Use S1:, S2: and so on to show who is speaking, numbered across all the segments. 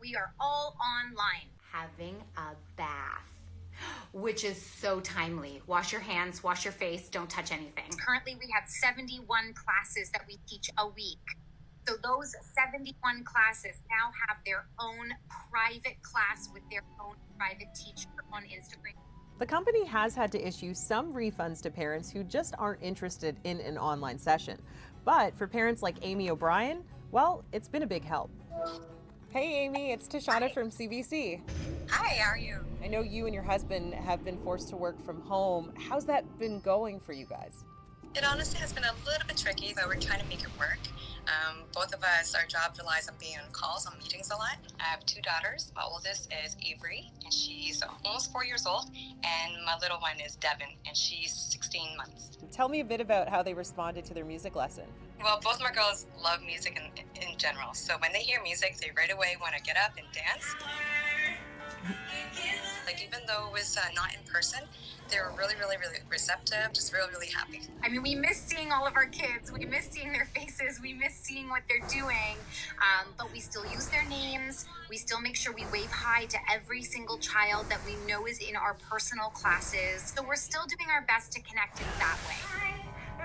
S1: We are all online.
S2: Having a bath, which is so timely. Wash your hands, wash your face, don't touch anything.
S1: Currently, we have 71 classes that we teach a week. So those 71 classes now have their own private class with their own private teacher on Instagram.
S3: The company has had to issue some refunds to parents who just aren't interested in an online session. But for parents like Amy O'Brien, well, it's been a big help. Hey Amy, it's Tashana from CBC.
S4: Hi, how are you?
S3: I know you and your husband have been forced to work from home. How's that been going for you guys?
S4: It honestly has been a little bit tricky, but we're trying to make it work. Both of us, our job relies on being on calls, on meetings a lot. I have two daughters. My oldest is Avery, and she's almost 4 years old. And my little one is Devin, and she's 16 months.
S3: Tell me a bit about how they responded to their music lesson.
S4: Well, both my girls love music in general. So when they hear music, they right away want to get up and dance. Like, even though it was not in person, they were really, really, really receptive, just really, really happy.
S1: I mean, we miss seeing all of our kids. We miss seeing their faces. We miss seeing what they're doing. But we still use their names. We still make sure we wave hi to every single child that we know is in our personal classes. So we're still doing our best to connect in that way.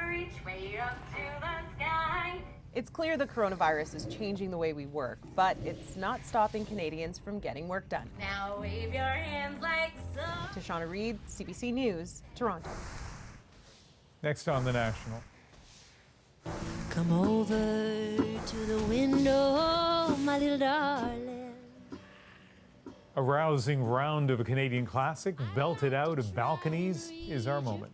S2: Reach way up to the sky.
S3: It's clear the coronavirus is changing the way we work, but it's not stopping Canadians from getting work done.
S2: Now wave your hands like so.
S3: Tashana Reid, CBC News, Toronto.
S5: Next on The National.
S6: Come over to the window, my little darling.
S5: A rousing round of a Canadian classic belted out of balconies is our moment.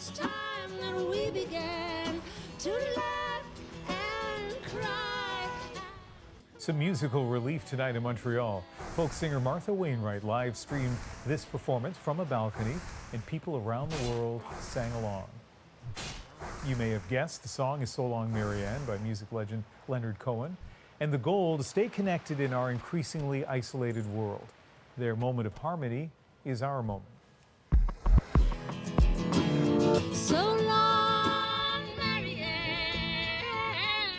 S6: it's time that we began to laugh and cry.
S5: Some musical relief tonight in Montreal. Folk singer Martha Wainwright live streamed this performance from a balcony, and people around the world sang along. You may have guessed the song is So Long Marianne by music legend Leonard Cohen, and the goal to stay connected in our increasingly isolated world. Their moment of harmony is our moment.
S6: So long, Marianne.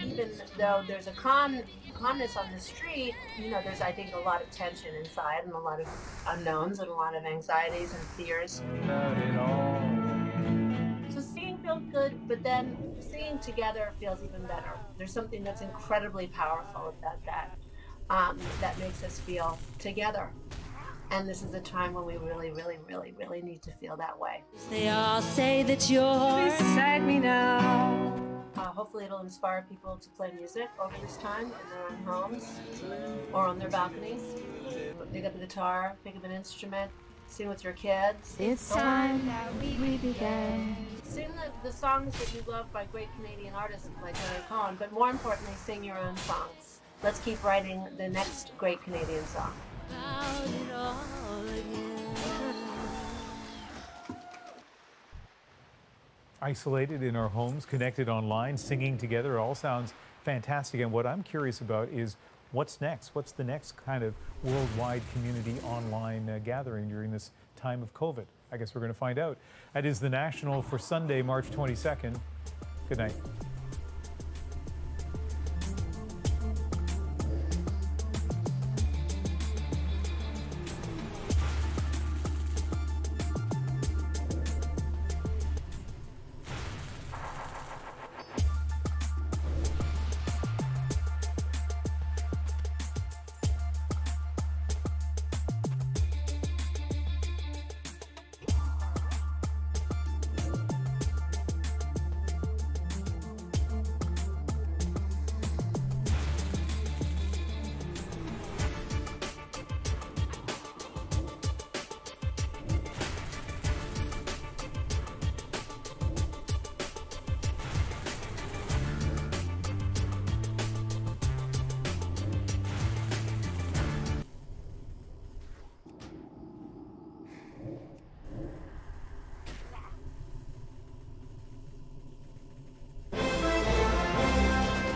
S7: Even though there's a calmness on the street, you know, there's, I think, a lot of tension inside and a lot of unknowns and a lot of anxieties and fears. So singing feels good, but then singing together feels even better. There's something that's incredibly powerful about that, that makes us feel together. And this is a time when we really, really, really, really need to feel that way.
S6: They all say that you're
S7: Beside me now. Hopefully it'll inspire people to play music over this time in their own homes or on their balconies. Pick up a guitar, pick up an instrument, sing with your kids.
S2: It's time that we began.
S7: Sing the songs that you love by great Canadian artists like Leonard Cohen, but more importantly, sing your own songs. Let's keep writing the next great Canadian song.
S6: about it all again.
S5: Isolated in our homes, connected online, singing together, it all sounds fantastic. And what I'm curious about is what's next? What's the next kind of worldwide community online gathering during this time of COVID? I guess we're going to find out. That is the National for Sunday, March 22nd. Good night.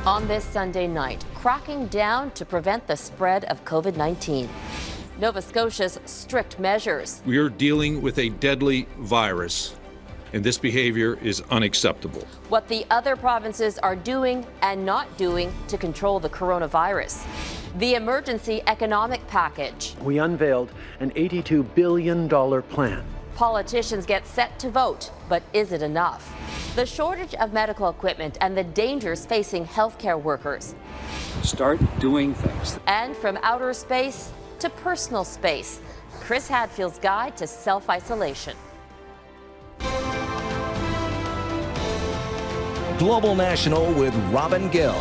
S8: On this Sunday night, cracking down to prevent the spread of COVID-19. Nova Scotia's strict measures.
S9: We are dealing with a deadly virus, and this behavior is unacceptable.
S8: What the other provinces are doing and not doing to control the coronavirus. The emergency economic package.
S10: We unveiled an $82 billion plan.
S8: Politicians get set to vote, but is it enough? The shortage of medical equipment and the dangers facing healthcare workers.
S10: Start doing things.
S8: And from outer space to personal space, Chris Hadfield's guide to self-isolation.
S11: Global National with Robin Gill.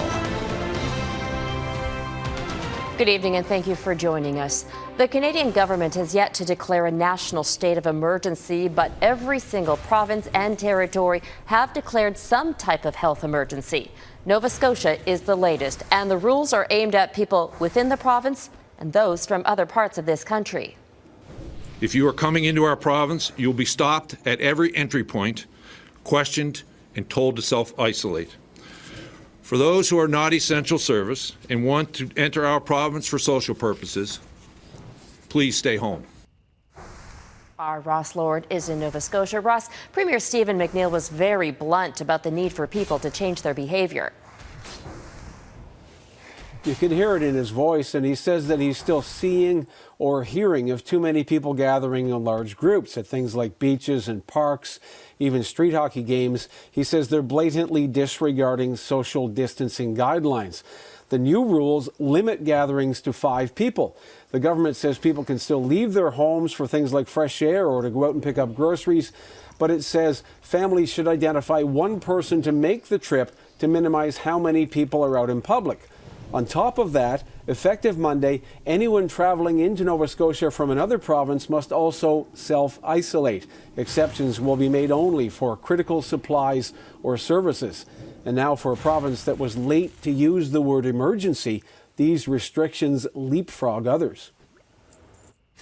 S8: Good evening and thank you for joining us. The Canadian government has yet to declare a national state of emergency, but every single province and territory have declared some type of health emergency. Nova Scotia is the latest, and the rules are aimed at people within the province and those from other parts of this country.
S9: If you are coming into our province, you'll be stopped at every entry point, questioned, and told to self-isolate. For those who are not essential service and want to enter our province for social purposes, please stay home.
S8: Our Ross Lord is in Nova Scotia. Ross, Premier Stephen McNeil was very blunt about the need for people to change their behavior.
S12: You can hear it in his voice, and he says that he's still seeing or hearing of too many people gathering in large groups at things like beaches and parks, even street hockey games. He says they're blatantly disregarding social distancing guidelines. The new rules limit gatherings to 5 people. The government says people can still leave their homes for things like fresh air or to go out and pick up groceries, but it says families should identify one person to make the trip to minimize how many people are out in public. On top of that, Effective Monday, anyone traveling into Nova Scotia from another province must also self-isolate. Exceptions will be made only for critical supplies or services. And now for a province that was late to use the word emergency, these restrictions leapfrog others.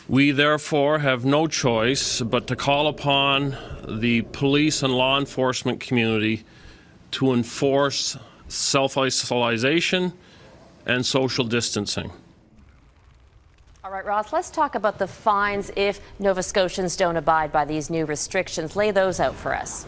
S13: We therefore have no choice but to call upon the police and law enforcement community to enforce self-isolation and social distancing.
S8: All right, Ross, let's talk about the fines if Nova Scotians don't abide by these new restrictions. Lay those out for us.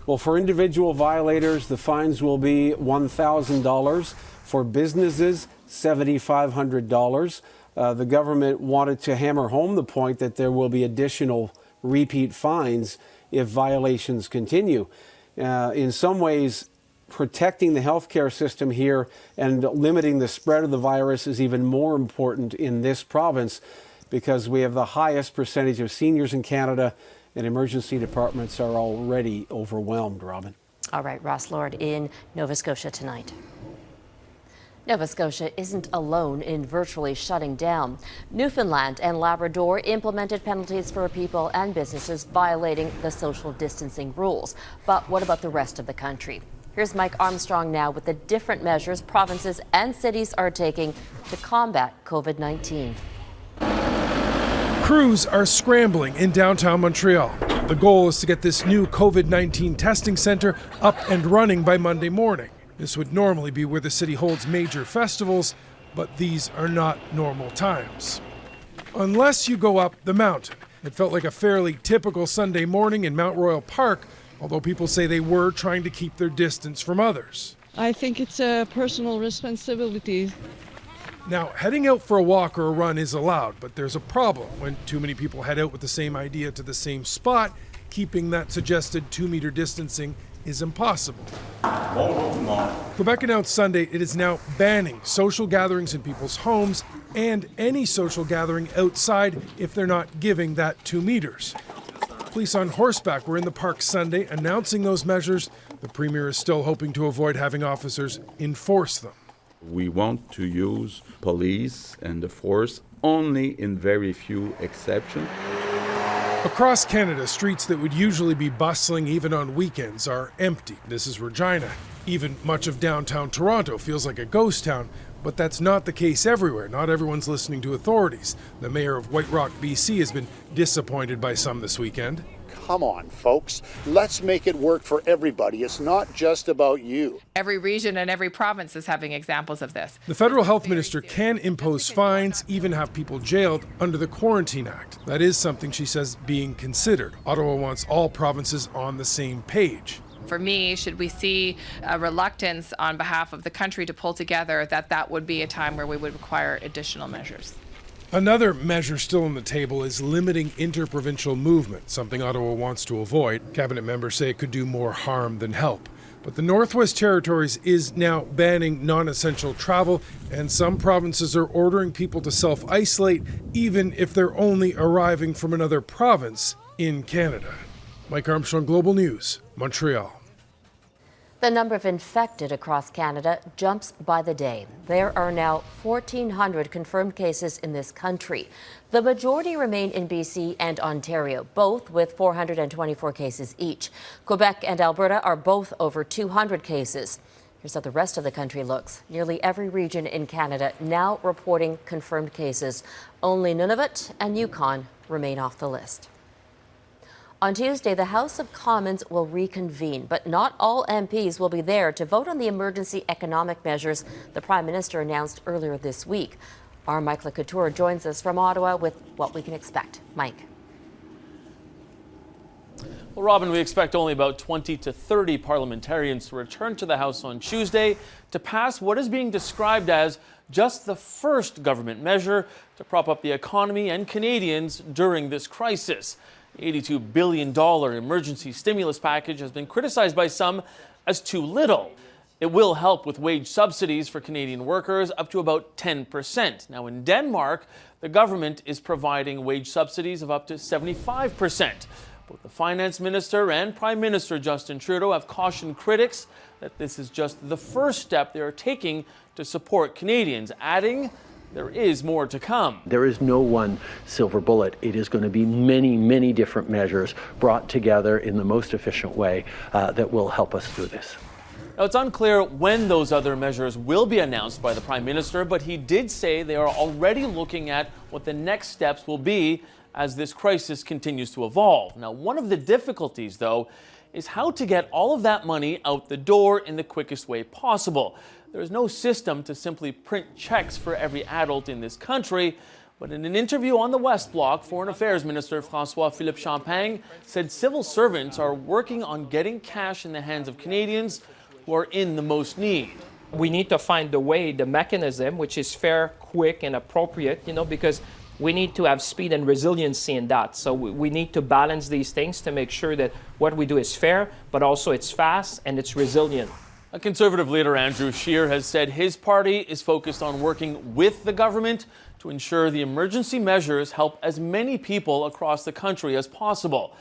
S12: Well, for individual violators, the fines will be $1,000. For businesses, $7,500. The government wanted to hammer home the point that there will be additional repeat fines if violations continue. In some ways, protecting the healthcare system here and limiting the spread of the virus is even more important in this province because we have the highest percentage of seniors in Canada and emergency departments are already overwhelmed, Robin.
S8: All right, Ross Lord in Nova Scotia tonight. Nova Scotia isn't alone in virtually shutting down. Newfoundland and Labrador implemented penalties for people and businesses violating the social distancing rules. But what about the rest of the country? Here's Mike Armstrong now with the different measures provinces and cities are taking to combat COVID-19.
S14: Crews are scrambling in downtown Montreal. The goal is to get this new COVID-19 testing center up and running by Monday morning. This would normally be where the city holds major festivals, but these are not normal times. Unless you go up the mountain. It felt like a fairly typical Sunday morning in Mount Royal Park, although people say they were trying to keep their distance from others.
S6: I think it's a personal responsibility.
S14: Now, heading out for a walk or a run is allowed, but there's a problem when too many people head out with the same idea to the same spot. Keeping that suggested 2-meter distancing is impossible. Quebec announced Sunday it is now banning social gatherings in people's homes and any social gathering outside if they're not giving that 2 meters. Police on horseback were in the park Sunday announcing those measures. The Premier is still hoping to avoid having officers enforce them.
S15: We want to use police and the force only in very few exceptions.
S14: Across Canada, streets that would usually be bustling even on weekends are empty. This is Regina. Even much of downtown Toronto feels like a ghost town, but that's not the case everywhere. Not everyone's listening to authorities. The mayor of White Rock, BC, has been disappointed by some this weekend.
S16: Come on, folks. Let's make it work for everybody. It's not just about you.
S17: Every region and every province is having examples of this.
S14: The federal health minister can impose fines, even have people jailed under the Quarantine Act. That is something she says being considered. Ottawa wants all provinces on the same page.
S17: For me, should we see a reluctance on behalf of the country to pull together, that would be a time where we would require additional measures.
S14: Another measure still on the table is limiting interprovincial movement, something Ottawa wants to avoid. Cabinet members say it could do more harm than help. But the Northwest Territories is now banning non-essential travel, and some provinces are ordering people to self-isolate, even if they're only arriving from another province in Canada. Mike Armstrong, Global News, Montreal.
S8: The number of infected across Canada jumps by the day. There are now 1,400 confirmed cases in this country. The majority remain in BC and Ontario, both with 424 cases each. Quebec and Alberta are both over 200 cases. Here's how the rest of the country looks. Nearly every region in Canada now reporting confirmed cases. Only Nunavut and Yukon remain off the list. On Tuesday, the House of Commons will reconvene, but not all MPs will be there to vote on the emergency economic measures the Prime Minister announced earlier this week. Our Mike Couture joins us from Ottawa with what we can expect. Mike.
S18: Well, Robin, we expect only about 20 to 30 parliamentarians to return to the House on Tuesday to pass what is being described as just the first government measure to prop up the economy and Canadians during this crisis. The $82 billion emergency stimulus package has been criticized by some as too little. It will help with wage subsidies for Canadian workers up to about 10%. Now, in Denmark, the government is providing wage subsidies of up to 75%. Both the finance minister and Prime Minister Justin Trudeau have cautioned critics that this is just the first step they are taking to support Canadians, adding there is more to come.
S10: There is no one silver bullet. It is going to be many, many different measures brought together in the most efficient way that will help us do this.
S18: Now, it's unclear when those other measures will be announced by the Prime Minister, but he did say they are already looking at what the next steps will be as this crisis continues to evolve. Now, one of the difficulties, though, is how to get all of that money out the door in the quickest way possible. There is no system to simply print checks for every adult in this country, but in an interview on the West Block, Foreign Affairs Minister François-Philippe Champagne said civil servants are working on getting cash in the hands of Canadians who are in the most need.
S19: We need to find the way, the mechanism, which is fair, quick, and appropriate, because we need to have speed and resiliency in that. So we need to balance these things to make sure that what we do is fair, but also it's fast and it's resilient.
S18: A Conservative leader, Andrew Scheer, has said his party is focused on working with the government to ensure the emergency measures help as many people across the country as possible.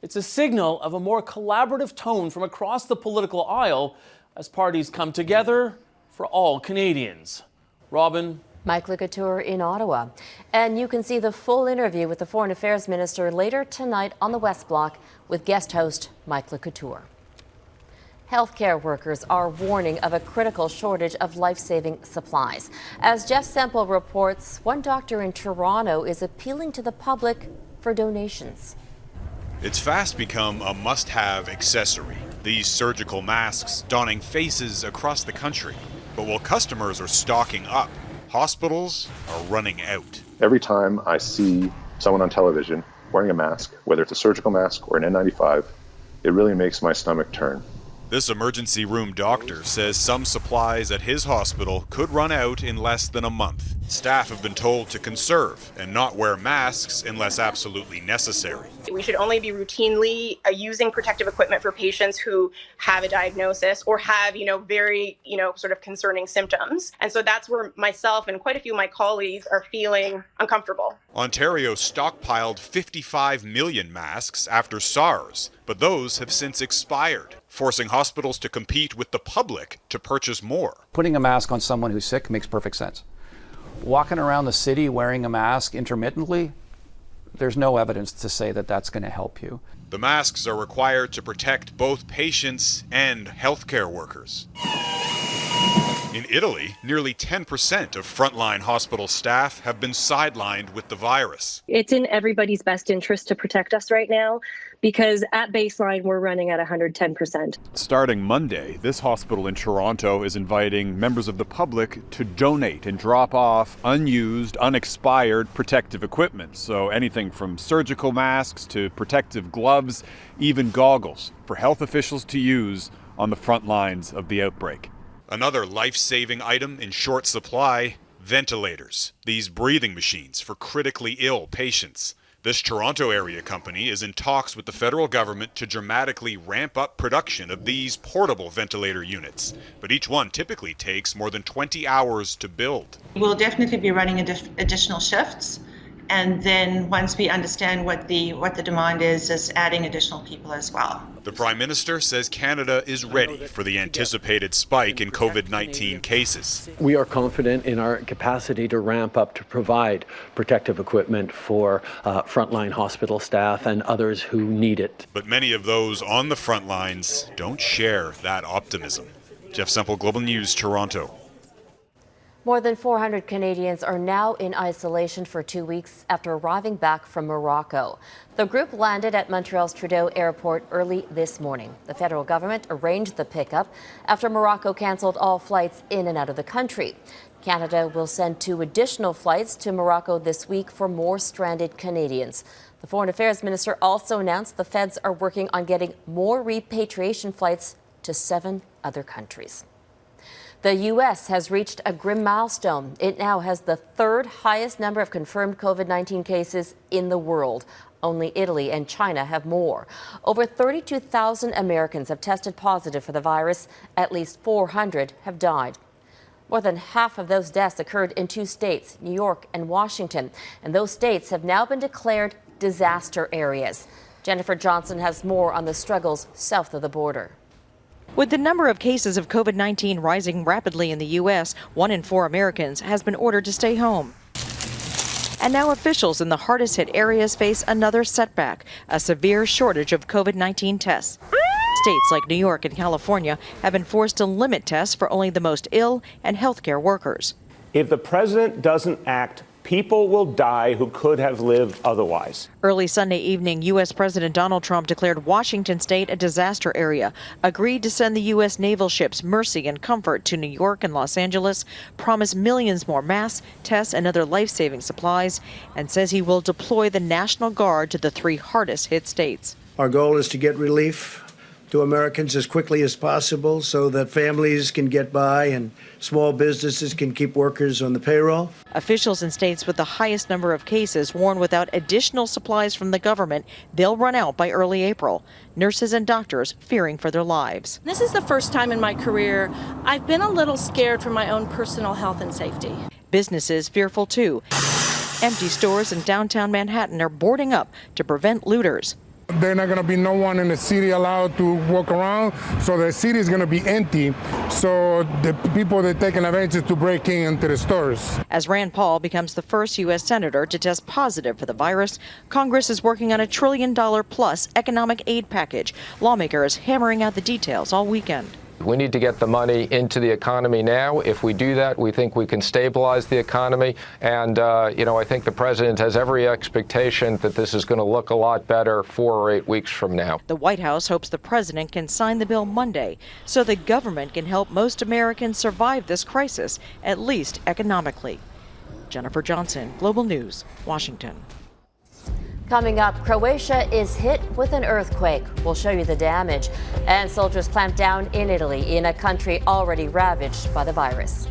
S18: It's a signal of a more collaborative tone from across the political aisle as parties come together for all Canadians. Robin.
S8: Mike Couture in Ottawa. And you can see the full interview with the Foreign Affairs Minister later tonight on the West Block with guest host Mike Couture. Healthcare workers are warning of a critical shortage of life-saving supplies. As Jeff Semple reports, one doctor in Toronto is appealing to the public for donations.
S20: It's fast become a must-have accessory. These surgical masks donning faces across the country. But while customers are stocking up, hospitals are running out.
S21: Every time I see someone on television wearing a mask, whether it's a surgical mask or an N95, it really makes my stomach turn.
S20: This emergency room doctor says some supplies at his hospital could run out in less than a month. Staff have been told to conserve and not wear masks unless absolutely necessary.
S22: We should only be routinely using protective equipment for patients who have a diagnosis or have, very, sort of concerning symptoms. And so that's where myself and quite a few of my colleagues are feeling uncomfortable.
S20: Ontario stockpiled 55 million masks after SARS, but those have since expired, forcing hospitals to compete with the public to purchase more.
S23: Putting a mask on someone who's sick makes perfect sense. Walking around the city wearing a mask intermittently, there's no evidence to say that that's going to help you.
S20: The masks are required to protect both patients and healthcare workers. In Italy, nearly 10% of frontline hospital staff have been sidelined with the virus.
S24: It's in everybody's best interest to protect us right now because at baseline, we're running at 110%.
S20: Starting Monday, this hospital in Toronto is inviting members of the public to donate and drop off unused, unexpired protective equipment. So anything from surgical masks to protective gloves, even goggles for health officials to use on the front lines of the outbreak. Another life-saving item in short supply, ventilators. These breathing machines for critically ill patients. This Toronto area company is in talks with the federal government to dramatically ramp up production of these portable ventilator units. But each one typically takes more than 20 hours to build.
S25: We'll definitely be running additional shifts. And then once we understand what the demand is adding additional people as well.
S20: The Prime Minister says Canada is ready for the anticipated spike in COVID-19 cases.
S10: We are confident in our capacity to ramp up to provide protective equipment for frontline hospital staff and others who need it.
S20: But many of those on the front lines don't share that optimism. Jeff Semple, Global News, Toronto.
S8: More than 400 Canadians are now in isolation for 2 weeks after arriving back from Morocco. The group landed at Montreal's Trudeau Airport early this morning. The federal government arranged the pickup after Morocco canceled all flights in and out of the country. Canada will send 2 additional flights to Morocco this week for more stranded Canadians. The Foreign Affairs Minister also announced the feds are working on getting more repatriation flights to 7 other countries. The U.S. has reached a grim milestone. It now has the 3rd highest number of confirmed COVID-19 cases in the world. Only Italy and China have more. Over 32,000 Americans have tested positive for the virus. At least 400 have died. More than half of those deaths occurred in 2 states, New York and Washington. And those states have now been declared disaster areas. Jennifer Johnson has more on the struggles south of the border.
S1: With the number of cases of COVID-19 rising rapidly in the U.S., 1 in 4 Americans has been ordered to stay home. And now officials in the hardest hit areas face another setback, a severe shortage of COVID-19 tests. States like New York and California have been forced to limit tests for only the most ill and healthcare workers.
S2: If the president doesn't act, people will die who could have lived otherwise.
S1: Early Sunday evening, U.S. President Donald Trump declared Washington state a disaster area, agreed to send the U.S. naval ships Mercy and Comfort to New York and Los Angeles, promised millions more masks, tests, and other life-saving supplies, and says he will deploy the National Guard to the 3 hardest hit states.
S3: Our goal is to get relief to Americans as quickly as possible so that families can get by and small businesses can keep workers on the payroll.
S1: Officials in states with the highest number of cases warn without additional supplies from the government, they'll run out by early April. Nurses and doctors fearing for their lives.
S4: This is the first time in my career I've been a little scared for my own personal health and safety.
S1: Businesses fearful too. Empty stores in downtown Manhattan are boarding up to prevent looters.
S7: There's not going to be no one in the city allowed to walk around, so the city is going to be empty. So the people that are taking advantage to break into the stores.
S1: As Rand Paul becomes the first U.S. senator to test positive for the virus, Congress is working on a $1 trillion-plus economic aid package. Lawmakers hammering out the details all weekend.
S26: We need to get the money into the economy now. If we do that, we think we can stabilize the economy. And, I think the president has every expectation that this is going to look a lot better 4 or 8 weeks from now.
S1: The White House hopes the president can sign the bill Monday so the government can help most Americans survive this crisis, at least economically. Jennifer Johnson, Global News, Washington.
S8: Coming up, Croatia is hit with an earthquake. We'll show you the damage. And soldiers clamp down in Italy, in a country already ravaged by the virus.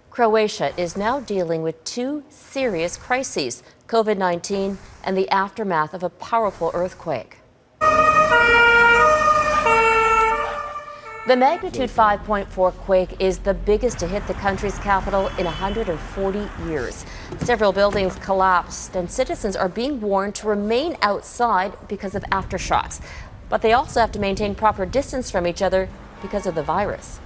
S8: Croatia is now dealing with 2 serious crises, COVID-19 and the aftermath of a powerful earthquake. The magnitude 5.4 quake is the biggest to hit the country's capital in 140 years. Several buildings collapsed, and citizens are being warned to remain outside because of aftershocks. But they also have to maintain proper distance from each other because of the virus.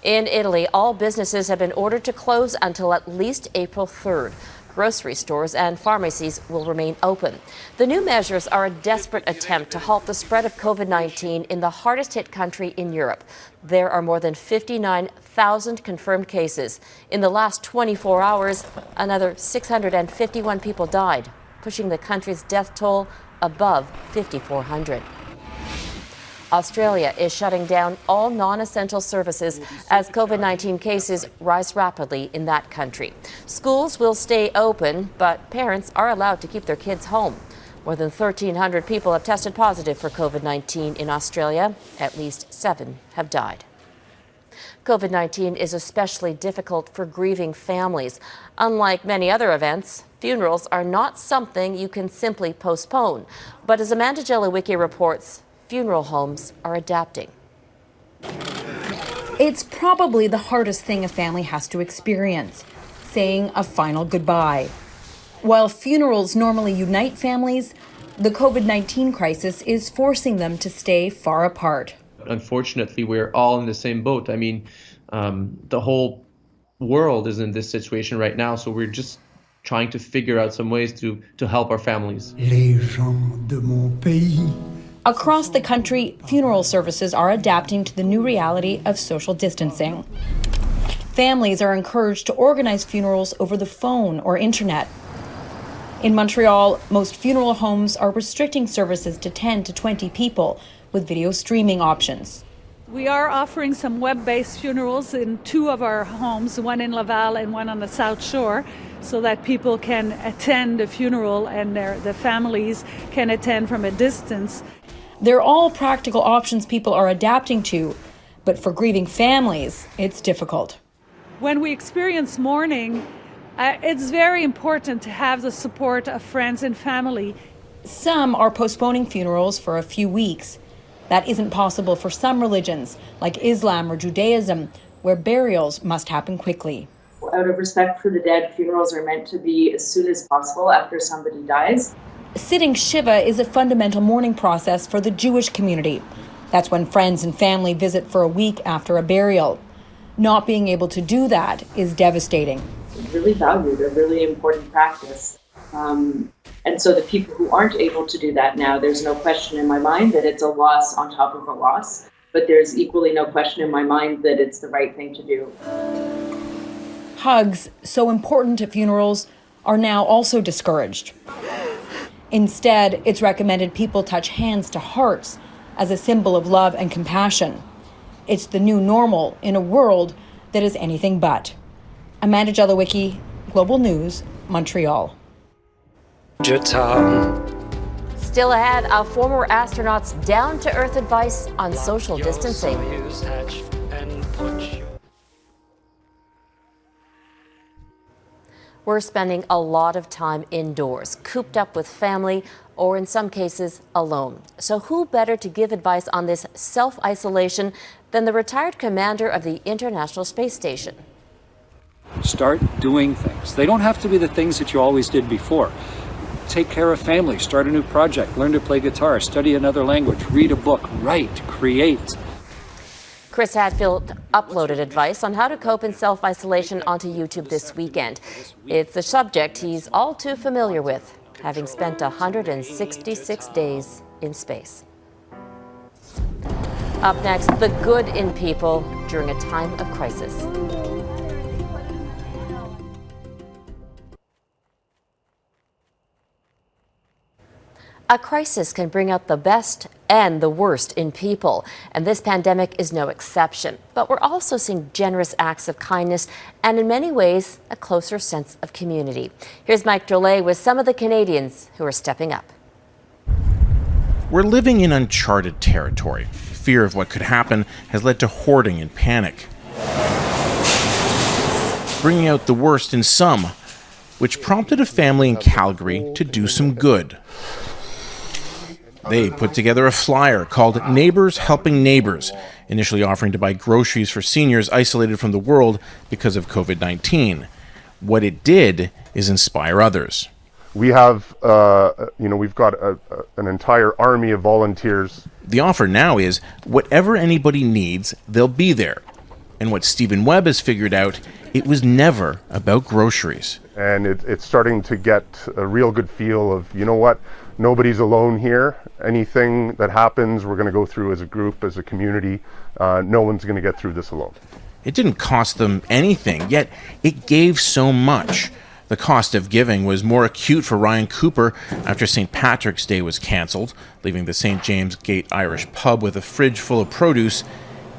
S8: In Italy, all businesses have been ordered to close until at least April 3rd. Grocery stores and pharmacies will remain open. The new measures are a desperate attempt to halt the spread of COVID-19 in the hardest hit country in Europe. There are more than 59,000 confirmed cases. In the last 24 hours, another 651 people died, pushing the country's death toll above 5,400. Australia is shutting down all non-essential services as COVID-19 cases rise rapidly in that country. Schools will stay open, but parents are allowed to keep their kids home. More than 1,300 people have tested positive for COVID-19 in Australia. At least 7 have died. COVID-19 is especially difficult for grieving families. Unlike many other events, funerals are not something you can simply postpone. But as Amanda Jelowicki reports, funeral homes are adapting.
S27: It's probably the hardest thing a family has to experience, saying a final goodbye. While funerals normally unite families, the COVID-19 crisis is forcing them to stay far apart.
S28: Unfortunately, we're all in the same boat. I mean, the whole world is in this situation right now, so we're just trying to figure out some ways to help our families.
S27: Les gens de mon pays. Across the country, funeral services are adapting to the new reality of social distancing. Families are encouraged to organize funerals over the phone or internet. In Montreal, most funeral homes are restricting services to 10 to 20 people with video streaming options.
S29: We are offering some web-based funerals in 2 of our homes, one in Laval and one on the South Shore, so that people can attend a funeral and the families can attend from a distance.
S27: They're all practical options people are adapting to, but for grieving families, it's difficult.
S29: When we experience mourning, it's very important to have the support of friends and family.
S27: Some are postponing funerals for a few weeks. That isn't possible for some religions, like Islam or Judaism, where burials must happen quickly.
S5: Out of respect for the dead, funerals are meant to be as soon as possible after somebody dies.
S27: Sitting Shiva is a fundamental mourning process for the Jewish community. That's when friends and family visit for a week after a burial. Not being able to do that is devastating.
S5: It's really valued, a really important practice. And so the people who aren't able to do that now, there's no question in my mind that it's a loss on top of a loss, but there's equally no question in my mind that it's the right thing to do.
S27: Hugs, so important at funerals, are now also discouraged. Instead, it's recommended people touch hands to hearts as a symbol of love and compassion. It's the new normal in a world that is anything but. Amanda Jelowicki, Global News, Montreal.
S8: Still ahead, a former astronaut's down-to-earth advice on social distancing. We're spending a lot of time indoors, cooped up with family, or in some cases, alone. So who better to give advice on this self-isolation than the retired commander of the International Space Station?
S6: Start doing things. They don't have to be the things that you always did before. Take care of family, start a new project, learn to play guitar, study another language, read a book, write, create.
S8: Chris Hadfield uploaded advice on how to cope in self-isolation onto YouTube this weekend. It's a subject he's all too familiar with, having spent 166 days in space. Up next, the good in people during a time of crisis. A crisis can bring out the best and the worst in people, and this pandemic is no exception. But we're also seeing generous acts of kindness and, in many ways, a closer sense of community. Here's Mike Drolet with some of the Canadians who are stepping up.
S9: We're living in uncharted territory. Fear of what could happen has led to hoarding and panic, bringing out the worst in some, which prompted a family in Calgary to do some good. They put together a flyer called Neighbors Helping Neighbors, initially offering to buy groceries for seniors isolated from the world because of COVID-19. What it did is inspire others.
S11: We have, we've got an entire army of volunteers.
S9: The offer now is whatever anybody needs, they'll be there. And what Stephen Webb has figured out, it was never about groceries.
S11: And it's starting to get a real good feel of, you know what? Nobody's alone here. Anything that happens, we're going to go through as a group, as a community. No one's going to get through this alone.
S9: It didn't cost them anything, yet it gave so much. The cost of giving was more acute for Ryan Cooper after St. Patrick's Day was cancelled, leaving the St. James Gate Irish pub with a fridge full of produce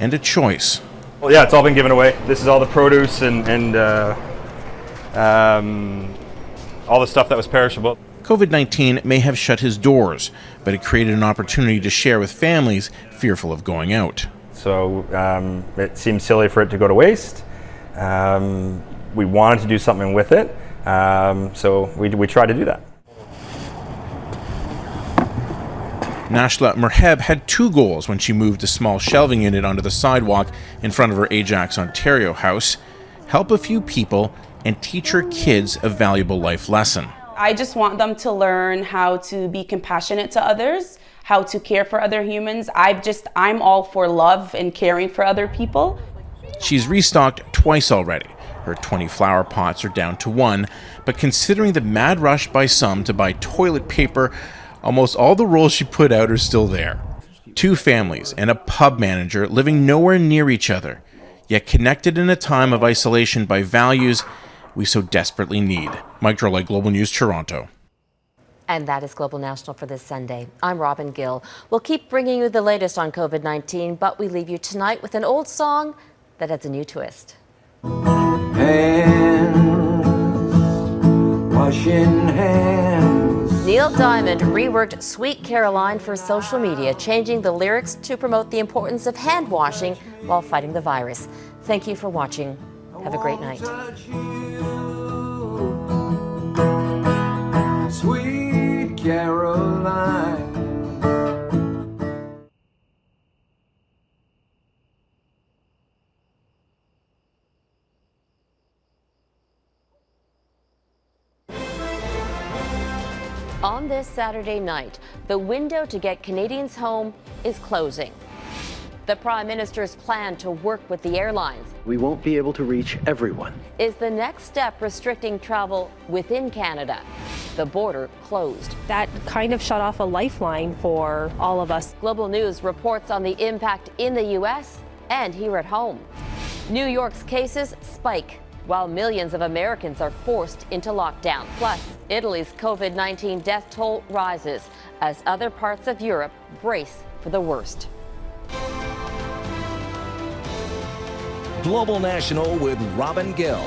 S9: and a choice.
S12: Well, yeah, it's all been given away. This is all the produce and all the stuff that was perishable.
S9: COVID-19 may have shut his doors, but it created an opportunity to share with families fearful of going out.
S12: So it seemed silly for it to go to waste. We wanted to do something with it, so we tried to do that.
S9: Nashla Merheb had two goals when she moved a small shelving unit onto the sidewalk in front of her Ajax, Ontario house: help a few people and teach her kids a valuable life lesson.
S13: I just want them to learn how to be compassionate to others, how to care for other humans. I'm all for love and caring for other people.
S9: She's restocked twice already. Her 20 flower pots are down to one, but considering the mad rush by some to buy toilet paper, almost all the rolls she put out are still there. Two families and a pub manager living nowhere near each other, yet connected in a time of isolation by values we so desperately need. Mike Drolet, Global News, Toronto.
S8: And that is Global National for this Sunday. I'm Robin Gill. We'll keep bringing you the latest on COVID-19, but we leave you tonight with an old song that has a new twist.
S15: Hands, washing hands.
S8: Neil Diamond reworked Sweet Caroline for social media, changing the lyrics to promote the importance of hand washing while fighting the virus. Thank you for watching. Have a great night.
S15: Sweet Caroline.
S8: On this Saturday night, the window to get Canadians home is closing. The Prime Minister's plan to work with the airlines.
S10: We won't be able to reach everyone.
S8: Is the next step restricting travel within Canada? The border closed.
S14: That kind of shut off a lifeline for all of us.
S8: Global News reports on the impact in the U.S. and here at home. New York's cases spike while millions of Americans are forced into lockdown. Plus, Italy's COVID-19 death toll rises as other parts of Europe brace for the worst.
S16: Global National with Robin Gill.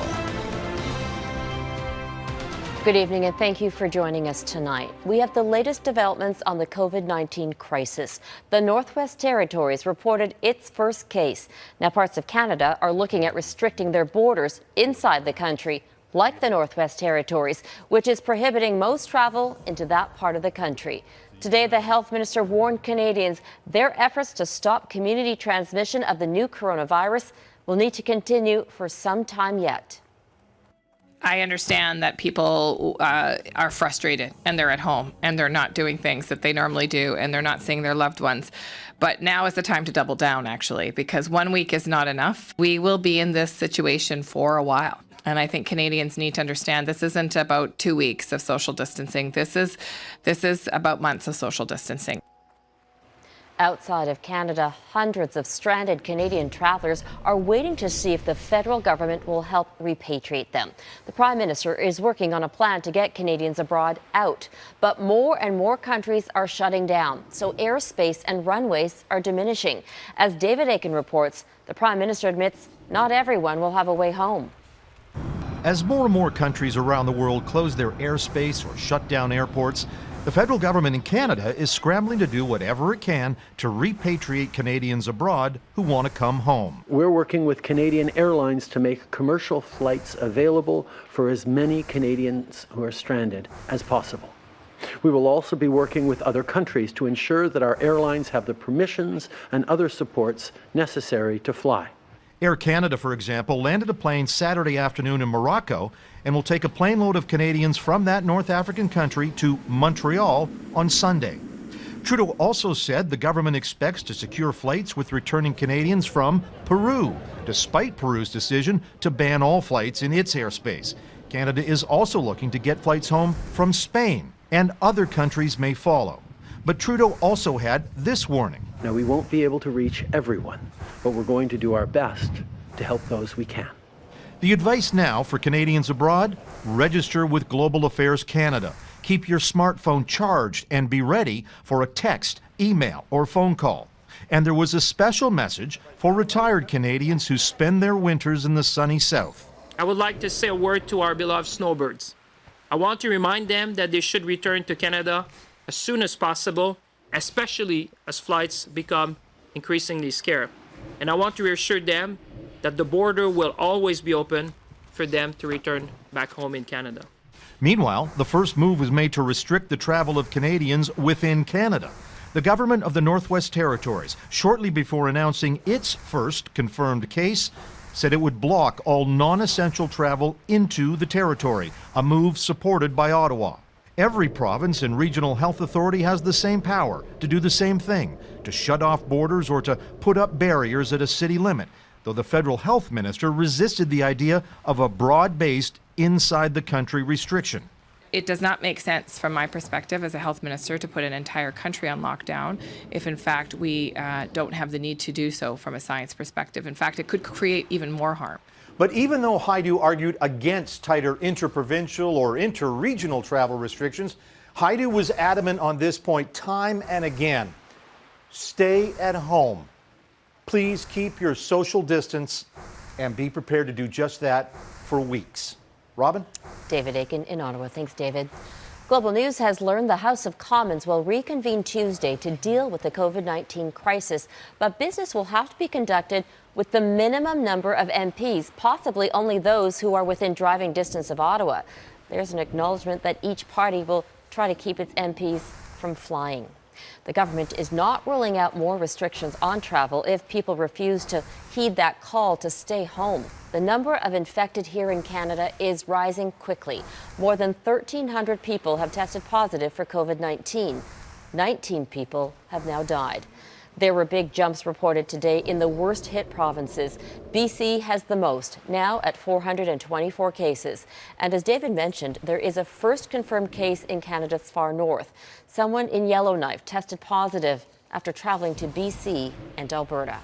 S8: Good evening and thank you for joining us tonight. We have the latest developments on the COVID-19 crisis. The Northwest Territories reported its first case. Now parts of Canada are looking at restricting their borders inside the country, like the Northwest Territories, which is prohibiting most travel into that part of the country. Today, the health minister warned Canadians their efforts to stop community transmission of the new coronavirus will need to continue for some time yet.
S17: I understand that people are frustrated and they're at home and they're not doing things that they normally do and they're not seeing their loved ones. But now is the time to double down, actually, because 1 week is not enough. We will be in this situation for a while. And I think Canadians need to understand this isn't about 2 weeks of social distancing. This is about months of social distancing.
S8: Outside of Canada, hundreds of stranded Canadian travelers are waiting to see if the federal government will help repatriate them. The Prime Minister is working on a plan to get Canadians abroad out. But more and more countries are shutting down, so airspace and runways are diminishing. As David Aiken reports, the Prime Minister admits not everyone will have a way home.
S18: As more and more countries around the world close their airspace or shut down airports, the federal government in Canada is scrambling to do whatever it can to repatriate Canadians abroad who want to come home.
S10: We're working with Canadian Airlines to make commercial flights available for as many Canadians who are stranded as possible. We will also be working with other countries to ensure that our airlines have the permissions and other supports necessary to fly.
S18: Air Canada, for example, landed a plane Saturday afternoon in Morocco and will take a plane load of Canadians from that North African country to Montreal on Sunday. Trudeau also said the government expects to secure flights with returning Canadians from Peru, despite Peru's decision to ban all flights in its airspace. Canada is also looking to get flights home from Spain, and other countries may follow. But Trudeau also had this warning.
S10: Now, we won't be able to reach everyone, but we're going to do our best to help those we can.
S18: The advice now for Canadians abroad: register with Global Affairs Canada. Keep your smartphone charged and be ready for a text, email, or phone call. And there was a special message for retired Canadians who spend their winters in the sunny south.
S19: I would like to say a word to our beloved snowbirds. I want to remind them that they should return to Canada as soon as possible, especially as flights become increasingly scarce. And I want to reassure them that the border will always be open for them to return back home in Canada.
S18: Meanwhile, the first move was made to restrict the travel of Canadians within Canada. The government of the Northwest Territories, shortly before announcing its first confirmed case, said it would block all non-essential travel into the territory, a move supported by Ottawa. Every province and regional health authority has the same power to do the same thing, to shut off borders or to put up barriers at a city limit, though the federal health minister resisted the idea of a broad-based, inside-the-country restriction.
S17: It does not make sense from my perspective as a health minister to put an entire country on lockdown if in fact we don't have the need to do so from a science perspective. In fact, it could create even more harm.
S21: But even though Haidu argued against tighter interprovincial or interregional travel restrictions, Haidu was adamant on this point time and again. Stay at home. Please keep your social distance and be prepared to do just that for weeks. Robin?
S8: David Aiken in Ottawa. Thanks, David. Global News has learned the House of Commons will reconvene Tuesday to deal with the COVID-19 crisis, but business will have to be conducted with the minimum number of MPs, possibly only those who are within driving distance of Ottawa. There's an acknowledgement that each party will try to keep its MPs from flying. The government is not ruling out more restrictions on travel if people refuse to heed that call to stay home. The number of infected here in Canada is rising quickly. More than 1,300 people have tested positive for COVID-19. 19 people have now died. There were big jumps reported today in the worst hit provinces. BC has the most, now at 424 cases. And as David mentioned, there is a first confirmed case in Canada's far north. Someone in Yellowknife tested positive after traveling to BC and Alberta.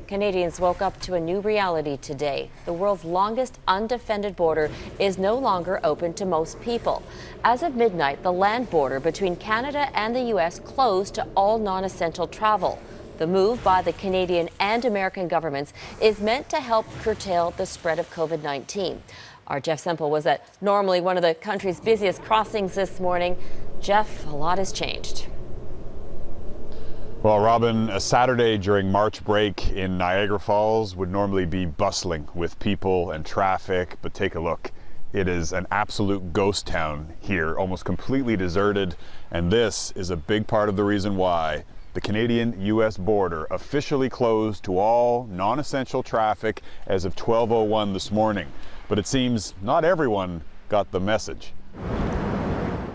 S8: Canadians woke up to a new reality today. The world's longest undefended border is no longer open to most people. As of midnight, the land border between Canada and the U.S. closed to all non-essential travel. The move by the Canadian and American governments is meant to help curtail the spread of COVID-19. Our Jeff Semple was at normally one of the country's busiest crossings this morning. Jeff, a lot has changed.
S2: Well, Robin, a Saturday during March break in Niagara Falls would normally be bustling with people and traffic, but take a look. It is an absolute ghost town here, almost completely deserted, and this is a big part of the reason why the Canadian-U.S. border officially closed to all non-essential traffic as of 12:01 this morning. But it seems not everyone got the message.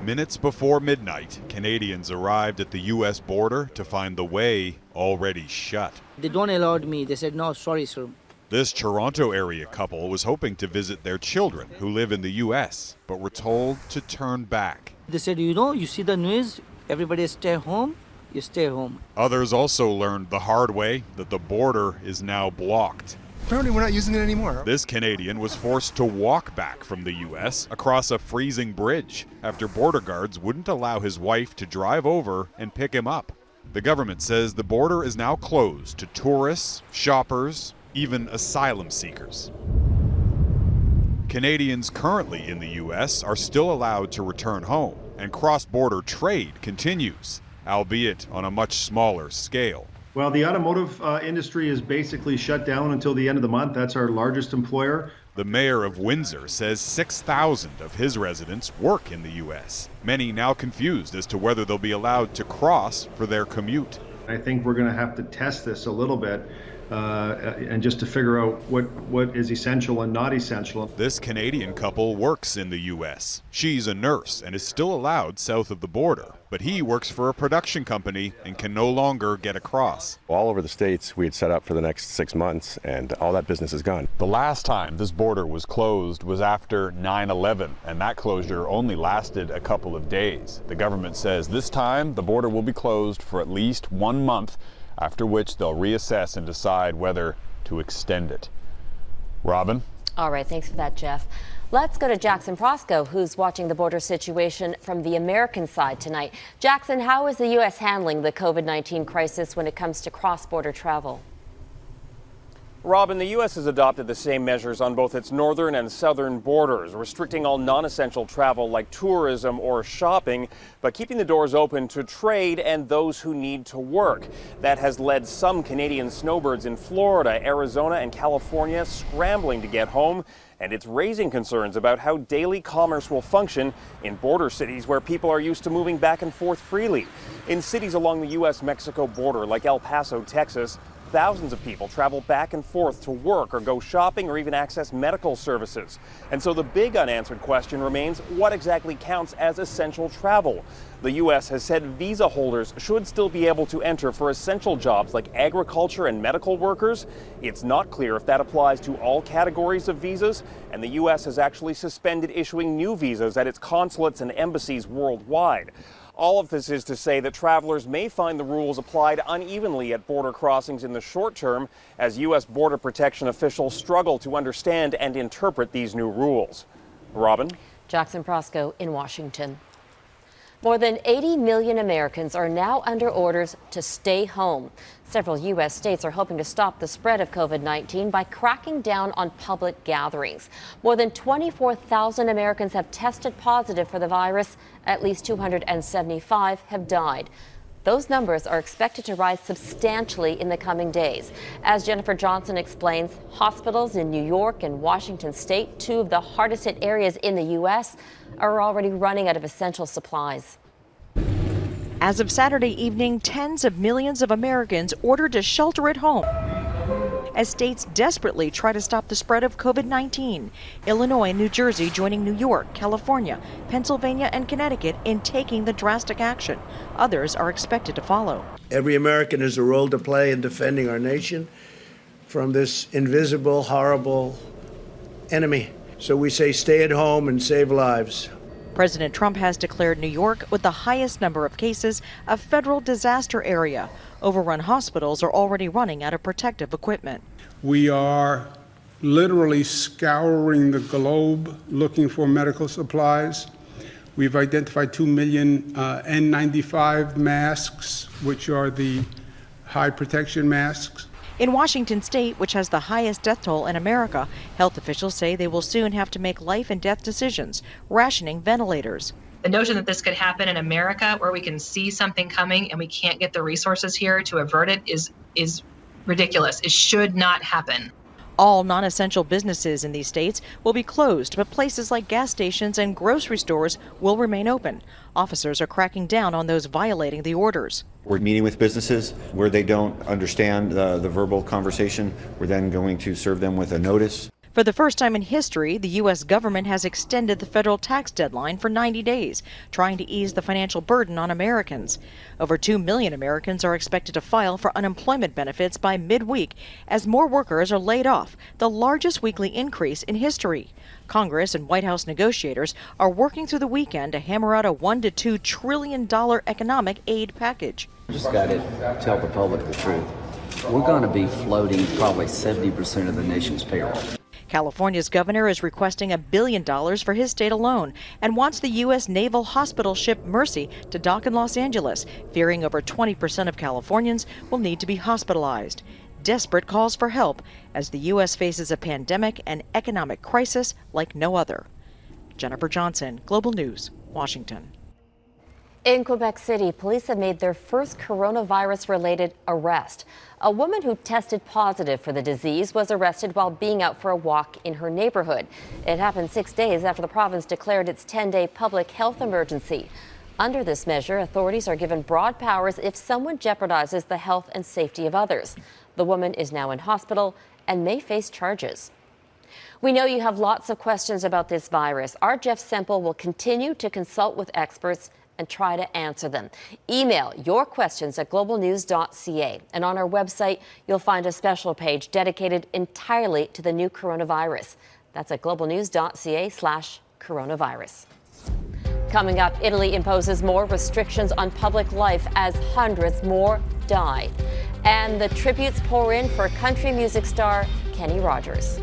S3: Minutes before midnight, Canadians arrived at the U.S. border to find the way already shut.
S4: They don't allow me. They said, no, sorry, sir.
S3: This Toronto area couple was hoping to visit their children who live in the U.S., but were told to turn back.
S4: They said, you see the news, everybody stay home, you stay home.
S3: Others also learned the hard way that the border is now blocked.
S7: Apparently we're not using it anymore.
S3: This Canadian was forced to walk back from the U.S. across a freezing bridge after border guards wouldn't allow his wife to drive over and pick him up. The government says the border is now closed to tourists, shoppers, even asylum seekers. Canadians currently in the U.S. are still allowed to return home, and cross-border trade continues, albeit on a much smaller scale.
S20: Well, the automotive industry is basically shut down until the end of the month. That's our largest employer.
S3: The mayor of Windsor says 6,000 of his residents work in the U.S., many now confused as to whether they'll be allowed to cross for their commute.
S20: I think we're going to have to test this a little bit and just to figure out what is essential and not essential.
S3: This Canadian couple works in the U.S. She's a nurse and is still allowed south of the border, but he works for a production company and can no longer get across.
S22: All over the States, we had set up for the next 6 months, and all that business is gone.
S2: The last time this border was closed was after 9/11, and that closure only lasted a couple of days. The government says this time the border will be closed for at least 1 month, after which they'll reassess and decide whether to extend it. Robin?
S8: All right, thanks for that, Jeff. Let's go to Jackson Prosco, who's watching the border situation from the American side tonight. Jackson, how is the U.S. handling the COVID-19 crisis when it comes to cross-border travel?
S23: Robin, the U.S. has adopted the same measures on both its northern and southern borders, restricting all non-essential travel like tourism or shopping, but keeping the doors open to trade and those who need to work. That has led some Canadian snowbirds in Florida, Arizona, and California scrambling to get home, and it's raising concerns about how daily commerce will function in border cities where people are used to moving back and forth freely. In cities along the U.S.-Mexico border like El Paso, Texas, thousands of people travel back and forth to work or go shopping or even access medical services. And so the big unanswered question remains, what exactly counts as essential travel? The U.S. has said visa holders should still be able to enter for essential jobs like agriculture and medical workers. It's not clear if that applies to all categories of visas, and the U.S. has actually suspended issuing new visas at its consulates and embassies worldwide. All of this is to say that travelers may find the rules applied unevenly at border crossings in the short term as U.S. border protection officials struggle to understand and interpret these new rules. Robin?
S8: Jackson Prosco in Washington. More than 80 million Americans are now under orders to stay home. Several U.S. states are hoping to stop the spread of COVID-19 by cracking down on public gatherings. More than 24,000 Americans have tested positive for the virus. At least 275 have died. Those numbers are expected to rise substantially in the coming days. As Jennifer Johnson explains, hospitals in New York and Washington state, two of the hardest hit areas in the U.S., are already running out of essential supplies.
S1: As of Saturday evening, tens of millions of Americans ordered to shelter at home as states desperately try to stop the spread of COVID-19. Illinois and New Jersey joining New York, California, Pennsylvania, and Connecticut in taking the drastic action. Others are expected to follow.
S5: Every American has a role to play in defending our nation from this invisible, horrible enemy. So we say stay at home and save lives.
S1: President Trump has declared New York with the highest number of cases a federal disaster area. Overrun hospitals are already running out of protective equipment.
S7: We are literally scouring the globe looking for medical supplies. We've identified 2 million N95 masks, which are the high protection masks.
S1: In Washington state, which has the highest death toll in America, health officials say they will soon have to make life and death decisions, rationing ventilators.
S24: The notion that this could happen in America, where we can see something coming and we can't get the resources here to avert it, is ridiculous. It should not happen.
S1: All non-essential businesses in these states will be closed, but places like gas stations and grocery stores will remain open. Officers are cracking down on those violating the orders.
S25: We're meeting with businesses where they don't understand the verbal conversation. We're then going to serve them with a notice.
S1: For the first time in history, the U.S. government has extended the federal tax deadline for 90 days, trying to ease the financial burden on Americans. Over 2 million Americans are expected to file for unemployment benefits by midweek as more workers are laid off, the largest weekly increase in history. Congress and White House negotiators are working through the weekend to hammer out a $1 to $2 trillion economic aid package.
S26: Just got to tell the public the truth. We're going to be floating probably 70% of the nation's payroll.
S1: California's governor is requesting $1 billion for his state alone and wants the U.S. naval hospital ship Mercy to dock in Los Angeles, fearing over 20% of Californians will need to be hospitalized. Desperate calls for help as the U.S. faces a pandemic and economic crisis like no other. Jennifer Johnson, Global News, Washington.
S8: In Quebec City, police have made their first coronavirus-related arrest. A woman who tested positive for the disease was arrested while being out for a walk in her neighborhood. It happened 6 days after the province declared its 10-day public health emergency. Under this measure, authorities are given broad powers if someone jeopardizes the health and safety of others. The woman is now in hospital and may face charges. We know you have lots of questions about this virus. Our Jeff Semple will continue to consult with experts and try to answer them. Email your questions at globalnews.ca. And on our website, you'll find a special page dedicated entirely to the new coronavirus. That's at globalnews.ca/coronavirus. Coming up, Italy imposes more restrictions on public life as hundreds more die. And the tributes pour in for country music star Kenny Rogers.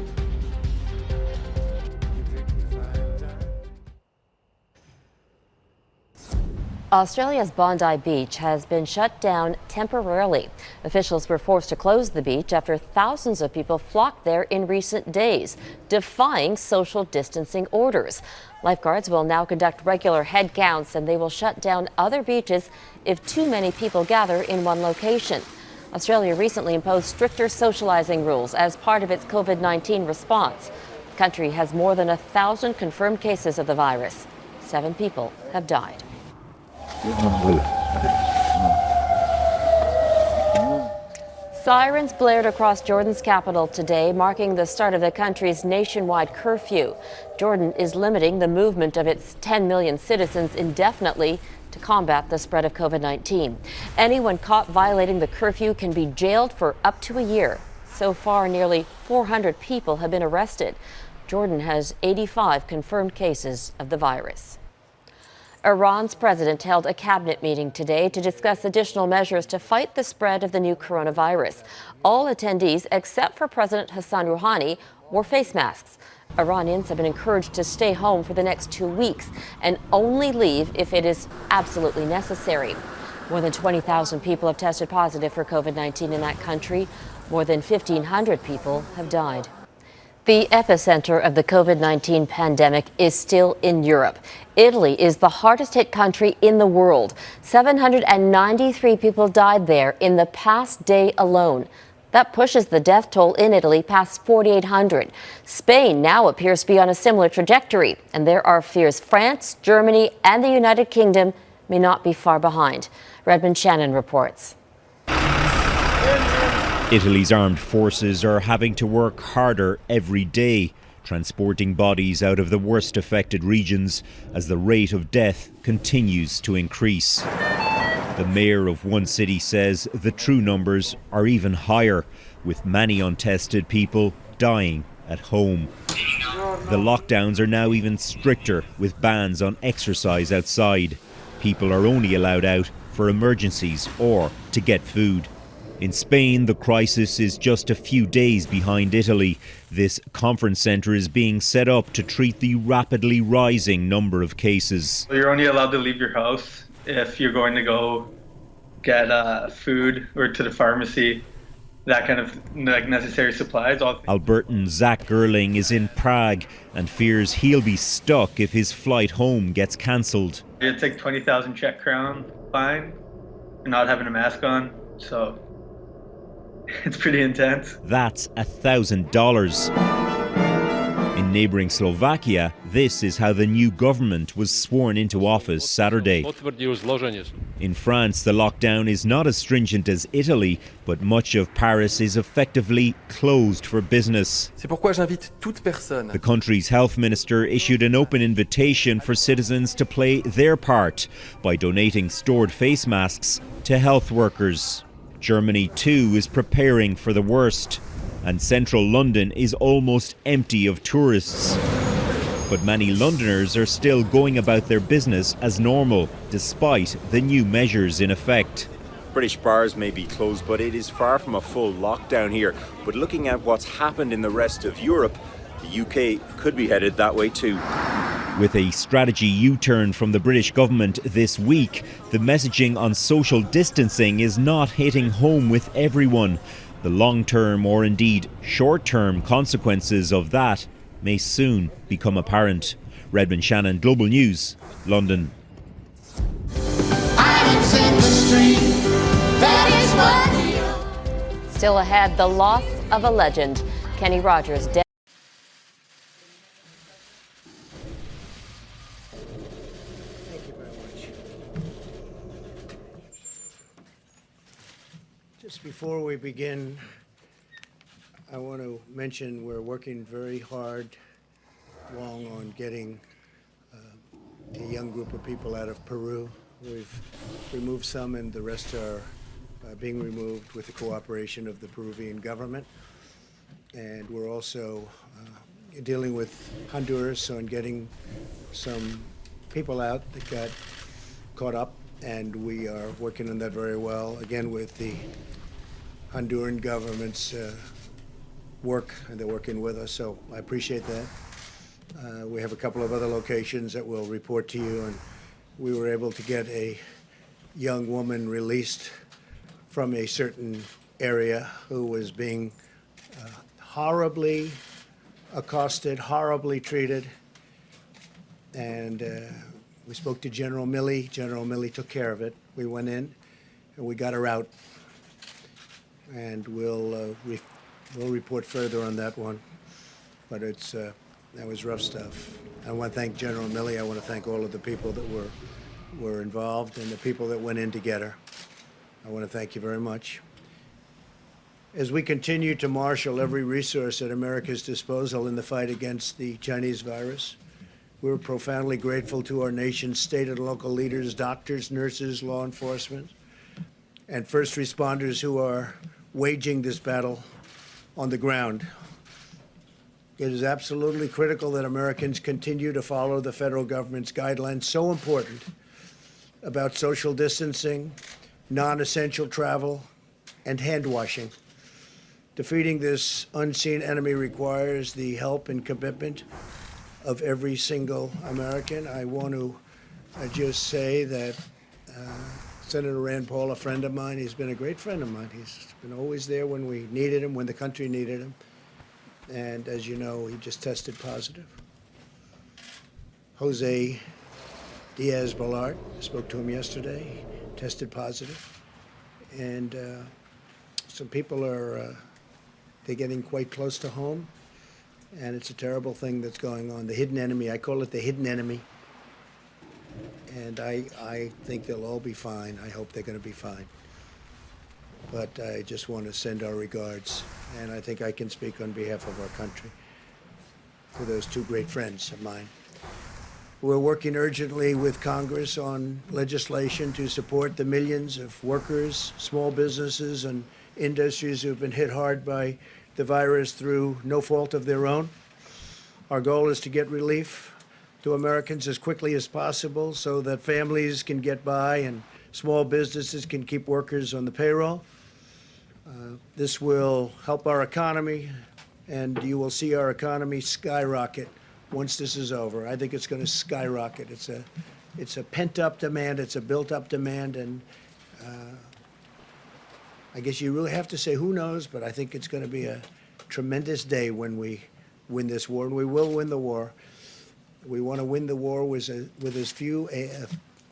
S8: Australia's Bondi Beach has been shut down temporarily. Officials were forced to close the beach after thousands of people flocked there in recent days, defying social distancing orders. Lifeguards will now conduct regular head counts, and they will shut down other beaches if too many people gather in one location. Australia recently imposed stricter socializing rules as part of its COVID-19 response. The country has more than 1,000 confirmed cases of the virus. 7 people have died. Sirens blared across Jordan's capital today, marking the start of the country's nationwide curfew. Jordan is limiting the movement of its 10 million citizens indefinitely to combat the spread of COVID-19. Anyone caught violating the curfew can be jailed for up to a year. So far, nearly 400 people have been arrested. Jordan has 85 confirmed cases of the virus. Iran's president held a cabinet meeting today to discuss additional measures to fight the spread of the new coronavirus. All attendees, except for President Hassan Rouhani, wore face masks. Iranians have been encouraged to stay home for the next 2 weeks and only leave if it is absolutely necessary. More than 20,000 people have tested positive for COVID-19 in that country. More than 1,500 people have died. The epicenter of the COVID-19 pandemic is still in Europe. Italy is the hardest hit country in the world. 793 people died there in the past day alone. That pushes the death toll in Italy past 4,800. Spain now appears to be on a similar trajectory, and there are fears France, Germany, and the United Kingdom may not be far behind. Redmond Shannon reports.
S6: Italy's armed forces are having to work harder every day, transporting bodies out of the worst affected regions as the rate of death continues to increase. The mayor of one city says the true numbers are even higher, with many untested people dying at home. The lockdowns are now even stricter, with bans on exercise outside. People are only allowed out for emergencies or to get food. In Spain, the crisis is just a few days behind Italy. This conference centre is being set up to treat the rapidly rising number of cases.
S9: You're only allowed to leave your house if you're going to go get food or to the pharmacy, that kind of necessary supplies.
S6: Albertan Zach Gerling is in Prague and fears he'll be stuck if his flight home gets cancelled.
S9: It's like 20,000 Czech crown fine for not having a mask on, so it's pretty intense.
S6: That's $1,000. In neighbouring Slovakia, this is how the new government was sworn into office Saturday. In France, the lockdown is not as stringent as Italy, but much of Paris is effectively closed for business. The country's health minister issued an open invitation for citizens to play their part by donating stored face masks to health workers. Germany too is preparing for the worst, and central London is almost empty of tourists. But many Londoners are still going about their business as normal, despite the new measures in effect.
S11: British bars may be closed, but it is far from a full lockdown here. But looking at what's happened in the rest of Europe, the UK could be headed that way too.
S6: With a strategy U-turn from the British government this week, the messaging on social distancing is not hitting home with everyone. The long-term or indeed short-term consequences of that may soon become apparent. Redmond Shannon, Global News, London.
S8: Still ahead, the loss of a legend. Kenny Rogers dead.
S5: Just before we begin, I want to mention we're working very hard, long on getting a young group of people out of Peru. We've removed some and the rest are being removed with the cooperation of the Peruvian government. And we're also dealing with Honduras on getting some people out that got caught up, and we are working on that very well, again with the Honduran government's work, and they're working with us, so I appreciate that. We have a couple of other locations that we'll report to you, and we were able to get a young woman released from a certain area who was being horribly accosted, horribly treated, and we spoke to General Milley. General Milley took care of it. We went in and we got her out, and we'll report further on that one. But it's that was rough stuff. I want to thank General Milley. I want to thank all of the people that were involved and the people that went in to get her. I want to thank you very much. As we continue to marshal every resource at America's disposal in the fight against the Chinese virus, we're profoundly grateful to our nation's state and local leaders, doctors, nurses, law enforcement, and first responders who are waging this battle on the ground. It is absolutely critical that Americans continue to follow the federal government's guidelines, so important, about social distancing, non-essential travel, and hand washing. Defeating this unseen enemy requires the help and commitment of every single American. I want to just say that Senator Rand Paul, a friend of mine, he's been a great friend of mine. He's been always there when we needed him, when the country needed him. And as you know, he just tested positive. Jose Diaz-Balart, spoke to him yesterday, tested positive. And some people are they're getting quite close to home, and it's a terrible thing that's going on. The hidden enemy, I call it the hidden enemy. and I think they'll all be fine. I hope they're going to be fine. But I just want to send our regards, and I think I can speak on behalf of our country to those two great friends of mine. We're working urgently with Congress on legislation to support the millions of workers, small businesses, and industries who've been hit hard by the virus through no fault of their own. Our goal is to get relief to Americans as quickly as possible so that families can get by and small businesses can keep workers on the payroll. This will help our economy, and you will see our economy skyrocket once this is over. I think it's going to skyrocket. It's a pent-up demand. It's a built-up demand, and I guess you really have to say who knows, but I think it's going to be a tremendous day when we win this war, and we will win the war. We want to win the war with as few,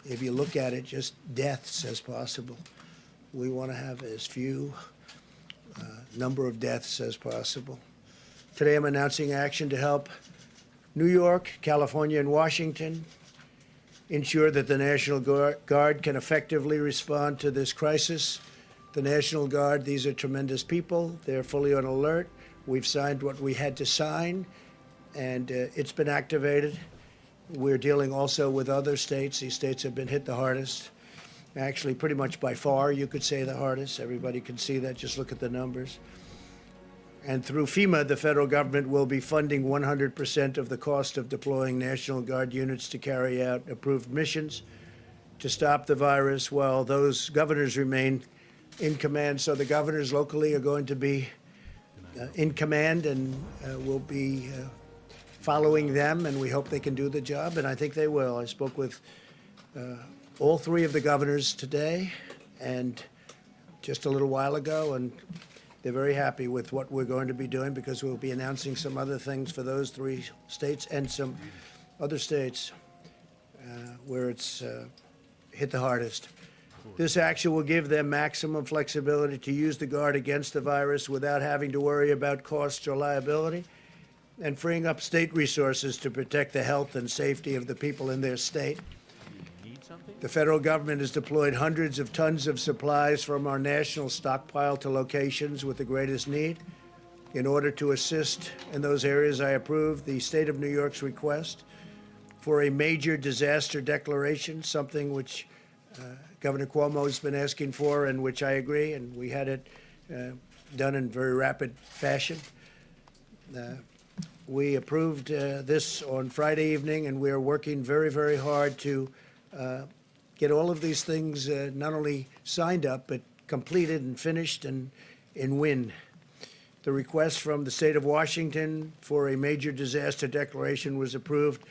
S5: if you look at it, just deaths as possible. We want to have as few number of deaths as possible. Today I'm announcing action to help New York, California, and Washington ensure that the National Guard can effectively respond to this crisis. The National Guard, these are tremendous people. They're fully on alert. We've signed what we had to sign, and it's been activated. We're dealing also with other states. These states have been hit the hardest. Actually, pretty much by far, you could say the hardest. Everybody can see that. Just look at the numbers. And through FEMA, the federal government will be funding 100% of the cost of deploying National Guard units to carry out approved missions to stop the virus while those governors remain in command. So the governors locally are going to be in command and will be following them, and we hope they can do the job, and I think they will. I spoke with all three of the governors today and just a little while ago, and they're very happy with what we're going to be doing because we'll be announcing some other things for those three states and some other states where it's hit the hardest. This action will give them maximum flexibility to use the Guard against the virus without having to worry about costs or liability, and freeing up state resources to protect the health and safety of the people in their state. The federal government has deployed hundreds of tons of supplies from our national stockpile to locations with the greatest need. In order to assist in those areas, I approved the state of New York's request for a major disaster declaration, something which Governor Cuomo has been asking for and which I agree, and we had it done in very rapid fashion. We approved this on Friday evening, and we are working very, very hard to get all of these things not only signed up, but completed and finished and win. The request from the state of Washington for a major disaster declaration was approved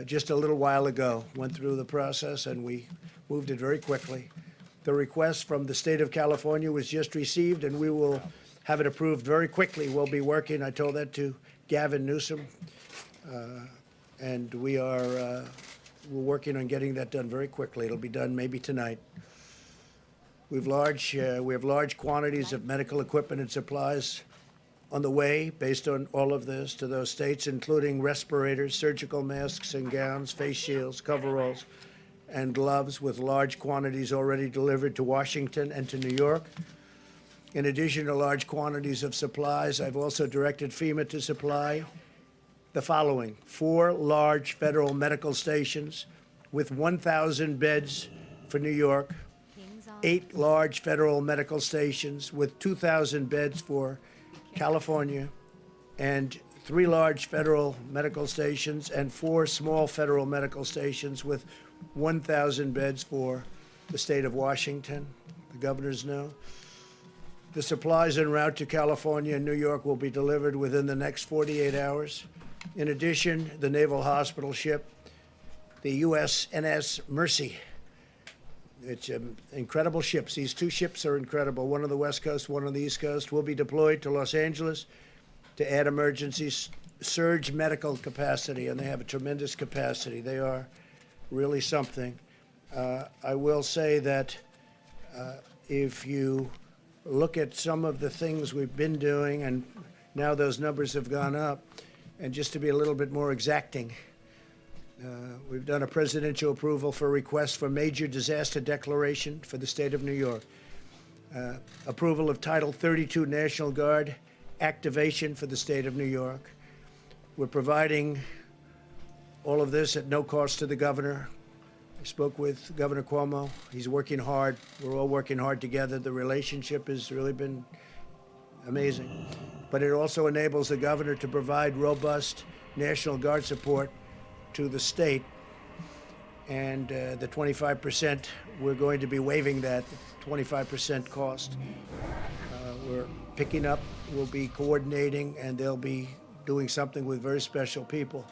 S5: just a little while ago, went through the process, and we moved it very quickly. The request from the state of California was just received, and we will have it approved very quickly. We'll be working, I told that to Gavin Newsom, and we're working on getting that done very quickly. It'll be done maybe tonight. We have large quantities of medical equipment and supplies on the way based on all of this to those states, including respirators, surgical masks and gowns, face shields, coveralls, and gloves, with large quantities already delivered to Washington and to New York. In addition to large quantities of supplies, I've also directed FEMA to supply the following: 4 large federal medical stations with 1,000 beds for New York, 8 large federal medical stations with 2,000 beds for California, and 3 large federal medical stations and 4 small federal medical stations with 1,000 beds for the state of Washington. The governors know. The supplies en route to California and New York will be delivered within the next 48 hours. In addition, the Naval Hospital ship, the USNS Mercy. It's incredible ships. These 2 ships are incredible, one on the West Coast, one on the East Coast, will be deployed to Los Angeles to add emergency surge medical capacity, and they have a tremendous capacity. They are really something. I will say that if you look at some of the things we've been doing, and now those numbers have gone up, and just to be a little bit more exacting, We've done a presidential approval for a request for major disaster declaration for the state of New York. Approval of Title 32 National Guard activation for the state of New York. We're providing all of this at no cost to the governor. I spoke with Governor Cuomo. He's working hard. We're all working hard together. The relationship has really been amazing. But it also enables the governor to provide robust National Guard support to the state. And the 25%, we're going to be waiving that 25% cost. We're picking up, we'll be coordinating, and they'll be doing something with very special people.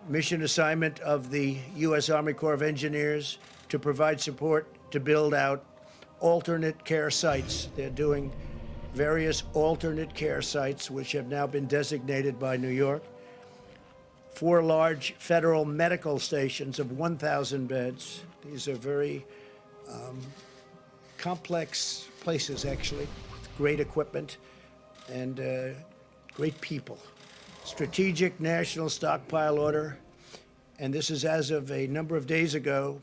S5: Mission assignment of the U.S. Army Corps of Engineers to provide support to build out alternate care sites. They're doing various alternate care sites, which have now been designated by New York. 4 large federal medical stations of 1,000 beds. These are very complex places, actually, with great equipment and great people. Strategic National Stockpile Order, and this is as of a number of days ago,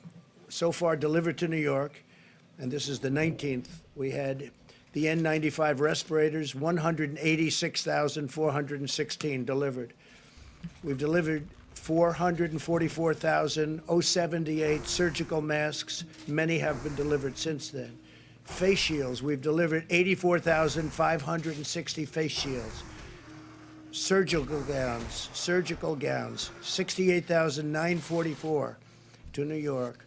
S5: so far delivered to New York, and this is the 19th. We had the N95 respirators, 186,416 delivered. We've delivered 444,078 surgical masks. Many have been delivered since then. Face shields, we've delivered 84,560 face shields. Surgical gowns, 68,944 to New York.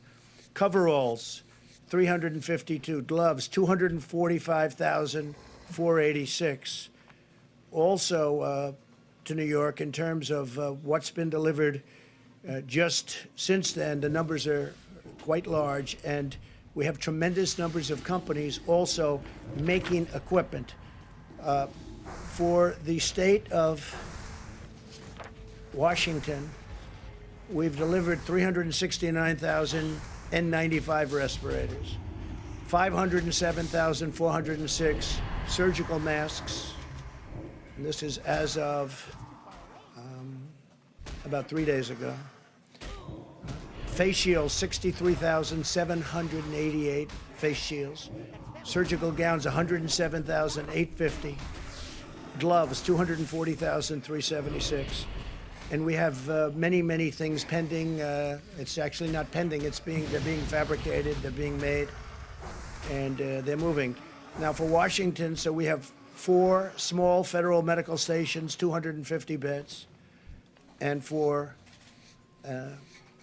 S5: Coveralls, 352. Gloves, 245,486. Also to New York in terms of what's been delivered just since then. The numbers are quite large, and we have tremendous numbers of companies also making equipment. For the state of Washington, we've delivered 369,000 N95 respirators, 507,406 surgical masks, and this is as of about 3 days ago. Face shields, 63,788 face shields. Surgical gowns, 107,850. Gloves, 240,376. And we have many, many things pending. It's actually not pending. They're being fabricated. They're being made, and they're moving. Now for Washington, so we have 4 small federal medical stations, 250 beds, and for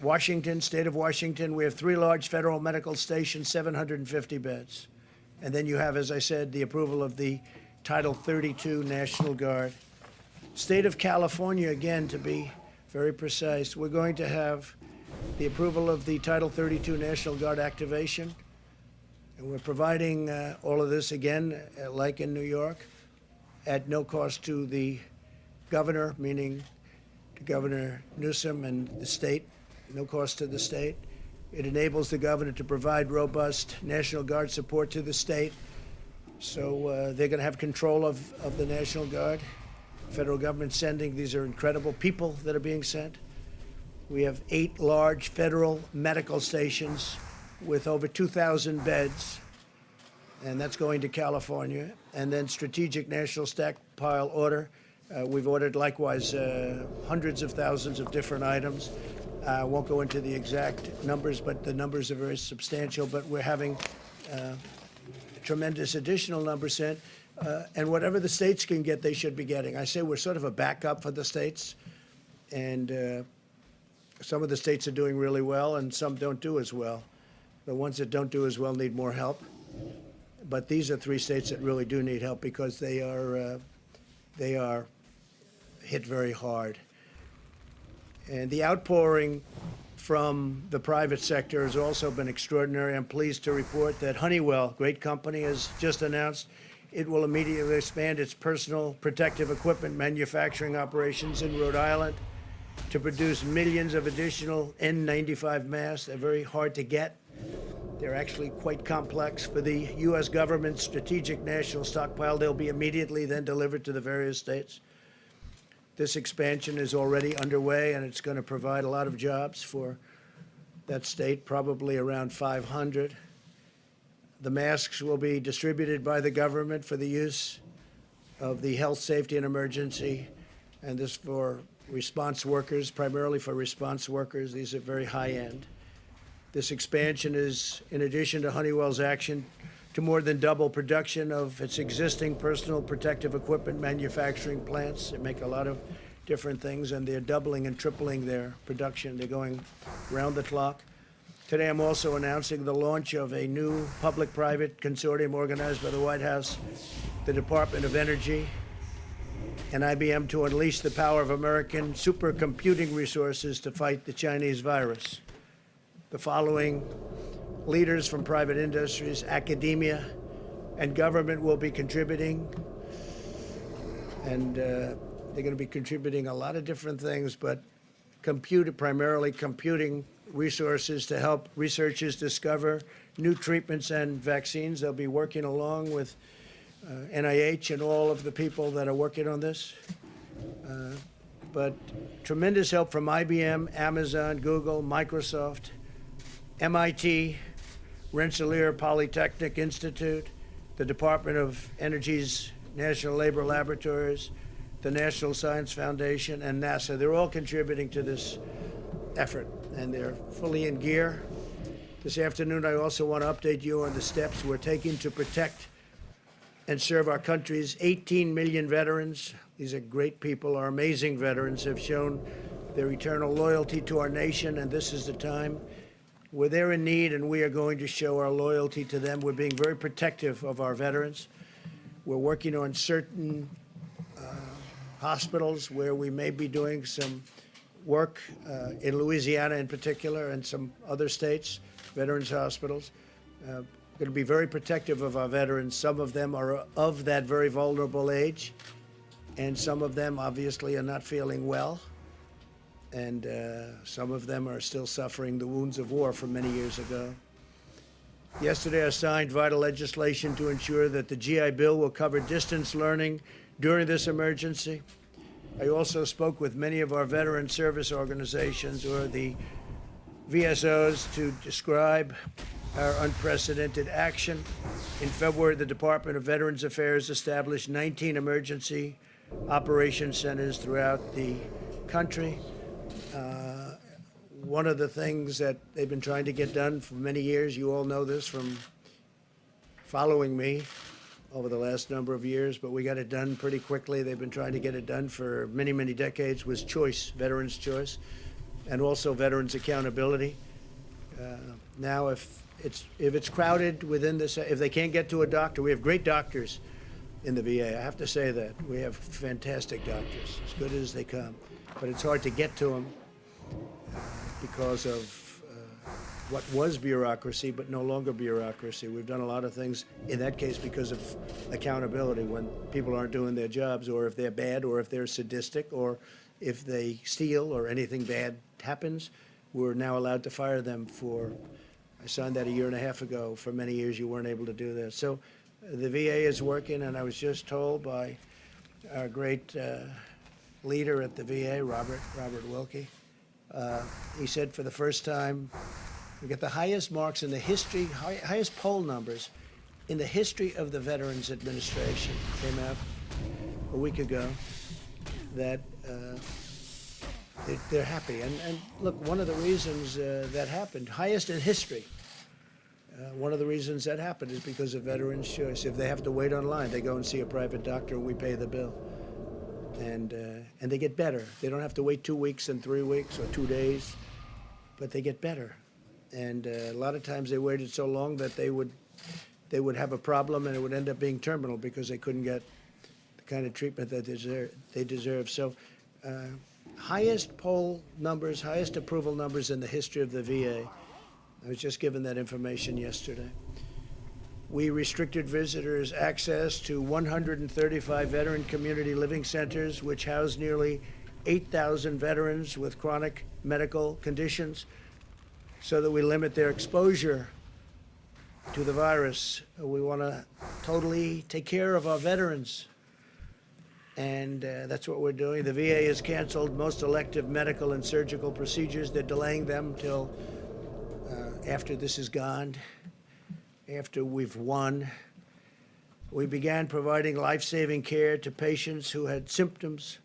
S5: Washington, state of Washington, we have 3 large federal medical stations, 750 beds, and then you have, as I said, the approval of the Title 32 National Guard. State of California, again, to be very precise, we're going to have the approval of the Title 32 National Guard activation. And we're providing all of this, again, like in New York, at no cost to the governor, meaning to Governor Newsom and the state, no cost to the state. It enables the governor to provide robust National Guard support to the state. So they're going to have control of the National Guard. Federal government sending, these are incredible people that are being sent. We have 8 large federal medical stations with over 2,000 beds, and that's going to California. And then Strategic National Stockpile Order. We've ordered likewise hundreds of thousands of different items. I won't go into the exact numbers, but the numbers are very substantial. But we're having tremendous additional numbers sent. And whatever the states can get, they should be getting. I say we're sort of a backup for the states. And some of the states are doing really well, and some don't do as well. The ones that don't do as well need more help. But these are 3 states that really do need help because they are hit very hard. And the outpouring from the private sector has also been extraordinary. I'm pleased to report that Honeywell, great company, has just announced it will immediately expand its personal protective equipment manufacturing operations in Rhode Island to produce millions of additional N95 masks. They're very hard to get. They're actually quite complex. For the U.S. government's Strategic National Stockpile, they'll be immediately then delivered to the various states. This expansion is already underway, and it's going to provide a lot of jobs for that state, probably around 500. The masks will be distributed by the government for the use of the health, safety, and emergency, and this for response workers, primarily for response workers. These are very high end. This expansion is, in addition to Honeywell's action, to more than double production of its existing personal protective equipment manufacturing plants. They make a lot of different things, and they're doubling and tripling their production. They're going round the clock. Today, I'm also announcing the launch of a new public-private consortium organized by the White House, the Department of Energy, and IBM to unleash the power of American supercomputing resources to fight the Chinese virus. The following leaders from private industries, academia, and government will be contributing, and they're going to be contributing a lot of different things, but primarily computing resources to help researchers discover new treatments and vaccines. They'll be working along with NIH and all of the people that are working on this. But tremendous help from IBM, Amazon, Google, Microsoft, MIT, Rensselaer Polytechnic Institute, the Department of Energy's National Labor Laboratories, the National Science Foundation, and NASA. They're all contributing to this effort, and they're fully in gear. This afternoon, I also want to update you on the steps we're taking to protect and serve our country's 18 million veterans. These are great people. Our amazing veterans have shown their eternal loyalty to our nation, and this is the time where they're in need, and we are going to show our loyalty to them. We're being very protective of our veterans. We're working on certain hospitals where we may be doing some work in Louisiana in particular and some other states, veterans hospitals. We're going to be very protective of our veterans. Some of them are of that very vulnerable age, and some of them obviously are not feeling well, and some of them are still suffering the wounds of war from many years ago. Yesterday, I signed vital legislation to ensure that the GI Bill will cover distance learning during this emergency. I also spoke with many of our veteran service organizations, or the VSOs, to describe our unprecedented action. In February, the Department of Veterans Affairs established 19 emergency operation centers throughout the country. One of the things that they've been trying to get done for many years, you all know this from following me over the last number of years, but we got it done pretty quickly. They've been trying to get it done for many, many decades, was choice, veterans' choice, and also veterans' accountability. Now, if it's crowded within this, if they can't get to a doctor, we have great doctors in the VA. I have to say that. We have fantastic doctors, as good as they come. But it's hard to get to them because of what was bureaucracy, but no longer bureaucracy. We've done a lot of things, in that case, because of accountability. When people aren't doing their jobs, or if they're bad, or if they're sadistic, or if they steal, or anything bad happens, we're now allowed to fire them for, I signed that a year and a half ago. For many years, you weren't able to do that. So the VA is working, and I was just told by our great leader at the VA, Robert Wilkie, he said for the first time, we get the highest marks in the history, highest poll numbers in the history of the Veterans Administration. Came out a week ago that they're happy. And look, one of the reasons that happened, highest in history, one of the reasons that happened is because of veterans' choice. If they have to wait online, they go and see a private doctor and we pay the bill. And they get better. They don't have to wait 2 weeks and 3 weeks or 2 days, but they get better. And a lot of times they waited so long that they would have a problem, and it would end up being terminal because they couldn't get the kind of treatment that they deserve. So highest poll numbers, highest approval numbers in the history of the VA. I was just given that information yesterday. We restricted visitors' access to 135 veteran community living centers, which house nearly 8,000 veterans with chronic medical conditions, so that we limit their exposure to the virus. We want to totally take care of our veterans. and that's what we're doing. The VA has canceled most elective medical and surgical procedures. They're delaying them till after this is gone, after we've won. We began providing life-saving care to patients who had symptoms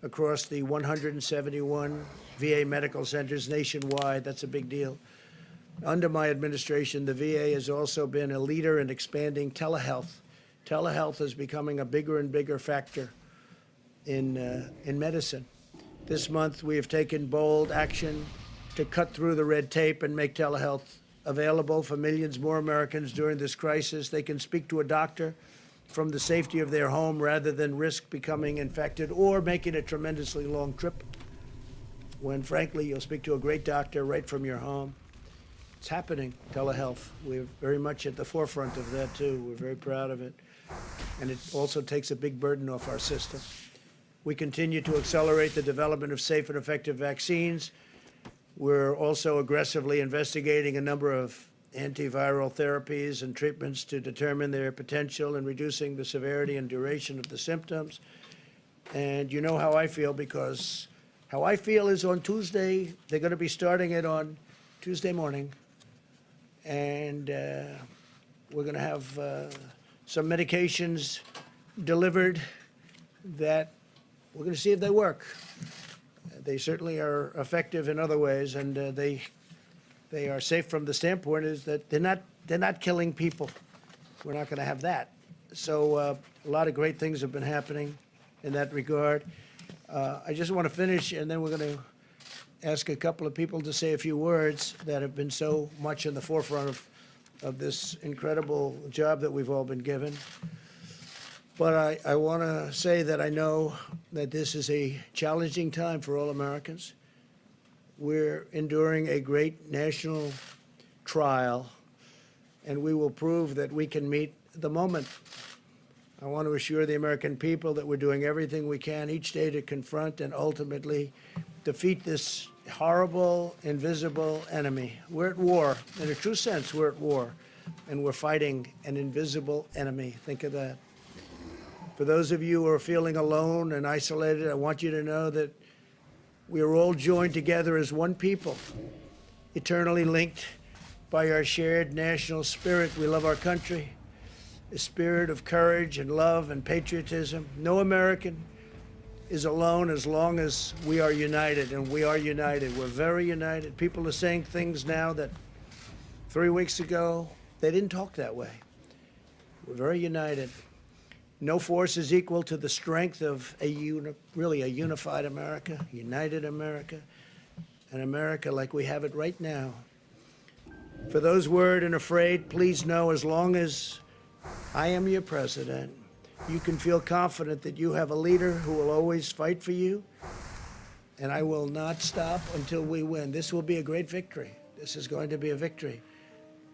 S5: across the 171 VA medical centers nationwide. That's a big deal. Under my administration, the VA has also been a leader in expanding telehealth. Telehealth is becoming a bigger and bigger factor in medicine. This month, we have taken bold action to cut through the red tape and make telehealth available for millions more Americans during this crisis. They can speak to a doctor from the safety of their home rather than risk becoming infected or making a tremendously long trip when, frankly, you'll speak to a great doctor right from your home. It's happening, telehealth. We're very much at the forefront of that, too. We're very proud of it. And it also takes a big burden off our system. We continue to accelerate the development of safe and effective vaccines. We're also aggressively investigating a number of antiviral therapies and treatments to determine their potential in reducing the severity and duration of the symptoms. And you know how I feel, because how I feel is on Tuesday, they're going to be starting it on Tuesday morning. And we're going to have some medications delivered that we're going to see if they work. They certainly are effective in other ways, and they are safe from the standpoint is that they're not killing people. We're not going to have that. So a lot of great things have been happening in that regard. I just want to finish, and then we're going to ask a couple of people to say a few words that have been so much in the forefront of this incredible job that we've all been given. But I want to say that I know that this is a challenging time for all Americans. We're enduring a great national trial, and we will prove that we can meet the moment. I want to assure the American people that we're doing everything we can each day to confront and ultimately defeat this horrible, invisible enemy. We're at war. In a true sense, we're at war, and we're fighting an invisible enemy. Think of that. For those of you who are feeling alone and isolated, I want you to know that we are all joined together as one people, eternally linked by our shared national spirit. We love our country, a spirit of courage and love and patriotism. No American is alone as long as we are united, and we are united. We're very united. People are saying things now that 3 weeks ago, they didn't talk that way. We're very united. No force is equal to the strength of really a unified America, united America, an America like we have it right now. For those worried and afraid, please know as long as I am your president, you can feel confident that you have a leader who will always fight for you, and I will not stop until we win. This will be a great victory. This is going to be a victory.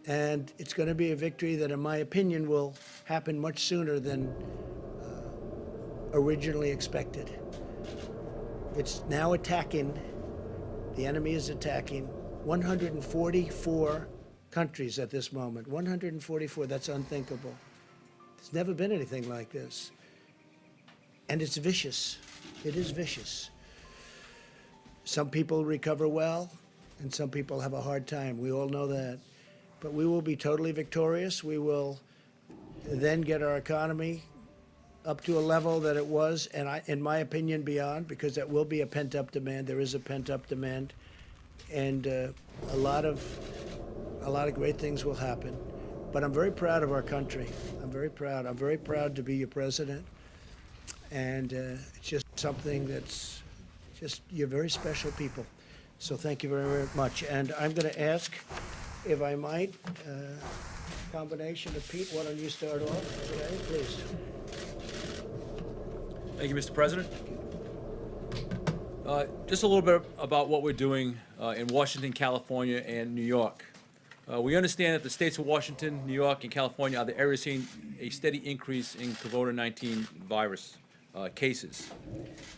S5: And it's going to be a victory that, in my opinion, will happen much sooner than originally expected. It's now attacking, the enemy is attacking 144 countries at this moment. 144, that's unthinkable. There's never been anything like this. And it's vicious. It is vicious. Some people recover well, and some people have a hard time. We all know that. But we will be totally victorious. We will then get our economy up to a level that it was, and in my opinion, beyond, because that will be a pent-up demand. There is a pent-up demand, and a lot of great things will happen. But I'm very proud of our country. I'm very proud. I'm very proud to be your president, and it's just something that's just, you're very special people. So thank you very, very much. And I'm going to ask, if I might, combination of Pete, why don't you start off today, please?
S10: Thank you, Mr. President. Just a little bit about what we're doing in Washington, California, and New York. We understand that the states of Washington, New York, and California are the areas seeing a steady increase in COVID-19 virus cases.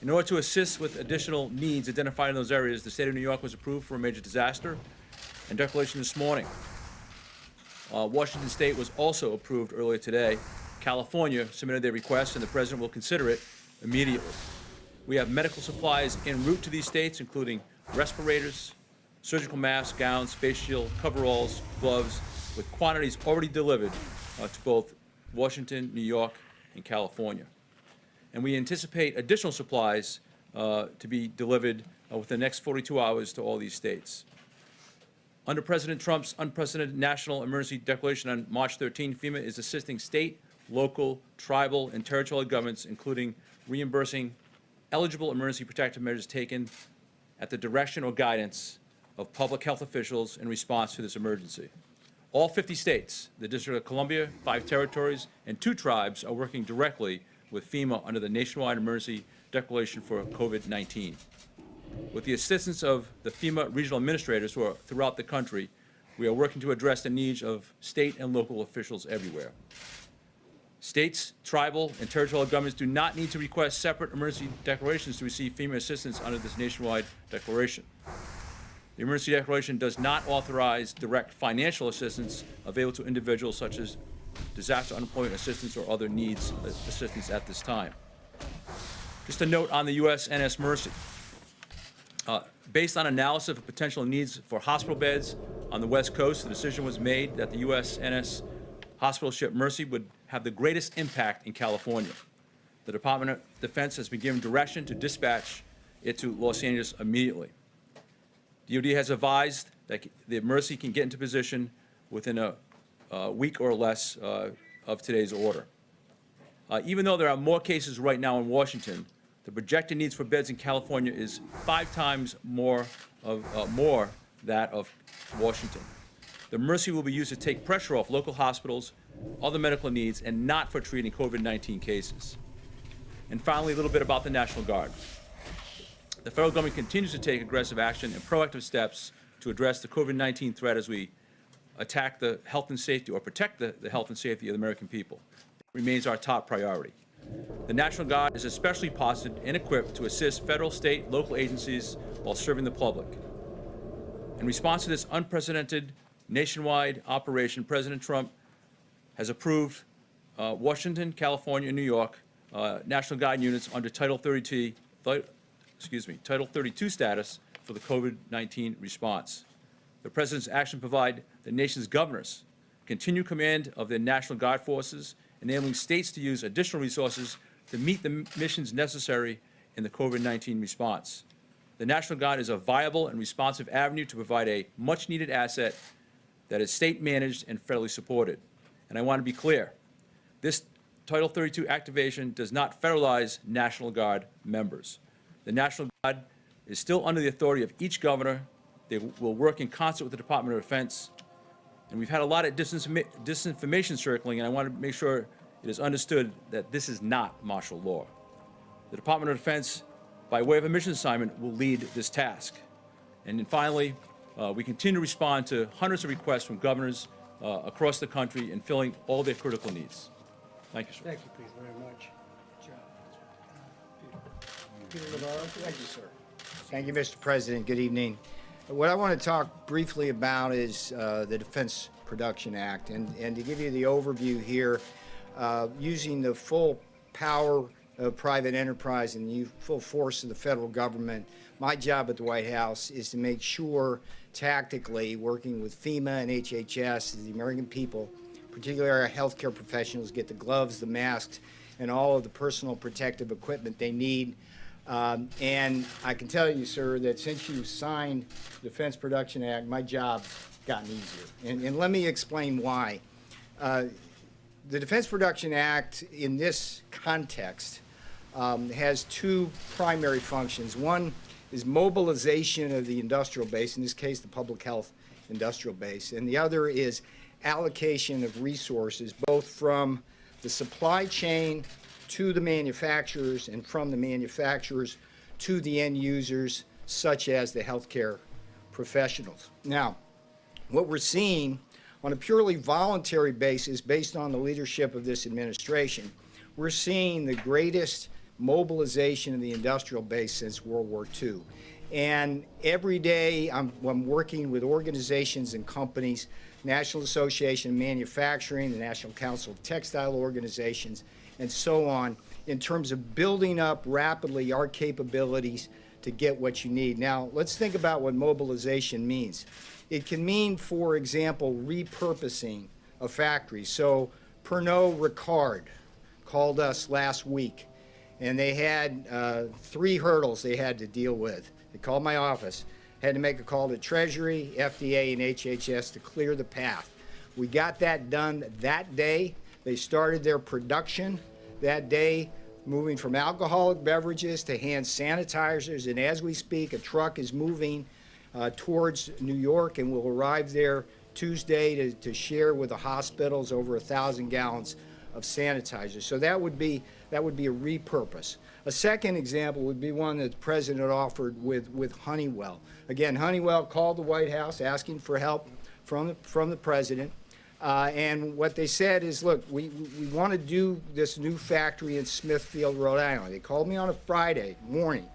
S10: In order to assist with additional needs identified in those areas, the state of New York was approved for a major disaster and declaration this morning. Washington State was also approved earlier today. California submitted their request, and the President will consider it immediately. We have medical supplies en route to these states, including respirators, surgical masks, gowns, face shield, coveralls, gloves, with quantities already delivered to both Washington, New York, and California. And we anticipate additional supplies to be delivered within the next 42 hours to all these states. Under President Trump's unprecedented national emergency declaration on March 13, FEMA is assisting state, local, tribal, and territorial governments, including reimbursing eligible emergency protective measures taken at the direction or guidance of public health officials in response to this emergency. All 50 states, the District of Columbia, 5 territories, and 2 tribes are working directly with FEMA under the nationwide emergency declaration for COVID-19. With the assistance of the FEMA regional administrators who are throughout the country, we are working to address the needs of state and local officials everywhere. States, tribal, and territorial governments do not need to request separate emergency declarations to receive FEMA assistance under this nationwide declaration. The emergency declaration does not authorize direct financial assistance available to individuals such as disaster unemployment assistance or other needs assistance at this time. Just a note on the USNS Mercy. Based on analysis of potential needs for hospital beds on the West Coast, the decision was made that the USNS hospital ship Mercy would have the greatest impact in California. The Department of Defense has been given direction to dispatch it to Los Angeles immediately. DoD has advised that the Mercy can get into position within a week or less of today's order. Even though there are more cases right now in Washington, the projected needs for beds in California is 5 times more that of Washington. The Mercy will be used to take pressure off local hospitals, other medical needs, and not for treating COVID-19 cases. And finally, a little bit about the National Guard. The federal government continues to take aggressive action and proactive steps to address the COVID-19 threat as we attack the health and safety or protect the health and safety of the American people. It remains our top priority. The National Guard is especially posted and equipped to assist federal, state, local agencies while serving the public. In response to this unprecedented nationwide operation, President Trump has approved Washington, California, and New York National Guard units under Title 32 status for the COVID-19 response. The President's action provide the nation's governors continued command of their National Guard forces, enabling states to use additional resources to meet the missions necessary in the COVID-19 response. The National Guard is a viable and responsive avenue to provide a much-needed asset that is state-managed and federally supported. And I want to be clear, this Title 32 activation does not federalize National Guard members. The National Guard is still under the authority of each governor. They will work in concert with the Department of Defense. And we've had a lot of disinformation circling, and I want to make sure it is understood that this is not martial law. The Department of Defense, by way of a mission assignment, will lead this task. And then finally, we continue to respond to hundreds of requests from governors across the country in filling all their critical needs. Thank you, sir.
S5: Thank you, Pete, very much. Peter Navarro. Thank you, sir.
S12: Thank you, Mr. President. Good evening. What I want to talk briefly about is the Defense Production Act. And to give you the overview here, using the full power of private enterprise and the full force of the federal government, my job at the White House is to make sure, tactically, working with FEMA and HHS, the American people, particularly our healthcare professionals, get the gloves, the masks, and all of the personal protective equipment they need. And I can tell you, sir, that since you signed the Defense Production Act, my job's gotten easier. And let me explain why. The Defense Production Act, in this context, has 2 primary functions. One is mobilization of the industrial base, in this case, the public health industrial base. And the other is allocation of resources, both from the supply chain to the manufacturers and from the manufacturers to the end users, such as the healthcare professionals. Now, what we're seeing on a purely voluntary basis, based on the leadership of this administration, we're seeing the greatest mobilization of the industrial base since World War II. And every day I'm working with organizations and companies, National Association of Manufacturing, the National Council of Textile Organizations, and so on, in terms of building up rapidly our capabilities to get what you need. Now, let's think about what mobilization means. It can mean, for example, repurposing a factory. So Pernod Ricard called us last week, and they had 3 hurdles they had to deal with. They called my office, had to make a call to Treasury, FDA, and HHS to clear the path. We got that done that day. They started their production that day, moving from alcoholic beverages to hand sanitizers, and as we speak, a truck is moving towards New York and will arrive there Tuesday to share with the hospitals over 1,000 gallons of sanitizer. So that would be a repurpose. A second example would be one that the president offered with Honeywell. Again, Honeywell called the White House asking for help from the president. And what they said is, look, we want to do this new factory in Smithfield, Rhode Island. They called me on a Friday morning.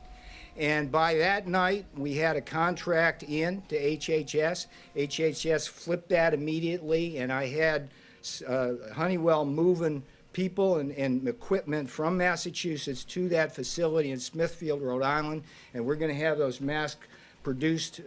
S12: And by that night, we had a contract in to HHS. HHS flipped that immediately, and I had Honeywell moving people and equipment from Massachusetts to that facility in Smithfield, Rhode Island, and we're going to have those masks produced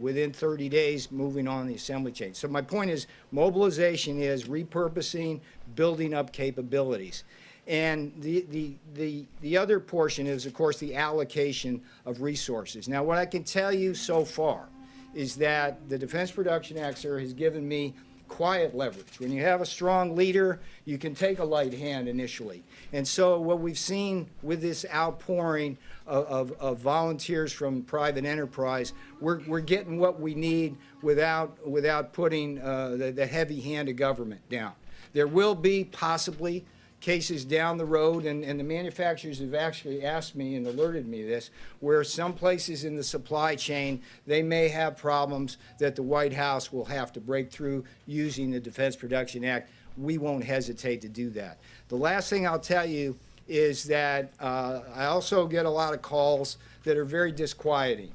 S12: within 30 days, moving on the assembly chain. So my point is, mobilization is repurposing, building up capabilities. And the other portion is, of course, the allocation of resources. Now, what I can tell you so far is that the Defense Production Act, sir, has given me quiet leverage. When you have a strong leader, you can take a light hand initially. And so what we've seen with this outpouring of volunteers from private enterprise, we're getting what we need without putting the heavy hand of government down. There will be possibly cases down the road, and the manufacturers have actually asked me and alerted me this, where some places in the supply chain, they may have problems that the White House will have to break through using the Defense Production Act. We won't hesitate to do that. The last thing I'll tell you is that I also get a lot of calls that are very disquieting.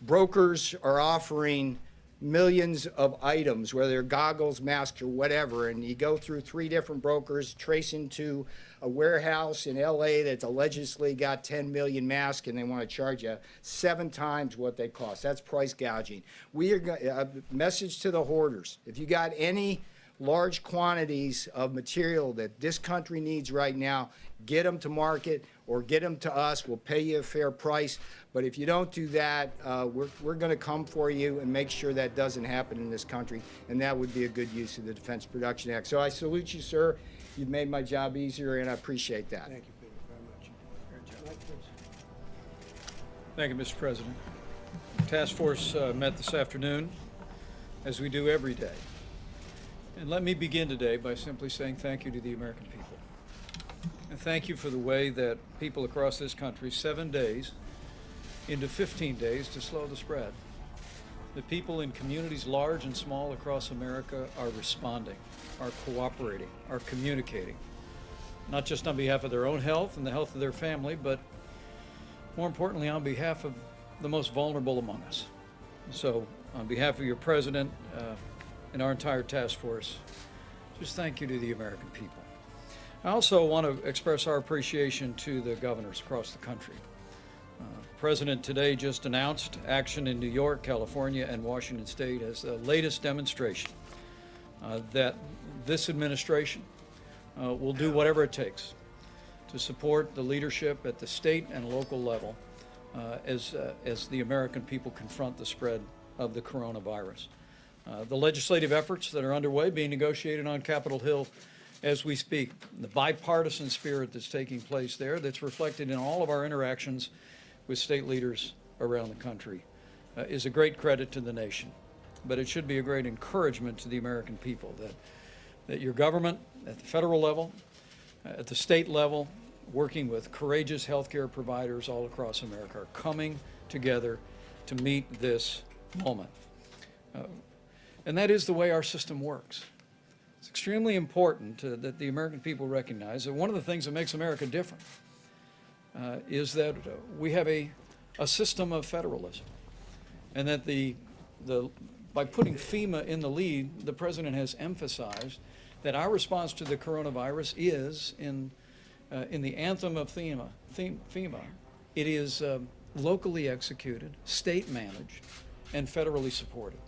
S12: Brokers are offering millions of items, whether they're goggles, masks, or whatever, and you go through 3 different brokers, tracing to a warehouse in LA that's allegedly got 10 million masks, and they want to charge you 7 times what they cost. That's price gouging. We are a message to the hoarders: if you got any large quantities of material that this country needs right now, get them to market or get them to us. We'll pay you a fair price. But if you don't do that, we're going to come for you and make sure that doesn't happen in this country, and that would be a good use of the Defense Production Act. So I salute you, sir. You've made my job easier, and I appreciate that.
S5: Thank you, Peter, very much. Mike, please.
S13: Thank you, Mr. President. The task force met this afternoon, as we do every day. And let me begin today by simply saying thank you to the American people. And thank you for the way that people across this country, 7 days into 15 days to slow the spread. The people in communities large and small across America are responding, are cooperating, are communicating, not just on behalf of their own health and the health of their family, but more importantly on behalf of the most vulnerable among us. So on behalf of your president and our entire task force, just thank you to the American people. I also want to express our appreciation to the governors across the country. The President today just announced action in New York, California, and Washington State as the latest demonstration that this administration will do whatever it takes to support the leadership at the state and local level as the American people confront the spread of the coronavirus. The legislative efforts that are underway, being negotiated on Capitol Hill as we speak, the bipartisan spirit that's taking place there, that's reflected in all of our interactions with state leaders around the country, is a great credit to the nation. But it should be a great encouragement to the American people that your government at the federal level, at the state level, working with courageous healthcare providers all across America, are coming together to meet this moment. And that is the way our system works. It's extremely important that the American people recognize that one of the things that makes America different is that we have a system of federalism, and that by putting FEMA in the lead, the president has emphasized that our response to the coronavirus is in in the anthem of FEMA, it is locally executed, state managed, and federally supported.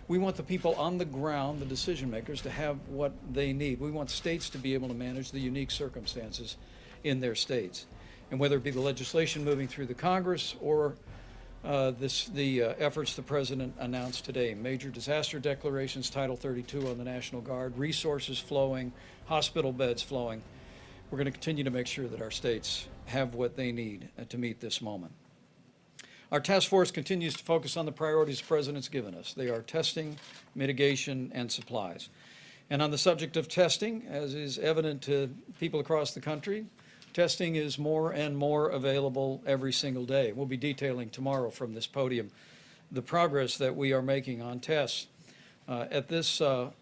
S13: We want the people on the ground, the decision makers, to have what they need. We want states to be able to manage the unique circumstances in their states. And whether it be the legislation moving through the Congress or the efforts the President announced today, major disaster declarations, Title 32 on the National Guard, resources flowing, hospital beds flowing, we're going to continue to make sure that our states have what they need to meet this moment. Our task force continues to focus on the priorities the President's given us. They are testing, mitigation, and supplies. And on the subject of testing, as is evident to people across the country, testing is more and more available every single day. We'll be detailing tomorrow from this podium the progress that we are making on tests. At this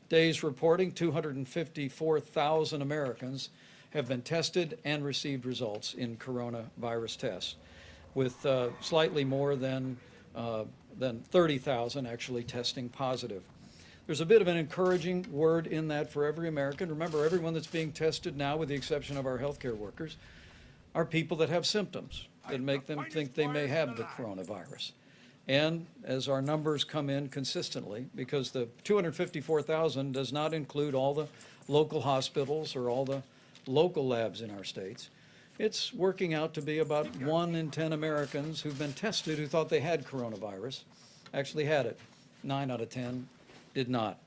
S13: day's reporting, 254,000 Americans have been tested and received results in coronavirus tests, with slightly more than 30,000 actually testing positive. There's a bit of an encouraging word in that for every American. Remember, everyone that's being tested now, with the exception of our healthcare workers, are people that have symptoms that make them think they may have the coronavirus. And as our numbers come in consistently, because the 254,000 does not include all the local hospitals or all the local labs in our states, it's working out to be about 1 in 10 Americans who've been tested who thought they had coronavirus actually had it. 9 out of 10 did not.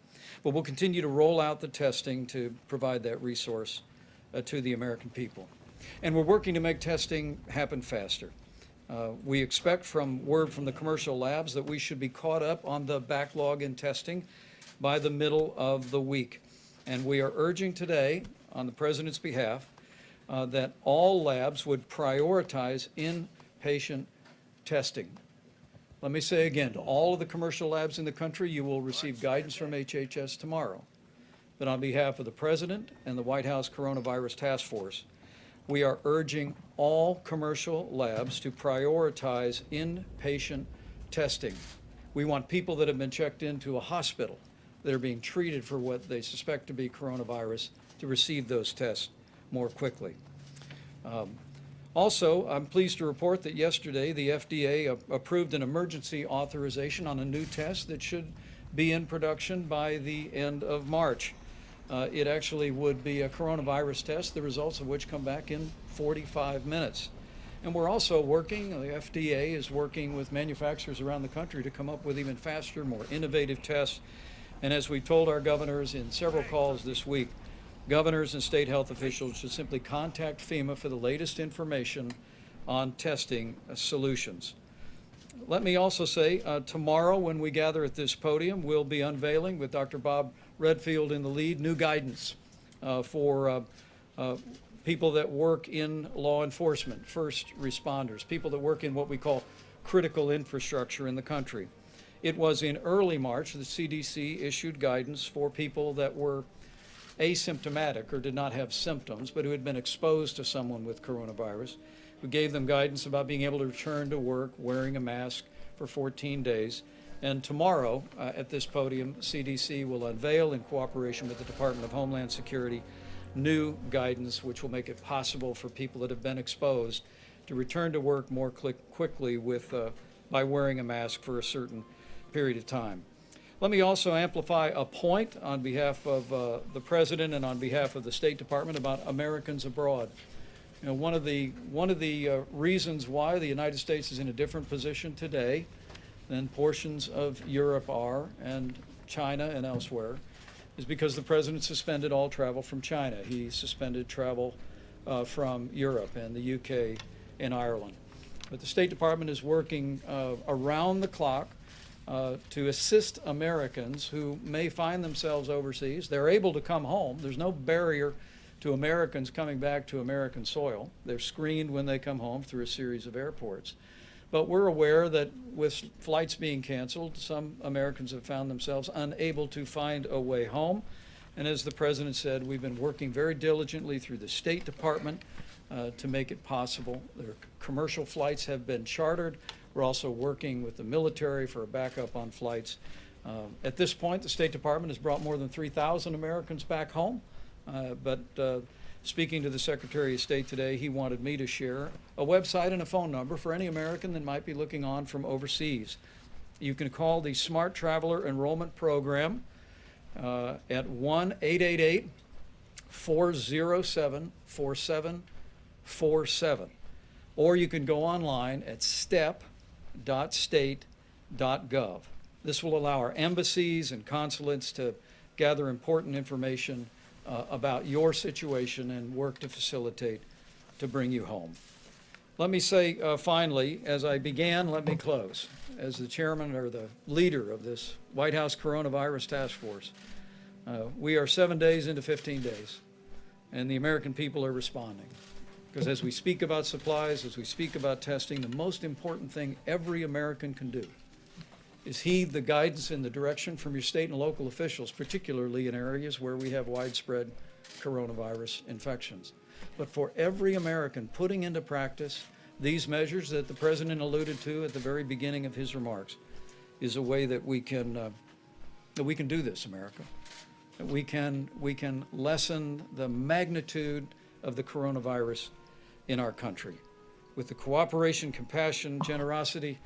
S13: But we'll continue to roll out the testing to provide that resource to the American people. And we're working to make testing happen faster. We expect from word from the commercial labs that we should be caught up on the backlog in testing by the middle of the week. And we are urging today, on the President's behalf, that all labs would prioritize inpatient testing. Let me say again, to all of the commercial labs in the country, you will receive guidance from HHS tomorrow. But on behalf of the President and the White House Coronavirus Task Force, we are urging all commercial labs to prioritize inpatient testing. We want people that have been checked into a hospital that are being treated for what they suspect to be coronavirus to receive those tests more quickly. Also, I'm pleased to report that yesterday the FDA approved an emergency authorization on a new test that should be in production by the end of March. It actually would be a coronavirus test, the results of which come back in 45 minutes. And we're also working, the FDA is working with manufacturers around the country to come up with even faster, more innovative tests. And as we told our governors in several calls this week, governors and state health officials should simply contact FEMA for the latest information on testing solutions. Let me also say, tomorrow when we gather at this podium, we'll be unveiling, with Dr. Bob Redfield in the lead, new guidance for people that work in law enforcement, first responders, people that work in what we call critical infrastructure in the country. It was in early March the CDC issued guidance for people that were asymptomatic or did not have symptoms, but who had been exposed to someone with coronavirus. We gave them guidance about being able to return to work wearing a mask for 14 days. And tomorrow at this podium, CDC will unveil, in cooperation with the Department of Homeland Security, new guidance which will make it possible for people that have been exposed to return to work more quickly by wearing a mask for a certain period of time. Let me also amplify a point on behalf of the President and on behalf of the State Department about Americans abroad. You know, one of the reasons why the United States is in a different position today than portions of Europe are, and China and elsewhere, is because the President suspended all travel from China. He suspended travel from Europe and the UK and Ireland. But the State Department is working around the clock to assist Americans who may find themselves overseas. They're able to come home. There's no barrier to Americans coming back to American soil. They're screened when they come home through a series of airports. But we're aware that with flights being canceled, some Americans have found themselves unable to find a way home. And as the President said, we've been working very diligently through the State Department to make it possible. Their commercial flights have been chartered. We're also working with the military for a backup on flights. At this point, the State Department has brought more than 3,000 Americans back home, but speaking to the Secretary of State today, he wanted me to share a website and a phone number for any American that might be looking on from overseas. You can call the Smart Traveler Enrollment Program at 1-888-407-4747. Or you can go online at step.state.gov. This will allow our embassies and consulates to gather important information about your situation and work to facilitate to bring you home. Let me say finally, as I began, let me close. As the chairman or the leader of this White House Coronavirus Task Force, we are 7 days into 15 days, and the American people are responding. Because as we speak about supplies, as we speak about testing, the most important thing every American can do is heed the guidance and the direction from your state and local officials, particularly in areas where we have widespread coronavirus infections. But for every American putting into practice these measures that the President alluded to at the very beginning of his remarks is a way that we can do this, America. That we can lessen the magnitude of the coronavirus in our country with the cooperation, compassion, generosity,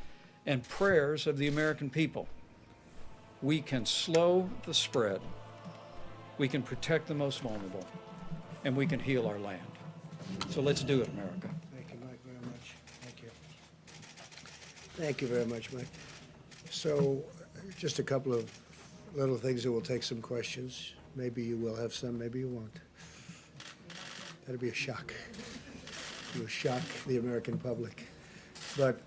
S13: and prayers of the American people. We can slow the spread, we can protect the most vulnerable, and we can heal our land. So let's do it, America.
S5: Thank you, Mike, very much. Thank you. Thank you very much, Mike. So just a couple of little things that will take some questions. Maybe you will have some, maybe you won't. That'll be a shock. It will shock the American public. But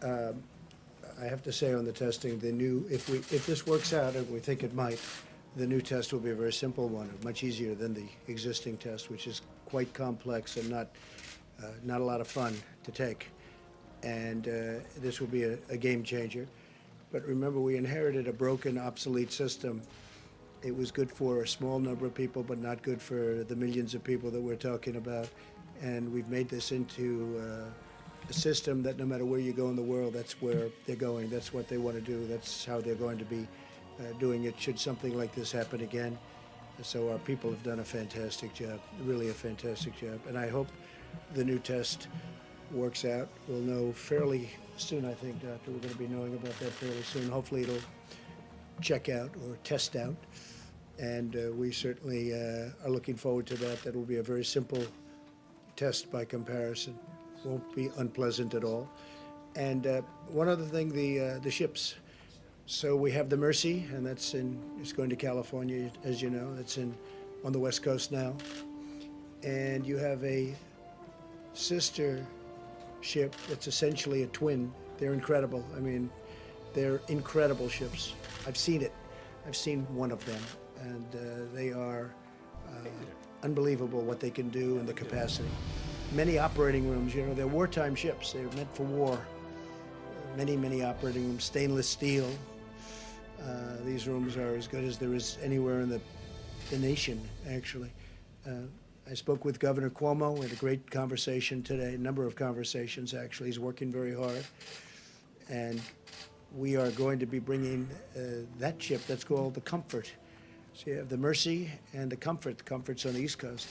S5: I have to say on the testing, the new, if this works out, and we think it might, the new test will be a very simple one, much easier than the existing test, which is quite complex and not a lot of fun to take. And this will be a game changer. But remember, we inherited a broken, obsolete system. It was good for a small number of people, but not good for the millions of people that we're talking about. And we've made this into a system that no matter where you go in the world, that's where they're going. That's what they want to do. That's how they're going to be doing it should something like this happen again. So our people have done a fantastic job, really a fantastic job. And I hope the new test works out. We'll know fairly soon, I think, Doctor. We're going to be knowing about that fairly soon. Hopefully it'll check out or test out. And we certainly are looking forward to that. That will be a very simple test by comparison. Won't be unpleasant at all. And one other thing, the ships. So we have the Mercy, and it's going to California, as you know. It's on the West Coast now. And you have a sister ship that's essentially a twin. They're incredible. I mean, they're incredible ships. I've seen it. I've seen one of them, and they are unbelievable what they can do and the capacity. Many operating rooms, you know, they're wartime ships. They're meant for war. Many, many operating rooms, stainless steel. These rooms are as good as there is anywhere in the nation, actually. I spoke with Governor Cuomo. We had a great conversation today, a number of conversations, actually. He's working very hard. And we are going to be bringing that ship that's called the Comfort. So you have the Mercy and the Comfort. The Comfort's on the East Coast.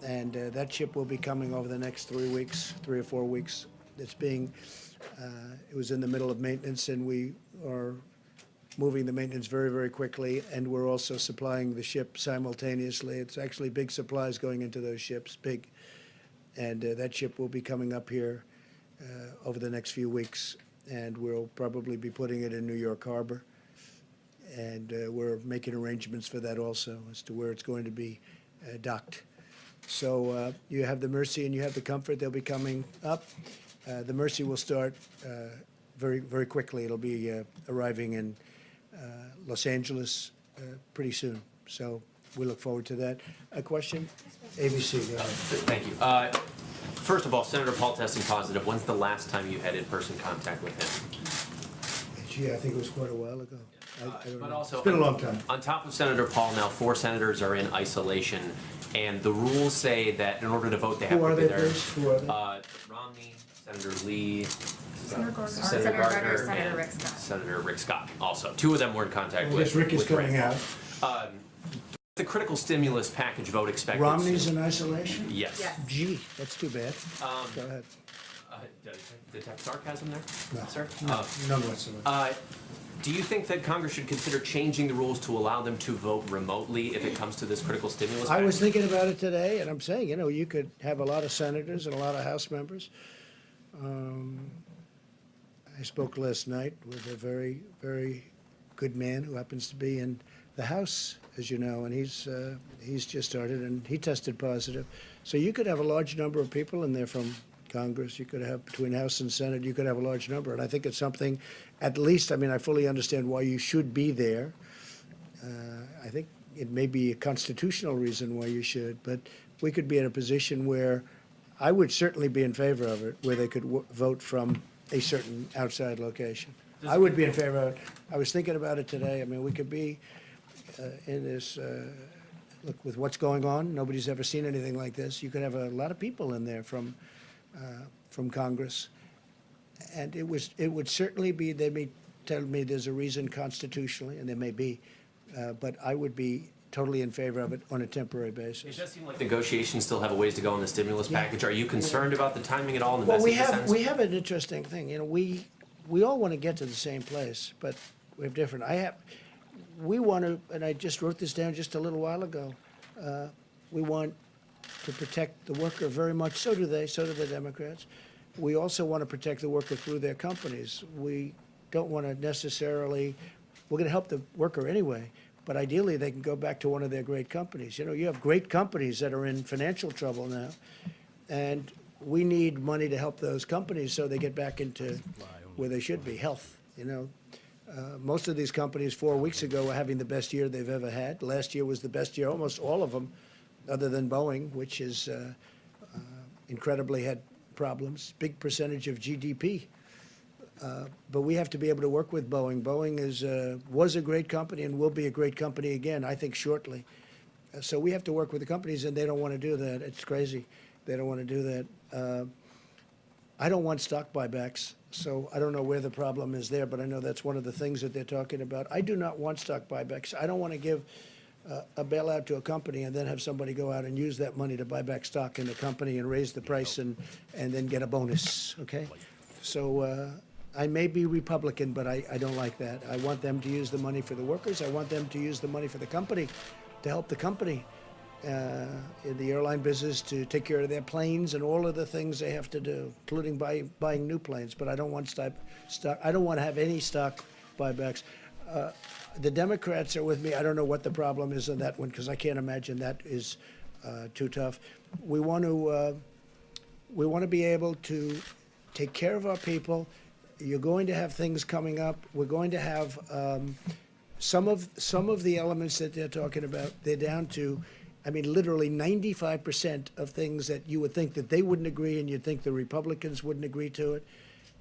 S5: And that ship will be coming over the next 3 or 4 weeks. It's being, it was in the middle of maintenance, and we are moving the maintenance very, very quickly, and we're also supplying the ship simultaneously. It's actually big supplies going into those ships, big. And that ship will be coming up here over the next few weeks, and we'll probably be putting it in New York Harbor. And we're making arrangements for that also as to where it's going to be docked. So you have the Mercy and you have the Comfort. They'll be coming up. The Mercy will start very, very quickly. It'll be arriving in Los Angeles pretty soon. So we look forward to that. A question? ABC, go ahead.
S14: Thank you. First of all, Senator Paul testing positive. When's the last time you had in-person contact with him?
S5: Gee, I think it was quite a while ago. I don't know.
S14: Also,
S5: it's been a long time.
S14: On top of Senator Paul, now 4 senators are in isolation, and the rules say that in order to vote, they have to be there. Who are they? Romney, Senator Lee, Senator Gardner,
S15: Senator Rick Scott.
S14: Senator Rick Scott. Also, 2 of them were in contact with.
S5: Rick is coming out.
S14: The critical stimulus package vote expected.
S5: Romney's in isolation?
S14: Yes.
S5: Gee, that's too bad. Go ahead.
S14: Detect sarcasm there,
S5: No.
S14: sir?
S5: None whatsoever.
S14: Do you think that Congress should consider changing the rules to allow them to vote remotely if it comes to this critical stimulus
S5: I
S14: package?
S5: was thinking about it today, and I'm saying, you know, you could have a lot of senators and a lot of House members. I spoke last night with a very, very good man who happens to be in the House, as you know, and he's just started, and he tested positive. So you could have a large number of people in there from Congress. You could have, between House and Senate, you could have a large number. And I think it's something, at least, I mean, I fully understand why you should be there. I think it may be a constitutional reason why you should, but we could be in a position where I would certainly be in favor of it, where they could vote from a certain outside location. I would be in favor of it. I was thinking about it today. I mean, we could be in this, look, with what's going on, nobody's ever seen anything like this. You could have a lot of people in there from Congress. And it would certainly be, they may tell me there's a reason constitutionally, and there may be, but I would be totally in favor of it on a temporary basis.
S14: It does seem like negotiations still have a ways to go in the stimulus package. Are you concerned about the timing at all? And the
S5: Well,
S14: message
S5: we have an interesting thing. You know, we all want to get to the same place, but we have different. We want to, and I just wrote this down just a little while ago. We want to protect the worker very much. So do they. So do the Democrats. We also want to protect the worker through their companies. We don't want to necessarily. We're going to help the worker anyway. But ideally, they can go back to one of their great companies. You know, you have great companies that are in financial trouble now, and we need money to help those companies so they get back into where they should be, health. You know, most of these companies 4 weeks ago were having the best year they've ever had. Last year was the best year, almost all of them, other than Boeing, which is incredibly had problems. Big percentage of GDP. But we have to be able to work with Boeing. Boeing was a great company and will be a great company again, I think, shortly. So we have to work with the companies, and they don't want to do that. It's crazy. They don't want to do that. I don't want stock buybacks, so I don't know where the problem is there, but I know that's one of the things that they're talking about. I do not want stock buybacks. I don't want to give a bailout to a company and then have somebody go out and use that money to buy back stock in the company and raise the price and then get a bonus, okay? So I may be Republican, but I don't like that. I want them to use the money for the workers. I want them to use the money for the company, to help the company in the airline business, to take care of their planes and all of the things they have to do, including buying new planes. But I don't want stock. I don't want to have any stock buybacks. The Democrats are with me. I don't know what the problem is on that one, because I can't imagine that is too tough. We want to be able to take care of our people. You're going to have things coming up. We're going to have some of the elements that they're talking about. They're down to, I mean, literally 95% of things that you would think that they wouldn't agree, and you'd think the Republicans wouldn't agree to it.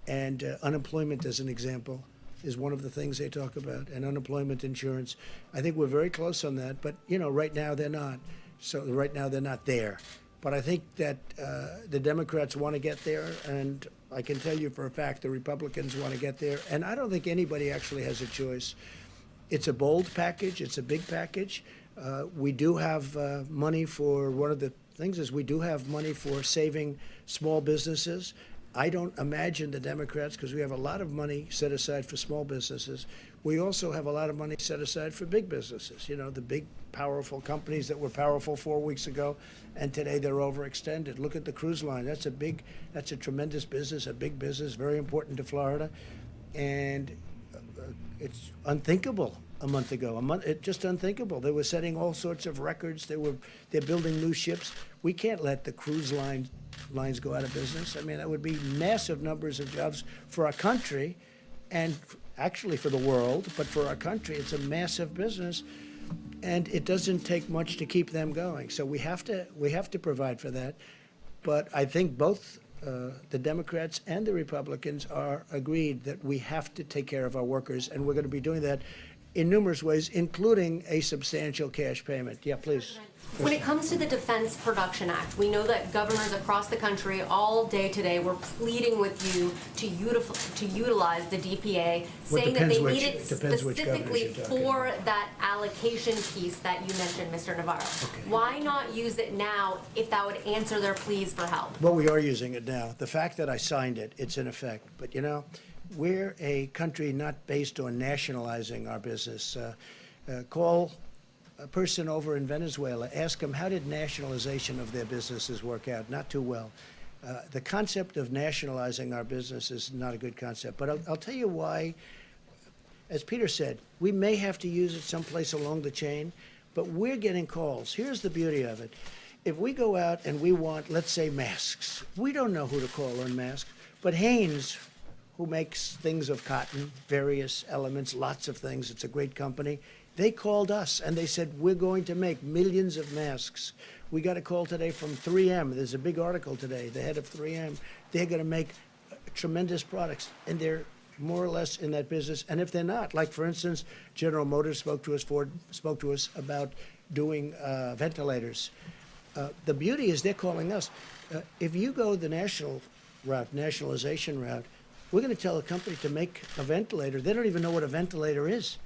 S5: And unemployment, as an example, is one of the things they talk about, and unemployment insurance. I think we're very close on that, but, you know, right now they're not. So right now they're not there. But I think that the Democrats want to get there, and I can tell you for a fact the Republicans want to get there, and I don't think anybody actually has a choice. It's a bold package. It's a big package. We do have money for, one of the things is we do have money for saving small businesses. I don't imagine the Democrats, because we have a lot of money set aside for small businesses. We also have a lot of money set aside for big businesses. You know, the big, powerful companies that were powerful 4 weeks ago, and today they're overextended. Look at the cruise line. That's a tremendous business, a big business, very important to Florida. And it's unthinkable a month ago. It's just unthinkable. They were setting all sorts of records. They're building new ships. We can't let the cruise lines go out of business. I mean, that would be massive numbers of jobs for our country, and actually for the world, but for our country, it's a massive business, and it doesn't take much to keep them going. So we have to provide for that. But I think both the Democrats and the Republicans are agreed that we have to take care of our workers, and we're going to be doing that. in numerous ways, including a substantial cash payment. Yeah, please.
S15: When it comes to the Defense Production Act, we know that governors across the country all day today were pleading with you to utilize the DPA, saying that they need it specifically for that allocation piece that you mentioned, Mr. Navarro. Okay. Why not use it now if that would answer their pleas for help?
S5: Well, we are using it now. The fact that I signed it, it's in effect. But, you know, we're a country not based on nationalizing our business. Call a person over in Venezuela, ask them how did nationalization of their businesses work out? Not too well. The concept of nationalizing our business is not a good concept. But I'll tell you why. As Peter said, we may have to use it someplace along the chain, but we're getting calls. Here's the beauty of it. If we go out and we want, let's say, masks, we don't know who to call on masks, but Hanes, who makes things of cotton, various elements, lots of things, it's a great company, they called us and they said, we're going to make millions of masks. We got a call today from 3M. There's a big article today, the head of 3M. They're going to make tremendous products, and they're more or less in that business. And if they're not, like for instance, General Motors spoke to us, Ford spoke to us about doing ventilators. The beauty is they're calling us. If you go the national route, nationalization route, we're going to tell a company to make a ventilator. They don't even know what a ventilator is.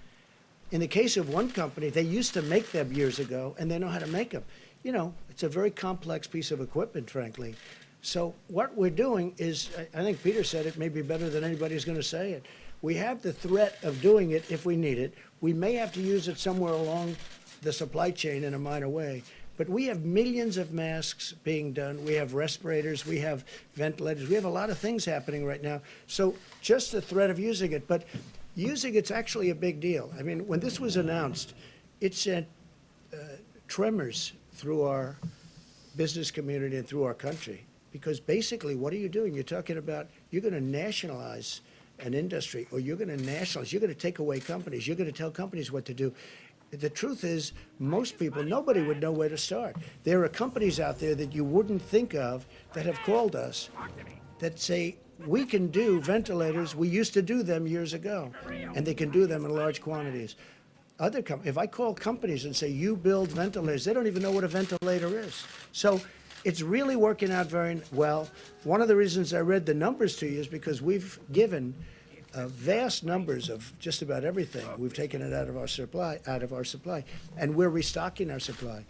S5: In the case of one company, they used to make them years ago, and they know how to make them. You know, it's a very complex piece of equipment, frankly. So what we're doing is, I think Peter said it may be better than anybody's going to say it. We have the threat of doing it if we need it. We may have to use it somewhere along the supply chain in a minor way. But we have millions of masks being done. We have respirators. We have ventilators. We have a lot of things happening right now. So just the threat of using it. But using it's actually a big deal. I mean, when this was announced, it sent tremors through our business community and through our country. Because basically, what are you doing? You're talking about you're going to nationalize an industry, or you're going to nationalize, you're going to take away companies, you're going to tell companies what to do. The truth is, most people, nobody would know where to start. There are companies out there that you wouldn't think of that have called us that say, we can do ventilators. We used to do them years ago, and they can do them in large quantities. If I call companies and say, you build ventilators, they don't even know what a ventilator is. So it's really working out very well. One of the reasons I read the numbers to you is because we've given vast numbers of just about everything. We've taken it out of our supply, and we're restocking our supply.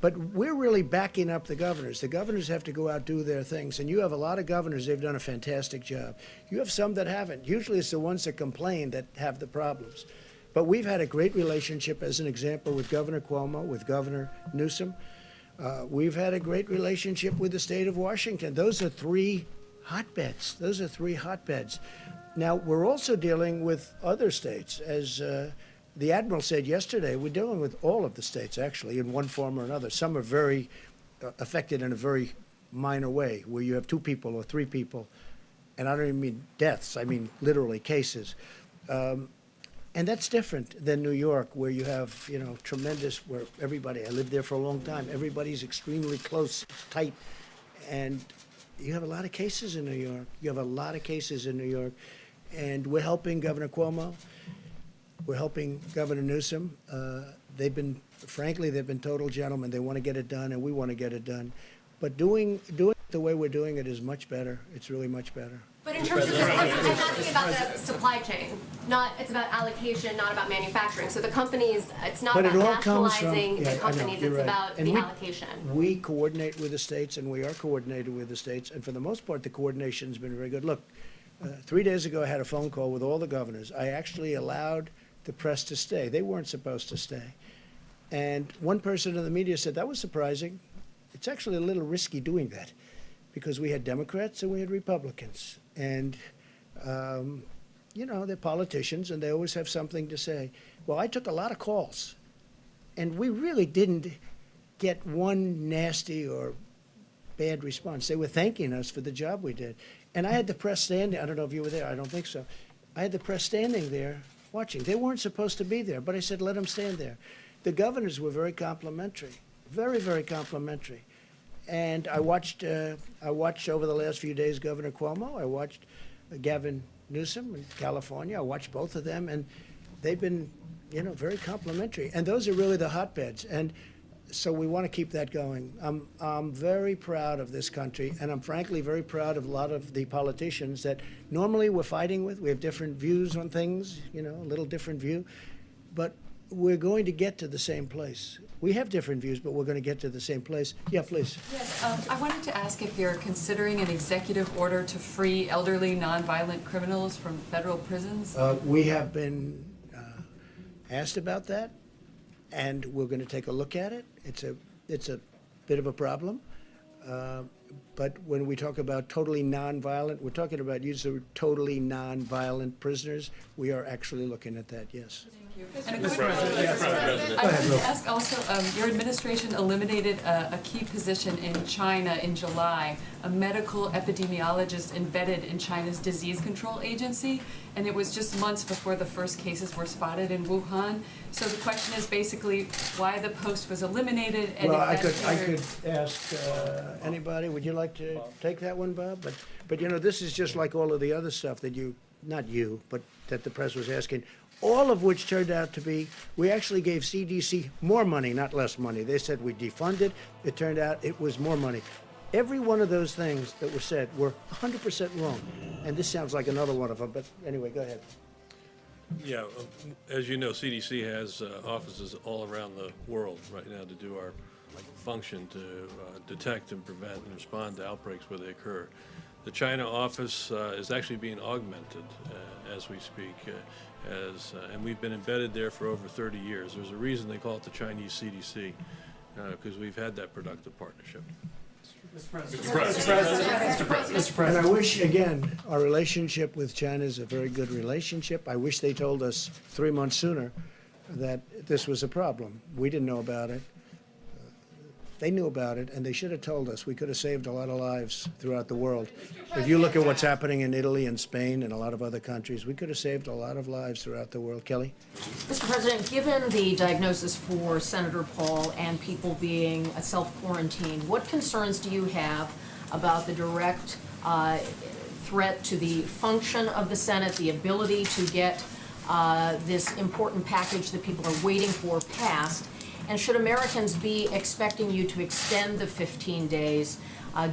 S5: But we're really backing up the governors. The governors have to go out and do their things. And you have a lot of governors, they've done a fantastic job. You have some that haven't. Usually it's the ones that complain that have the problems. But we've had a great relationship, as an example, with Governor Cuomo, with Governor Newsom. We've had a great relationship with the state of Washington. Those are three hotbeds. Now, we're also dealing with other states. As the Admiral said yesterday, we're dealing with all of the states, actually, in one form or another. Some are very affected in a very minor way, where you have 2 people or 3 people. And I don't even mean deaths, I mean literally cases. And that's different than New York, where you have, you know, tremendous, where everybody, I lived there for a long time, everybody's extremely close, tight. And you have a lot of cases in New York. And we're helping Governor Cuomo. We're helping Governor Newsom. They've been total gentlemen. They want to get it done, and we want to get it done. But doing it the way we're doing it is much better. It's really much better.
S15: But in terms of this, I'm asking about the supply chain. It's about allocation, not about manufacturing. So the companies, it's not about nationalizing the companies, it's about the allocation.
S5: We coordinate with the states, and we are coordinated with the states. And for the most part, the coordination's been very good. Look, 3 days ago, I had a phone call with all the governors. I actually allowed the press to stay. They weren't supposed to stay. And one person in the media said, that was surprising. It's actually a little risky doing that, because we had Democrats and we had Republicans. And, you know, they're politicians, and they always have something to say. Well, I took a lot of calls, and we really didn't get one nasty or bad response. They were thanking us for the job we did. And I had the press standing. I don't know if you were there. I don't think so. I had the press standing there watching. They weren't supposed to be there, but I said, let them stand there. The governors were very complimentary, very, very complimentary. And I watched over the last few days Governor Cuomo. I watched Gavin Newsom in California. I watched both of them, and they've been very complimentary. And those are really the hotbeds. And so we want to keep that going. I'm very proud of this country, and I'm frankly very proud of a lot of the politicians that normally we're fighting with. We have different views on things, a little different view, but we're going to get to the same place. We have different views, but we're going to get to the same place. Yeah, please.
S4: Yes, I wanted to ask if you're considering an executive order to free elderly, nonviolent criminals from federal prisons?
S5: We have been asked about that, and we're going to take a look at it. It's a bit of a problem, but when we talk about totally nonviolent, we're talking about using totally nonviolent prisoners. We are actually looking at that. Yes.
S4: And a quick I wanted to ask also, your administration eliminated a key position in China in July, a medical epidemiologist embedded in China's disease control agency, and it was just months before the first cases were spotted in Wuhan. So the question is basically why the post was eliminated. And
S5: well,
S4: if
S5: I could ask anybody. Would you like to take that one, Bob? But this is just like all of the other stuff that not you, but that the press was asking. All of which turned out to be, we actually gave CDC more money, not less money. They said we defunded. It turned out it was more money. Every one of those things that were said were 100% wrong. And this sounds like another one of them, but anyway, go ahead.
S16: Yeah, as you know, CDC has offices all around the world right now to do our function to detect and prevent and respond to outbreaks where they occur. The China office is actually being augmented as we speak, and we've been embedded there for over 30 years. There's a reason they call it the Chinese CDC, because we've had that productive partnership.
S5: Mr. President. And I wish, again, our relationship with China is a very good relationship. I wish they told us 3 months sooner that this was a problem. We didn't know about it. They knew about it, and they should have told us. We could have saved a lot of lives throughout the world. If you look at what's happening in Italy and Spain and a lot of other countries, we could have saved a lot of lives throughout the world. Kelly?
S17: Mr. President, given the diagnosis for Senator Paul and people being self-quarantined, what concerns do you have about the direct threat to the function of the Senate, the ability to get this important package that people are waiting for passed? And should Americans be expecting you to extend the 15 days,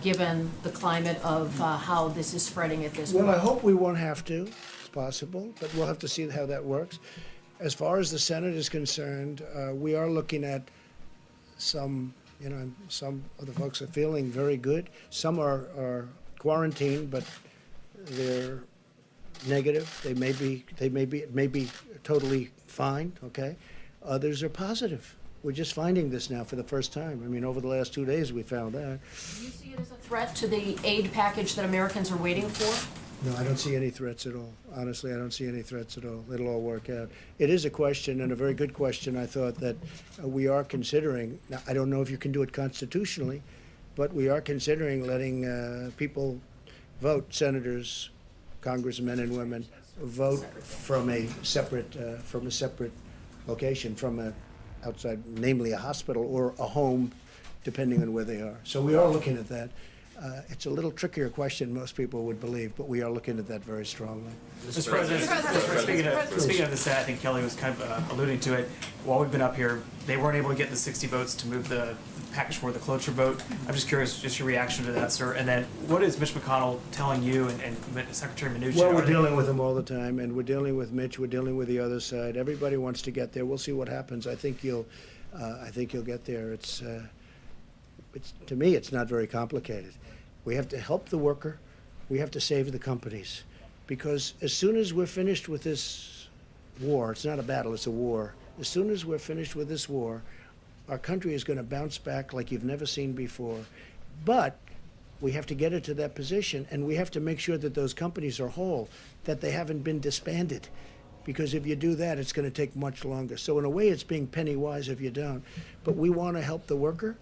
S17: given the climate of how this is spreading at this point?
S5: Well, I hope we won't have to. It's possible, but we'll have to see how that works. As far as the Senate is concerned, we are looking at some of the folks are feeling very good. Some are quarantined, but they're negative. It may be totally fine. Okay. Others are positive. We're just finding this now for the first time. I mean, over the last 2 days, we found that.
S17: Do you see it as a threat to the aid package that Americans are waiting for?
S5: No, I don't see any threats at all. Honestly, I don't see any threats at all. It'll all work out. It is a question, and a very good question, I thought, that we are considering. Now, I don't know if you can do it constitutionally, but we are considering letting people vote, senators, congressmen and women, vote from a separate location, from a outside, namely a hospital or a home, depending on where they are. So we are looking at that. It's a little trickier question, most people would believe, but we are looking at that very strongly.
S18: Mr. President, speaking of this, I think Kelly was kind of alluding to it. While we've been up here, they weren't able to get the 60 votes to move the package for the cloture vote. I'm just curious, just your reaction to that, sir. And then, what is Mitch McConnell telling you and Secretary Mnuchin?
S5: Well, we're dealing with them all the time, and we're dealing with Mitch. We're dealing with the other side. Everybody wants to get there. We'll see what happens. I think you'll get there. It's to me, it's not very complicated. We have to help the worker. We have to save the companies, because as soon as we're finished with this war, it's not a battle, it's a war. As soon as we're finished with this war, our country is going to bounce back like you've never seen before. But we have to get it to that position, and we have to make sure that those companies are whole, that they haven't been disbanded. Because if you do that, it's going to take much longer. So in a way, it's being penny wise if you don't. But we want to help the worker.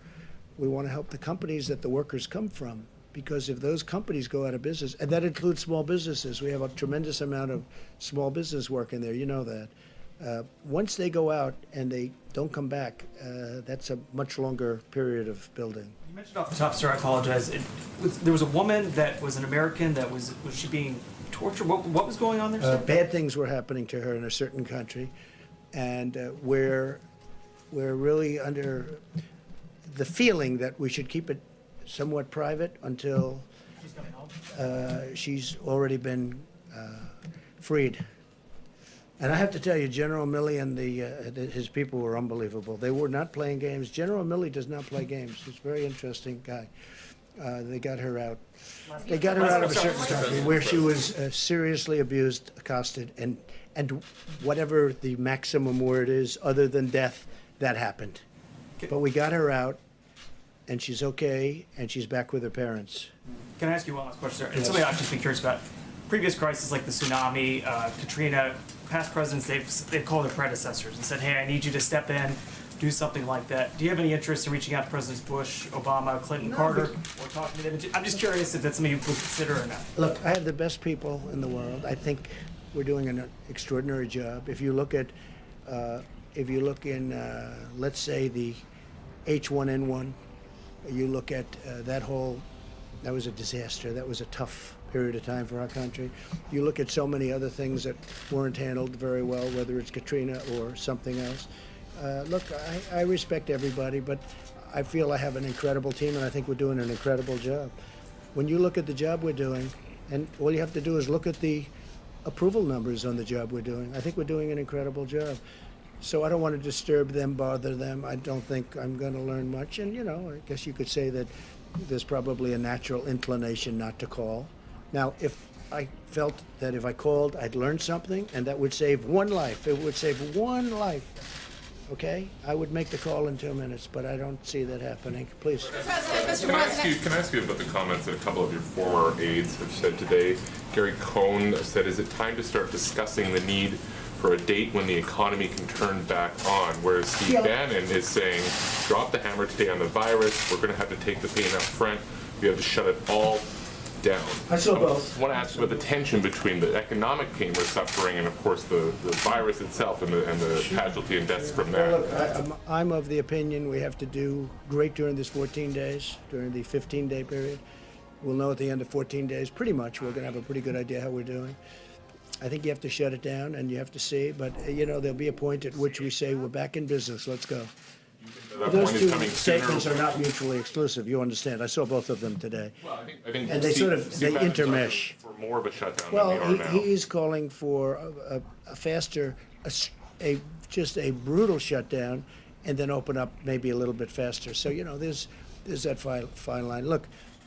S5: We want to help the companies that the workers come from. Because if those companies go out of business, and that includes small businesses, we have a tremendous amount of small business work in there, you know that. Once they go out and they don't come back, that's a much longer period of building.
S18: You mentioned off the top, sir, I apologize. There was a woman that was an American that was she being tortured? What was going on there, sir?
S5: Bad things were happening to her in a certain country, and we're really under the feeling that we should keep it somewhat private until she's already been freed. And I have to tell you, General Milley and his people were unbelievable. They were not playing games. General Milley does not play games. He's a very interesting guy. They got her out. They got her out of a certain country where she was seriously abused, accosted, and whatever the maximum word is, other than death, that happened. But we got her out, and she's okay, and she's back with her parents.
S18: Can I ask you one last question, sir?
S5: Yes.
S18: It's something I've just been curious about. Previous crises like the tsunami, Katrina, past presidents, they've called their predecessors and said, hey, I need you to step in, do something like that. Do you have any interest in reaching out to Presidents Bush, Obama, Clinton, Carter, or talking to them? I'm just curious if that's something you would consider or not.
S5: Look, I have the best people in the world. I think we're doing an extraordinary job. If you look at, let's say, the H1N1, you look at that was a disaster. That was a tough period of time for our country. You look at so many other things that weren't handled very well, whether it's Katrina or something else. Look, I respect everybody, but I feel I have an incredible team, and I think we're doing an incredible job. When you look at the job we're doing, and all you have to do is look at the approval numbers on the job we're doing, I think we're doing an incredible job. So I don't want to disturb them, bother them. I don't think I'm going to learn much. And, I guess you could say that there's probably a natural inclination not to call. Now, if I felt that if I called, I'd learn something, and that would save one life. It would save one life. Okay? I would make the call in 2 minutes, but I don't see that happening. Please.
S2: Can I ask you about the comments that a couple of your former aides have said today? Gary Cohn said, is it time to start discussing the need for a date when the economy can turn back on? Whereas Steve Bannon is saying, drop the hammer today on the virus. We're going to have to take the pain up front. We have to shut it all down.
S5: I saw both.
S2: I want to ask you about the tension between the economic pain we're suffering and, of course, the virus itself and the casualty and deaths from that.
S5: Well, look, I'm of the opinion we have to do great during this 14 days, during the 15-day period. We'll know at the end of 14 days, pretty much, we're going to have a pretty good idea how we're doing. I think you have to shut it down and you have to see, but, there'll be a point at which we say, we're back in business, let's go. Those two statements are not mutually exclusive. You understand? I saw both of them today.
S2: Well, I think
S5: and they intermesh.
S2: For more of a shutdown
S5: well,
S2: than we are now.
S5: He's calling for a faster, just a brutal shutdown, and then open up maybe a little bit faster. So there's that fine line. Look,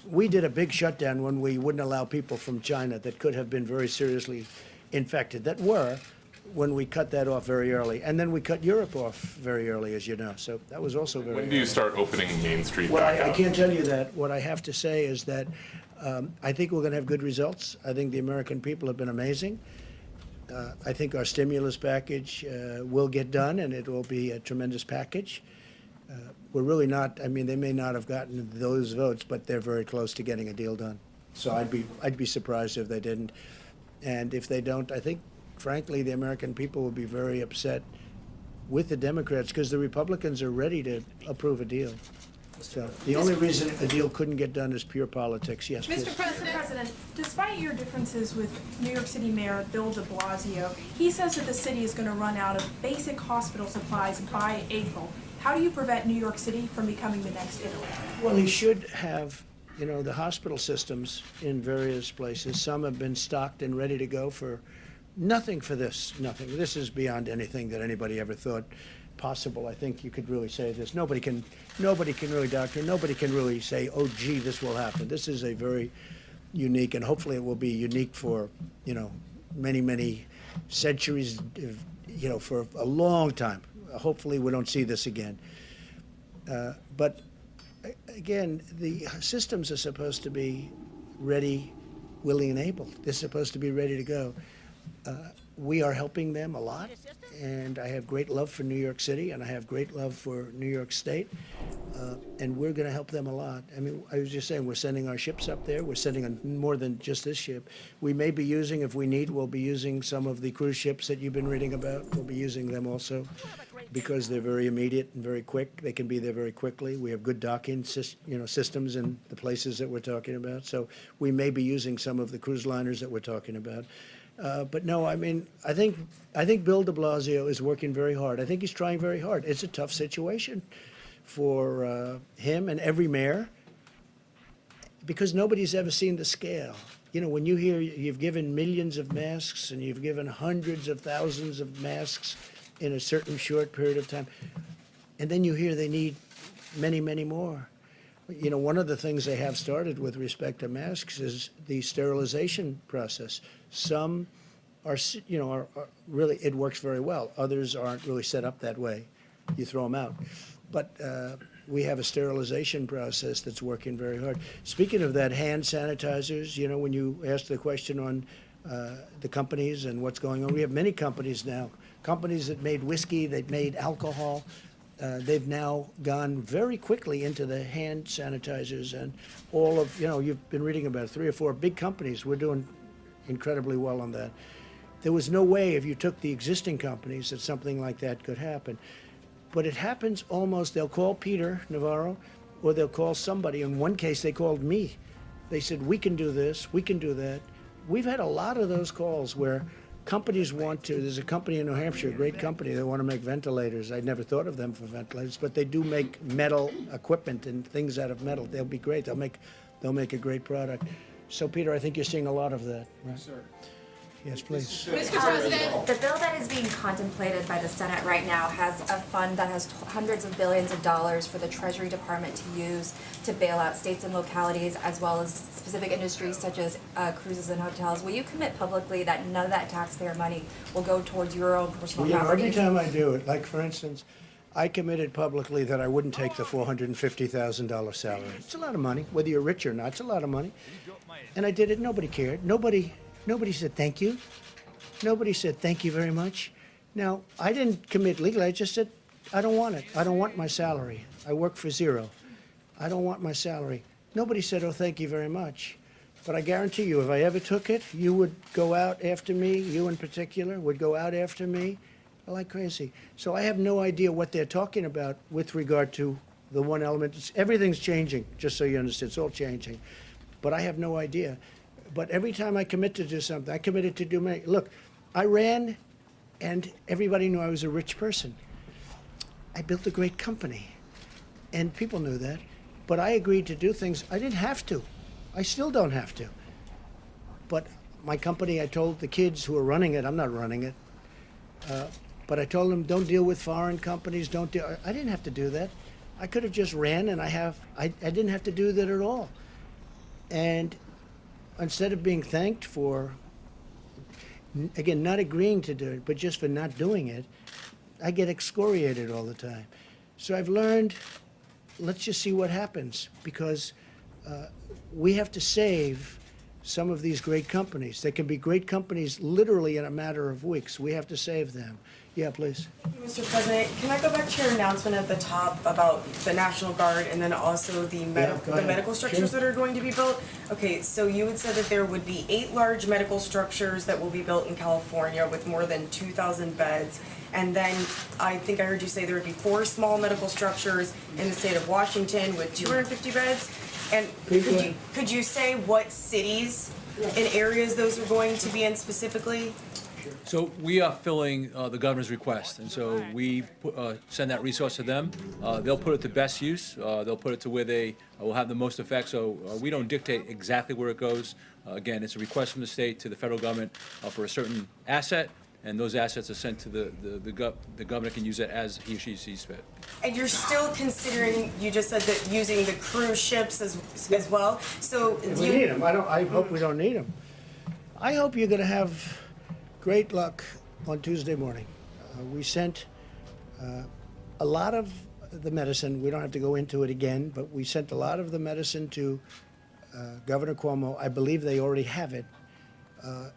S5: we did a big shutdown when we wouldn't allow people from China that could have been very seriously infected. That were. When we cut that off very early. And then we cut Europe off very early, as you know. So that was also very early.
S2: When do you start opening Main Street
S5: well,
S2: back
S5: I
S2: up?
S5: can't tell you that. What I have to say is that I think we're going to have good results. I think the American people have been amazing. I think our stimulus package will get done, and it will be a tremendous package. We're really not, they may not have gotten those votes, but they're very close to getting a deal done. So I'd be surprised if they didn't. And if they don't, I think, frankly, the American people will be very upset with the Democrats because the Republicans are ready to approve a deal. So the only reason a deal couldn't get done is pure politics. Yes, please.
S3: Mr. President, despite your differences with New York City Mayor Bill de Blasio, he says that the city is going to run out of basic hospital supplies by April. How do you prevent New York City from becoming the next Italy?
S5: Well, he should have, the hospital systems in various places. Some have been stocked and ready to go for nothing for this, nothing. This is beyond anything that anybody ever thought possible. I think you could really say this. Nobody can really, doctor, nobody can really say, oh, gee, this will happen. This is a very unique, and hopefully it will be unique for, many, many centuries, for a long time. Hopefully we don't see this again. But again, the systems are supposed to be ready, willing, and able. They're supposed to be ready to go. We are helping them a lot, and I have great love for New York City, and I have great love for New York State, and we're going to help them a lot. I was just saying, we're sending our ships up there. We're sending more than just this ship. We may be using, if we need, we'll be using some of the cruise ships that you've been reading about. We'll be using them also because they're very immediate and very quick. They can be there very quickly. We have good docking systems in the places that we're talking about. So we may be using some of the cruise liners that we're talking about. But no, I mean, I think Bill de Blasio is working very hard. I think he's trying very hard. It's a tough situation for him and every mayor because nobody's ever seen the scale. You know, when you hear you've given millions of masks and you've given hundreds of thousands of masks in a certain short period of time, and then you hear they need many, many more. You know, one of the things they have started with respect to masks is the sterilization process. Some are really, it works very well. Others aren't really set up that way. You throw them out. But we have a sterilization process that's working very hard. Speaking of that, hand sanitizers, you know, when you asked the question on the companies and what's going on, we have many companies now. Companies that made whiskey, that made alcohol. They've now gone very quickly into the hand sanitizers and all of, you know, you've been reading about 3 or 4 big companies. We're doing incredibly well on that. There was no way if you took the existing companies that something like that could happen. But it happens almost, they'll call Peter Navarro or they'll call somebody. In one case, they called me. They said, we can do this, we can do that. We've had a lot of those calls where companies want to, there's a company in New Hampshire, a great company, they want to make ventilators. I'd never thought of them for ventilators, but they do make metal equipment and things out of metal. They'll be great. They'll make a great product. So, Peter, I think you're seeing a lot of that, right?
S13: Yes, sir.
S5: Yes, please.
S7: Mr. President, the bill that is being contemplated by the Senate right now has a fund that has hundreds of billions of dollars for the Treasury Department to use to bail out states and localities as well as specific industries such as cruises and hotels. Will you commit publicly that none of that taxpayer money will go towards your own personal properties?
S5: Every time I do it, like for instance, I committed publicly that I wouldn't take the $450,000 salary. It's a lot of money, whether you're rich or not, it's a lot of money. And I did it, nobody cared. Nobody said thank you. Nobody said thank you very much. Now, I didn't commit legally. I just said, I don't want it. I don't want my salary. I work for zero. I don't want my salary. Nobody said, oh, thank you very much. But I guarantee you, if I ever took it, you would go out after me, you in particular, would go out after me like crazy. So I have no idea what they're talking about with regard to the one element. Everything's changing, just so you understand. It's all changing. But I have no idea. But every time I commit to do something, I committed to do many. Look, I ran, and everybody knew I was a rich person. I built a great company, and people knew that. But I agreed to do things. I didn't have to. I still don't have to. But my company, I told the kids who are running it, I'm not running it, but I told them, don't deal with foreign companies, don't deal. I didn't have to do that. I could have just ran, and I didn't have to do that at all. And instead of being thanked for, again, not agreeing to do it, but just for not doing it, I get excoriated all the time. So I've learned, let's just see what happens, because we have to save some of these great companies. They can be great companies literally in a matter of weeks. We have to save them. Yeah, please.
S19: Mr. President, can I go back to your announcement at the top about the National Guard and then also the medical structures that are going to be built? Okay, so you had said that there would be 8 large medical structures that will be built in California with more than 2,000 beds. And then I think I heard you say there would be 4 small medical structures in the state of Washington with 250 beds. And could you say what cities and areas those are going to be in specifically?
S10: So we are filling the governor's request, and so we send that resource to them. They'll put it to best use. They'll put it to where they will have the most effect. So we don't dictate exactly where it goes. Again, it's a request from the state to the federal government for a certain asset, and those assets are sent to the governor can use it as he or she sees fit.
S19: And you're still considering, you just said that using the cruise ships as well. So
S5: we need them. I hope we don't need them. I hope you're going to have great luck on Tuesday morning. We sent a lot of the medicine. We don't have to go into it again, but we sent a lot of the medicine to Governor Cuomo. I believe they already have it.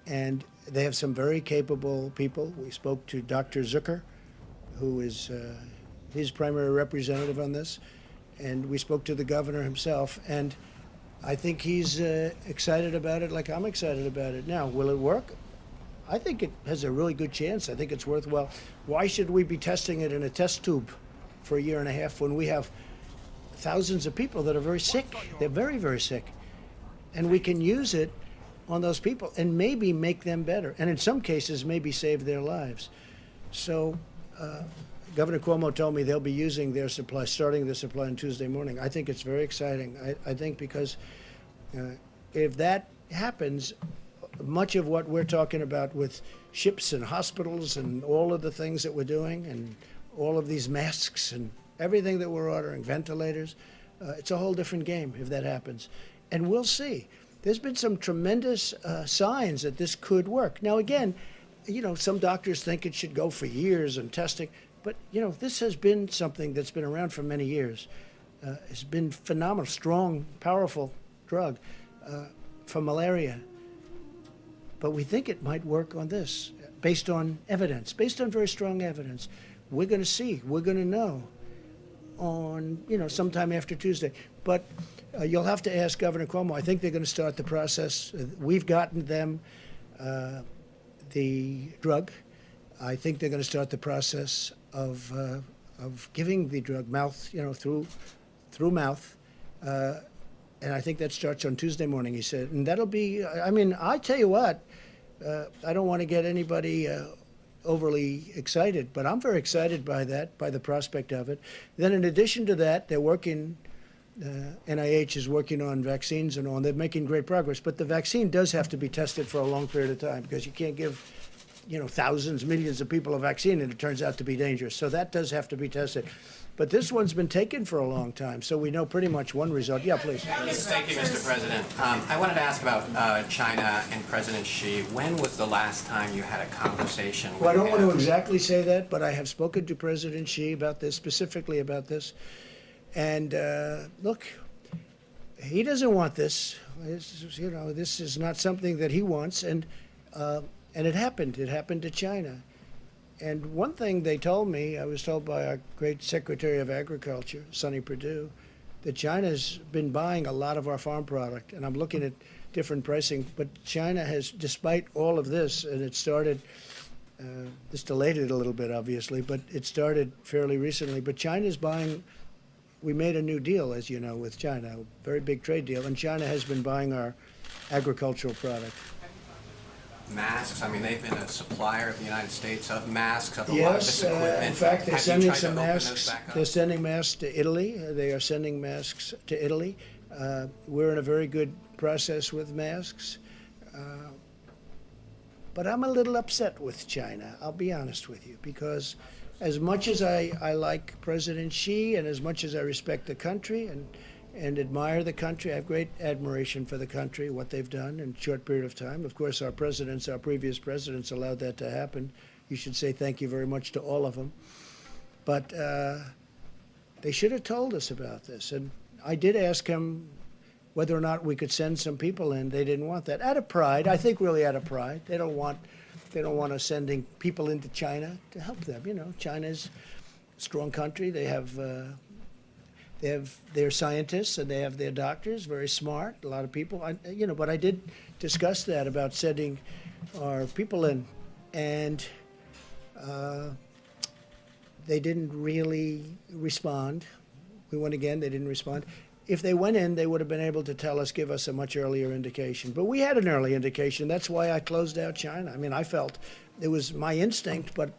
S5: And they have some very capable people. We spoke to Dr. Zucker, who is his primary representative on this. And we spoke to the governor himself. And I think he's excited about it like I'm excited about it. Now, will it work? I think it has a really good chance. I think it's worthwhile. Why should we be testing it in a test tube for 1.5 years when we have thousands of people that are very sick? They're very, very sick. And we can use it on those people and maybe make them better, and in some cases maybe save their lives. So Governor Cuomo told me they'll be using their supply, starting the supply on Tuesday morning. I think it's very exciting. I think because if that happens, much of what we're talking about with ships and hospitals and all of the things that we're doing and all of these masks and everything that we're ordering, ventilators, it's a whole different game if that happens. And we'll see. There's been some tremendous signs that this could work. Now, again, some doctors think it should go for years and testing, but, this has been something that's been around for many years. It's been phenomenal, strong, powerful drug for malaria. But we think it might work on this, based on evidence, based on very strong evidence. We're going to see. We're going to know on, sometime after Tuesday. But you'll have to ask Governor Cuomo. I think they're going to start the process. We've gotten them the drug. I think they're going to start the process of giving the drug through mouth. And I think that starts on Tuesday morning, he said. And that'll be, I tell you what, I don't want to get anybody overly excited, but I'm very excited by that, by the prospect of it. Then in addition to that, they're working, NIH is working on vaccines and all, and they're making great progress. But the vaccine does have to be tested for a long period of time because you can't give, thousands, millions of people a vaccine and it turns out to be dangerous. So that does have to be tested. But this one's been taken for a long time, so we know pretty much one result. Yeah, please.
S20: Thank you, Mr. President. I wanted to ask about China and President Xi. When was the last time you had a conversation with him?
S5: Well, I don't want to exactly say that, but I have spoken to President Xi about this, specifically about this. And look, he doesn't want this. This is not something that he wants, and it happened. It happened to China. And one thing they told me, I was told by our great Secretary of Agriculture, Sonny Perdue, that China's been buying a lot of our farm product. And I'm looking at different pricing, but China has, despite all of this, and it started, this delayed it a little bit, obviously, but it started fairly recently. But China's buying, we made a new deal, as you know, with China, a very big trade deal, and China has been buying our agricultural product.
S20: Masks. They've been a supplier of the United States of masks, of a lot of this equipment.
S5: In fact, they're sending some masks. They're sending masks to Italy. They are sending masks to Italy. We're in a very good process with masks. But I'm a little upset with China, I'll be honest with you, because as much as I like President Xi and as much as I respect the country and admire the country. I have great admiration for the country, what they've done in a short period of time. Of course, our previous presidents allowed that to happen. You should say thank you very much to all of them. But they should have told us about this. And I did ask him whether or not we could send some people in. They didn't want that. Out of pride, I think really out of pride. They don't want us sending people into China to help them. China's a strong country. They have their scientists and they have their doctors, very smart, a lot of people. But I did discuss that about sending our people in, and they didn't really respond. We went again, they didn't respond. If they went in, they would have been able to give us a much earlier indication. But we had an early indication. That's why I closed out China. I felt it was my instinct, but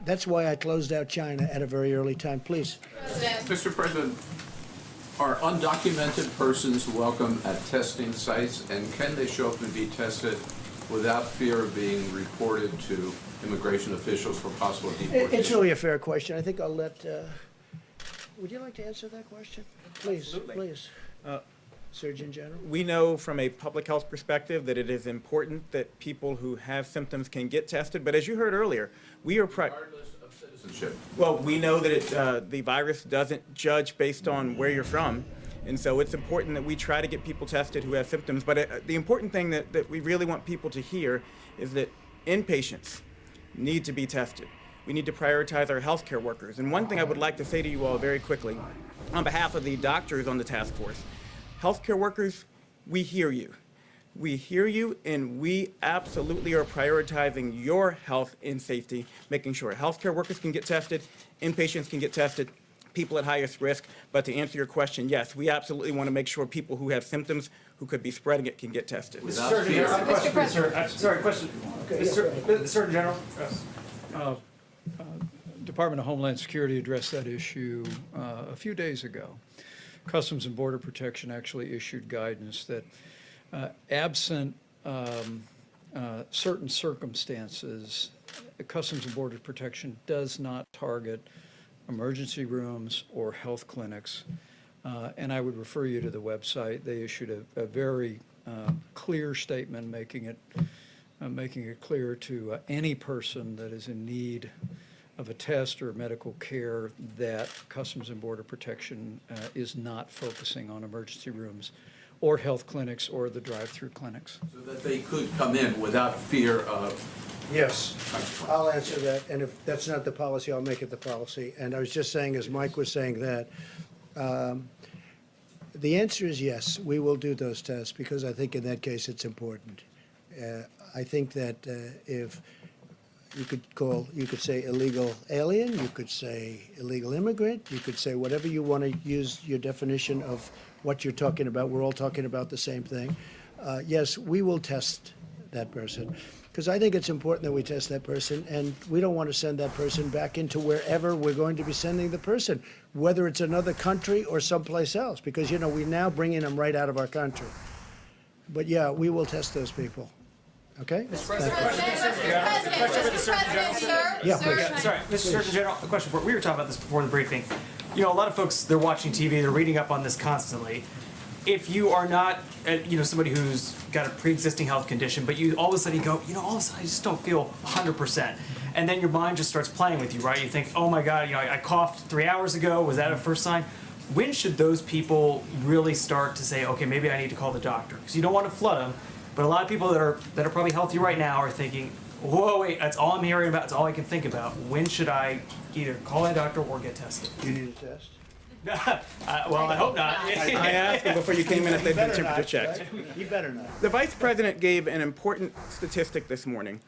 S5: that's why I closed out China at a very early time. Please.
S21: Mr. President, are undocumented persons welcome at testing sites, and can they show up and be tested without fear of being reported to immigration officials for possible deportation?
S5: It's really a fair question. I think I'll let, would you like to answer that question? Please,
S22: Absolutely.
S5: Please. Surgeon General.
S22: We know from a public health perspective that it is important that people who have symptoms can get tested, but as you heard earlier, we are
S21: citizenship.
S22: Well, we know that the virus doesn't judge based on where you're from, and so it's important that we try to get people tested who have symptoms. But the important thing that we really want people to hear is that inpatients need to be tested. We need to prioritize our healthcare workers. And one thing I would like to say to you all very quickly, on behalf of the doctors on the task force, healthcare workers, we hear you. We hear you, and we absolutely are prioritizing your health and safety, making sure healthcare workers can get tested, inpatients can get tested. people at highest risk. But to answer your question, yes, we absolutely want to make sure people who have symptoms who could be spreading it can get tested.
S18: Mr. President, sorry, question. Mr. Surgeon General.
S13: Department of Homeland Security addressed that issue a few days ago. Customs and Border Protection actually issued guidance that absent certain circumstances, Customs and Border Protection does not target emergency rooms or health clinics. And I would refer you to the website. They issued a very clear statement making it clear to any person that is in need of a test or medical care that Customs and Border Protection is not focusing on emergency rooms or health clinics or the drive-through clinics.
S21: So that they could come in without fear of...
S5: Yes, I'll answer that, and if that's not the policy, I'll make it the policy. And I was just saying, as Mike was saying that, the answer is yes, we will do those tests, because I think in that case it's important. I think that if you could say illegal alien, you could say illegal immigrant, you could say whatever you want to use your definition of what you're talking about. We're all talking about the same thing. Yes, we will test that person, because I think it's important that we test that person, and we don't want to send that person back into wherever we're going to be sending the person, whether it's another country or someplace else, because, you know, we're now bringing them right out of our country. But yeah, we will test those people. Okay?
S18: Mr. President, question for the Surgeon General.
S5: Yeah,
S18: Sorry, Mr. Surgeon General, a question. We were talking about this before the briefing. You know, a lot of folks, they're watching TV, they're reading up on this constantly. If you are not, somebody who's got a pre-existing health condition, but you all of a sudden you go, all of a sudden I just don't feel 100%. And then your mind just starts playing with you, right? You think, oh my God, I coughed 3 hours ago. Was that a first sign? When should those people really start to say, okay, maybe I need to call the doctor? Because you don't want to flood them. But a lot of people that are probably healthy right now are thinking, whoa, wait, that's all I'm hearing about, that's all I can think about. When should I either call a doctor or get tested?
S5: You need a test?
S18: Well, I hope not.
S22: I asked you before you came in if they'd been temperature checked.
S5: Right? You better not.
S22: The Vice President gave an important statistic this morning.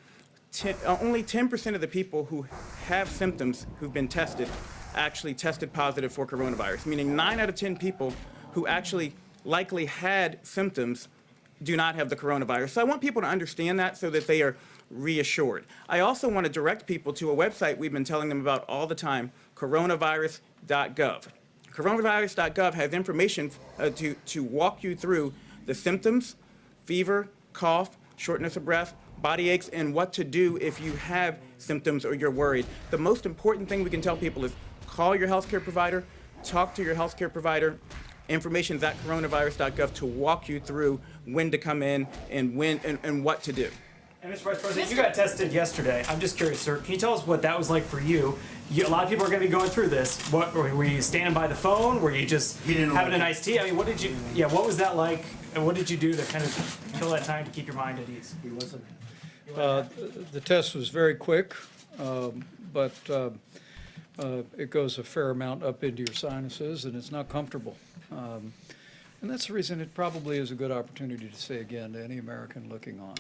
S22: Only 10% of the people who have symptoms who've been tested actually tested positive for coronavirus, meaning 9 out of 10 people who actually likely had symptoms do not have the coronavirus. So I want people to understand that so that they are reassured. I also want to direct people to a website we've been telling them about all the time, coronavirus.gov. Coronavirus.gov has information to walk you through the symptoms, fever, cough, shortness of breath, body aches, and what to do if you have symptoms or you're worried. The most important thing we can tell people is call your healthcare provider, talk to your healthcare provider. Information's at coronavirus.gov to walk you through when to come in and when and what to do.
S18: And Mr. Vice President, you got tested yesterday. I'm just curious, sir. Can you tell us what that was like for you? A lot of people are going to be going through this. What were you standing by the phone? Were you just having a nice tea? I mean, what did you? Yeah, what was that like? And what did you do to kind of kill that time to keep your mind at ease?
S5: He wasn't.
S13: The test was very quick, but it goes a fair amount up into your sinuses, and it's not comfortable. And that's the reason it probably is a good opportunity to say again to any American looking on.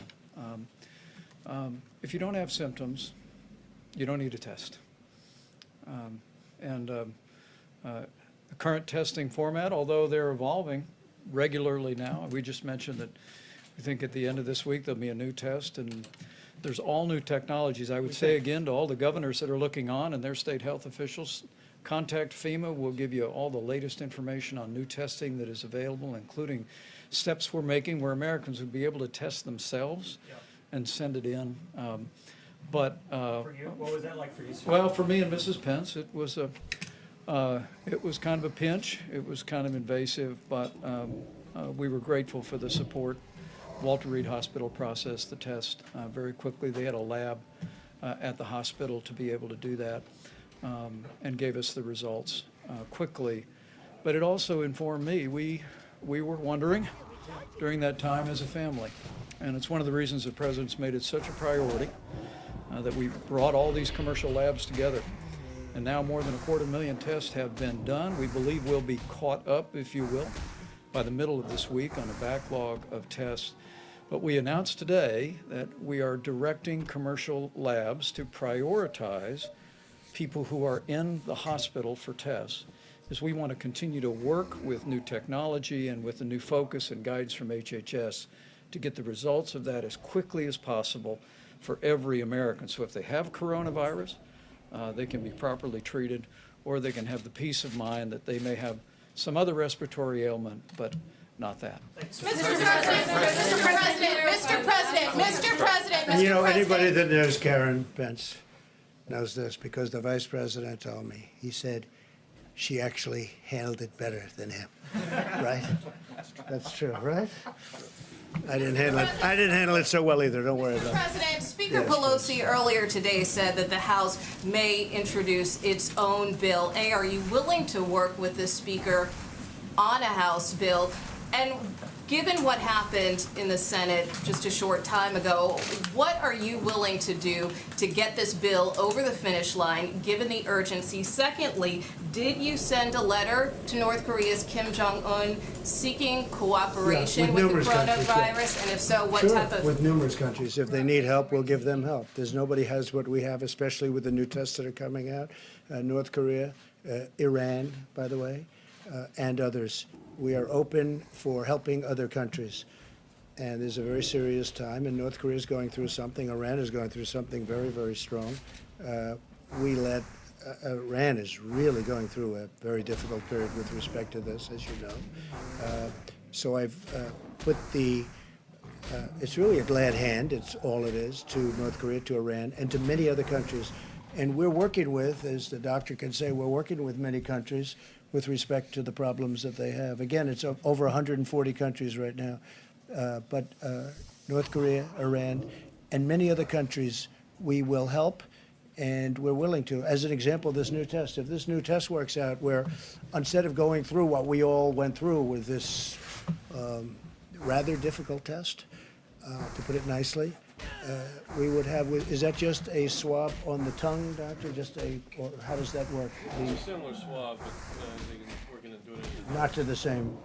S13: If you don't have symptoms, you don't need a test. The current testing format, although they're evolving regularly now, we just mentioned that we think at the end of this week there'll be a new test, and there's all new technologies. I would say again to all the governors that are looking on and their state health officials, contact FEMA. We'll give you all the latest information on new testing that is available, including steps we're making where Americans would be able to test themselves and send it in.
S18: For you, what was that like for you, sir?
S13: Well, for me and Mrs. Pence, it was kind of a pinch. It was kind of invasive, but we were grateful for the support. Walter Reed Hospital processed the test very quickly. They had a lab at the hospital to be able to do that. And gave us the results quickly. But it also informed me. We were wondering during that time as a family. And it's one of the reasons the President's made it such a priority that we brought all these commercial labs together. And now more than 250,000 tests have been done. We believe we'll be caught up, if you will, by the middle of this week on a backlog of tests. But we announced today that we are directing commercial labs to prioritize people who are in the hospital for tests is we want to continue to work with new technology and with the new focus and guidance from HHS to get the results of that as quickly as possible for every American. So if they have coronavirus, they can be properly treated, or they can have the peace of mind that they may have some other respiratory ailment, but not that.
S17: Mr. President,
S5: And you know, anybody that knows Karen Pence knows this, because the vice president told me. He said she actually handled it better than him, right? That's true, right? I didn't handle it so well either. Don't worry about it.
S17: President, Speaker
S5: Yes,
S17: Pelosi earlier today said that the House may introduce its own bill. A, are you willing to work with the Speaker on a House bill? And given what happened in the Senate just a short time ago, what are you willing to do to get this bill over the finish line, given the urgency? Secondly, did you send a letter to North Korea's Kim Jong-un seeking cooperation with the coronavirus? And if so, what type of...
S5: With numerous countries. If they need help, we'll give them help. There's nobody has what we have, especially with the new tests that are coming out. North Korea, Iran, by the way, and others. We are open for helping other countries. And there's a very serious time, and North Korea is going through something. Iran is going through something very, very strong. Iran is really going through a very difficult period with respect to this, as you know. So I've put it's really a glad hand, it's all it is, to North Korea, to Iran, and to many other countries. And we're working with, as the doctor can say, we're working with many countries with respect to the problems that they have. Again, it's over 140 countries right now. But North Korea, Iran, and many other countries, we will help, and we're willing to. As an example, this new test. If this new test works out, where instead of going through what we all went through with this rather difficult test, to put it nicely, we would have, is that just a swab on the tongue, doctor? Or how does that work?
S16: It's a similar swab, but we're going to do it.
S5: Not to the same.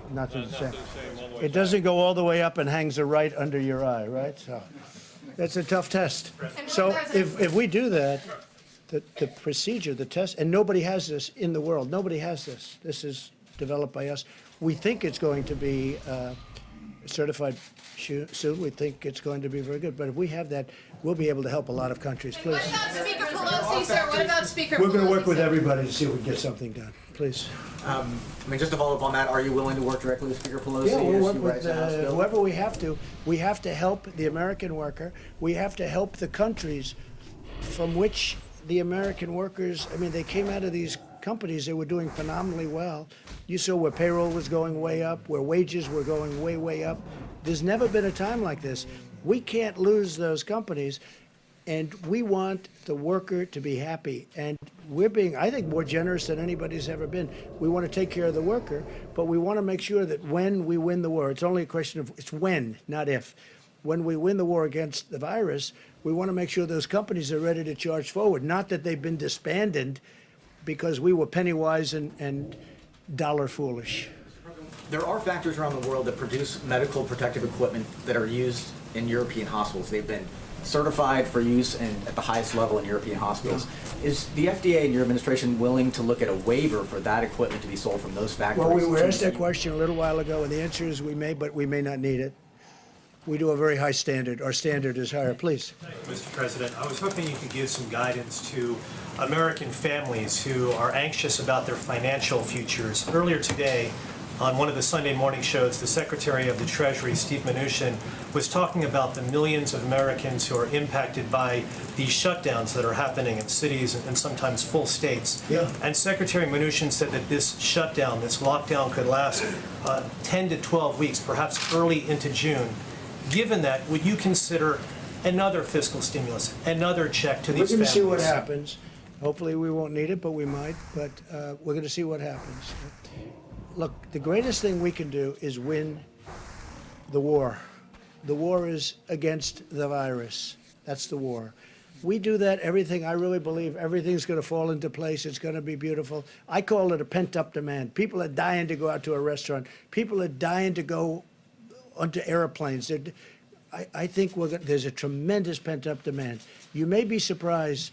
S16: All the
S5: It doesn't go all the way up and hangs right under your eye, right? So that's a tough test. So if we do that, the procedure, the test, and nobody has this in the world. Nobody has this. This is developed by us. We think it's going to be certified soon. We think it's going to be very good. But if we have that, we'll be able to help a lot of countries. Please.
S17: What about Speaker Pelosi, sir? What about Speaker Pelosi?
S5: We're going to work with everybody to see if we can get something done. Please.
S1: I mean, just to follow up on that, are you willing to work directly with Speaker Pelosi?
S5: Yeah, we'll work with
S1: bill?
S5: whoever we have to. We have to help the American worker. We have to help the countries from which the American workers, I mean, they came out of these companies, they were doing phenomenally well. You saw where payroll was going way up, where wages were going way, way up. There's never been a time like this. We can't lose those companies, and we want the worker to be happy. And we're being, I think, more generous than anybody's ever been. We want to take care of the worker, but we want to make sure that when we win the war, it's only a question of, it's when, not if. When we win the war against the virus, we want to make sure those companies are ready to charge forward. Not that they've been disbanded because we were penny wise and dollar foolish.
S1: There are factories around the world that produce medical protective equipment that are used in European hospitals. They've been certified for use at the highest level in European hospitals. Yeah. Is the FDA and your administration willing to look at a waiver for that equipment to be sold from those factories?
S5: Well, we were asked that question a little while ago, and the answer is we may, but we may not need it. We do a very high standard. Our standard is higher. Please.
S9: Thank you, Mr. President. I was hoping you could give some guidance to American families who are anxious about their financial futures. Earlier today, on one of the Sunday morning shows, the Secretary of the Treasury, Steve Mnuchin, was talking about the millions of Americans who are impacted by these shutdowns that are happening in cities and sometimes full states.
S5: Yeah.
S9: And Secretary Mnuchin said that this shutdown, this lockdown, could last 10 to 12 weeks, perhaps early into June. Given that, would you consider another fiscal stimulus, another check to these families?
S5: We're going to see what happens. Hopefully we won't need it, but we might. But we're going to see what happens. Look, the greatest thing we can do is win the war. The war is against the virus. That's the war. We do that, I really believe everything's going to fall into place. It's going to be beautiful. I call it a pent-up demand. People are dying to go out to a restaurant. People are dying to go onto airplanes. I think there's a tremendous pent-up demand. You may be surprised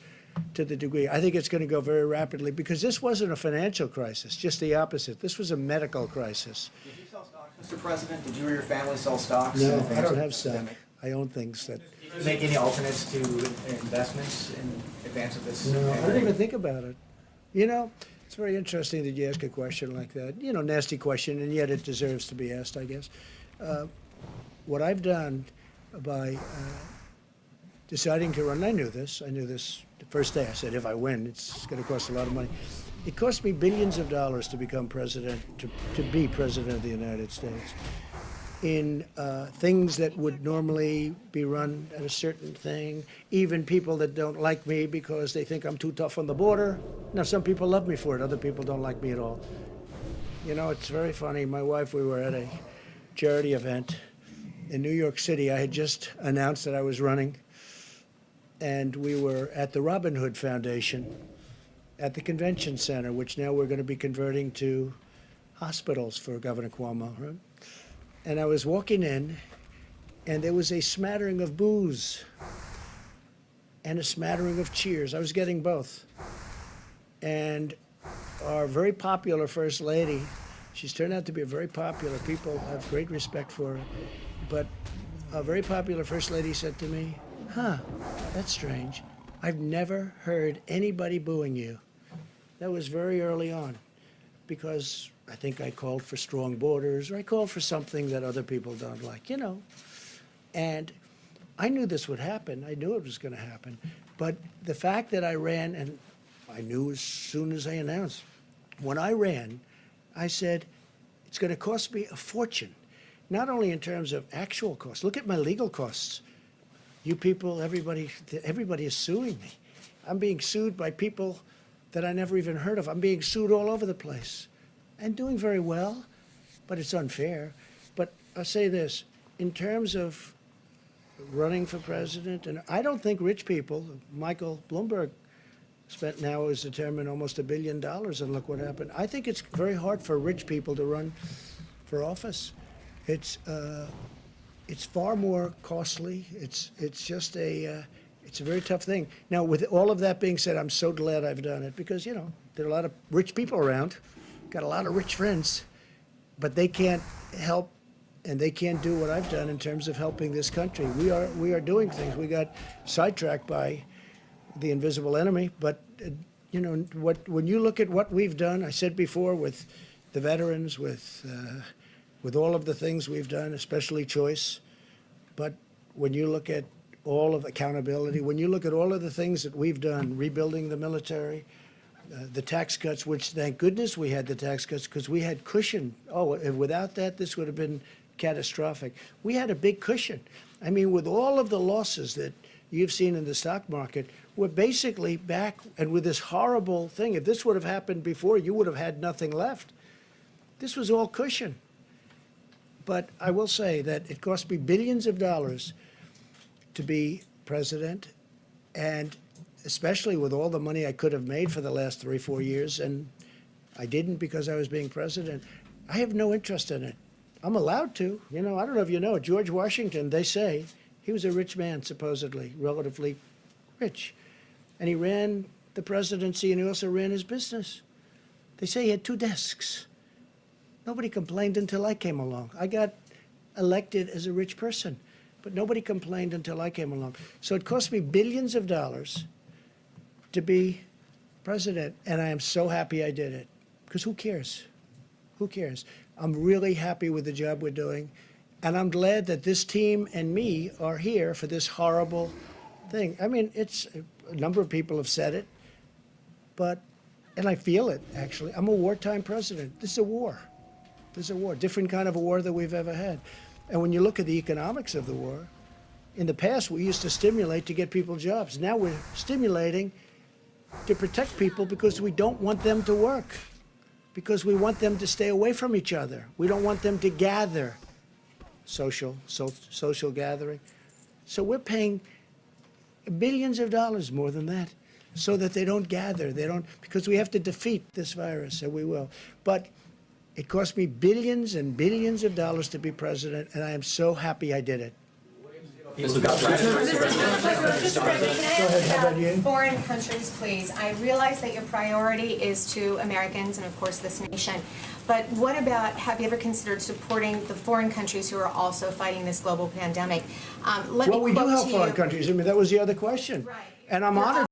S5: to the degree. I think it's going to go very rapidly because this wasn't a financial crisis, just the opposite. This was a medical crisis.
S1: Did you sell stocks, Mr. President? Did you or your family sell stocks?
S5: No,
S1: in
S5: I
S1: advance
S5: don't
S1: of
S5: have
S1: the
S5: stock.
S1: pandemic?
S5: I own things that.
S1: Did you make any alternates to investments in advance of this?
S5: No, I
S1: pandemic?
S5: didn't even think about it. You know, it's very interesting that you ask a question like that. You know, nasty question, and yet it deserves to be asked, I guess. What I've done by deciding to run, I knew this the first day. I said, if I win, it's going to cost a lot of money. It cost me billions of dollars to become president, to be president of the United States. In things that would normally be run at a certain thing, even people that don't like me because they think I'm too tough on the border. Now, some people love me for it, other people don't like me at all. You know, it's very funny. My wife, we were at a charity event in New York City. I had just announced that I was running, and we were at the Robin Hood Foundation at the convention center, which now we're going to be converting to hospitals for Governor Cuomo, right? And I was walking in, and there was a smattering of boos and a smattering of cheers. I was getting both. And our very popular First Lady, she's turned out to be very popular. People have great respect for her. But a very popular First Lady said to me, that's strange. I've never heard anybody booing you. That was very early on, because I think I called for strong borders, or I called for something that other people don't like, you know. And I knew this would happen. I knew it was going to happen. But the fact that I ran, and I knew as soon as I announced, when I ran, I said, it's going to cost me a fortune, not only in terms of actual costs. Look at my legal costs. You people, everybody is suing me. I'm being sued by people that I never even heard of. I'm being sued all over the place. And doing very well, but it's unfair. But I'll say this, in terms of running for president, and I don't think rich people, Michael Bloomberg spent now is determined almost $1 billion, and look what happened. I think it's very hard for rich people to run for office. It's far more costly. It's just it's a very tough thing. Now, with all of that being said, I'm so glad I've done it because, you know, there are a lot of rich people around. Got a lot of rich friends, but they can't help and they can't do what I've done in terms of helping this country. We are doing things. We got sidetracked by the invisible enemy, but you know when you look at what we've done, I said before with the veterans, with all of the things we've done, especially choice, but when you look at all of accountability, when you look at all of the things that we've done, rebuilding the military, the tax cuts, which thank goodness we had the tax cuts because we had cushion. Oh, without that, this would have been catastrophic. We had a big cushion. I mean, with all of the losses that you've seen in the stock market, we're basically back. And with this horrible thing, if this would have happened before, you would have had nothing left. This was all cushion. But I will say that it cost me billions of dollars to be president, and especially with all the money I could have made for the last 3-4 years, and I didn't because I was being president. I have no interest in it. I'm allowed to. You know, I don't know if you know, George Washington, they say, he was a rich man, supposedly, relatively rich. And he ran the presidency, and he also ran his business. They say he had 2 desks. Nobody complained until I came along. I got elected as a rich person, but nobody complained until I came along. So it cost me billions of dollars to be president, and I am so happy I did it. Because who cares? Who cares? I'm really happy with the job we're doing, and I'm glad that this team and me are here for this horrible thing. I mean, it's a number of people have said it, and I feel it, actually. I'm a wartime president. This is a war. This is a war, different kind of a war than we've ever had. And when you look at the economics of the war, in the past we used to stimulate to get people jobs. Now we're stimulating to protect people because we don't want them to work, because we want them to stay away from each other. We don't want them to gather, social gathering. So we're paying billions of dollars more than that so that they don't gather. They don't, because we have to defeat this virus, and we will. But it cost me billions and billions of dollars to be president, and I am so happy I did it.
S1: Williams, do you have
S6: Mr. President, can I ask about foreign countries, please? I realize that your priority is to Americans and, of course, this nation. But what about, have you ever considered supporting the foreign countries who are also fighting this global pandemic?
S5: Well, we do help foreign countries. I mean, that was the other question.
S6: Right.
S5: And I'm honored.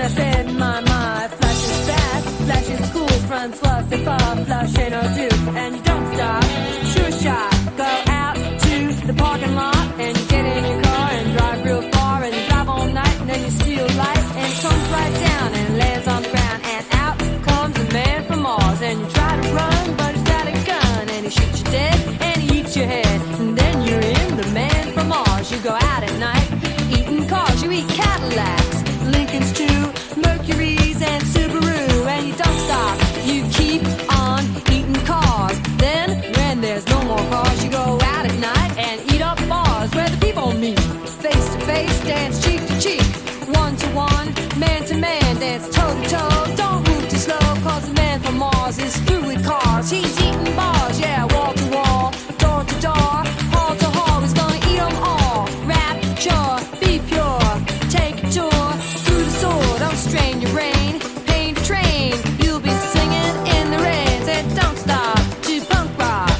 S8: I said, my, flash is fast, flash is cool, front slush, if flush ain't no do, and you don't stop, sure shot, go out to the parking lot, and you get in your car and drive real far, and you drive all night, and then you see a light, and it comes right down and lands on the ground, and out comes a man from Mars, and you try to run, but he's got a gun, and he shoots you dead, and he eats your head, and then you're in the man from Mars. You go out at night, eating cars, you eat Cadillacs, Lincolns too, Mercuries and Subaru, and you don't stop, you keep on eating cars. Then, when there's no more cars, you go out at night and eat up bars where the people meet, face to face, dance cheek to cheek, one to one, man to man, dance toe to toe. Don't move too slow, cause the man from Mars is through with cars. He's eating bars, yeah, wall to wall, door to door, hall to hall. He's gonna eat them all. Rapture, be pure, take a tour through the sword. Don't strain your brain, paint a train. You'll be singing in the rain. Say, don't stop to punk rock.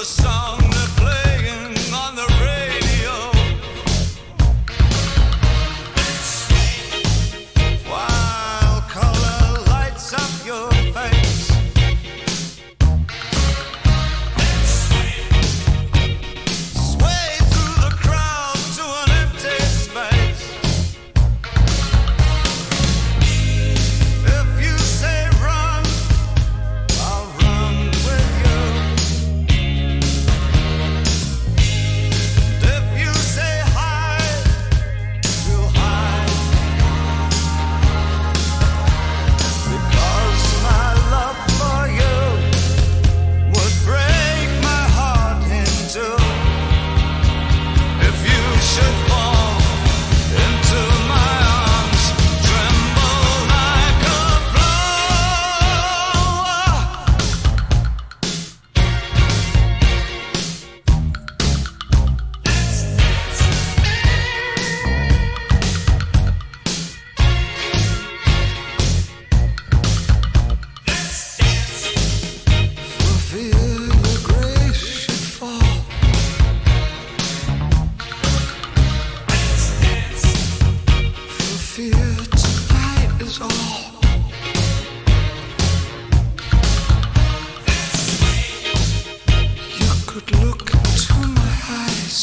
S11: song they're playing on the radio. While color lights up your face. Sway through the crowd to an empty space. If you say run, I'll run with you. And if you say hide, we'll hide. Because my love for you would break my heart in two. If you should fall into my arms, tremble like a flower. For fear the grace should fall. For fear tonight is all. You could look into my eyes.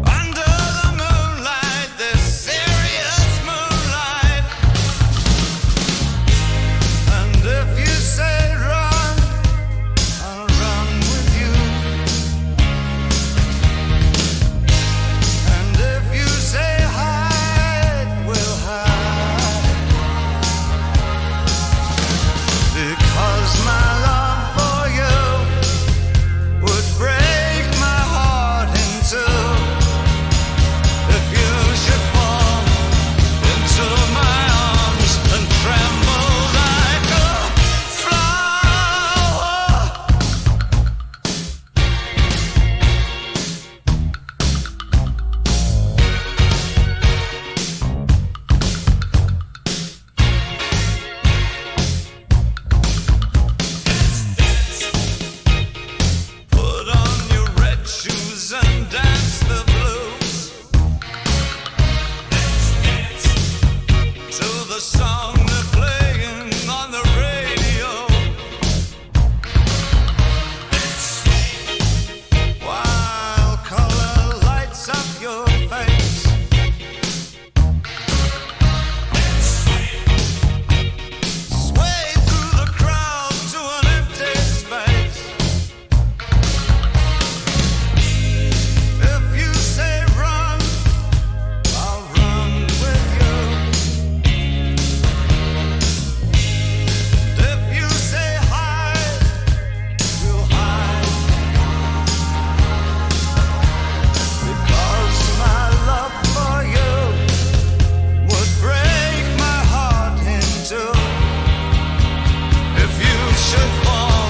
S11: Under the moonlight, this serious moonlight. And if you say run, I'll run with you. And if you say hide, we'll hide. Because my love for you would break my heart in two. If you should fall into my arms and tremble like a flower. Put on your red shoes and dance the blues. To the song they're playing on the radio. While color lights up your face. Sway through the crowd to an empty space. If you say run, I'll run with you. And if you say hide, we'll hide. Because my love for you would break my heart in two. If you should fall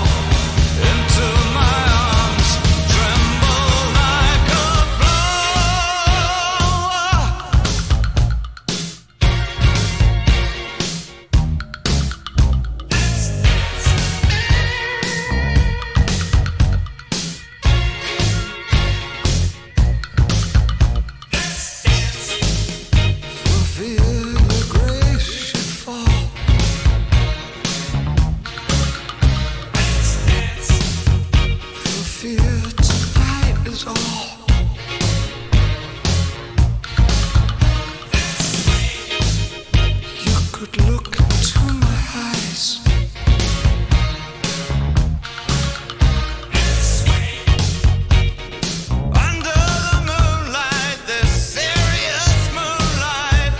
S11: into my arms, tremble like a flower. For fear the grace should fall. For fear tonight is all. You could look into my eyes. Under the moonlight, this serious moonlight.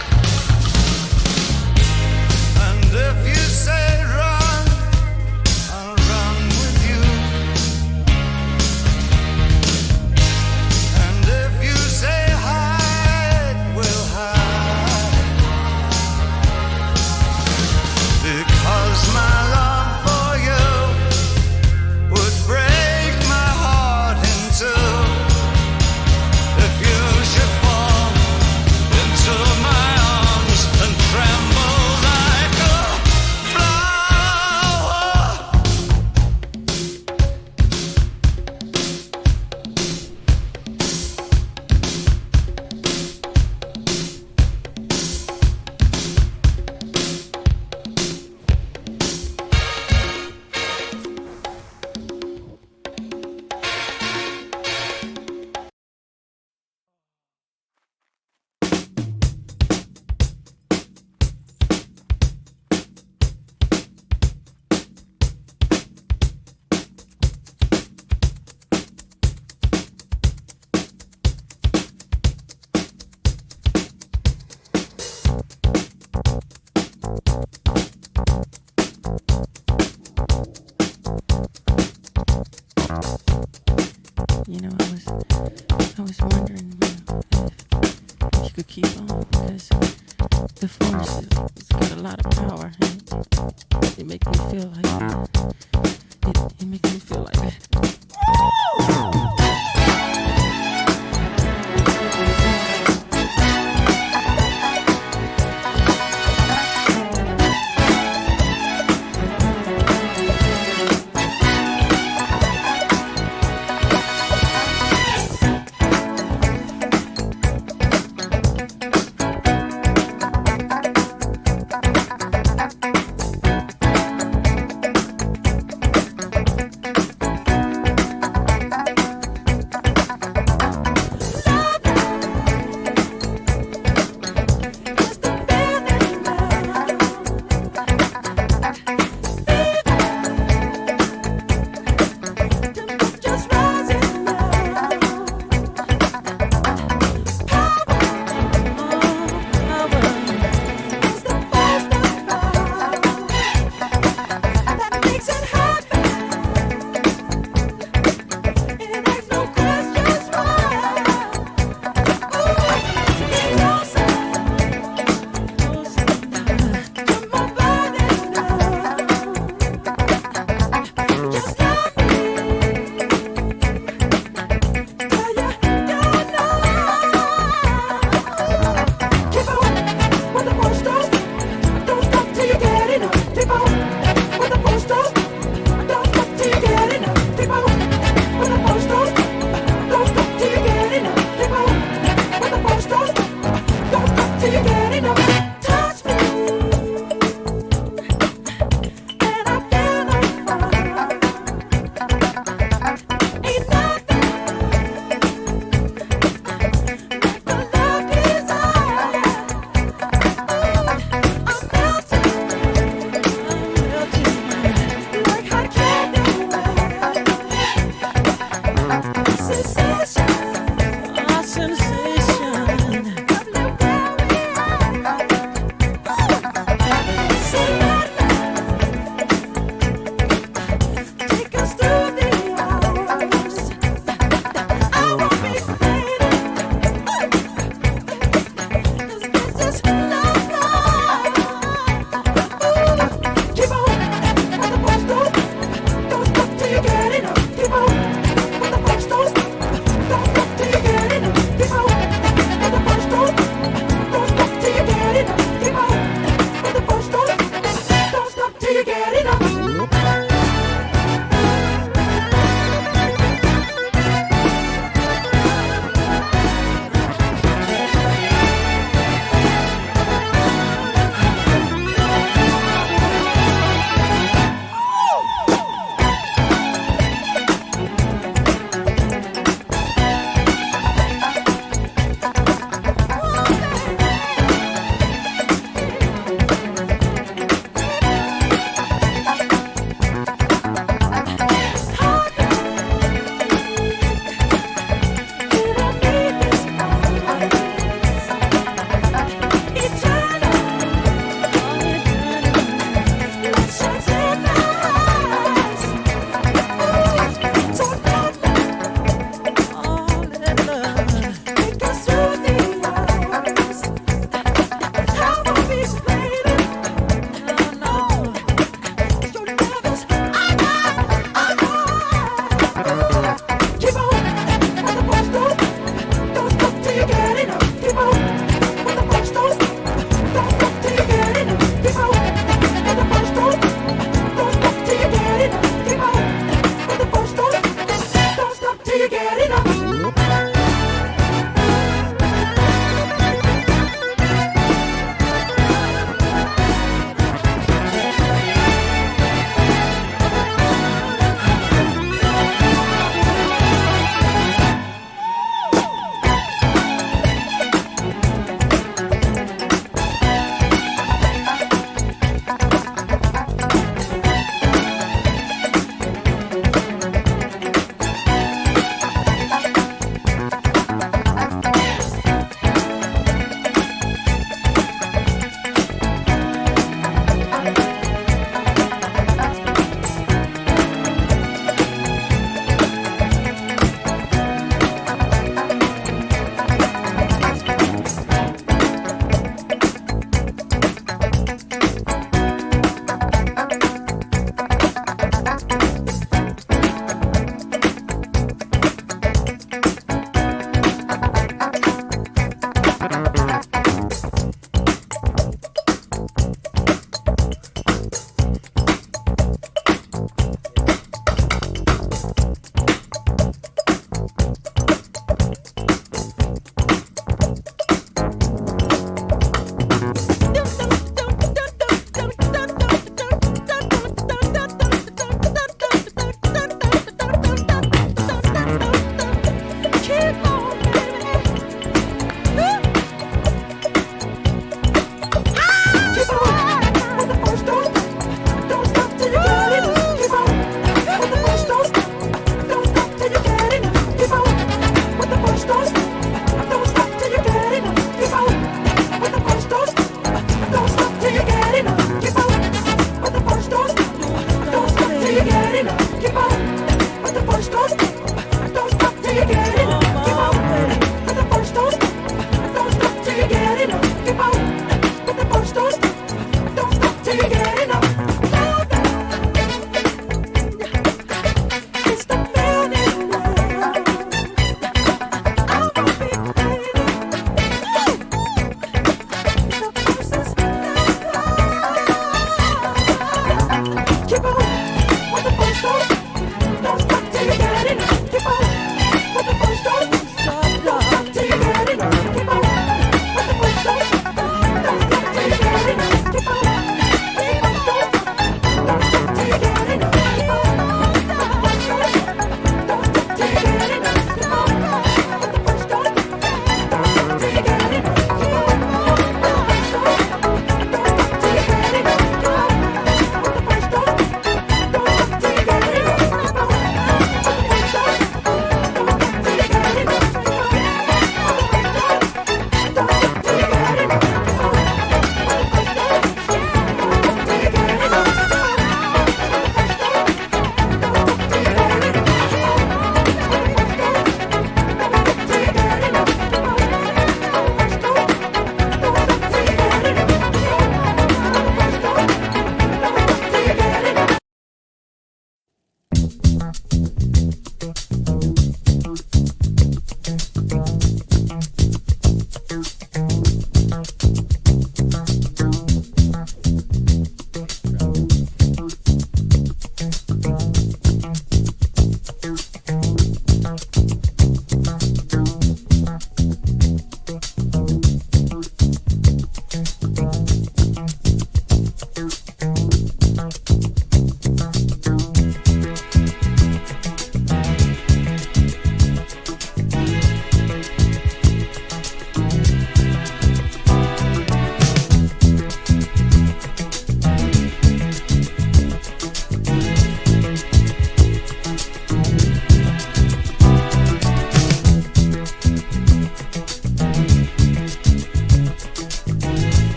S11: And if you say run, I'll run with you. And if you say hide, we'll hide. Because my
S12: It's got a lot of power. And it makes me feel like it makes me feel like that.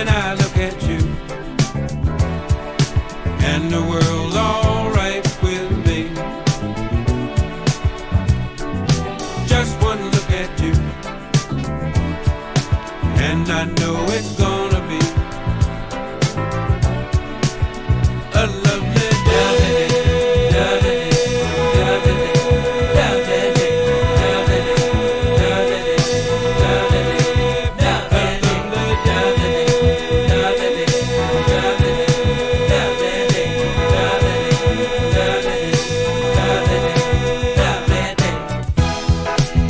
S11: Then I look at you, and the world's alright with me. Just one look at you, and I know it's gonna be a lovely day.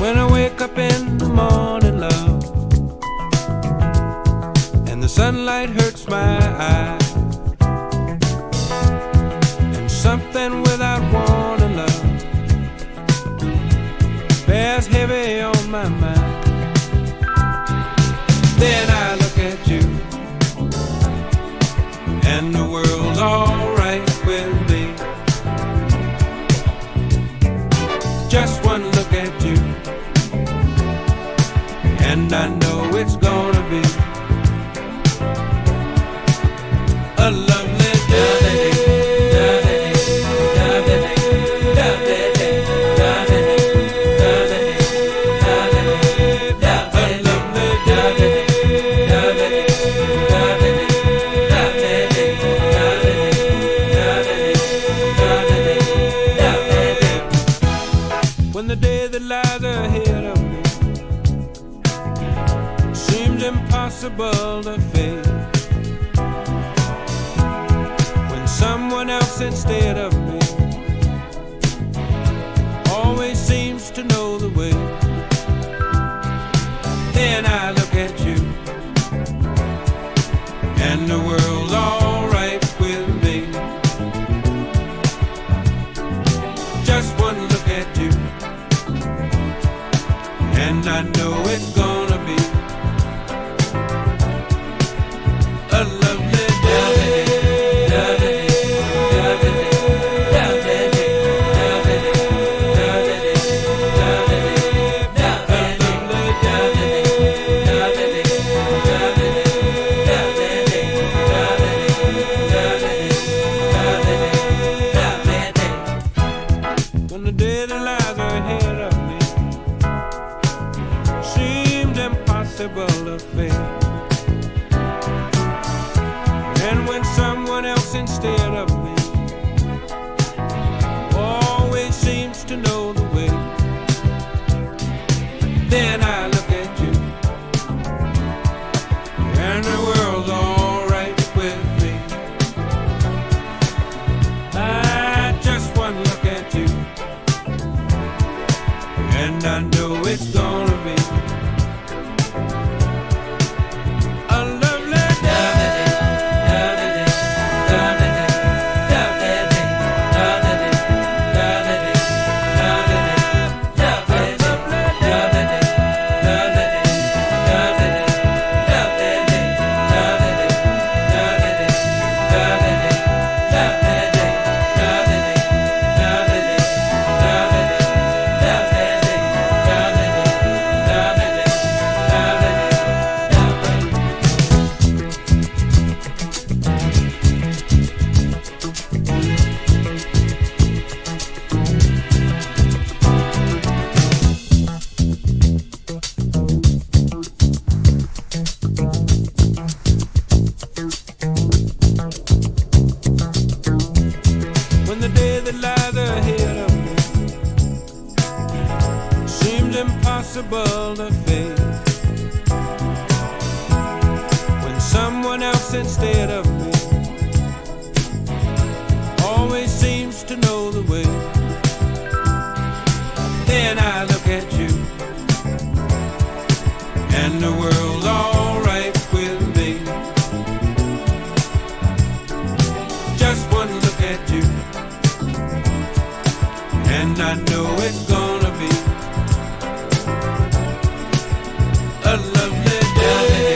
S11: When I wake up in the morning, love, and the sunlight hurts my eyes, and something without warning, love, bears heavy on my mind. Then I look at you, and the world's alright with me. Just one look at you, and I know it's gonna be a lovely day. When the day that lies ahead of me seems impossible to face, when someone else instead of me always seems to know the way, then I look at you, and the world's alright with me. Just one look at you, and I know it's gonna be a lovely day. When the day that lies ahead of me seemed impossible to face, and when someone else instead of me always seems to know the way, then I look at you, and the world's alright with me. I just one look at you, and I know it's gonna be a lovely day. When the day that lies ahead of me seems impossible to face, when someone else instead of me always seems to know the way, then I look at you, and the world's alright with me. Just one look at you, and I know it's gonna be a lovely day.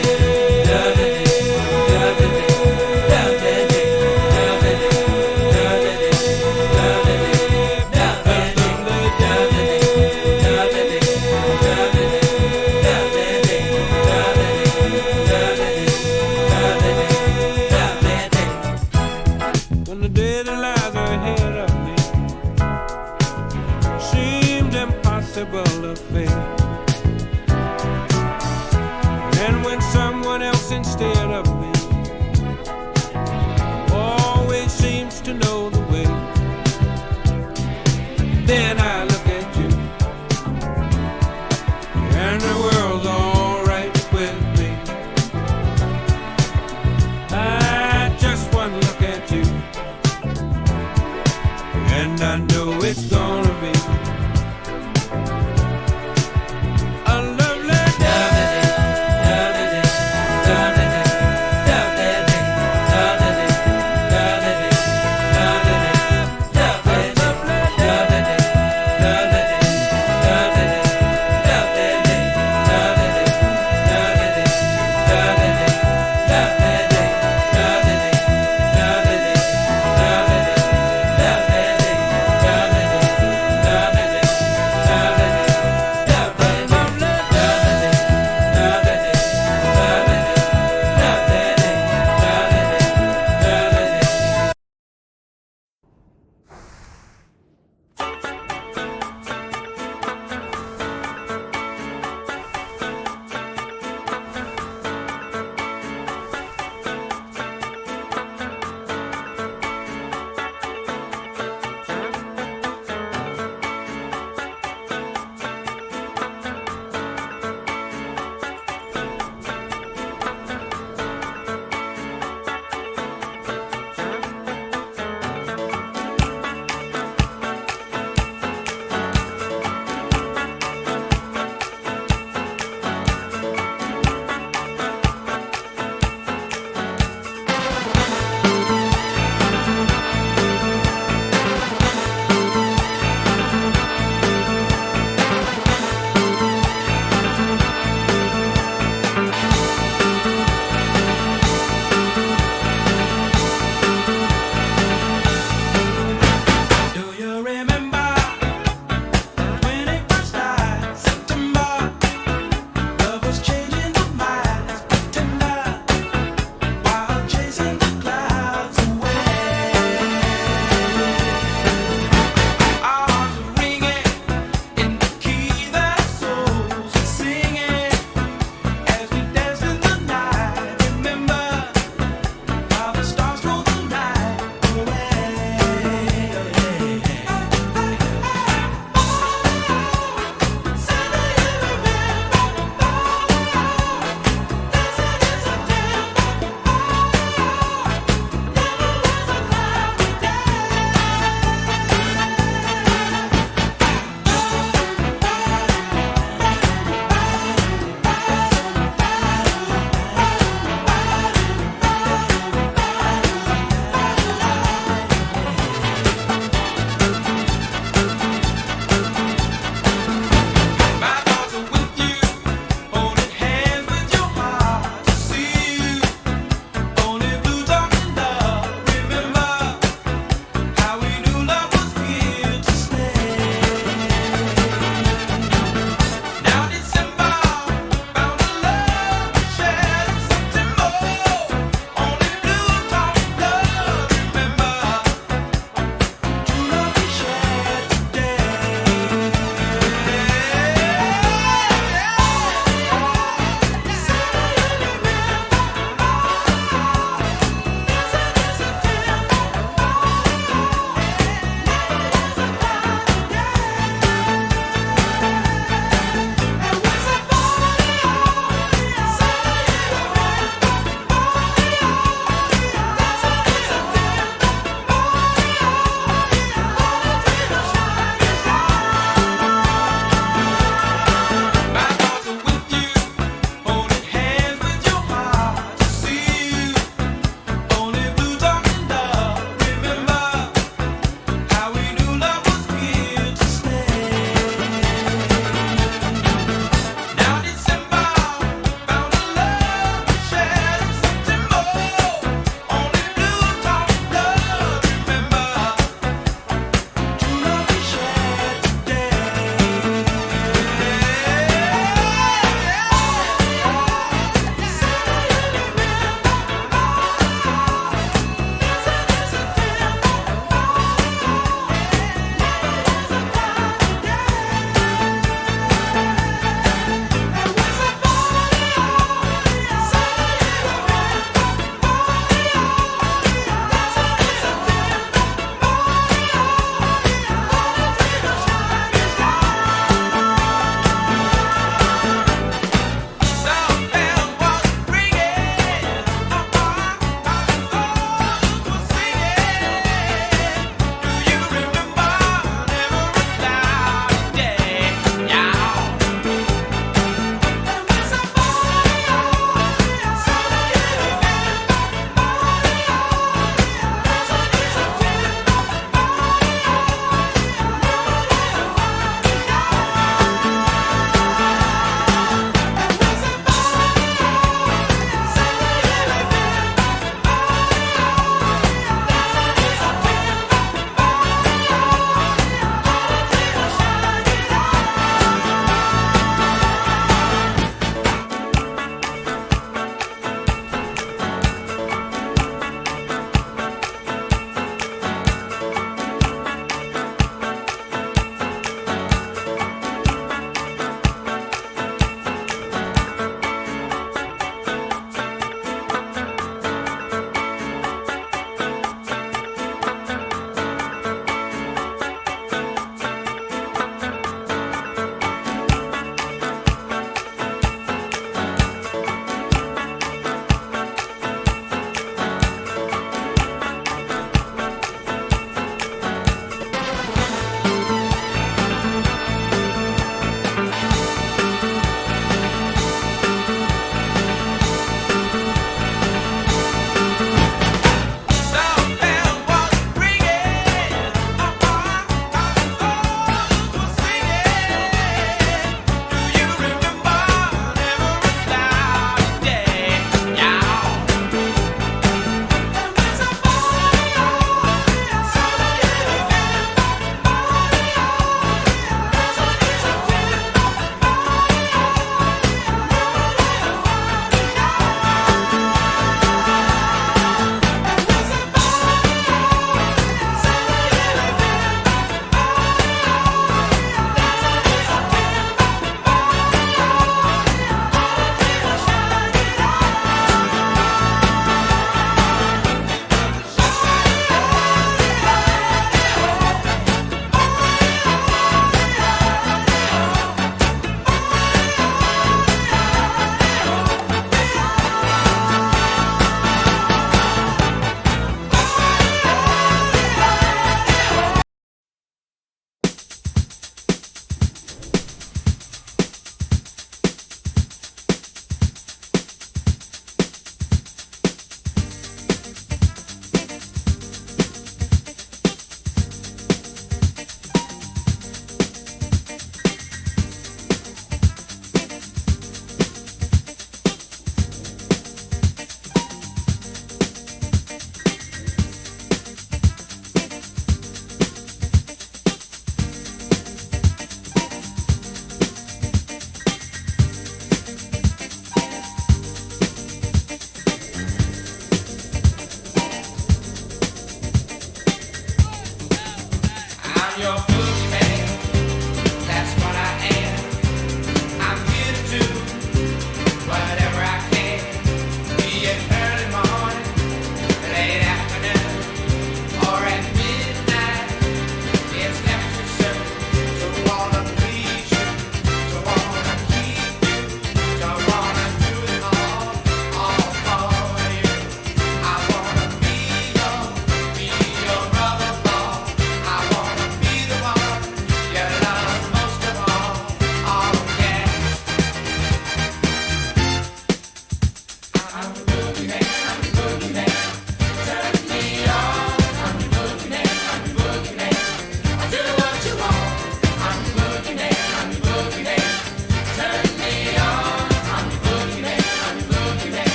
S14: when someone else instead of me always seems to know the way. Then I look at you, and the world's alright with me. I just one look at you, and I know it's gonna be a lovely day.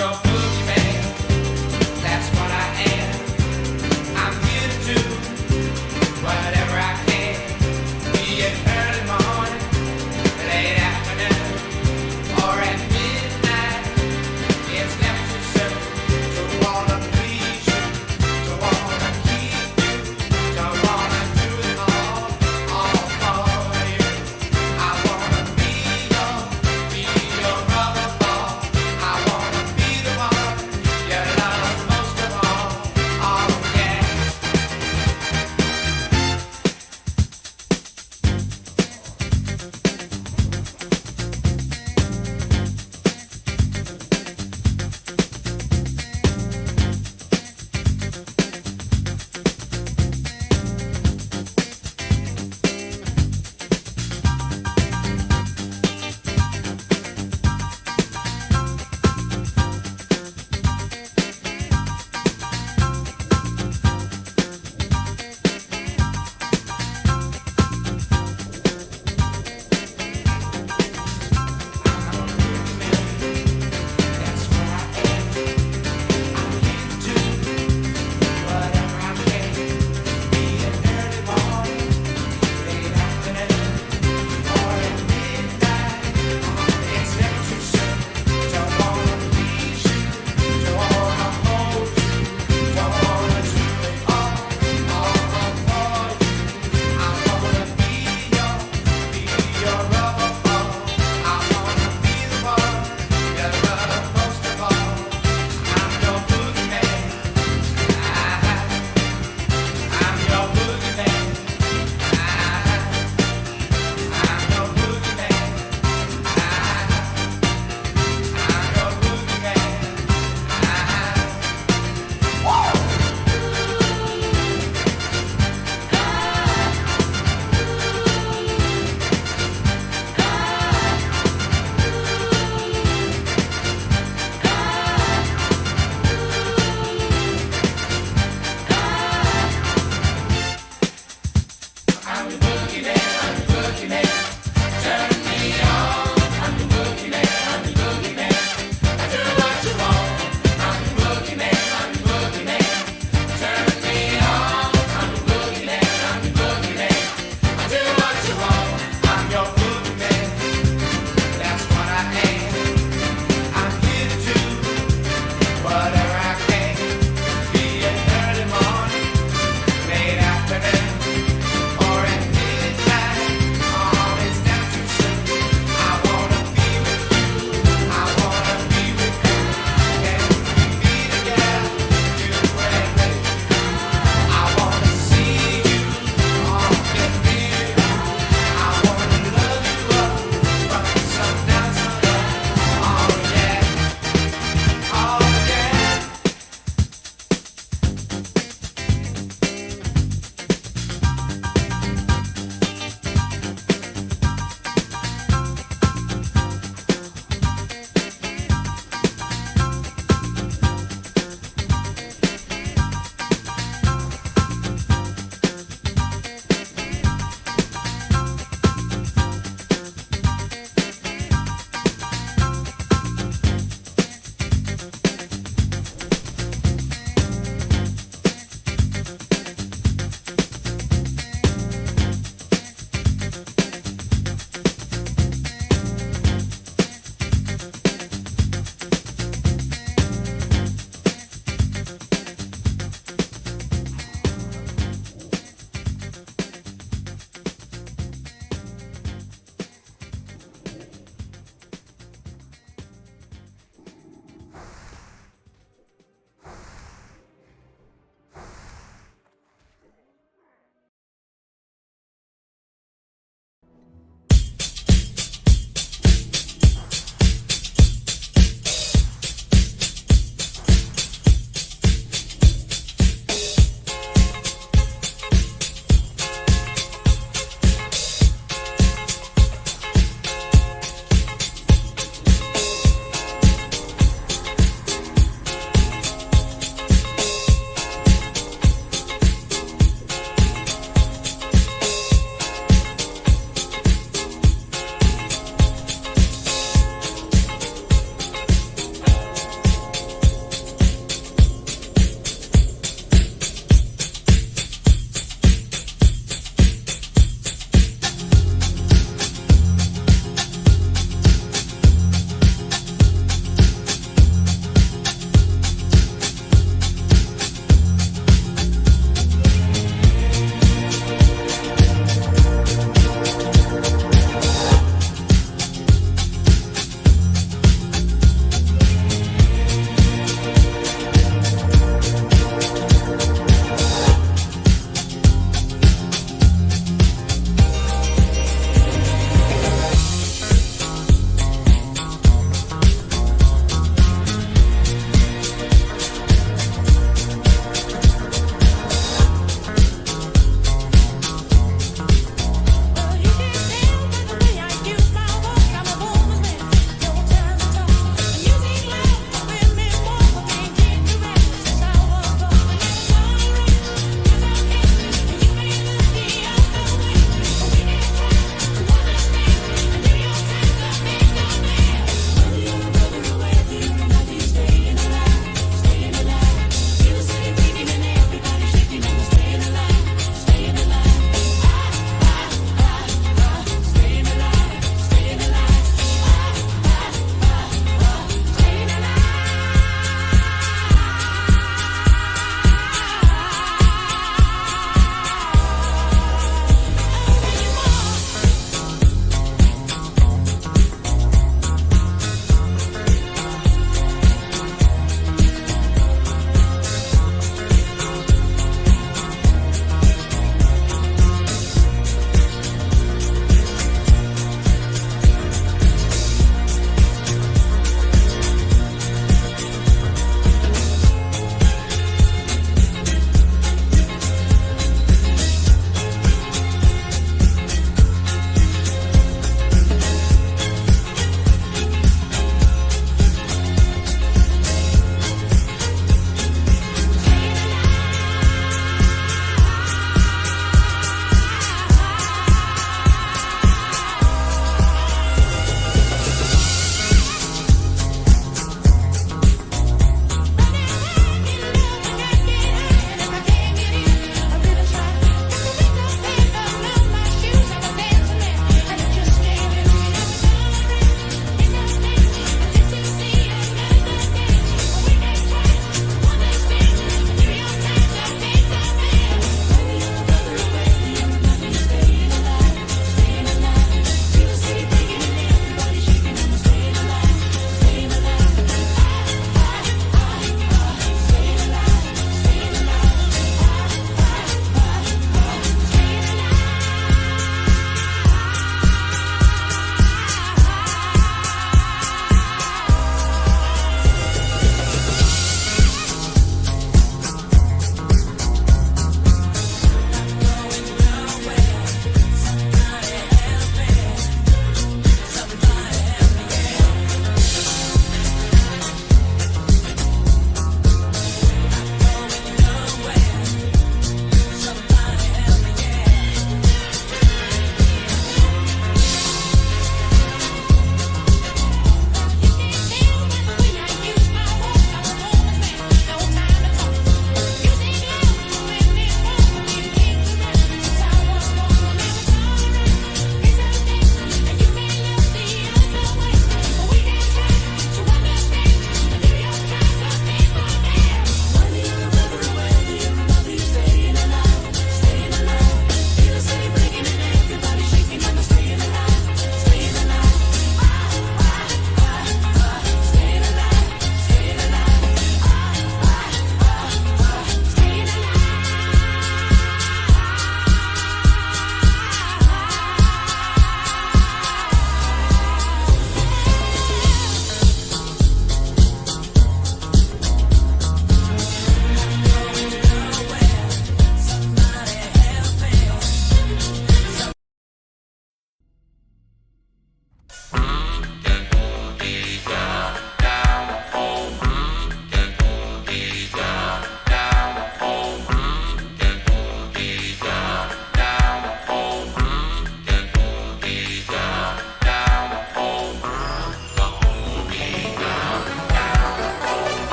S11: your boogeyman. That's what I am. I'm here to do whatever I can. Be it early morning, late afternoon, or at midnight. It's never too soon to wanna please you, to wanna keep you, to wanna do it all for you. I wanna be your rubber ball. I wanna be the one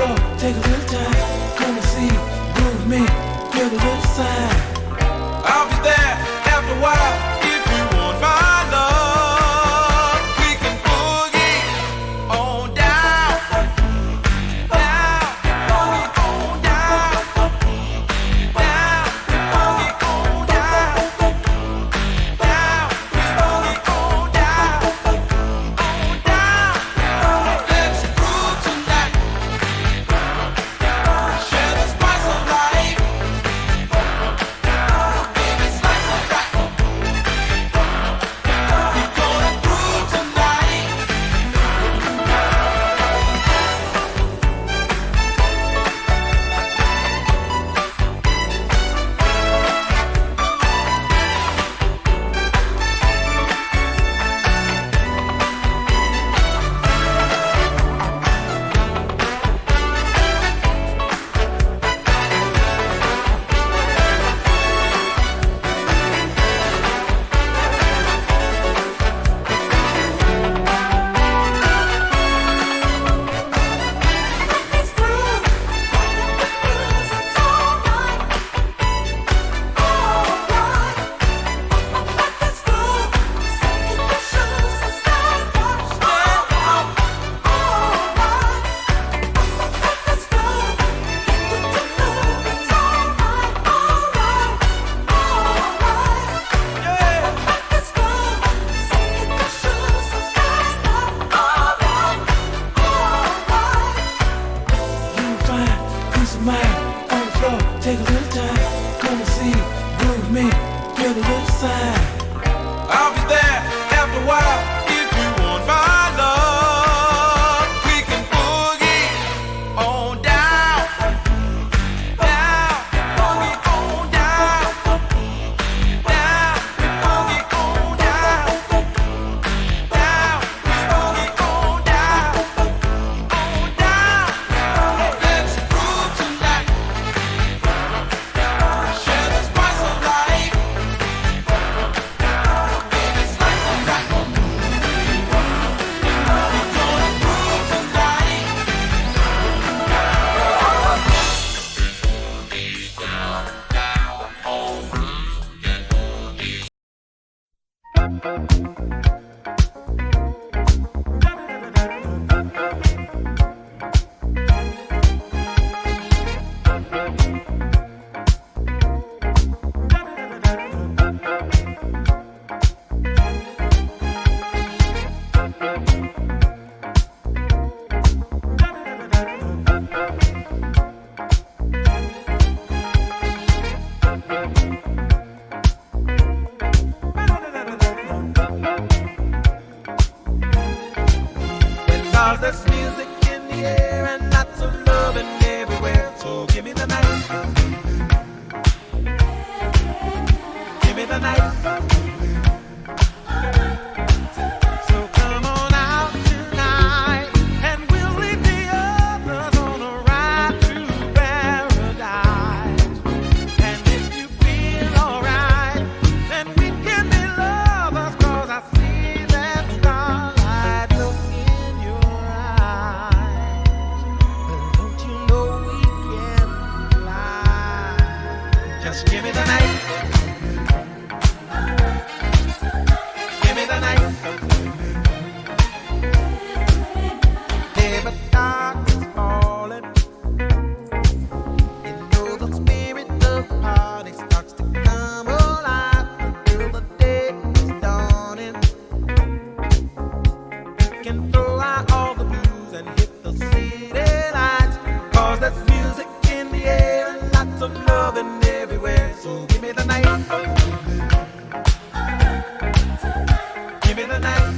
S14: floor, take a little time. Come and see, groove me, give a little sign. I'll be there after a while if you want my love. We can boogie on down, down, boogie on down, down, boogie on down, down, boogie on down, on down. Let's groove tonight. Share the spice of life. Baby, slice of life. We're gonna groove tonight. You find peace of mind on the floor. Take a little time. Come and see, groove me, give a little sign. I'll be there after a while if you want my love. We can boogie on down, down, boogie on down, down, boogie on down, down, boogie on down, on down. Let's groove tonight. Share the spice of life. Baby, slice of life. We're gonna groove tonight. Because there's music in the air and lots of loving everywhere. So give me the night. Give me the night. So come on out tonight and we'll leave the others on a ride to paradise. And if you feel alright, then we can be lovers. 'Cause I see that starlight look in your eyes. And don't you know we can fly? Just give me the night. Give me the night. Never dark is falling. You know the spirit of the party starts to come alive until the day is dawning. We can throw out all the blues and hit the city lights. 'Cause there's music in the air and lots of loving everywhere. So give me the night. Give me the night.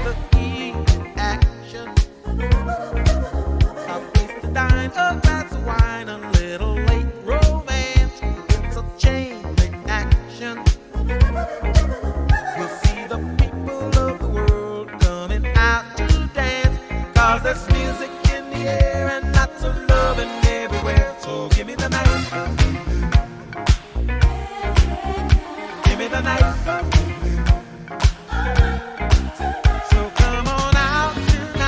S14: The key action. A place to dine, a glass of wine, a little late romance. It's a chain reaction. You'll see the people of the world coming out to dance. 'Cause there's music in the air and lots of loving everywhere. So give me the night. Give me the night. So come on out tonight.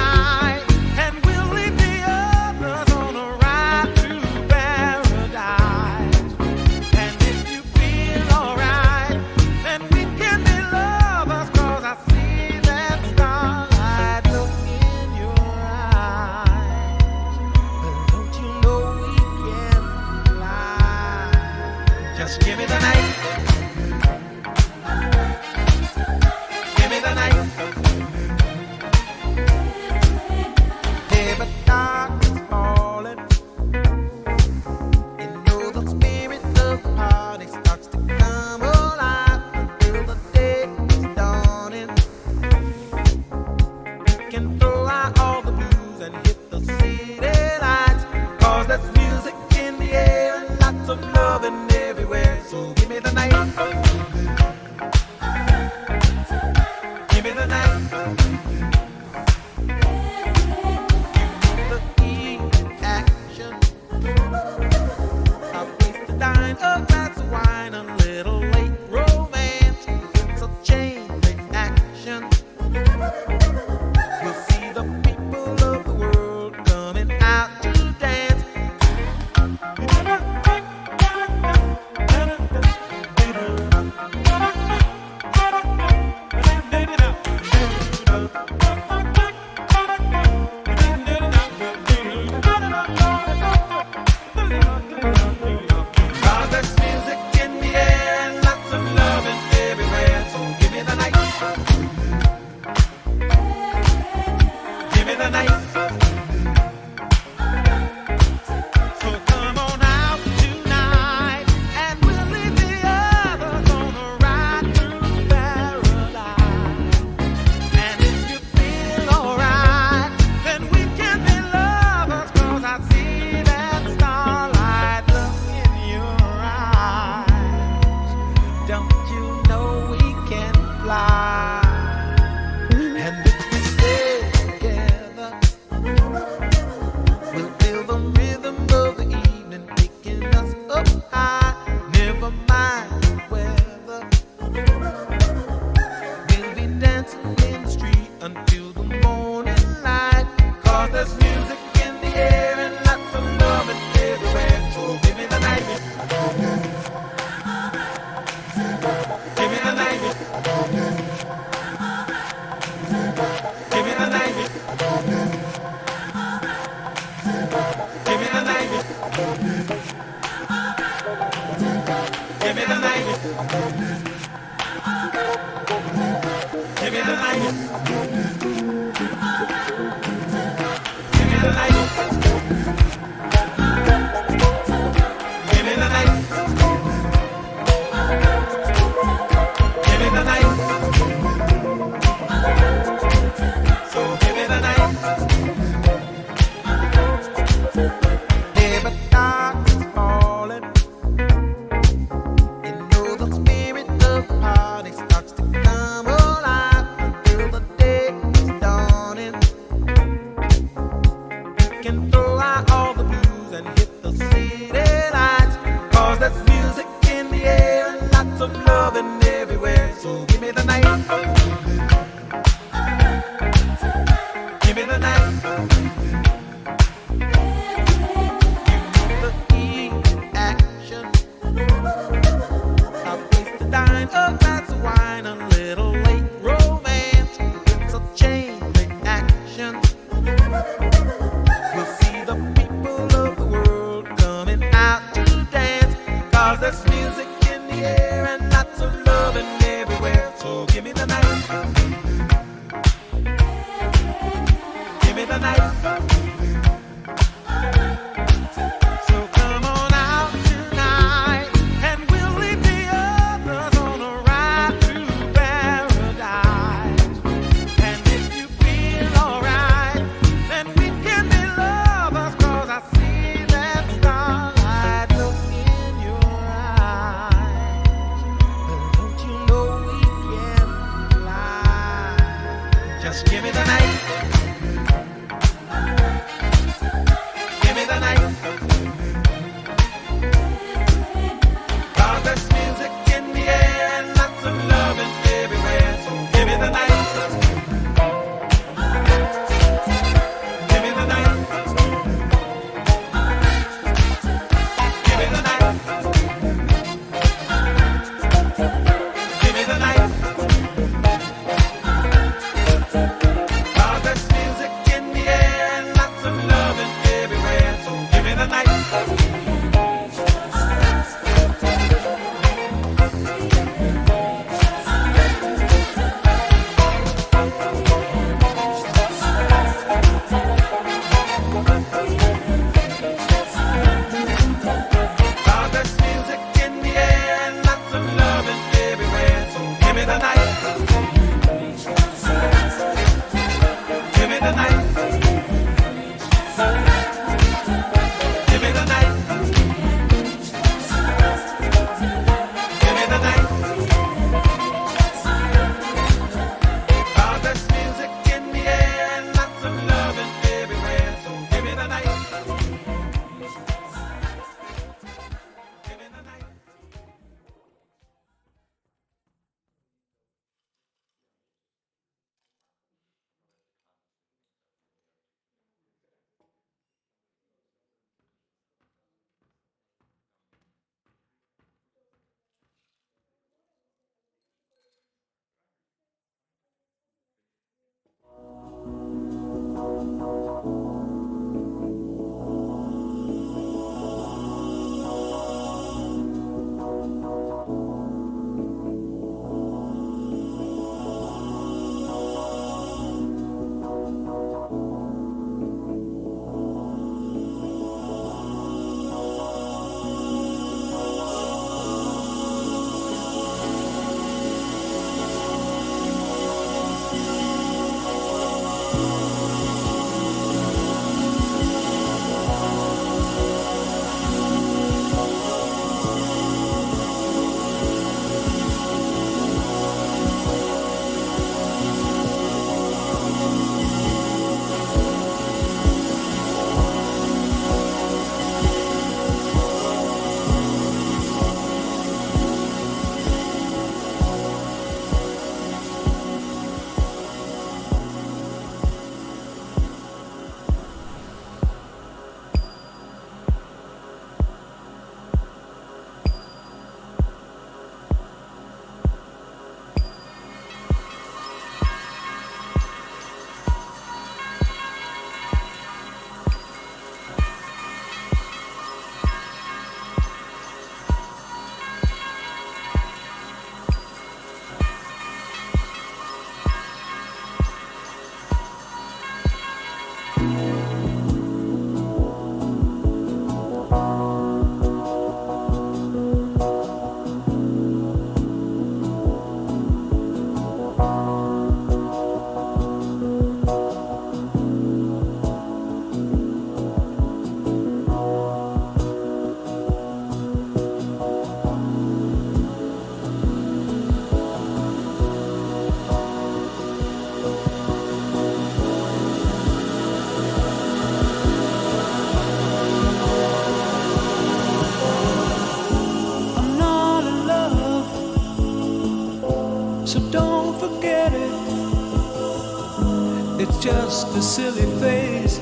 S14: just a silly phase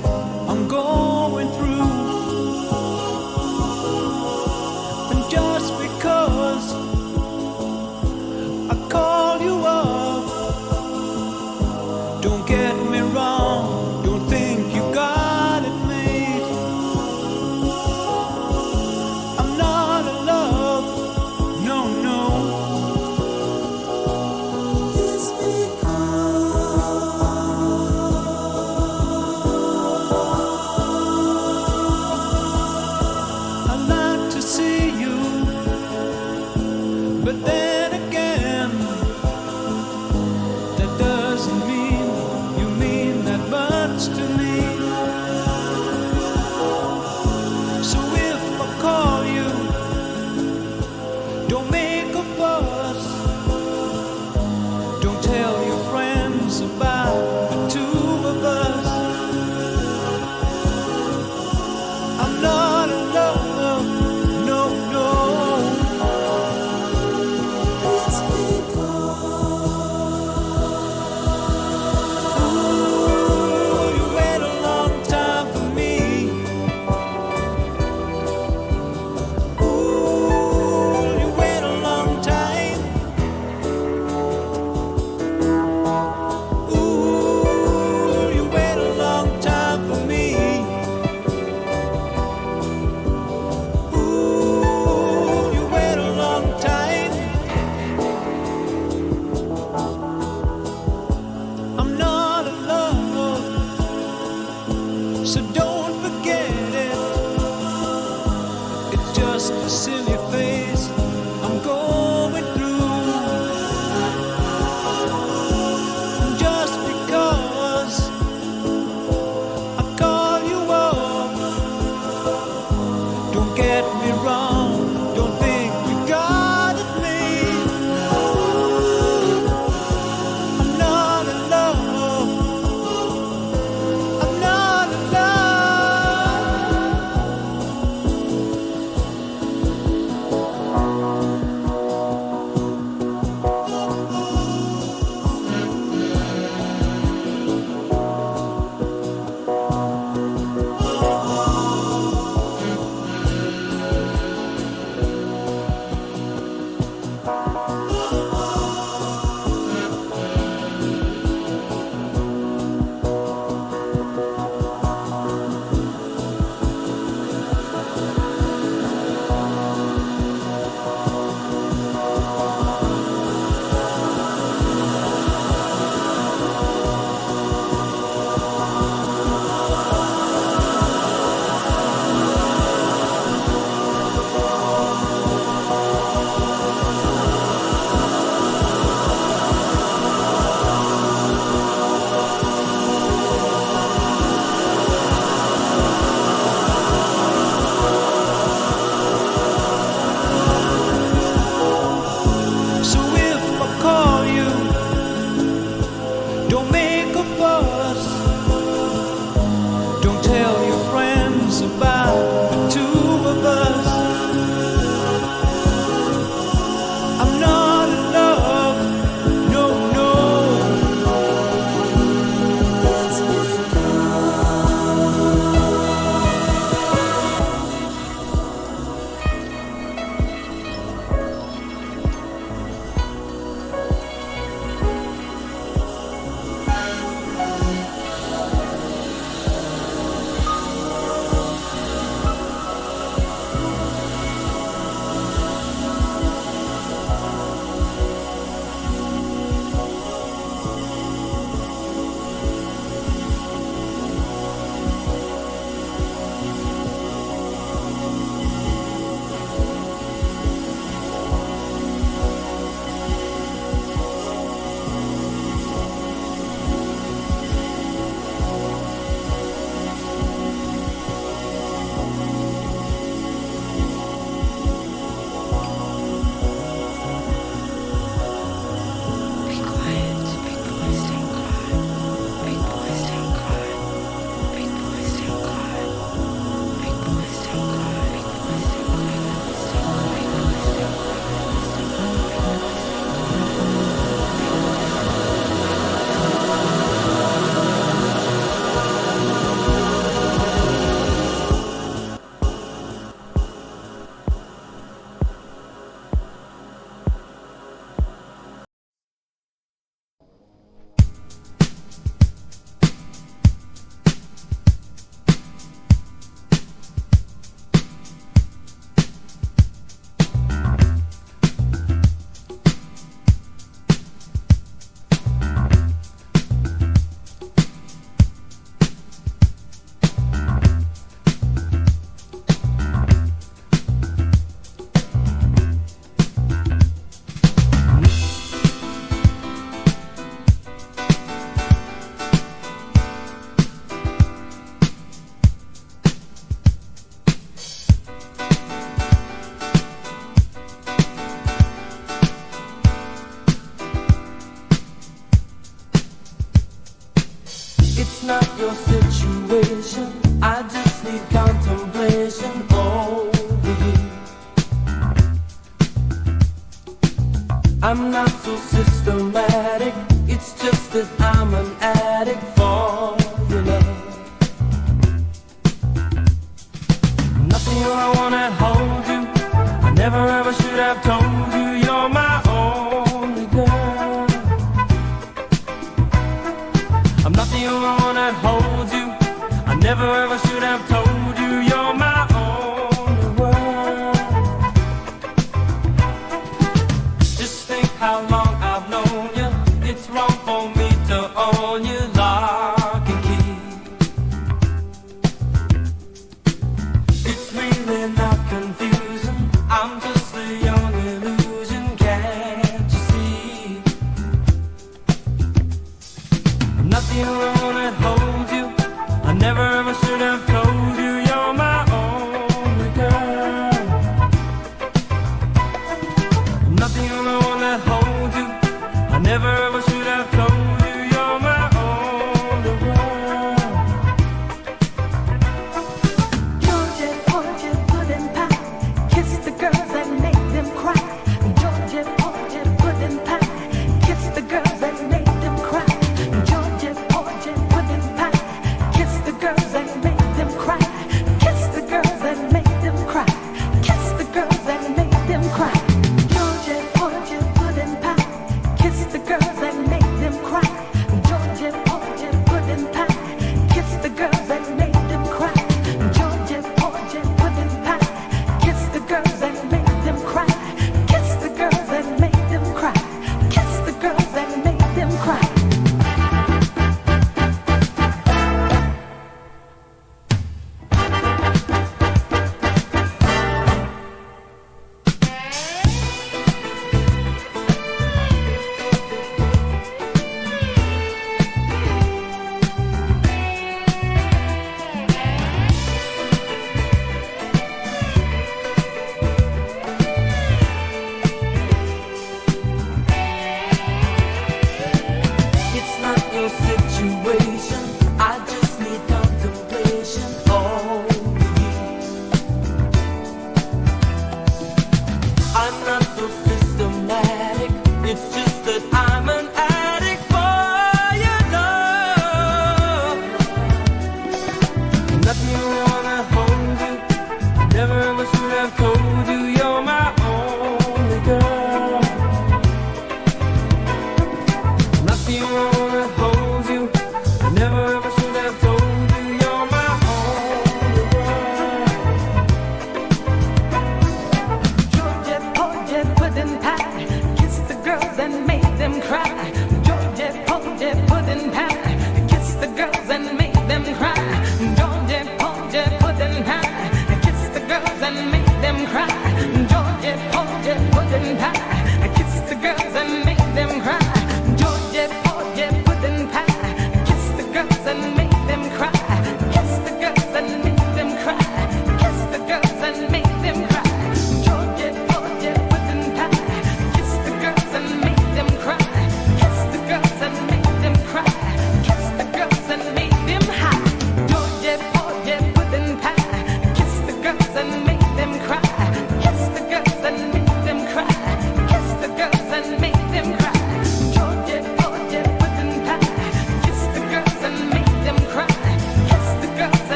S14: I'm going through. And just because I call you up, don't get me wrong, don't think you got it made. I'm not in love, no, no. It's I like to see you, but then again, that doesn't mean you mean that much to me. So if I call you, don't make a fuss, don't tell your friends about the two of us. I'm not in love, no, no. It's ooh, you wait a long time for me. Ooh, you wait a long time. Ooh, you wait a long time for me. Ooh, you wait a long time. I'm not in love, so don't forget it. It's just a silly phase I'm going through. And just because I call you up, don't get me wrong, don't think you got it made. I'm not in love, I'm not in love. conversation. I just need contemplation over you. I'm not so systematic, it's just that I'm an addict for your love. Nothing I wanna hold you, I never ever should have told you you're my only girl. I'm not the only one that holds you, I never ever should have told you you're my only world. Just think how long I've known you, it's wrong for me to own you lock and key. It's really not confusing, I'm just a young illusion, can't you see? I'm not the only one that holds you, I never ever should have told you you're my only girl. I'm not the only one that holds you, I never ever should have told you you're my only world.
S8: Georgia, Georgia, pudding pie. Kiss the girls that make them cry. Georgia, Georgia, pudding pie. Kiss the girls that make them cry. Georgia, Georgia, pudding pie. Kiss the girls that make them cry.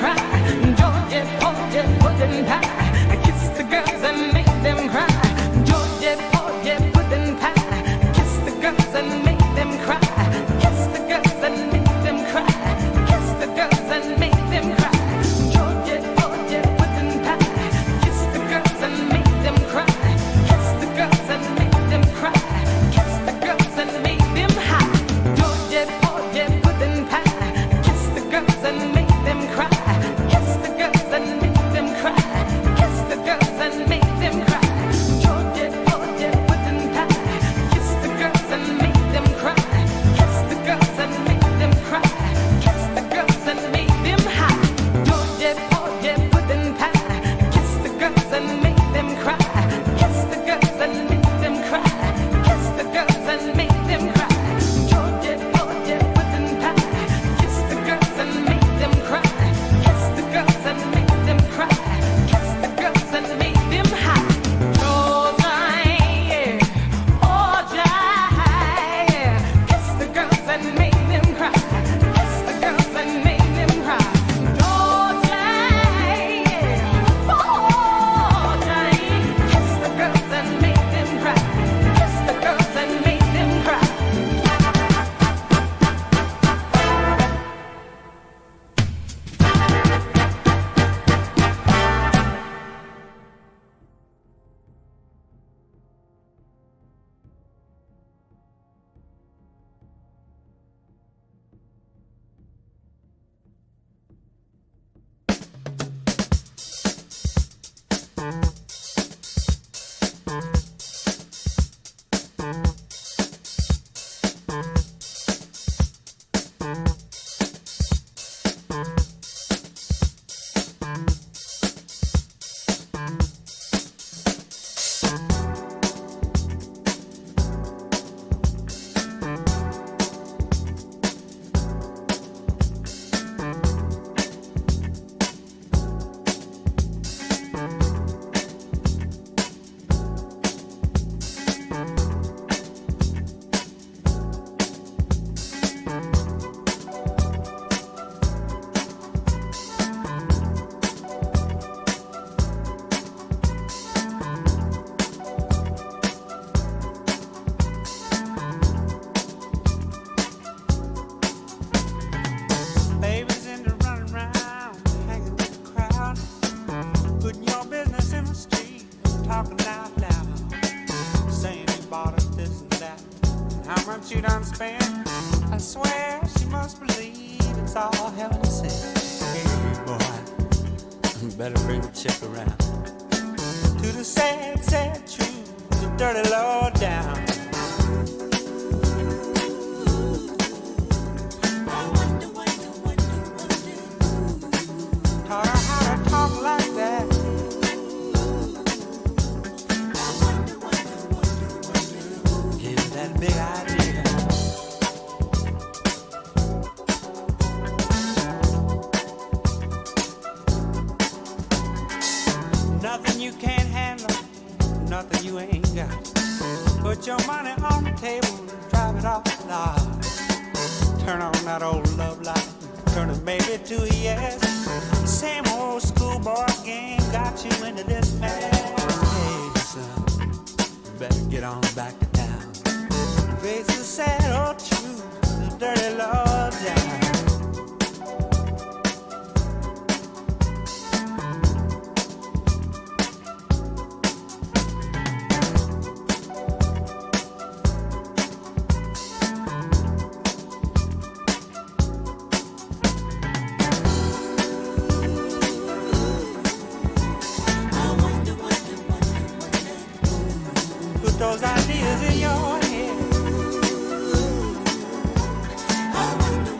S8: cry. Georgia, Georgia, pudding pie. Kiss the girls and make them cry. Georgia, Georgia, pudding pie. Kiss the girls and make them cry. Kiss the girls and make them cry. Kiss the girls and make them cry. Georgia, Georgia, pudding pie. Kiss the girls and make them cry. Kiss the girls and make them cry. Kiss the girls and make them high. Georgia, Georgia, pudding pie. Kiss the girls and make them cry. Kiss the girls and make them cry. Kiss the girls and make them cry. Georgia, Georgia, pudding pie. Kiss the girls and make them cry. Kiss the girls and make them cry. Kiss the girls and make them high. Georgia, Georgia, pudding pie. Kiss the girls and make them cry. Kiss the girls and make them cry. Kiss the girls and make them cry. Georgia, Georgia, pudding pie. Kiss the girls and make them cry. Kiss the girls and make them cry. Kiss the girls and make them high. Georgia, yeah. Georgia, yeah. Kiss the girls and make them cry. Kiss the girls and make them cry. Georgia, yeah. Georgia, kiss the girls and make them cry. Kiss the girls and make them cry.
S11: Babies into running around, hanging with the crowd, putting your business in the street, talking out loud, saying you bought us this and that, how much you done spent. I swear she must believe it's all heaven sent. Hey boy, you better bring the chick around to the sad, sad truth, the dirty low down. Taught her how to talk like that. Gave her that big idea. Nothing you can't handle, nothing you ain't got. Put your money on the table and drive it off the lot. Turn on that old love light, turn it maybe to a yes. Same old schoolboy game got you into this mess. Hey son, you better get on back to town. Face the sad old truth, the dirty love down. Those ideas in your head. I wonder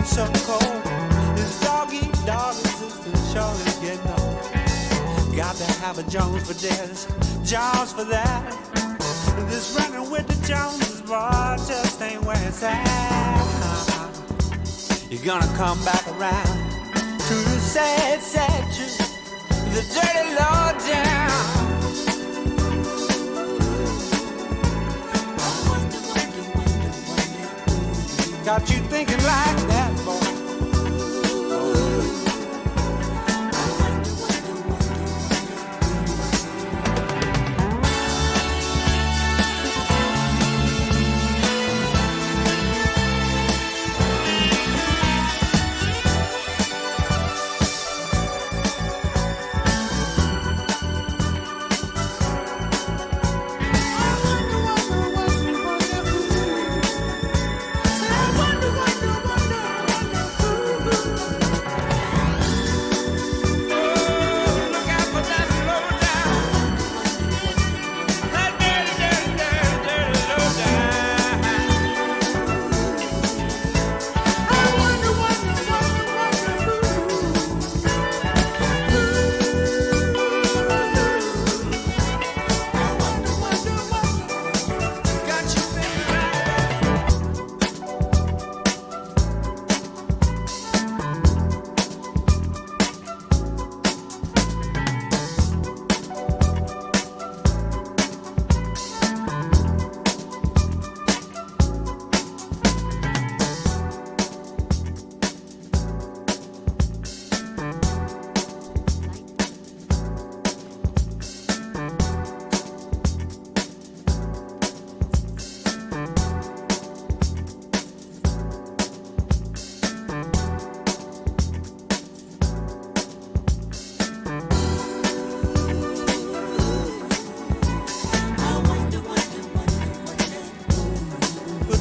S11: so cold. This doggy dog system surely getting old. Got to have a Jones for this, Jones for that. This running with the Joneses, boy, just ain't where it's at. You're gonna come back around to the sad, sad truth, the dirty low down. Got you thinking like that, boy.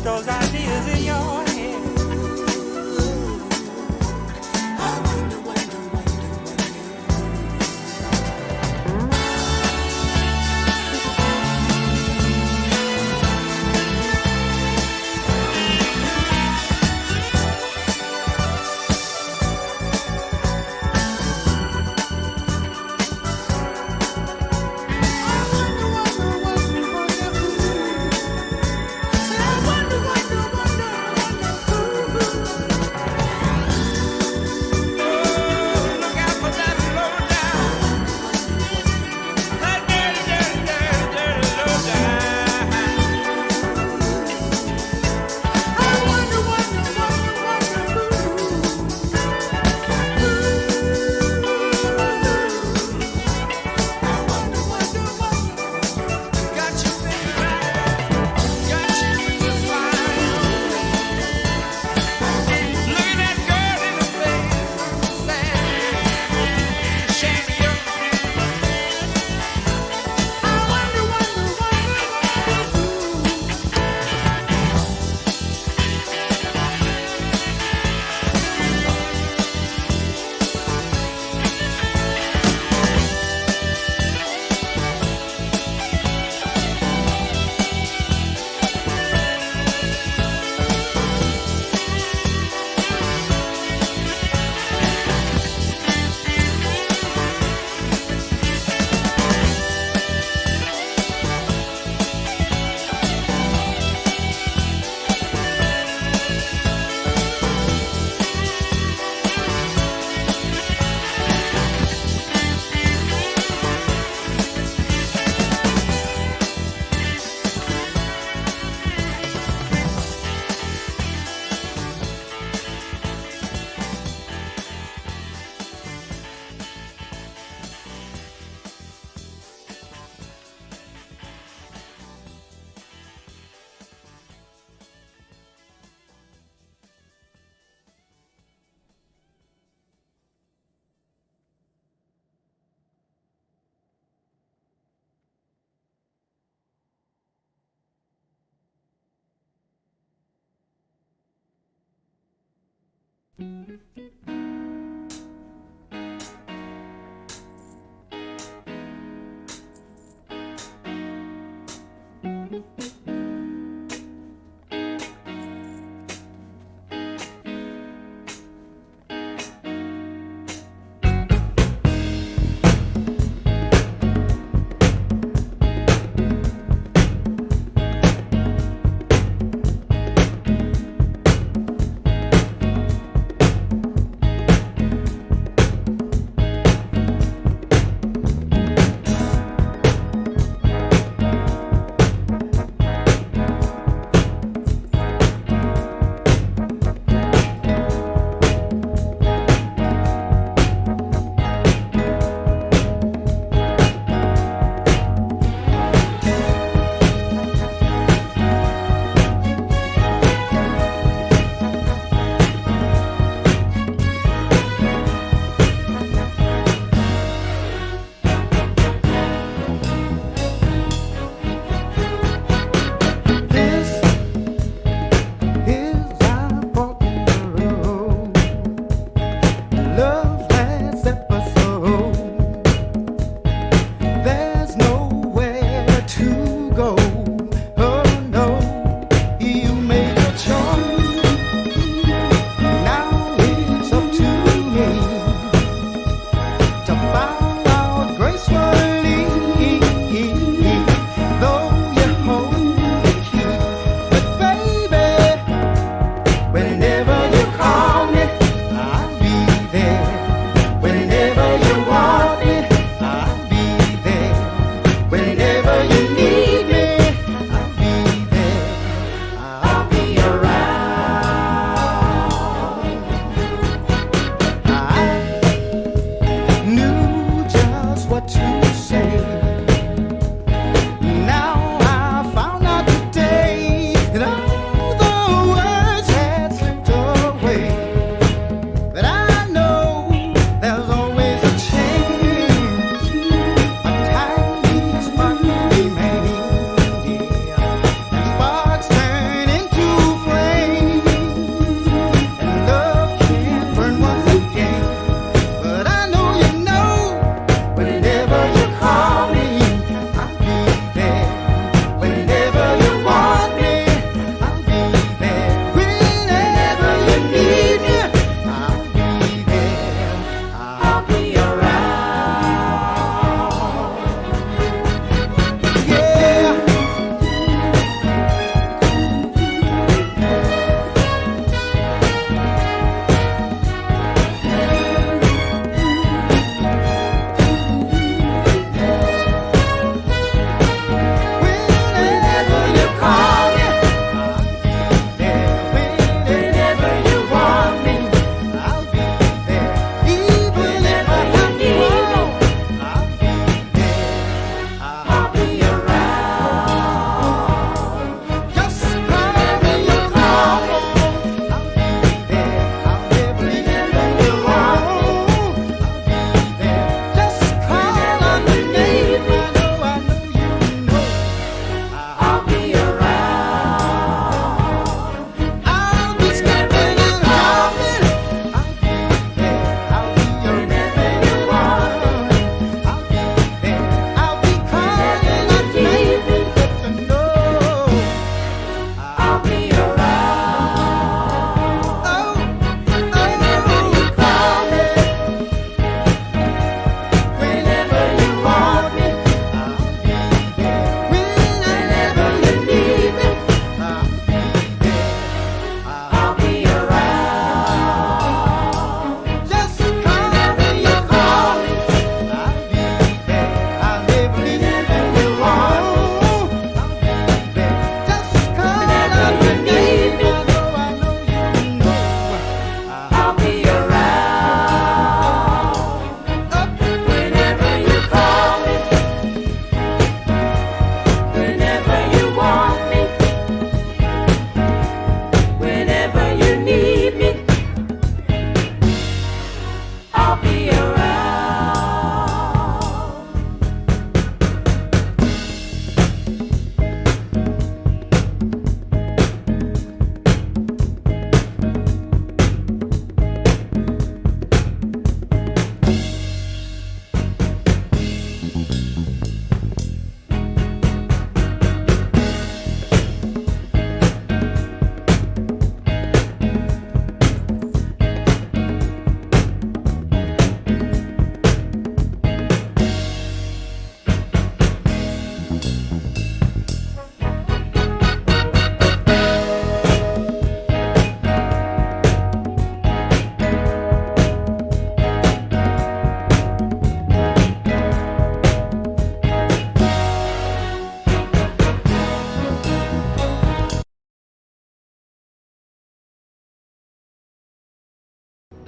S11: Those ideas in your head.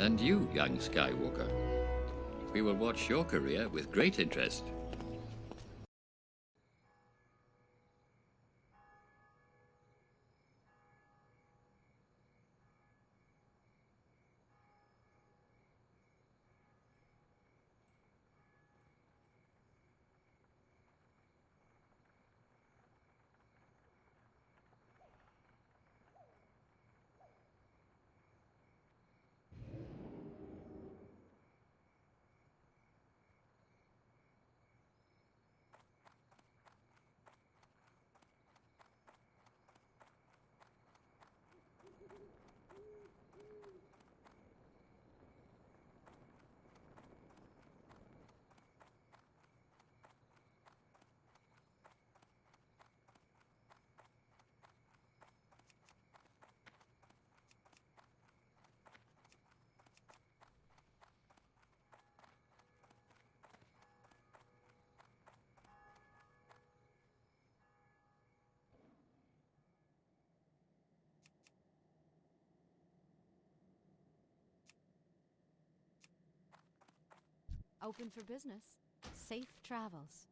S4: And you, young Skywalker. We will watch your career with great interest.
S15: Open for business. Safe travels.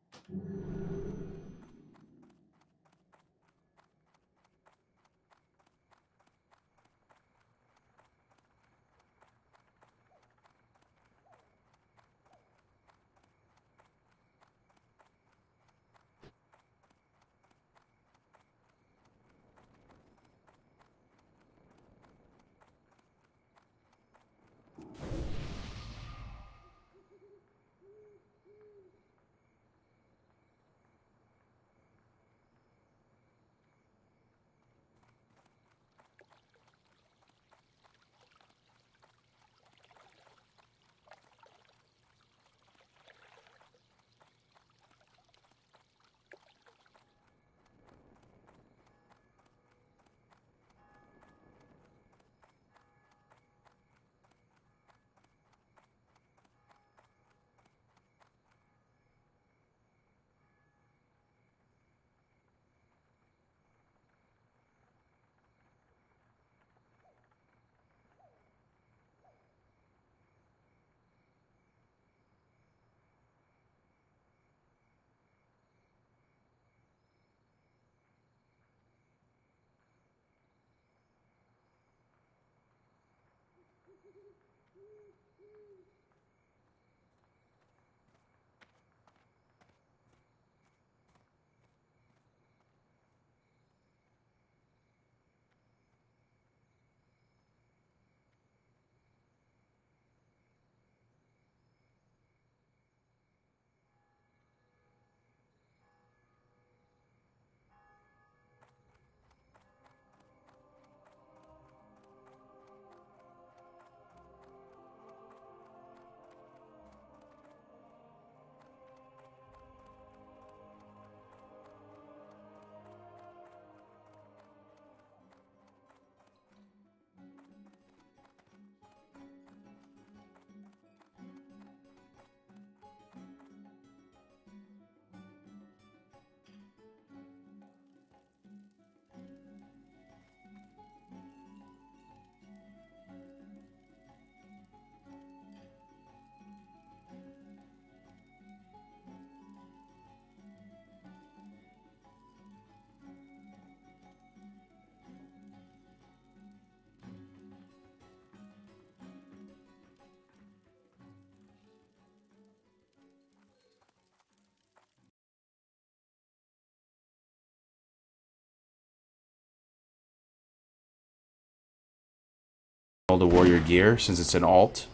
S23: The warrior gear since it's an alt.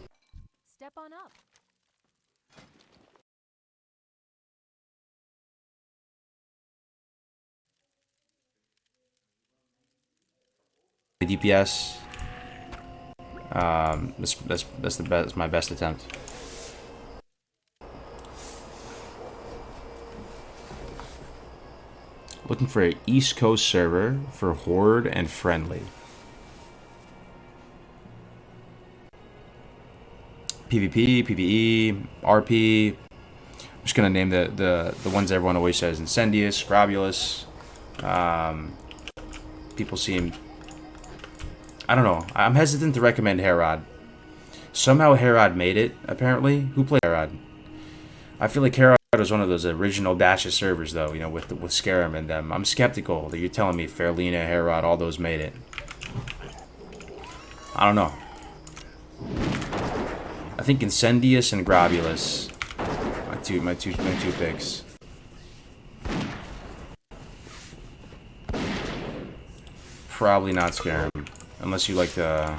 S15: Step on up.
S23: The DPS. That's the best. My best attempt. Looking for an East Coast server for Horde and Friendly. PvP, PvE, RP. I'm just gonna name the ones everyone always says: Incendious, Scrobulous. People seem. I don't know. I'm hesitant to recommend Herod. Somehow Herod made it, apparently. Who played Herod? I feel like Herod was one of those original batch of servers, though, you know, with Scarum and them. I'm skeptical that you're telling me Fairlina, Herod, all those made it. I don't know. I think Incendius and Grobulus. My two picks. Probably not Scarum. Unless you like to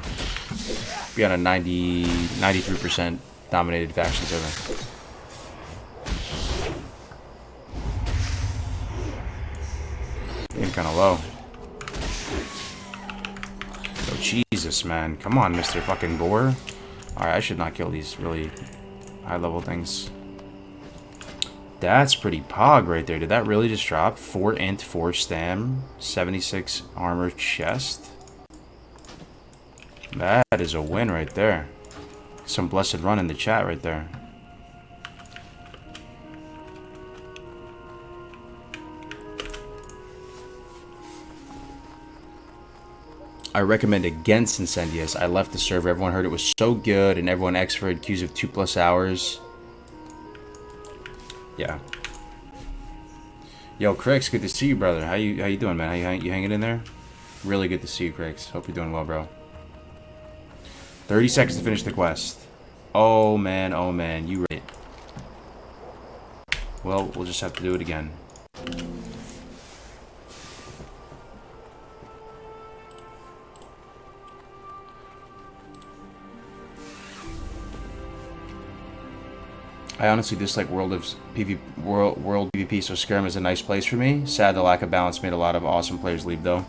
S23: be on a 93% dominated faction server. Getting kind of low. Oh, Jesus, man. Come on, Mr. fucking Boar. Alright, I should not kill these really high-level things. That's pretty pog right there. Did that really just drop? 4 int, 4 stam, 76 armor chest. That is a win right there. Some blessed run in the chat right there. I recommend against Incendius. I left the server. Everyone heard it was so good, and everyone exferred queues of 2+ hours. Yeah. Yo, Crix, good to see you, brother. How you doing, man? You hanging in there? Really good to see you, Crix. Hope you're doing well, bro. 30 seconds to finish the quest. Oh man, you right. Well, we'll just have to do it again. I honestly dislike World PvP, so Scarum is a nice place for me. Sad the lack of balance made a lot of awesome players leave, though.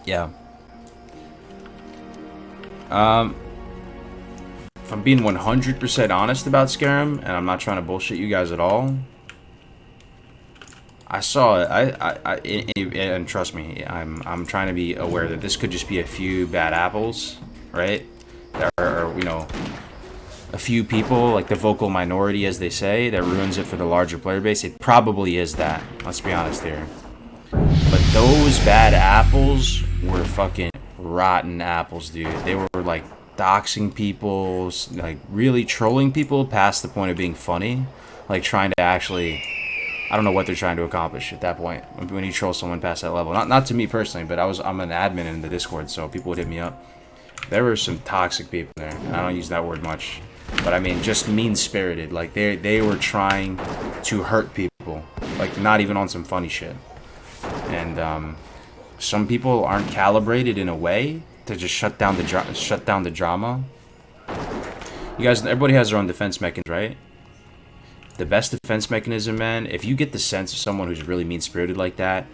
S23: Yeah. If I'm being 100% honest about Scarum, and I'm not trying to bullshit you guys at all, I saw it. And trust me, I'm trying to be aware that this could just be a few bad apples, right? That are, you know, a few people, like the vocal minority, as they say, that ruins it for the larger player base. It probably is that. Let's be honest here. But those bad apples were fucking rotten apples, dude. They were like doxing people, like really trolling people past the point of being funny, like trying to actually, I don't know what they're trying to accomplish at that point when you troll someone past that level. Not to me personally, but I'm an admin in the Discord, so people would hit me up. There were some toxic people there, and I don't use that word much, but I mean just mean-spirited. Like they were trying to hurt people, like not even on some funny shit. And some people aren't calibrated in a way to just shut down the drama. You guys, everybody has their own defense mechanism, right? The best defense mechanism, man, if you get the sense of someone who's really mean-spirited like that,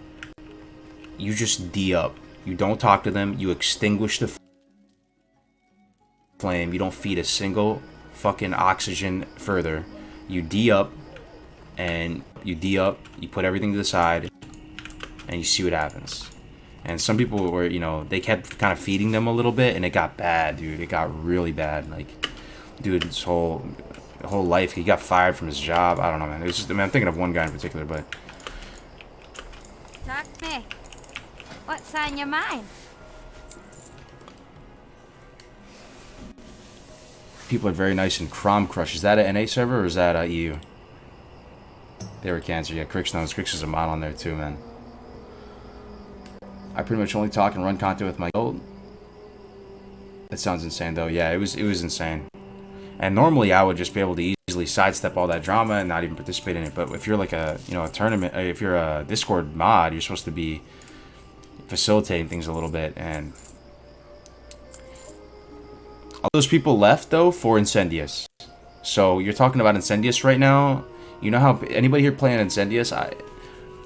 S23: you just D up. You don't talk to them. You extinguish the flame. You don't feed a single fucking oxygen further. You D up, and you put everything to the side, and you see what happens. And some people were, you know, they kept kind of feeding them a little bit, and it got bad, dude. It got really bad. Like, dude, his whole life, he got fired from his job. I don't know, man. It was just, I mean, I'm thinking of one guy in particular, but
S2: Talk to me. What's on your mind?
S23: people are very nice in Crom Crush. Is that an NA server or is that EU? They were cancer. Yeah, Crix knows. Crix is a mod on there too, man. I pretty much only talk and run content with my gold. That sounds insane, though. Yeah, it was insane. And normally I would just be able to easily sidestep all that drama and not even participate in it. But if you're like a tournament, if you're a Discord mod, you're supposed to be facilitating things a little bit. And all those people left though for Incendius. So you're talking about Incendius right now. You know how anybody here playing Incendius?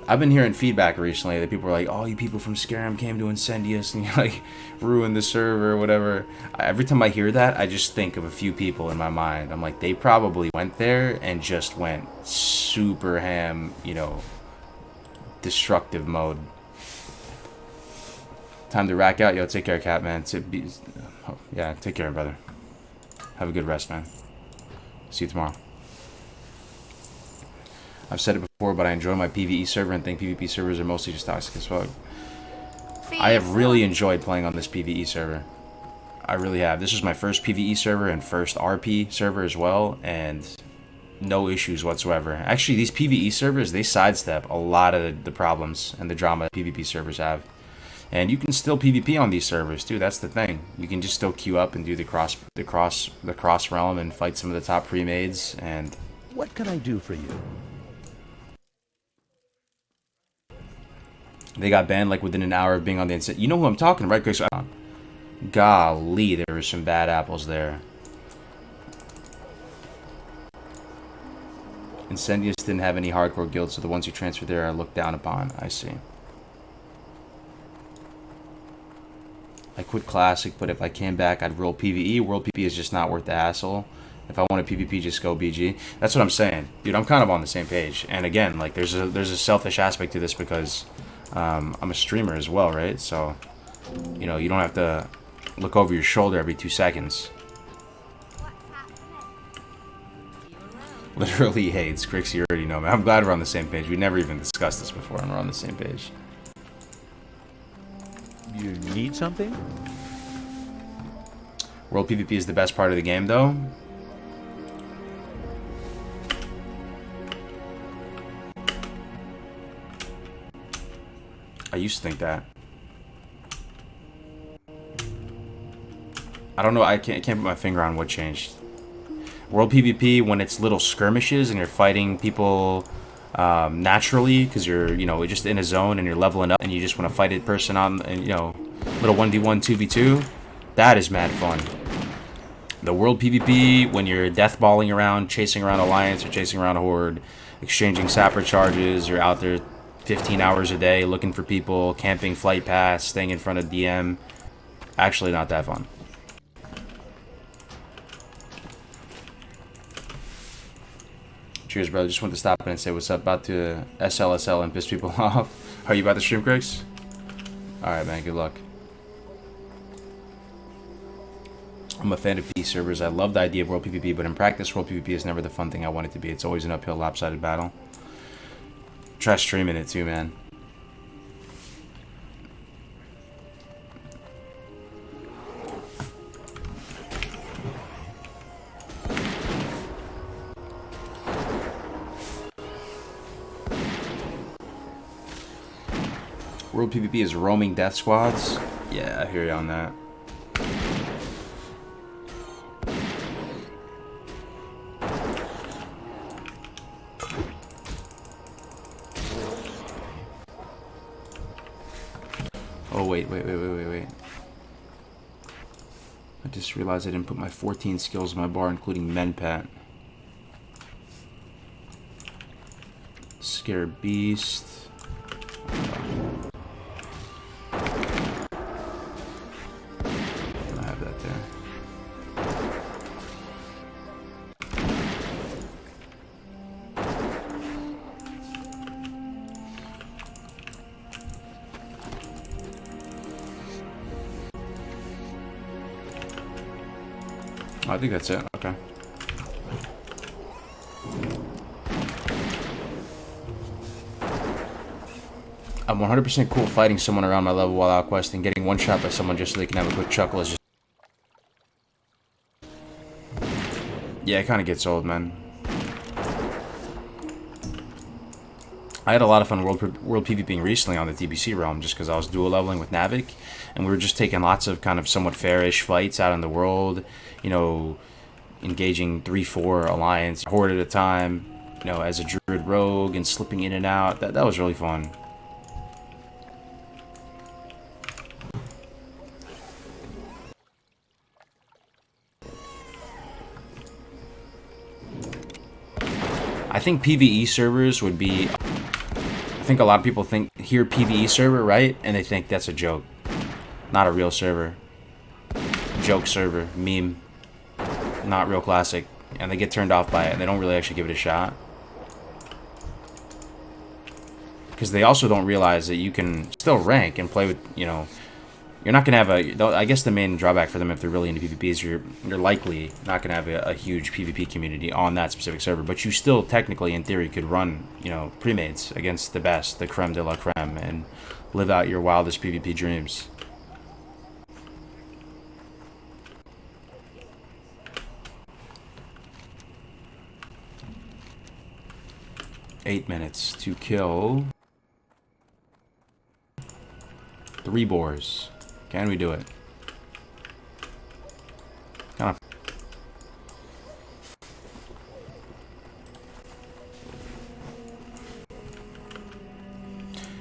S23: I've been hearing feedback recently that people are like, "Oh, you people from Scarum came to Incendius and you like ruined the server or whatever." Every time I hear that, I just think of a few people in my mind. I'm like, they probably went there and just went super ham, destructive mode. Time to rack out, yo. Take care, Cat man. Yeah, take care, brother. Have a good rest, man. See you tomorrow. I've said it before, but I enjoy my PvE server and think PvP servers are mostly just toxic as fuck. I have really enjoyed playing on this PvE server. I really have. This is my first PvE server and first RP server as well, and no issues whatsoever. Actually, these PvE servers, they sidestep a lot of the problems and the drama that PvP servers have. And you can still PvP on these servers too. That's the thing. You can just still queue up and do the cross realm and fight some of the top pre-mades. And
S3: what can I do for you?
S23: They got banned like within an hour of being on the instant. You know who I'm talking about, right? Golly, there were some bad apples there. Incendius didn't have any hardcore guilds, so the ones who transferred there are looked down upon. I see. I quit Classic, but if I came back, I'd roll PvE. World PvE is just not worth the hassle. If I want a PvP, just go BG. That's what I'm saying. Dude, I'm kind of on the same page. And again, like, there's a selfish aspect to this because I'm a streamer as well, right? So, you know, you don't have to look over your shoulder every 2 seconds. Literally hates. Grix, you already know, man. I'm glad we're on the same page. We never even discussed this before, and we're on the same page.
S3: You need something?
S23: World PvP is the best part of the game, though. I used to think that. I don't know. I can't put my finger on what changed. World PvP, when it's little skirmishes and you're fighting people naturally because you're, you know, just in a zone and you're leveling up and you just want to fight a person on, and, you know, little 1v1, 2v2, that is mad fun. The World PvP, when you're deathballing around, chasing around Alliance or chasing around a Horde, exchanging sapper charges, you're out there 15 hours a day looking for people, camping flight paths, staying in front of DM, actually not that fun. Cheers, brother. Just wanted to stop in and say what's up. About to SLSL and piss people off. Are you about to stream, Grix? Alright, man. Good luck. I'm a fan of PvP servers. I love the idea of World PvP, but in practice, World PvP is never the fun thing I want it to be. It's always an uphill, lopsided battle. Try streaming it too, man. World PvP is roaming death squads. Yeah, I hear you on that. Oh, wait. I just realized I didn't put my 14 skills in my bar, including Menpat. Scare Beast. I think that's it. Okay. I'm 100% cool fighting someone around my level while out questing. Getting one shot by someone just so they can have a quick chuckle is just... Yeah, it kind of gets old, man. I had a lot of fun World PvPing recently on the TBC realm just because I was dual leveling with Navik, and we were just taking lots of kind of somewhat fairish fights out in the world, you know, engaging 3-4 Alliance, Horde at a time, you know, as a Druid Rogue and slipping in and out. That was really fun. I think PvE servers would be... I think a lot of people hear PvE server, right? And they think that's a joke. Not a real server. Joke server. Meme. Not real classic. And they get turned off by it and they don't really actually give it a shot. Because they also don't realize that you can still rank and play with, you know... You're not going to have a... I guess the main drawback for them if they're really into PvP is you're likely not going to have a huge PvP community on that specific server. But you still, technically, in theory, could run, you know, pre-mates against the best, the creme de la creme, and live out your wildest PvP dreams. 8 minutes to kill 3 boars. Can we do it? Kind of.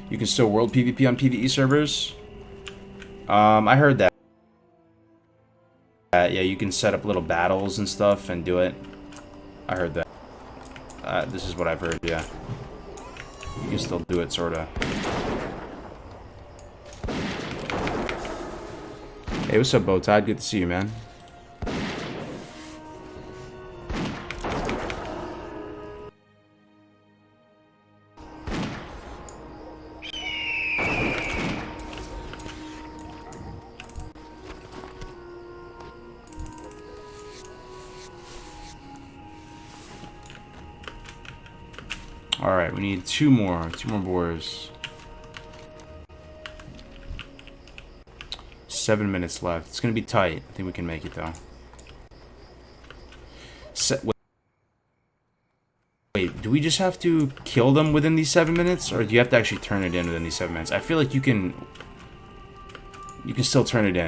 S23: You can still world PvP on PvE servers. I heard that. Yeah, you can set up little battles and stuff and do it. I heard that. This is what I've heard, yeah. You can still do it, sorta. Hey, what's up, Bowtide? Good to see you, man. Alright, we need two more boars. 7 minutes left. It's gonna be tight. I think we can make it though. Wait, do we just have to kill them within these 7 minutes, or do you have to actually turn it in within these 7 minutes? I feel like you can still turn it in.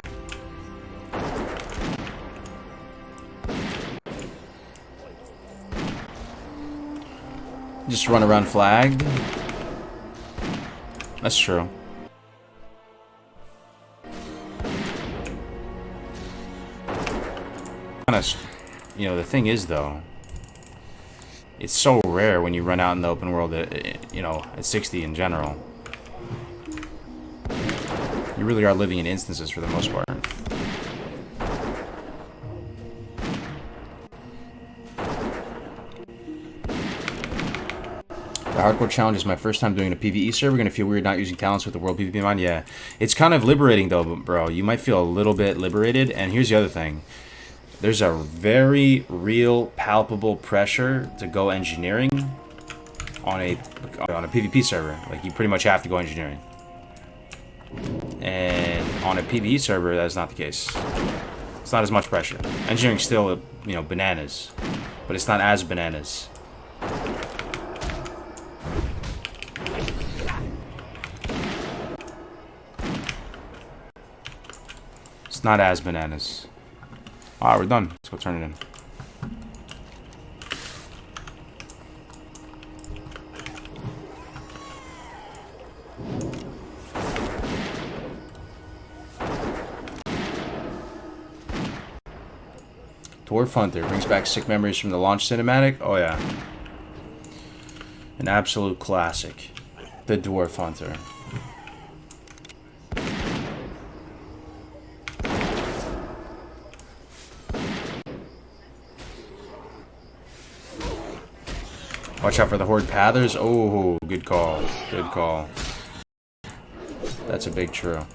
S23: Just run around flagged. That's true. You know, the thing is though, it's so rare when you run out in the open world at, you know, at 60 in general. You really are living in instances for the most part. The hardcore challenge is my first time doing a PvE server. Gonna feel weird not using talents with the world PvP mind. Yeah, it's kind of liberating though, bro. You might feel a little bit liberated. And here's the other thing: there's a very real, palpable pressure to go engineering on a PvP server. Like, you pretty much have to go engineering. And on a PvE server, that's not the case. It's not as much pressure. Engineering's still, you know, bananas, but it's not as bananas. It's not as bananas. Alright, we're done. Let's go turn it in. Dwarf Hunter brings back sick memories from the launch cinematic. Oh yeah. An absolute classic. The Dwarf Hunter. Watch out for the Horde Pathers. Oh, good call. Good call. That's a big true.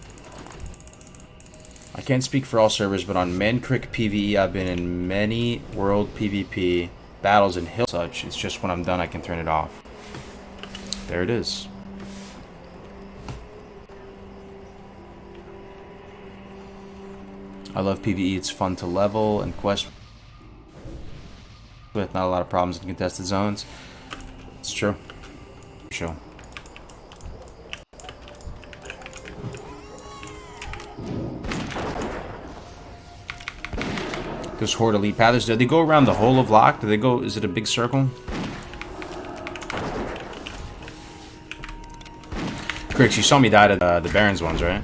S23: I can't speak for all servers, but on Mankrik PvE, I've been in many world PvP battles and hill such. It's just when I'm done, I can turn it off. There it is. I love PvE. It's fun to level and quest with. Not a lot of problems in contested zones. It's true. Sure. Those Horde Elite Pathers, do they go around the whole of Locke? Do they go, is it a big circle? Crix, you saw me die to the Barons ones, right?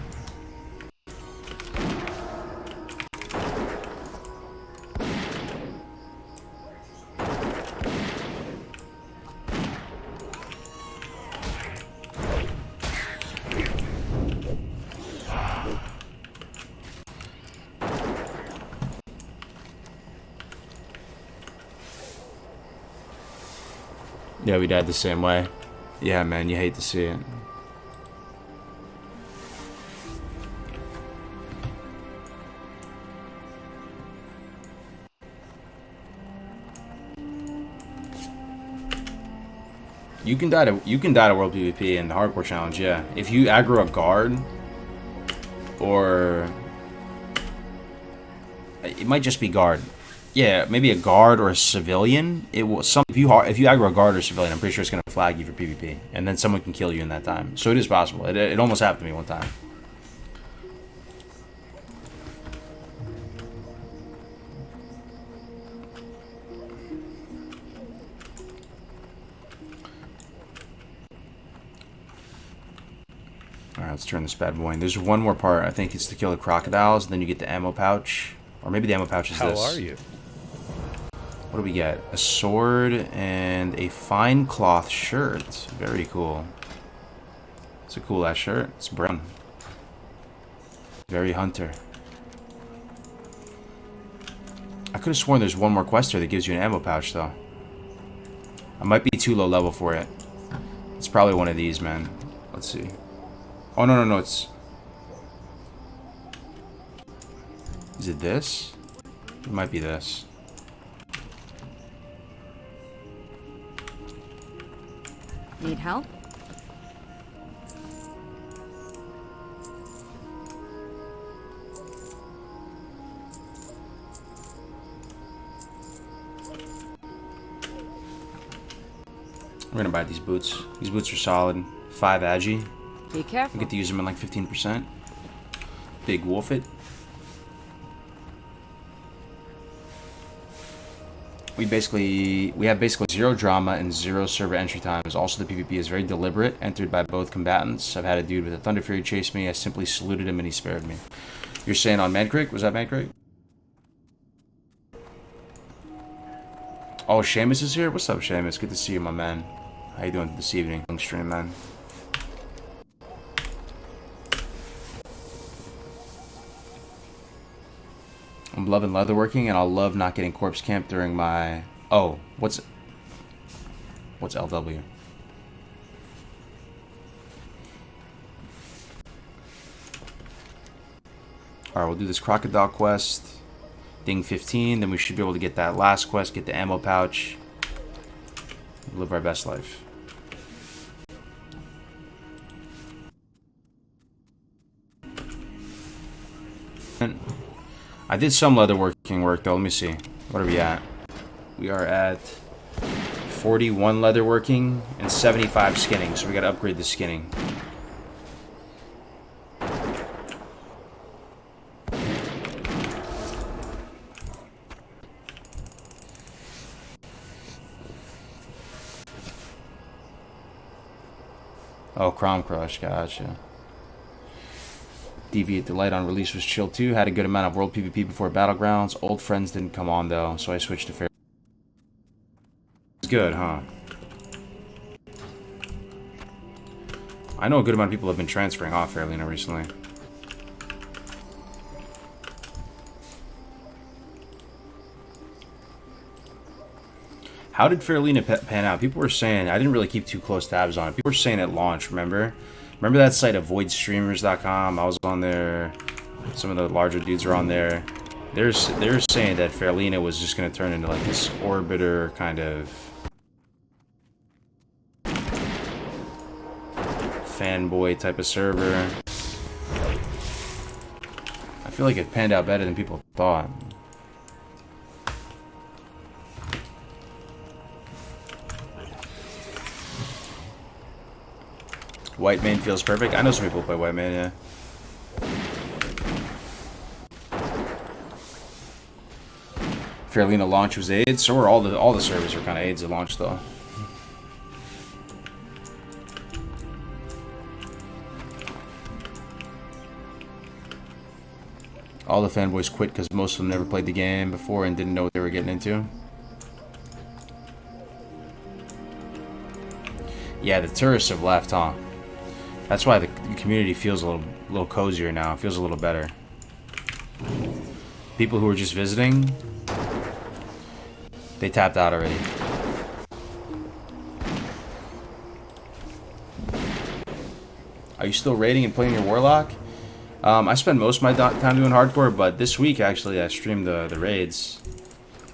S23: Yeah, we died the same way. Yeah, man, you hate to see it. You can die to world PvP in the hardcore challenge, yeah. If you aggro a guard, or it might just be guard. Yeah, maybe a guard or a civilian. It will if you aggro a guard or a civilian, I'm pretty sure it's gonna flag you for PvP, and then someone can kill you in that time. So it is possible. It almost happened to me one time. Alright, let's turn this bad boy in. There's one more part. I think it's to kill the crocodiles, and then you get the ammo pouch. Or maybe the ammo pouch is this.
S3: How are you?
S23: What do we get? A sword and a fine cloth shirt. Very cool. It's a cool ass shirt. It's brown. Very hunter. I could have sworn there's one more quest here that gives you an ammo pouch, though. I might be too low level for it. It's probably one of these, man. Let's see. Oh, no, it's... Is it this? It might be this.
S15: Need help?
S23: We're gonna buy these boots. These boots are solid. 5 agi.
S15: Be careful.
S23: We get to use them in like 15%. Big wolf it. We have basically 0 drama and 0 server entry times. Also, the PvP is very deliberate, entered by both combatants. I've had a dude with a Thunder Fury chase me. I simply saluted him and he spared me. You're saying on Mancreek? Was that Mancreek? Oh, Seamus is here? What's up, Seamus? Good to see you, my man. How you doing this evening? Long stream, man. I'm loving leatherworking, and I'll love not getting corpse camp during my... Oh, what's LW? Alright, we'll do this crocodile quest. Ding 15, then we should be able to get that last quest, get the ammo pouch. Live our best life. I did some leatherworking work though. Let me see. What are we at? We are at 41 leatherworking and 75 skinning, so we gotta upgrade the skinning. Oh, Crom Crush, gotcha. Deviate Delight on release was chill too. Had a good amount of world PvP before Battlegrounds. Old friends didn't come on though, so I switched to Fair. It's good, huh? I know a good amount of people have been transferring off Fairlina recently. How did Fairlina pan out? People were saying, I didn't really keep too close tabs on it. People were saying at launch, remember? Remember that site, avoidstreamers.com? I was on there. Some of the larger dudes are on there. They're saying that Fairlina was just going to turn into like this orbiter kind of fanboy type of server. I feel like it panned out better than people thought. White main feels perfect. I know some people play white main, yeah. Fairlina launch was AIDS, so were all the servers were kind of AIDS at launch though. All the fanboys quit because most of them never played the game before and didn't know what they were getting into. Yeah, the tourists have left, huh? That's why the community feels a little cozier now. It feels a little better. People who were just visiting, they tapped out already. Are you still raiding and playing your Warlock? I spend most of my time doing hardcore, but this week actually I streamed the raids.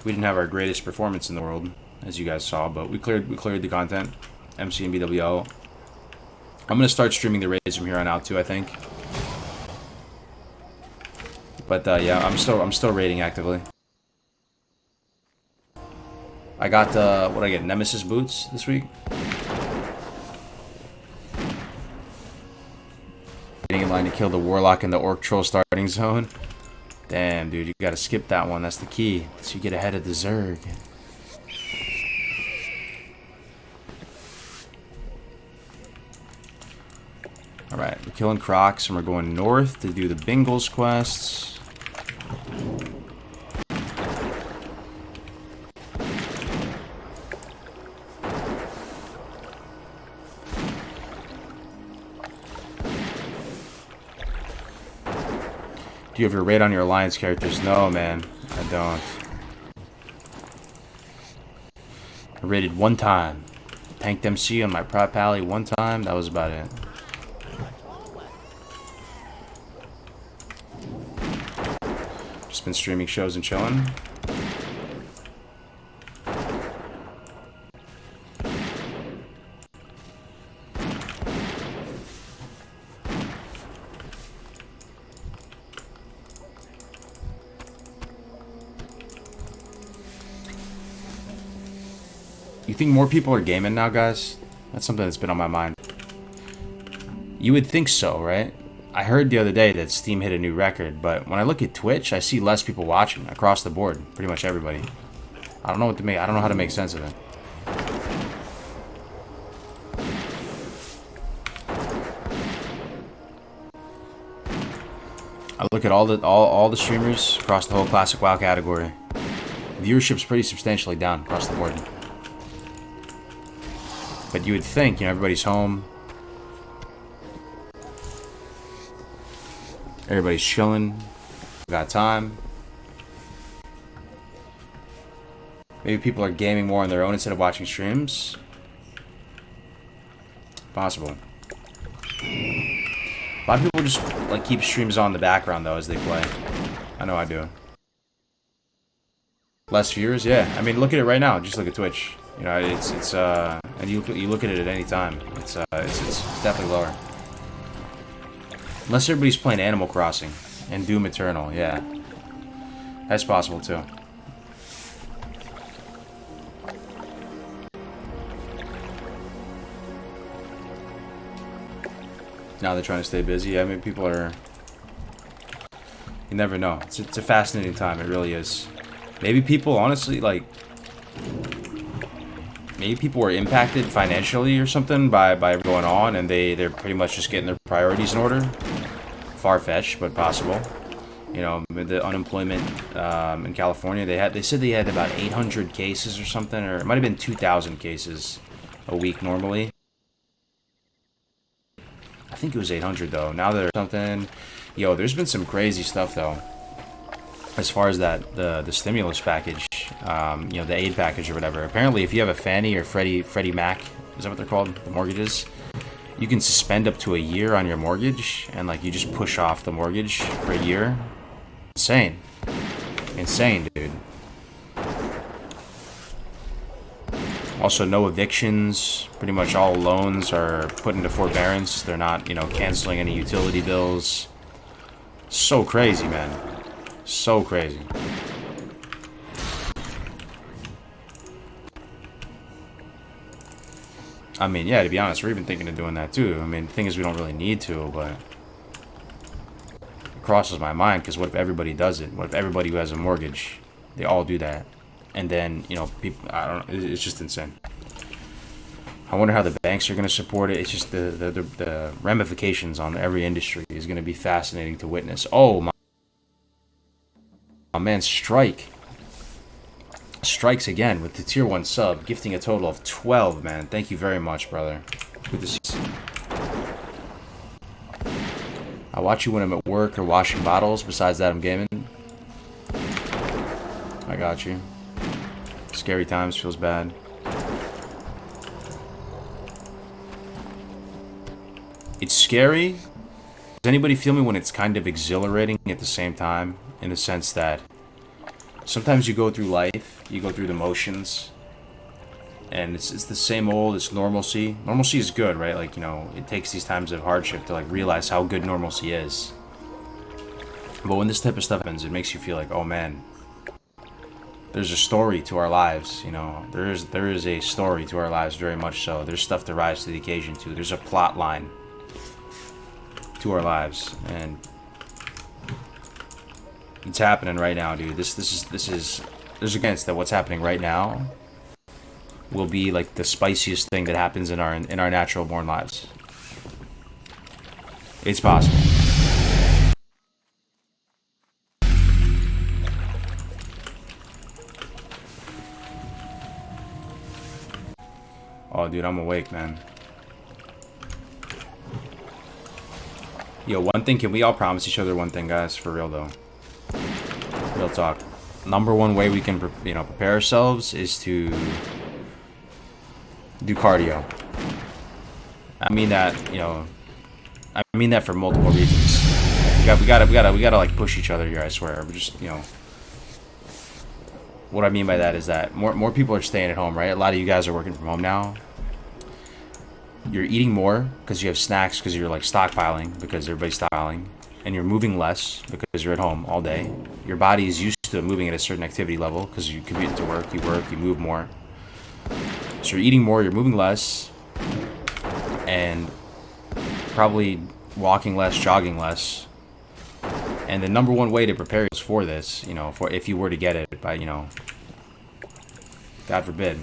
S23: We didn't have our greatest performance in the world, as you guys saw, but we cleared the content. MC and BWO. I'm gonna start streaming the raids from here on out too, I think. But yeah, I'm still raiding actively. I got, what did I get? Nemesis boots this week? Getting in line to kill the Warlock in the Orc Troll starting zone. Damn, dude, you gotta skip that one. That's the key. So you get ahead of the Zerg. Alright, we're killing Crocs and we're going north to do the Bingles quests. Do you have your raid on your alliance characters? No, man, I don't. I raided one time. Tanked MC on my prop pally one time. That was about it. Just been streaming shows and chilling. You think more people are gaming now, guys? That's something that's been on my mind. You would think so, right? I heard the other day that Steam hit a new record, but when I look at Twitch, I see less people watching across the board. Pretty much everybody. I don't know what to make. I don't know how to make sense of it. I look at all the streamers across the whole classic WoW category. Viewership's pretty substantially down across the board. But you would think, you know, everybody's home. Everybody's chilling. Got time. Maybe people are gaming more on their own instead of watching streams. Possible. A lot of people just like keep streams on in the background though as they play. I know I do. Less viewers, yeah. I mean, look at it right now. Just look at Twitch. You know, it's and you look at it at any time. It's definitely lower. Unless everybody's playing Animal Crossing and Doom Eternal, yeah. That's possible too. Now they're trying to stay busy. Yeah, I mean, people are... You never know. It's a fascinating time. It really is. Maybe people, honestly, like... Maybe people were impacted financially or something by going on, and they're pretty much just getting their priorities in order. Far-fetched, but possible. You know, the unemployment in California, they said they had about 800 cases or something, or it might have been 2,000 cases a week normally. I think it was 800 though. Now there's something. Yo, there's been some crazy stuff though. As far as that the stimulus package, you know, the aid package or whatever. Apparently, if you have a Fannie or Freddie Mac, is that what they're called? The mortgages. You can suspend up to a year on your mortgage, and like you just push off the mortgage for a year. Insane, insane, dude. Also, no evictions. Pretty much all loans are put into forbearance. They're not, you know, canceling any utility bills. So crazy, man. So crazy. I mean, yeah, to be honest, we're even thinking of doing that too. I mean, the thing is, we don't really need to, but it crosses my mind, because what if everybody does it? What if everybody who has a mortgage, they all do that? And then, you know, people, I don't know, it's just insane. I wonder how the banks are going to support it. It's just the ramifications on every industry is going to be fascinating to witness. Oh, my man, Strikes again with the tier 1 sub, gifting a total of 12, man. Thank you very much, brother. Good to see. I watch you when I'm at work or washing bottles. Besides that, I'm gaming. I got you. Scary times, feels bad. It's scary. Does anybody feel me when it's kind of exhilarating at the same time? In the sense that sometimes you go through life, you go through the motions, and it's the same old, it's normalcy. Normalcy is good, right? Like, you know, it takes these times of hardship to like realize how good normalcy is. But when this type of stuff happens, it makes you feel like, oh man, there's a story to our lives, you know. There is a story to our lives, very much so. There's stuff to rise to the occasion to. There's a plot line to our lives, and it's happening right now, dude. This is there's against that. What's happening right now will be like the spiciest thing that happens in our natural born lives. It's possible. Oh, dude, I'm awake, man. Yo, one thing, can we all promise each other one thing, guys? For real, though. Real talk. Number one way we can, you know, prepare ourselves is to do cardio. I mean that, you know, I mean that for multiple reasons. We gotta like push each other here, I swear. We're just, you know. What I mean by that is that more people are staying at home, right? A lot of you guys are working from home now. You're eating more because you have snacks, because you're like stockpiling, because everybody's stockpiling, and you're moving less because you're at home all day. Your body is used to moving at a certain activity level because you commute to work, you move more. So you're eating more, you're moving less, and probably walking less, jogging less. And the number one way to prepare is for this, you know, for if you were to get it by, you know, God forbid,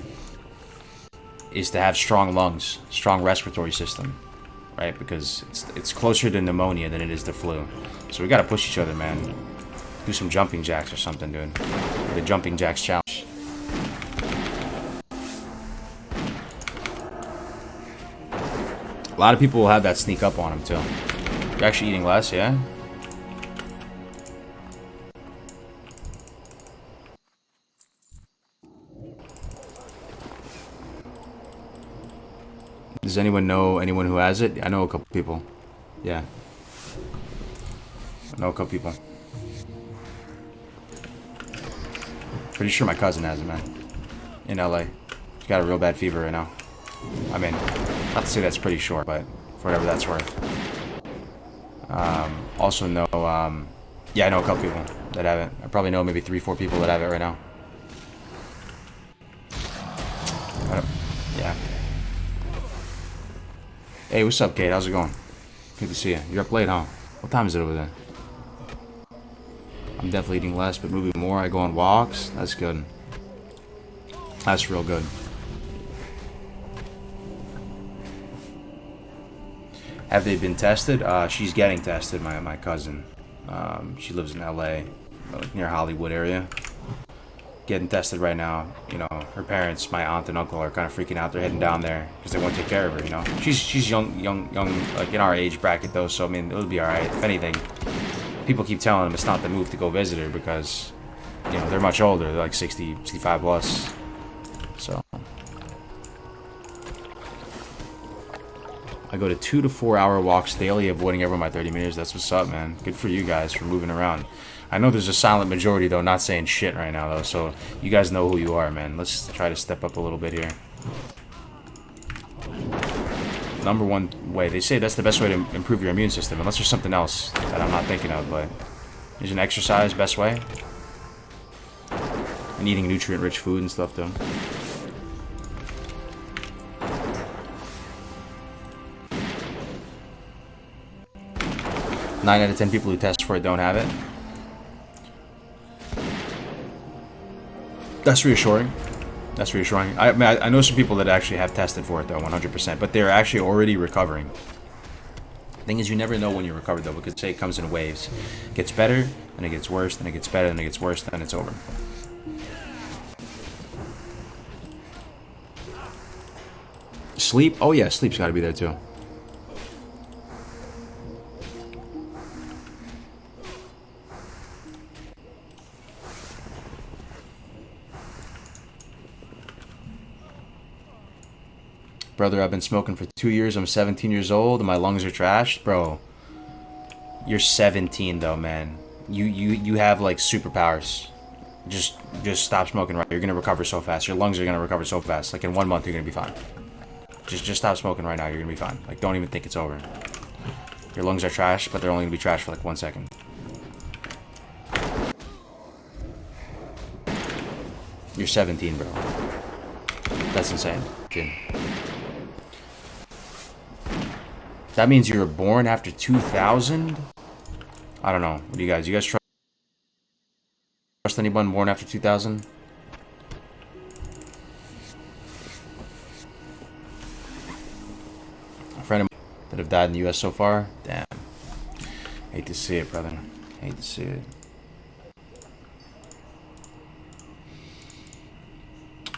S23: is to have strong lungs, strong respiratory system, right? Because it's closer to pneumonia than it is to flu. So we gotta push each other, man. Do some jumping jacks or something, dude. The jumping jacks challenge. A lot of people will have that sneak up on them too. You're actually eating less, yeah? Does anyone know anyone who has it? I know a couple people. Yeah. I know a couple people. Pretty sure my cousin has it, man. In LA. He's got a real bad fever right now. I mean, not to say that's pretty sure, but for whatever that's worth. Also know, yeah, I know a couple people that have it. I probably know maybe 3-4 people that have it right now. Yeah. Hey, what's up, Kate? How's it going? Good to see you. You're up late, huh? What time is it over there? I'm definitely eating less, but moving more. I go on walks. That's good. That's real good. Have they been tested? She's getting tested, my cousin. She lives in LA, near Hollywood area. Getting tested right now. You know, her parents, my aunt and uncle, are kind of freaking out. They're heading down there because they want to take care of her. You know, she's young, like in our age bracket though. So I mean, it'll be all right. If anything, people keep telling them it's not the move to go visit her because, you know, they're much older. They're like 60, 65 plus. So I go to 2 to 4 hour walks daily, avoiding everyone by 30 meters. That's what's up, man. Good for you guys for moving around. I know there's a silent majority, though, not saying shit right now, though. So you guys know who you are, man. Let's try to step up a little bit here. Number one way. They say that's the best way to improve your immune system, unless there's something else that I'm not thinking of, but there's an exercise, best way. And eating nutrient-rich food and stuff, too. Nine out of 10 people who test for it don't have it. That's reassuring. That's reassuring. I mean, I know some people that actually have tested for it, though, 100%. But they're actually already recovering. The thing is, you never know when you're recovered, though, because say it comes in waves. It gets better, then it gets worse, then it gets better, then it gets worse, then it's over. Sleep? Oh, yeah, sleep's got to be there, too. Brother, I've been smoking for 2 years. I'm 17 years old and my lungs are trashed. Bro, you're 17 though, man. You have like superpowers. Just stop smoking, right? You're gonna recover so fast. Your lungs are gonna recover so fast. Like in 1 month, you're gonna be fine. Just stop smoking right now. You're gonna be fine. Like, don't even think it's over. Your lungs are trash, but they're only gonna be trash for like 1 second. You're 17, bro. That's insane, kid. That means you were born after 2000? I don't know. What do you guys trust anyone born after 2000? A friend of mine that have died in the U.S. so far? Damn. Hate to see it, brother. Hate to see it.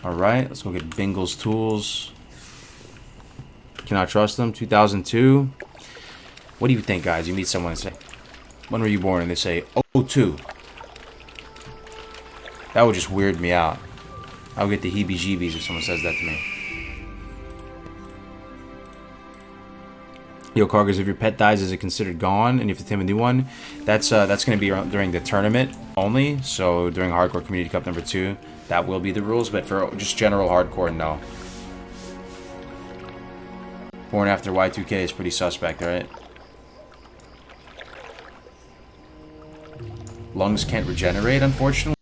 S23: Alright, let's go get Bingle's tools. Cannot trust them. 2002. What do you think, guys? You meet someone and say, when were you born? And they say, 02. That would just weird me out. I would get the heebie-jeebies if someone says that to me. Yo, Cargers, if your pet dies, is it considered gone? And if it's him a new one, that's going to be during the tournament only. So during Hardcore Community Cup number 2, that will be the rules. But for just general hardcore, no. Born after Y2K is pretty suspect, right? Lungs can't regenerate, unfortunately.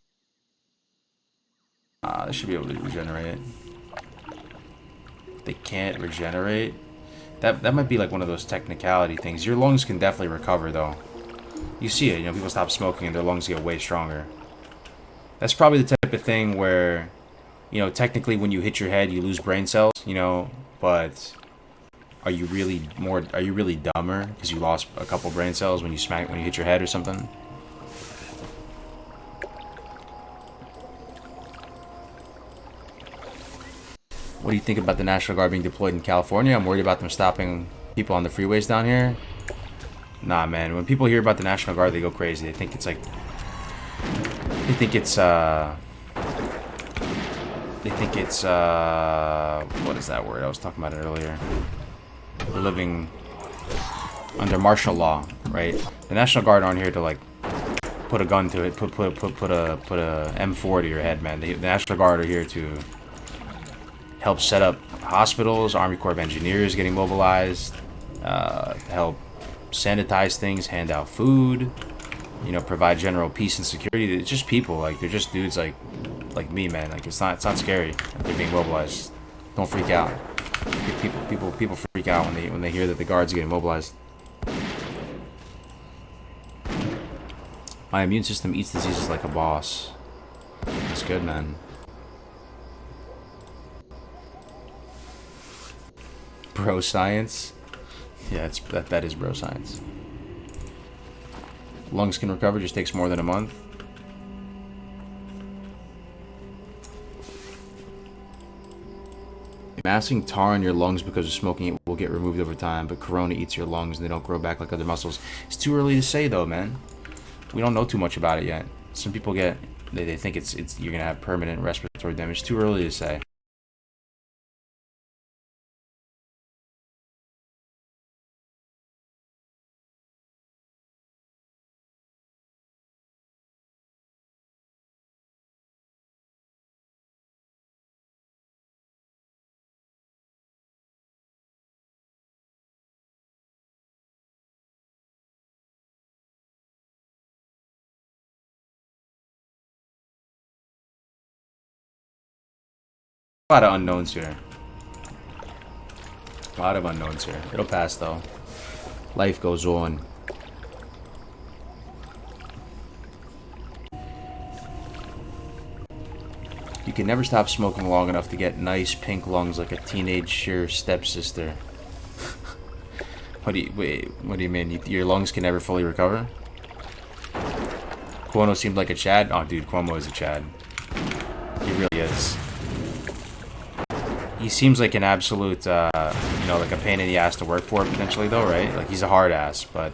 S23: They should be able to regenerate. They can't regenerate. That might be like one of those technicality things. Your lungs can definitely recover, though. You see it, you know, people stop smoking and their lungs get way stronger. That's probably the type of thing where, you know, technically when you hit your head, you lose brain cells, you know, but are you really dumber because you lost a couple brain cells when you hit your head or something? What do you think about the National Guard being deployed in California? I'm worried about them stopping people on the freeways down here. Nah, man. When people hear about the National Guard, they go crazy. They think it's like... They think it's, what is that word? I was talking about it earlier. We're living under martial law, right? The National Guard aren't here to, like, put a gun to it, put a M4 to your head, man. The National Guard are here to help set up hospitals, Army Corps of Engineers getting mobilized, help sanitize things, hand out food, you know, provide general peace and security. It's just people, like, they're just dudes like me, man. Like, it's not scary that they're being mobilized. Don't freak out. People freak out when they hear that the guards are getting mobilized. My immune system eats diseases like a boss. That's good, man. Bro science? Yeah, that is bro science. Lungs can recover, just takes more than a month. Amassing tar in your lungs because of smoking it will get removed over time, but corona eats your lungs and they don't grow back like other muscles. It's too early to say though, man. We don't know too much about it yet. Some people they think it's you're gonna have permanent respiratory damage. Too early to say. A lot of unknowns here. A lot of unknowns here. It'll pass though. Life goes on. You can never stop smoking long enough to get nice pink lungs like a teenage stepsister. What do you mean? Your lungs can never fully recover? Cuomo seemed like a Chad? Oh, dude, Cuomo is a Chad. He really is. He seems like an absolute, you know, like a pain in the ass to work for, potentially, though, right? Like, he's a hard ass, but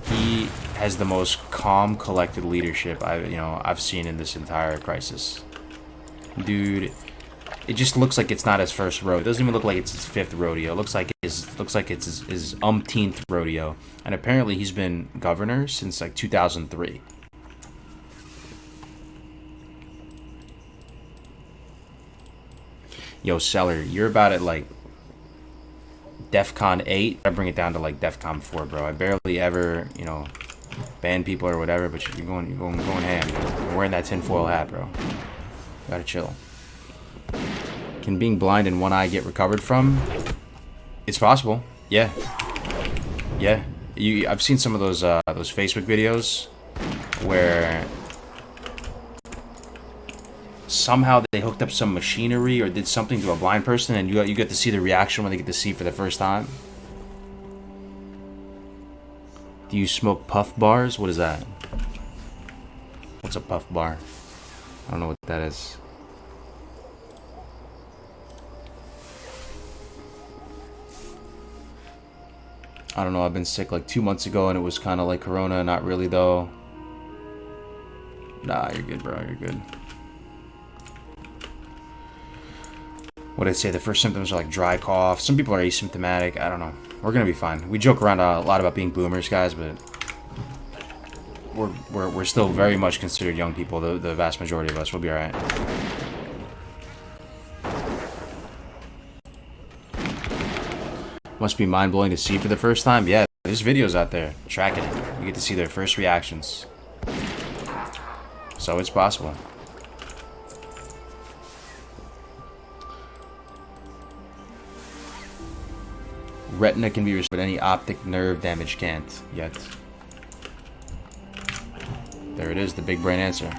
S23: he has the most calm, collected leadership I've seen in this entire crisis. Dude, it just looks like it's not his first rodeo. It doesn't even look like it's his 5th rodeo. It looks like it's his umpteenth rodeo. And apparently he's been governor since like 2003. Yo, Seller, you're about at like DEFCON 8. I bring it down to like DEFCON 4, bro. I barely ever, you know, ban people or whatever, but you're going ham. You're wearing that tinfoil hat, bro. Gotta chill. Can being blind in one eye get recovered from? It's possible. Yeah. Yeah. I've seen some of those Facebook videos where somehow they hooked up some machinery or did something to a blind person, and you get to see the reaction when they get to see for the first time. Do you smoke puff bars? What is that? What's a puff bar? I don't know what that is. I don't know, I've been sick like 2 months ago and it was kind of like corona, not really though. Nah, you're good, bro, you're good. What I'd say, the first symptoms are like dry cough. Some people are asymptomatic, I don't know. We're gonna be fine. We joke around a lot about being boomers, guys, but we're still very much considered young people, the vast majority of us. We'll be alright. Must be mind-blowing to see for the first time. Yeah, there's videos out there tracking it. You get to see their first reactions. So it's possible. Retina can be restored, but any optic nerve damage can't yet. There it is, the big brain answer.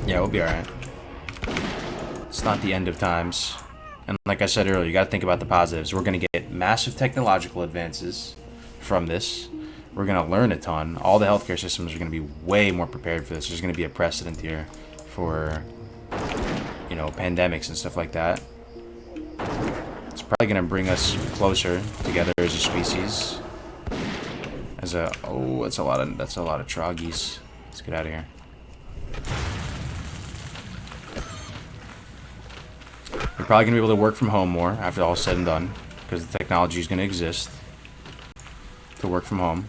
S23: Yeah, we'll be alright. It's not the end of times. And like I said earlier, you gotta think about the positives. We're gonna get massive technological advances from this. We're gonna learn a ton. All the healthcare systems are gonna be way more prepared for this. There's gonna be a precedent here for, you know, pandemics and stuff like that. It's probably gonna bring us closer together as a species. As a that's a lot of troggies. Let's get out of here. We're probably going to be able to work from home more after all said and done, because the technology is going to exist to work from home.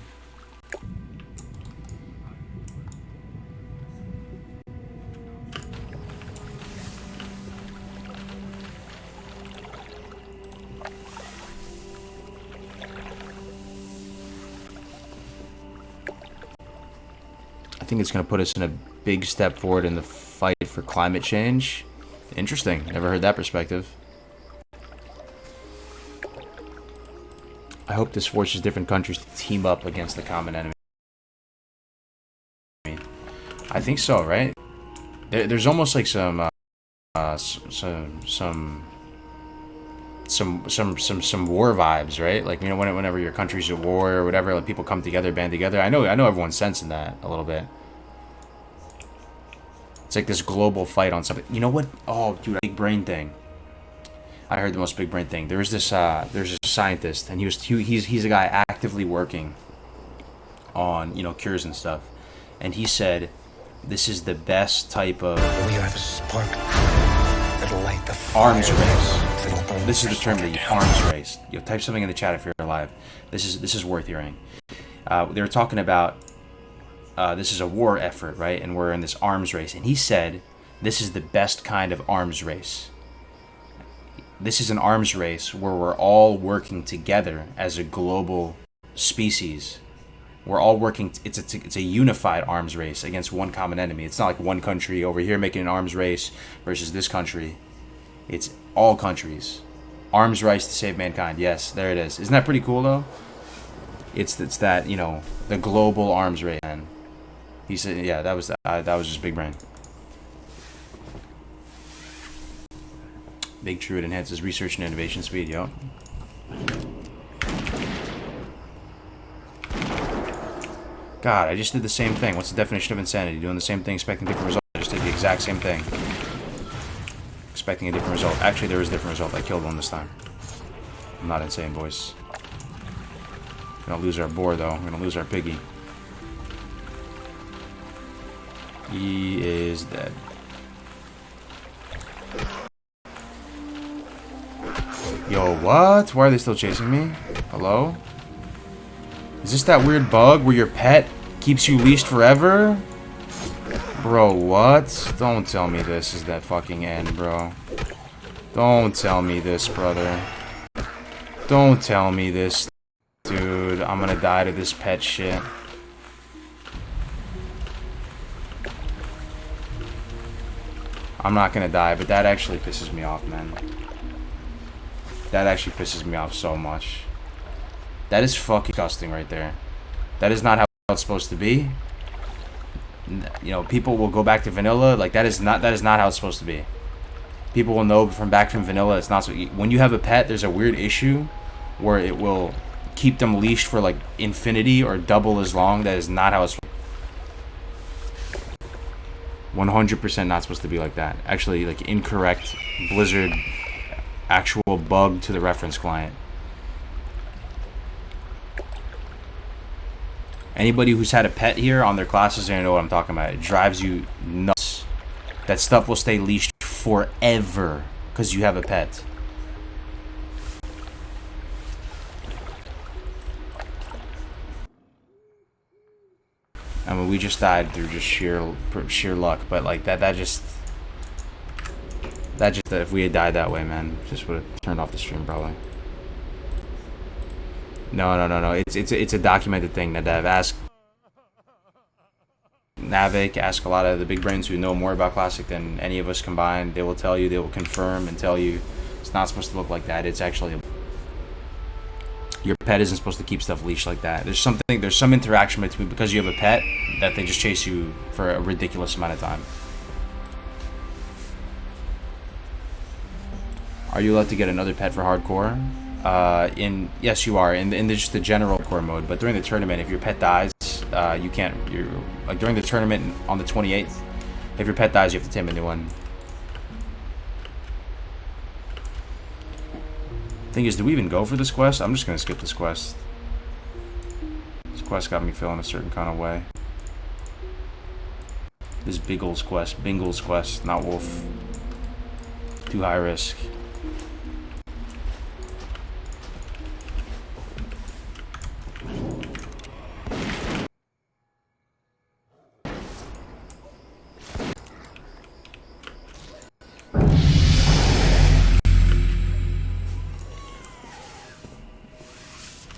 S23: I think it's going to put us in a big step forward in the fight for climate change. Interesting. Never heard that perspective. I hope this forces different countries to team up against the common enemy. I think so, right? There's almost like some war vibes, right? Like, you know, whenever your country's at war or whatever, like people come together, band together. I know everyone's sensing that a little bit. It's like this global fight on something. You know what? Oh, dude, big brain thing. I heard the most big brain thing. There's this scientist, and he's a guy actively working on, you know, cures and stuff. And he said, this is the best type of we have a spark that'll light the arms race. This is the term they use, arms race. You know, type something in the chat if you're alive. This is worth hearing. They were talking about. This is a war effort, right? And we're in this arms race. And he said, this is the best kind of arms race. This is an arms race where we're all working together as a global species. We're all working, it's a unified arms race against one common enemy. It's not like one country over here making an arms race versus this country. It's all countries. Arms race to save mankind. Yes, there it is. Isn't that pretty cool, though? It's that, you know, the global arms race. And he said, yeah, that was just big brain. Big true, it enhances research and innovation speed, yo. God, I just did the same thing. What's the definition of insanity? Doing the same thing, expecting different results. I just did the exact same thing. Expecting a different result. Actually, there is a different result. I killed one this time. I'm not insane, boys. We're gonna lose our boar, though. We're gonna lose our piggy. He is dead. Yo, what? Why are they still chasing me? Hello? Is this that weird bug where your pet keeps you leashed forever? Bro, what? Don't tell me this is that fucking end, bro. Don't tell me this, brother. Don't tell me this. Dude, I'm gonna die to this pet shit. I'm not gonna die, but that actually pisses me off, man. That actually pisses me off so much. That is fucking disgusting right there. That is not how it's supposed to be. You know, people will go back to vanilla. Like, that is not how it's supposed to be. People will know from vanilla, it's not so. When you have a pet, there's a weird issue where it will keep them leashed for like infinity or double as long. That is not how it's 100% not supposed to be like that. Actually, like, incorrect Blizzard actual bug to the reference client. Anybody who's had a pet here on their classes, they know what I'm talking about. It drives you nuts. That stuff will stay leashed forever because you have a pet. I mean, we just died through just sheer luck, but like that just if we had died that way, man, just would have turned off the stream probably. No. It's a documented thing that I've asked Navik, ask a lot of the big brains who know more about Classic than any of us combined. They will tell you, they will confirm and tell you it's not supposed to look like that. It's actually your pet isn't supposed to keep stuff leashed like that. There's some interaction between, because you have a pet, that they just chase you for a ridiculous amount of time. Are you allowed to get another pet for hardcore? Yes, you are in just the general core mode. But during the tournament, if your pet dies, you can't. Like during the tournament on the 28th, if your pet dies, you have to tame a new one. Thing is, do we even go for this quest? I'm just gonna skip this quest. This quest got me feeling a certain kind of way. This Bingle's quest, not Wolf. Too high risk.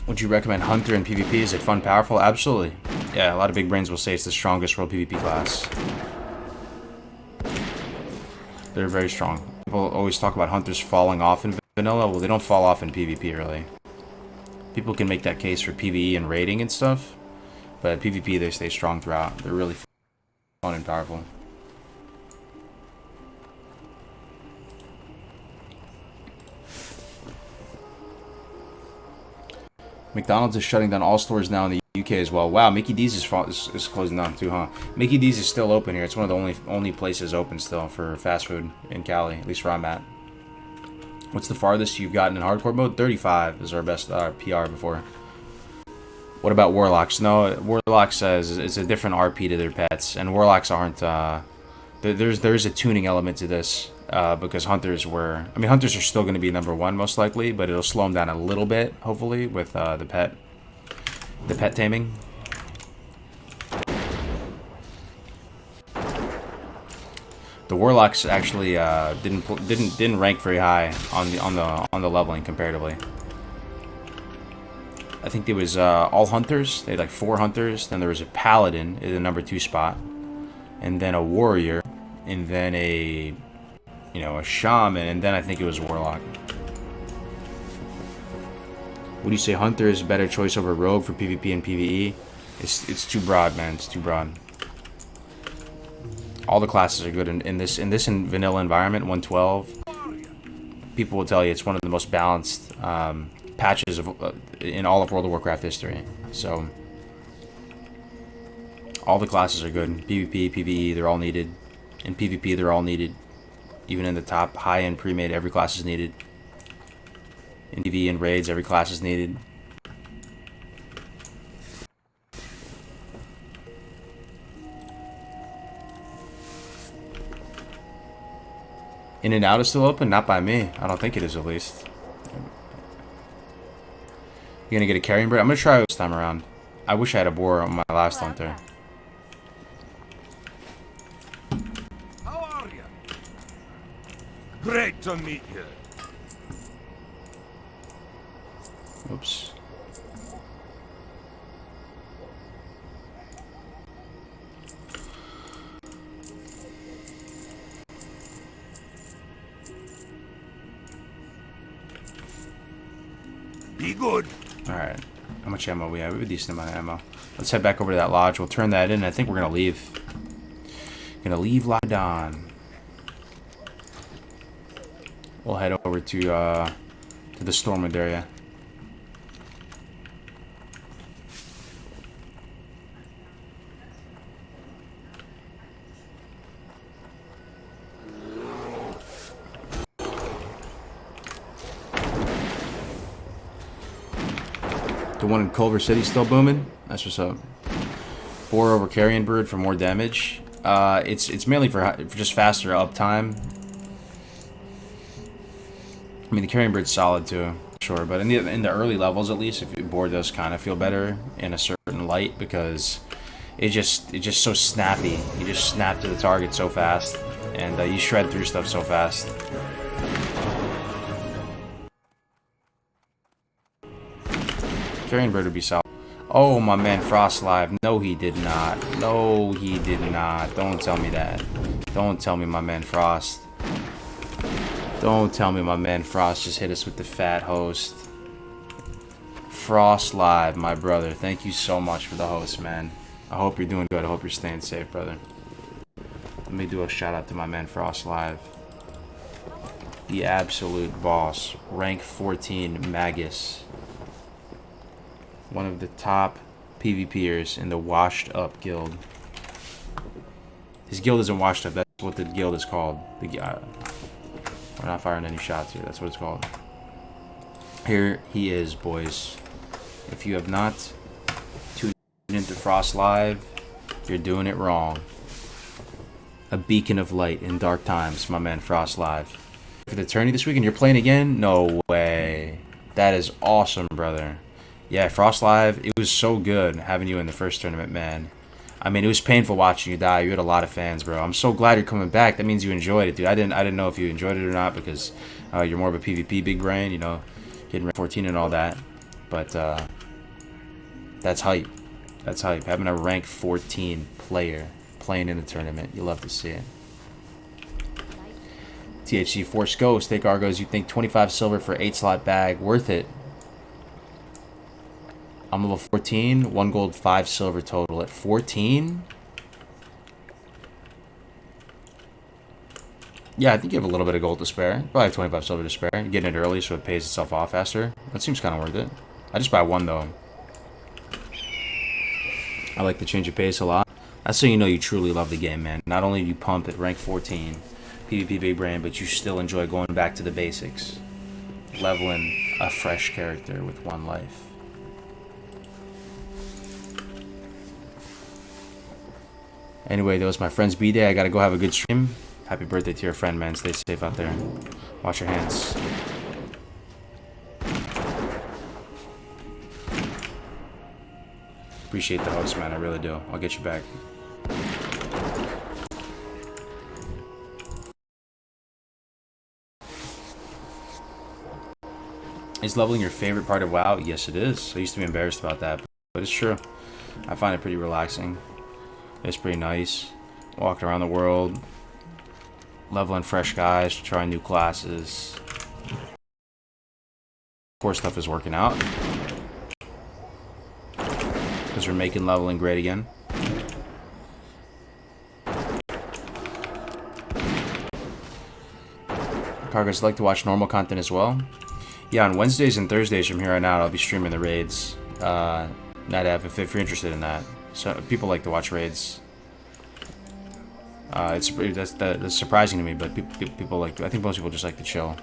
S23: Would you recommend Hunter in PvP? Is it fun, powerful? Absolutely. Yeah, a lot of big brains will say it's the strongest world PvP class. They're very strong. People always talk about Hunters falling off in vanilla. Well, they don't fall off in PvP, really. People can make that case for PvE and raiding and stuff, but PvP, they stay strong throughout. They're really fun and powerful. McDonald's is shutting down all stores now in the UK as well. Wow, Mickey D's is closing down too, huh? Mickey D's is still open here. It's one of the only places open still for fast food in Cali, at least where I'm at. What's the farthest you've gotten in hardcore mode? 35 is our best PR before. What about Warlocks? No, Warlocks says it's a different RP to their pets, and Warlocks aren't. There's a tuning element to this. Because Hunters are still going to be #1 most likely, but it'll slow them down a little bit, hopefully, with the pet taming. The Warlocks actually didn't rank very high on the leveling comparatively. I think there was all Hunters. They had like 4 Hunters. Then there was a Paladin in the #2 spot, and then a Warrior, and then a Shaman, and then I think it was Warlock. Would you say Hunter is a better choice over Rogue for PvP and PvE? It's too broad, man. It's too broad. All the classes are good in this vanilla environment. 112. People will tell you it's one of the most balanced patches in all of World of Warcraft history. So all the classes are good. PvP, PvE, they're all needed. In PvP, they're all needed. Even in the top high-end pre-made, every class is needed. In PvE and raids, every class is needed. In and Out is still open? Not by me. I don't think it is, at least. You gonna get a carrying bird? I'm gonna try it this time around. I wish I had a boar on my last hunter.
S14: Great to meet you.
S23: Oops.
S14: good.
S23: Alright. How much ammo we have? We have a decent amount of ammo. Let's head back over to that lodge. We'll turn that in. I think we're gonna leave. Gonna leave Ladon. We'll head over to the Stormwind area. The one in Culver City still booming? That's what's up. Boar over Carrion Brood for more damage. It's mainly for just faster uptime. I mean, the Carrion Brood's solid too, sure. But in the early levels, at least, if Boar does kind of feel better in a certain light because it's just so snappy. You just snap to the target so fast, and you shred through stuff so fast. Carrion Bird would be solid. Oh, my man Frost live. No, he did not. No, he did not. Don't tell me that. Don't tell me my man Frost. Don't tell me my man Frost just hit us with the fat host. Frost live, my brother. Thank you so much for the host, man. I hope you're doing good. I hope you're staying safe, brother. Let me do a shout out to my man Frost live. The absolute boss. Rank 14 Magus. One of the top PvPers in the Washed Up Guild. His guild isn't Washed Up, that's what the guild is called. We're not firing any shots here, that's what it's called. Here he is, boys. If you have not tuned into Frost Live, you're doing it wrong. A beacon of light in dark times, my man Frost Live. For the tourney this weekend, you're playing again? No way. That is awesome, brother. Yeah, Frost Live, it was so good having you in the first tournament, man. I mean, it was painful watching you die. You had a lot of fans, bro. I'm so glad you're coming back. That means you enjoyed it, dude. I didn't know if you enjoyed it or not because you're more of a PvP big brain, you know, getting rank 14 and all that. But that's hype. That's hype. Having a rank 14 player playing in the tournament, you love to see it. THC Force Ghost, take Argos. You think 25 silver for 8 slot bag worth it? I'm level 14, 1 gold, 5 silver total. At 14? Yeah, I think you have a little bit of gold to spare. Probably have 25 silver to spare. You're getting it early so it pays itself off faster. That seems kind of worth it. I just buy 1 though. I like the change of pace a lot. That's so you know you truly love the game, man. Not only do you pump at rank 14, PvP big brain, but you still enjoy going back to the basics. Leveling a fresh character with 1 life. Anyway, that was my friend's B-Day. I gotta go have a good stream. Happy birthday to your friend, man. Stay safe out there. Wash your hands. Appreciate the host, man. I really do. I'll get you back. Is leveling your favorite part of WoW? Yes, it is. I used to be embarrassed about that, but it's true. I find it pretty relaxing. It's pretty nice. Walking around the world, leveling fresh guys, trying new classes. Core stuff is working out. Because we're making leveling great again. Cargos, like to watch normal content as well? Yeah, on Wednesdays and Thursdays from here on out, I'll be streaming the raids. Nadav, if you're interested in that. So people like to watch raids. That's surprising to me, but people like to, I think most people just like to chill.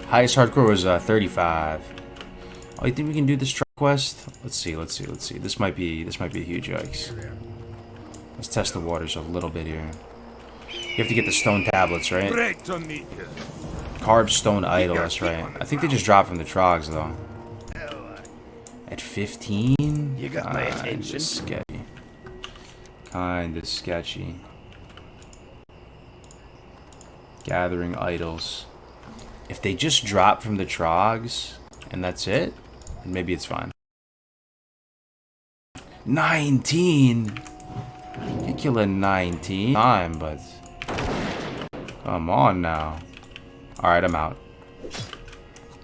S23: Highest hardcore was 35. Oh, you think we can do this truck quest? Let's see. This might be a huge yikes. Let's test the waters a little bit here. You have to get the stone tablets, right?
S14: Great to meet you.
S23: Carb stone idol, that's right. I think they just dropped from the trogs though. At 15?
S14: You got my attention.
S23: Kinda sketchy. Gathering idols. If they just drop from the trogs and that's it, then maybe it's fine. 19? You kill a 19 time, but come on now. Alright, I'm out.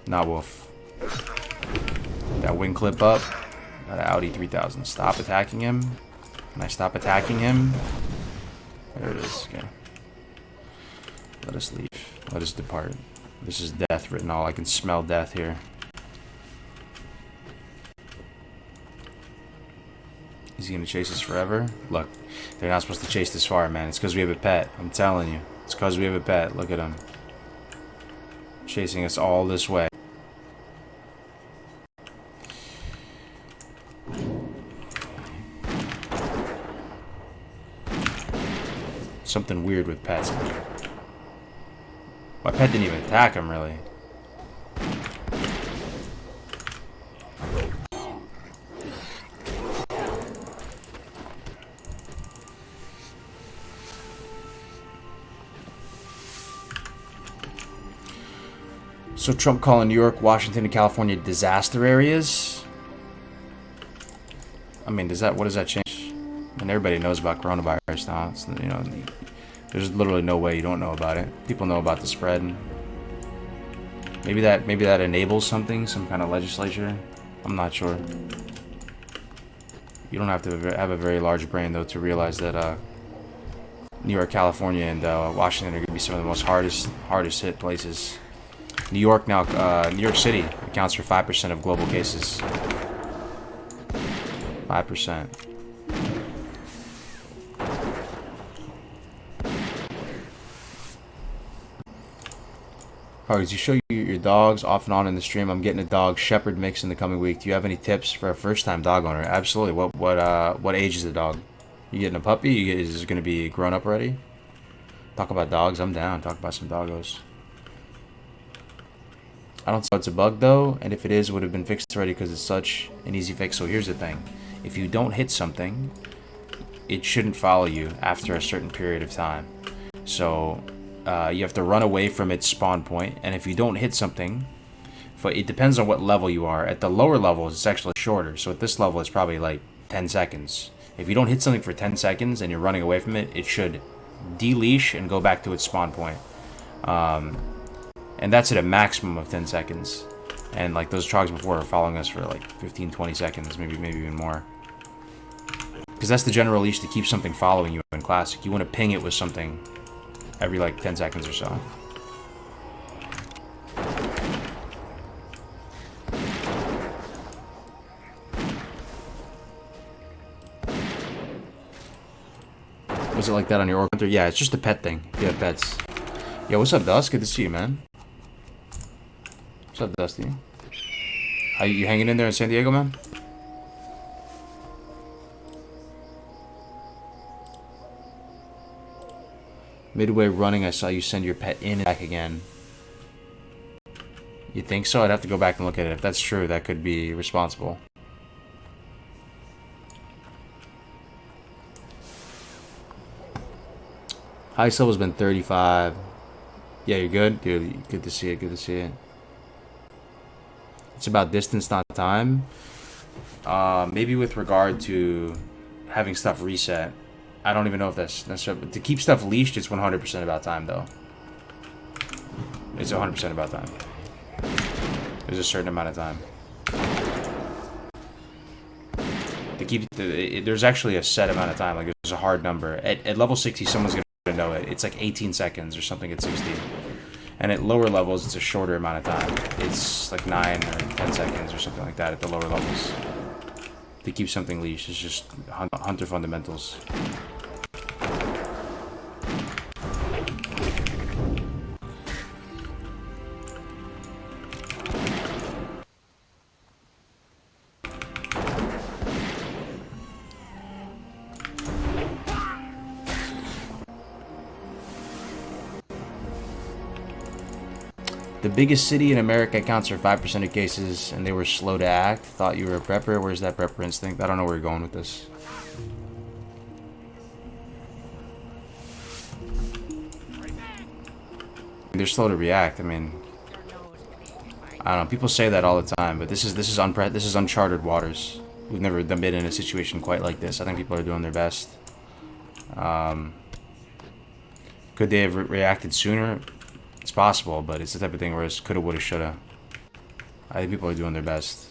S23: Not Wolf. That wing clip up. Got an Audi 3000. Stop attacking him. Can I stop attacking him? There it is. Okay. Let us leave. Let us depart. This is death written all. I can smell death here. Is he gonna chase us forever? Look, they're not supposed to chase this far, man. It's because we have a pet. I'm telling you. It's because we have a pet. Look at him. Chasing us all this way. Something weird with pets. My pet didn't even attack him, really. So Trump calling New York, Washington, and California disaster areas. I mean, what does that change? And everybody knows about coronavirus now. It's, you know, there's literally no way you don't know about it. People know about the spread. Maybe that enables something, some kind of legislature. I'm not sure. You don't have to have a very large brain though to realize that New York, California, and Washington are going to be some of the most hardest hit places. New York City accounts for 5% of global cases. 5%. Cards, you show your dogs off and on in the stream. I'm getting a dog shepherd mix in the coming week. Do you have any tips for a first-time dog owner? Absolutely. What age is the dog? You getting a puppy? Is it going to be grown up already? Talk about dogs. I'm down. Talk about some doggos. I don't know if it's a bug though, and if it is, it would have been fixed already because it's such an easy fix. So here's the thing: if you don't hit something, it shouldn't follow you after a certain period of time. So you have to run away from its spawn point, and if you don't hit something, it depends on what level you are. At the lower levels, it's actually shorter. So at this level, it's probably like 10 seconds. If you don't hit something for 10 seconds and you're running away from it, it should de-leash and go back to its spawn point. And that's at a maximum of 10 seconds. And like those trogs before are following us for like 15, 20 seconds, maybe even more. Because that's the general leash to keep something following you in Classic. You want to ping it with something every like 10 seconds or so. Was it like that on your Orc Hunter? Yeah, it's just a pet thing. If you have pets. Yo, what's up, Dust? Good to see you, man. What's up, Dusty? Are you hanging in there in San Diego, man? Midway running, I saw you send your pet in and back again. You think so? I'd have to go back and look at it. If that's true, that could be responsible. Highest level's been 35. Yeah, you're good? Dude, good to see it, good to see it. It's about distance, not time. Maybe with regard to having stuff reset. I don't even know if that's necessarily... To keep stuff leashed, it's 100% about time, though. It's 100% about time. There's a certain amount of time. To keep... there's actually a set amount of time. Like, there's a hard number. At level 60, someone's going to know it. It's like 18 seconds or something at 60. And at lower levels, it's a shorter amount of time. It's like 9 or 10 seconds or something like that at the lower levels. To keep something leashed, it's just hunter fundamentals. The biggest city in America accounts for 5% of cases, and they were slow to act. Thought you were a prepper. Where's that prepper instinct? I don't know where you're going with this. They're slow to react. I mean, I don't know. People say that all the time, but this is uncharted waters. We've never been in a situation quite like this. I think people are doing their best. Could they have reacted sooner? It's possible, but it's the type of thing where it's coulda, woulda, shoulda. I think people are doing their best.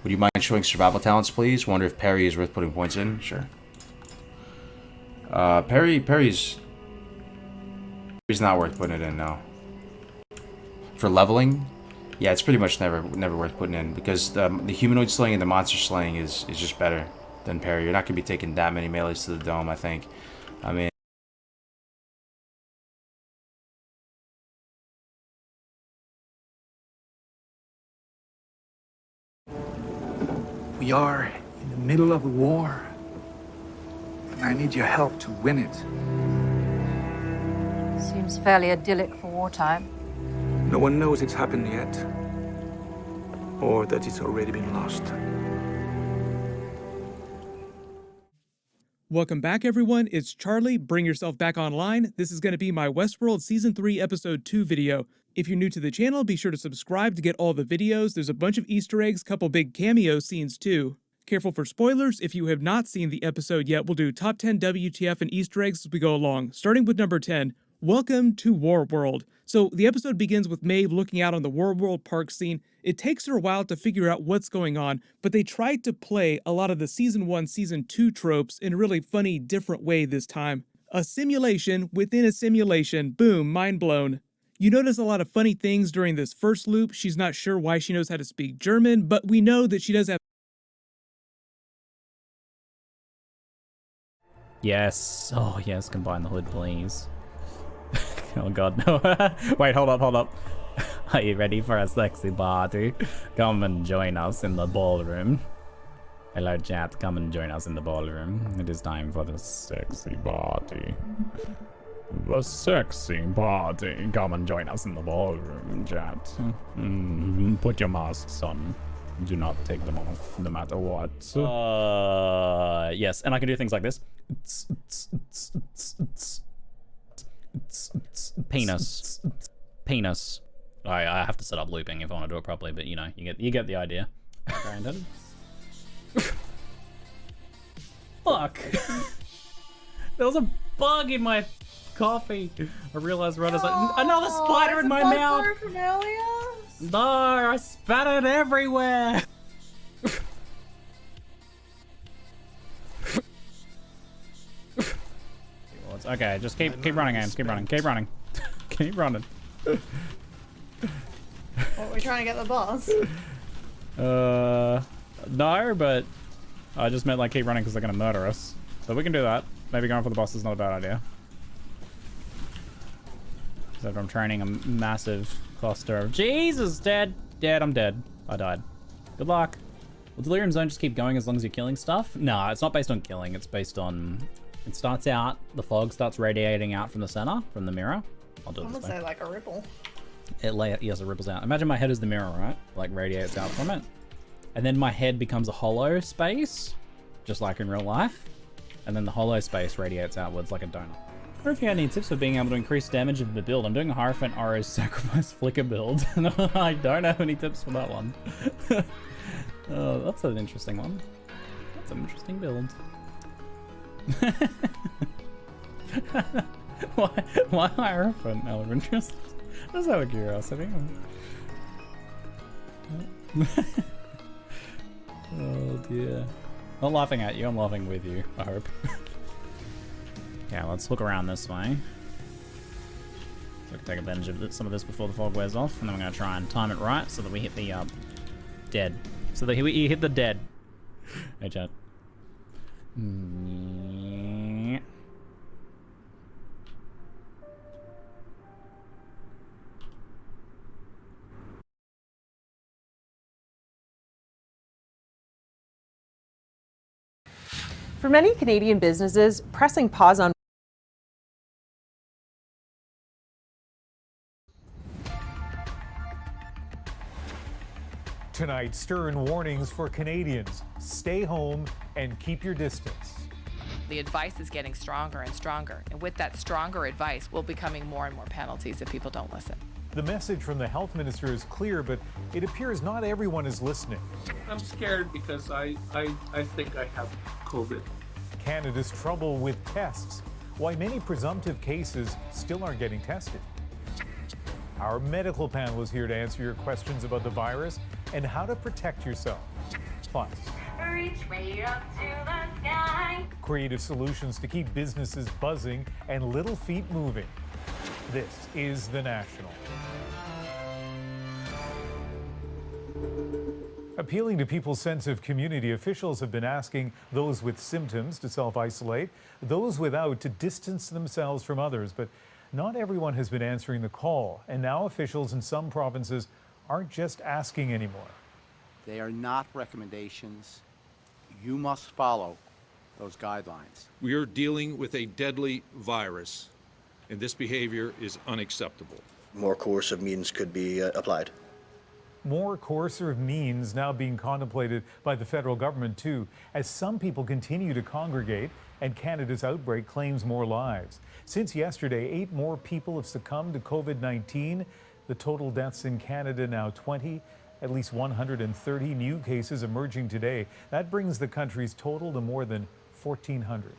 S23: Would you mind showing survival talents, please? Wonder if Perry is worth putting points in. Sure. Perry's not worth putting it in, no. For leveling, yeah, it's pretty much never worth putting in because the humanoid slaying and the monster slaying is just better than Perry. You're not gonna be taking that many melees to the dome, I think. I mean.
S7: We are in the middle of a war. And I need your help to win it.
S15: Seems fairly idyllic for wartime.
S7: No one knows it's happened yet. Or that it's already been lost.
S10: Welcome back, everyone. It's Charlie. Bring yourself back online. This is going to be my Westworld Season 3 Episode 2 video. If you're new to the channel, be sure to subscribe to get all the videos. There's a bunch of Easter eggs, couple big cameo scenes too. Careful for spoilers. If you have not seen the episode yet, we'll do top 10 WTF and Easter eggs as we go along. Starting with number 10, welcome to War World. So the episode begins with Maeve looking out on the War World park scene. It takes her a while to figure out what's going on, but they tried to play a lot of the Season 1, Season 2 tropes in a really funny, different way this time. A simulation within a simulation. Boom, mind blown. You notice a lot of funny things during this first loop. She's not sure why she knows how to speak German, but we know that she does have.
S19: Yes. Oh, yes, combine the hood, please. Oh, God, no. Wait, hold up. Are you ready for a sexy party? Come and join us in the ballroom. Hello, chat. Come and join us in the ballroom. It is time for the sexy party. The sexy party. Come and join us in the ballroom, chat. Put your masks on. Do not take them off, no matter what. Yes, and I can do things like this. Penis. Penis. I have to set up looping if I want to do it properly, but you know, you get the idea. Granted. Fuck. There was a bug in my coffee. I realized right as another spider in my mouth. No, I spat it everywhere. Okay, just keep running, Ames. Keep running. Keep running. Keep running.
S24: What, we're trying to get the boss?
S19: No, but I just meant like keep running because they're gonna murder us. So we can do that. Maybe going for the boss is not a bad idea. Except I'm training a massive cluster of Jesus, dead. I'm dead. I died. Good luck. Will Delirium Zone just keep going as long as you're killing stuff? No, it's not based on killing. It's based on. It starts out. The fog starts radiating out from the center, from the mirror. I'll do it
S24: I'm
S19: this
S24: gonna
S19: way.
S24: say like a ripple.
S19: Yes, it ripples out. Imagine my head is the mirror, right? Like radiates out from it. And then my head becomes a hollow space, just like in real life. And then the hollow space radiates outwards like a donut. I wonder if you had any tips for being able to increase damage of the build. I'm doing a Hierophant Oro's Sacrifice Flicker build. I don't have any tips for that one. Oh, that's an interesting one. That's an interesting build. Why Hierophant out of interest? Just out of curiosity. Oh dear. Not laughing at you, I'm laughing with you, I hope. Yeah, let's look around this way. So I can take advantage of some of this before the fog wears off, and then we're going to try and time it right so that we hit the dead. So that we hit the dead. Hey, chat.
S25: For many Canadian businesses, pressing pause on
S26: Tonight, stern warnings for Canadians. Stay home and keep your distance.
S27: The advice is getting stronger and stronger. And with that stronger advice will be coming more and more penalties if people don't listen.
S26: The message from the health minister is clear, but it appears not everyone is listening.
S13: I'm scared because I think I have COVID.
S26: Canada's trouble with tests, why many presumptive cases still aren't getting tested. Our medical panel is here to answer your questions about the virus and how to protect yourself. Plus,
S8: Reach way up to the sky.
S26: creative solutions to keep businesses buzzing and little feet moving. This is The National. Appealing to people's sense of community, officials have been asking those with symptoms to self-isolate, those without to distance themselves from others. But not everyone has been answering the call, and now officials in some provinces aren't just asking anymore.
S16: They are not recommendations. You must follow those guidelines.
S17: We are dealing with a deadly virus, and this behavior is unacceptable.
S18: More coercive means could be applied.
S26: More coercive means now being contemplated by the federal government, too, as some people continue to congregate and Canada's outbreak claims more lives. Since yesterday, 8 more people have succumbed to COVID-19. The total deaths in Canada now 20, at least 130 new cases emerging today. That brings the country's total to more than 1,400.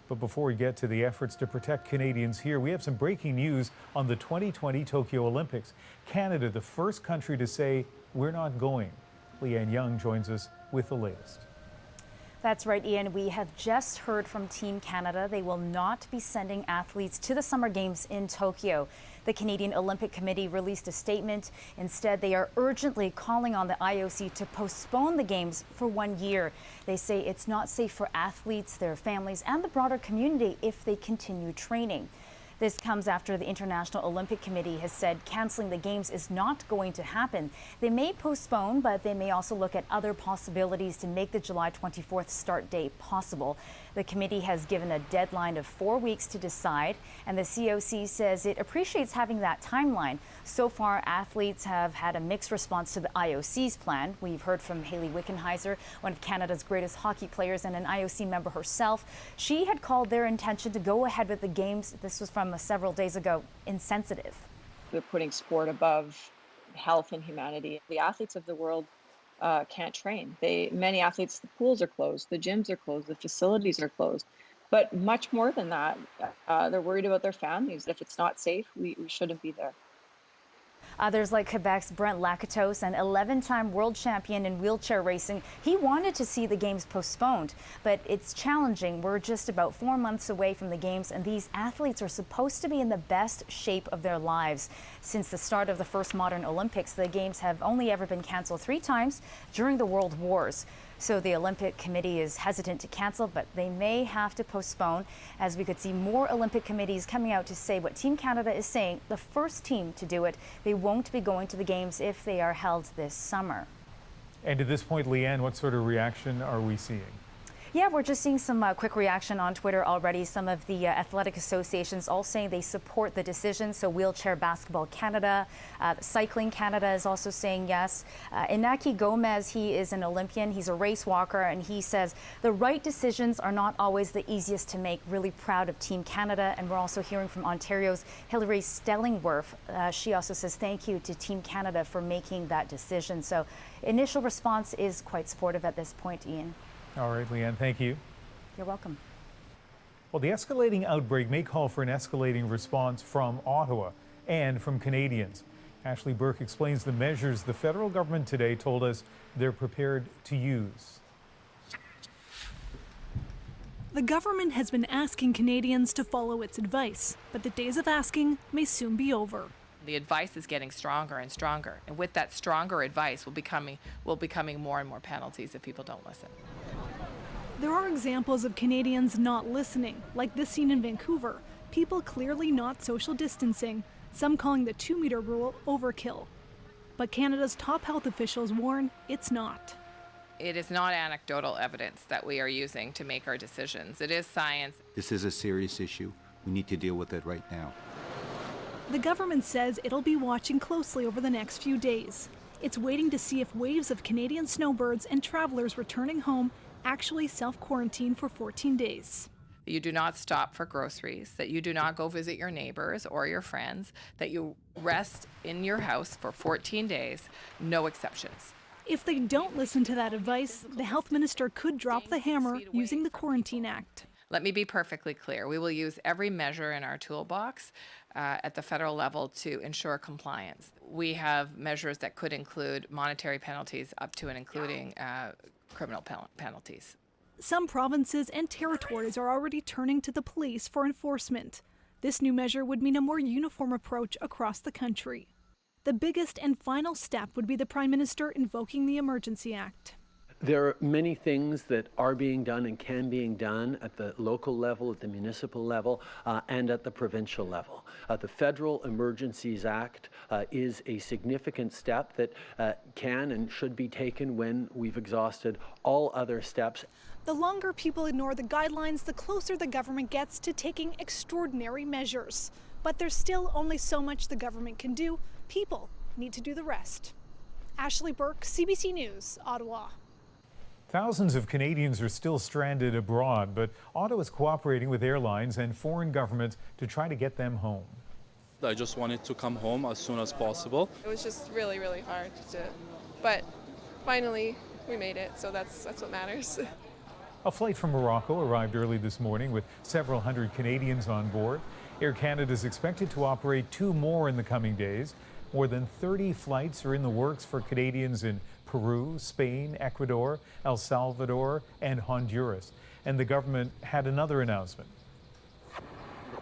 S26: But before we get to the efforts to protect Canadians here, we have some breaking news on the 2020 Tokyo Olympics. Canada, the first country to say, we're not going. Leanne Young joins us with the latest.
S20: That's right, Ian. We have just heard from Team Canada. They will not be sending athletes to the Summer Games in Tokyo. The Canadian Olympic Committee released a statement. Instead, they are urgently calling on the IOC to postpone the Games for 1 year. They say it's not safe for athletes, their families, and the broader community if they continue training. This comes after the International Olympic Committee has said canceling the Games is not going to happen. They may postpone, but they may also look at other possibilities to make the July 24th start date possible. The committee has given a deadline of 4 weeks to decide, and the COC says it appreciates having that timeline. So far, athletes have had a mixed response to the IOC's plan. We've heard from Hayley Wickenheiser, one of Canada's greatest hockey players and an IOC member herself. She had called their intention to go ahead with the Games. This was from several days ago, insensitive.
S21: They're putting sport above health and humanity. The athletes of the world can't train. Many athletes, the pools are closed, the gyms are closed, the facilities are closed. But much more than that, they're worried about their families. If it's not safe, we shouldn't be there.
S20: Others like Quebec's Brent Lakatos, an 11-time world champion in wheelchair racing, he wanted to see the Games postponed, but it's challenging. We're just about 4 months away from the Games, and these athletes are supposed to be in the best shape of their lives. Since the start of the first modern Olympics, the Games have only ever been canceled 3 times during the World Wars. So the Olympic Committee is hesitant to cancel, but they may have to postpone, as we could see more Olympic committees coming out to say what Team Canada is saying, the first team to do it. They won't be going to the Games if they are held this summer.
S26: And at this point, Leanne, what sort of reaction are we seeing?
S20: Yeah, we're just seeing some quick reaction on Twitter already. Some of the athletic associations all saying they support the decision. So Wheelchair Basketball Canada, Cycling Canada is also saying yes. Inaki Gomez, he is an Olympian. He's a race walker, and he says the right decisions are not always the easiest to make. Really proud of Team Canada. And we're also hearing from Ontario's Hilary Stellingwerf. She also says thank you to Team Canada for making that decision. So initial response is quite supportive at this point, Ian.
S26: All right, Leanne, thank you.
S20: You're welcome.
S26: Well, the escalating outbreak may call for an escalating response from Ottawa and from Canadians. Ashley Burke explains the measures the federal government today told us they're prepared to use.
S22: The government has been asking Canadians to follow its advice, but the days of asking may soon be over.
S27: The advice is getting stronger and stronger, and with that stronger advice will becoming more and more penalties if people don't listen.
S22: There are examples of Canadians not listening, like this scene in Vancouver. People clearly not social distancing, some calling the 2-meter rule overkill. But Canada's top health officials warn it's not.
S27: It is not anecdotal evidence that we are using to make our decisions. It is science.
S28: This is a serious issue. We need to deal with it right now.
S22: The government says it'll be watching closely over the next few days. It's waiting to see if waves of Canadian snowbirds and travelers returning home actually self-quarantine for 14 days.
S27: that you do not stop for groceries, that you do not go visit your neighbors or your friends, that you rest in your house for 14 days, no exceptions.
S22: If they don't listen to that advice, the health minister could drop the hammer using the Quarantine Act.
S27: Let me be perfectly clear. We will use every measure in our toolbox at the federal level to ensure compliance. We have measures that could include monetary penalties up to and including criminal penalties.
S22: Some provinces and territories are already turning to the police for enforcement. This new measure would mean a more uniform approach across the country. The biggest and final step would be the Prime Minister invoking the Emergency Act.
S1: There are many things that are being done and can be done at the local level, at the municipal level, and at the provincial level. The Federal Emergencies Act is a significant step that can and should be taken when we've exhausted all other steps.
S22: The longer people ignore the guidelines, the closer the government gets to taking extraordinary measures. But there's still only so much the government can do. People need to do the rest. Ashley Burke, CBC News, Ottawa.
S26: Thousands of Canadians are still stranded abroad, but Ottawa is cooperating with airlines and foreign governments to try to get them home.
S2: I just wanted to come home as soon as possible.
S4: It was just really, really hard but finally we made it, so that's what matters.
S26: A flight from Morocco arrived early this morning with several hundred Canadians on board. Air Canada is expected to operate 2 more in the coming days. More than 30 flights are in the works for Canadians in Peru, Spain, Ecuador, El Salvador, and Honduras. And the government had another announcement.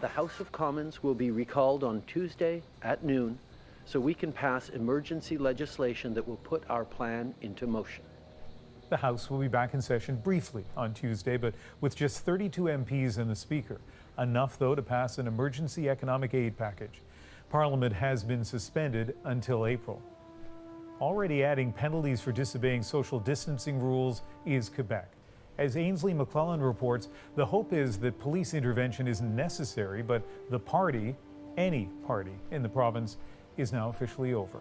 S1: The House of Commons will be recalled on Tuesday at noon so we can pass emergency legislation that will put our plan into motion.
S26: The House will be back in session briefly on Tuesday, but with just 32 MPs and the Speaker. Enough, though, to pass an emergency economic aid package. Parliament has been suspended until April. Already adding penalties for disobeying social distancing rules is Quebec. As Ainsley McClellan reports, the hope is that police intervention isn't necessary, but the party, any party in the province, is now officially over.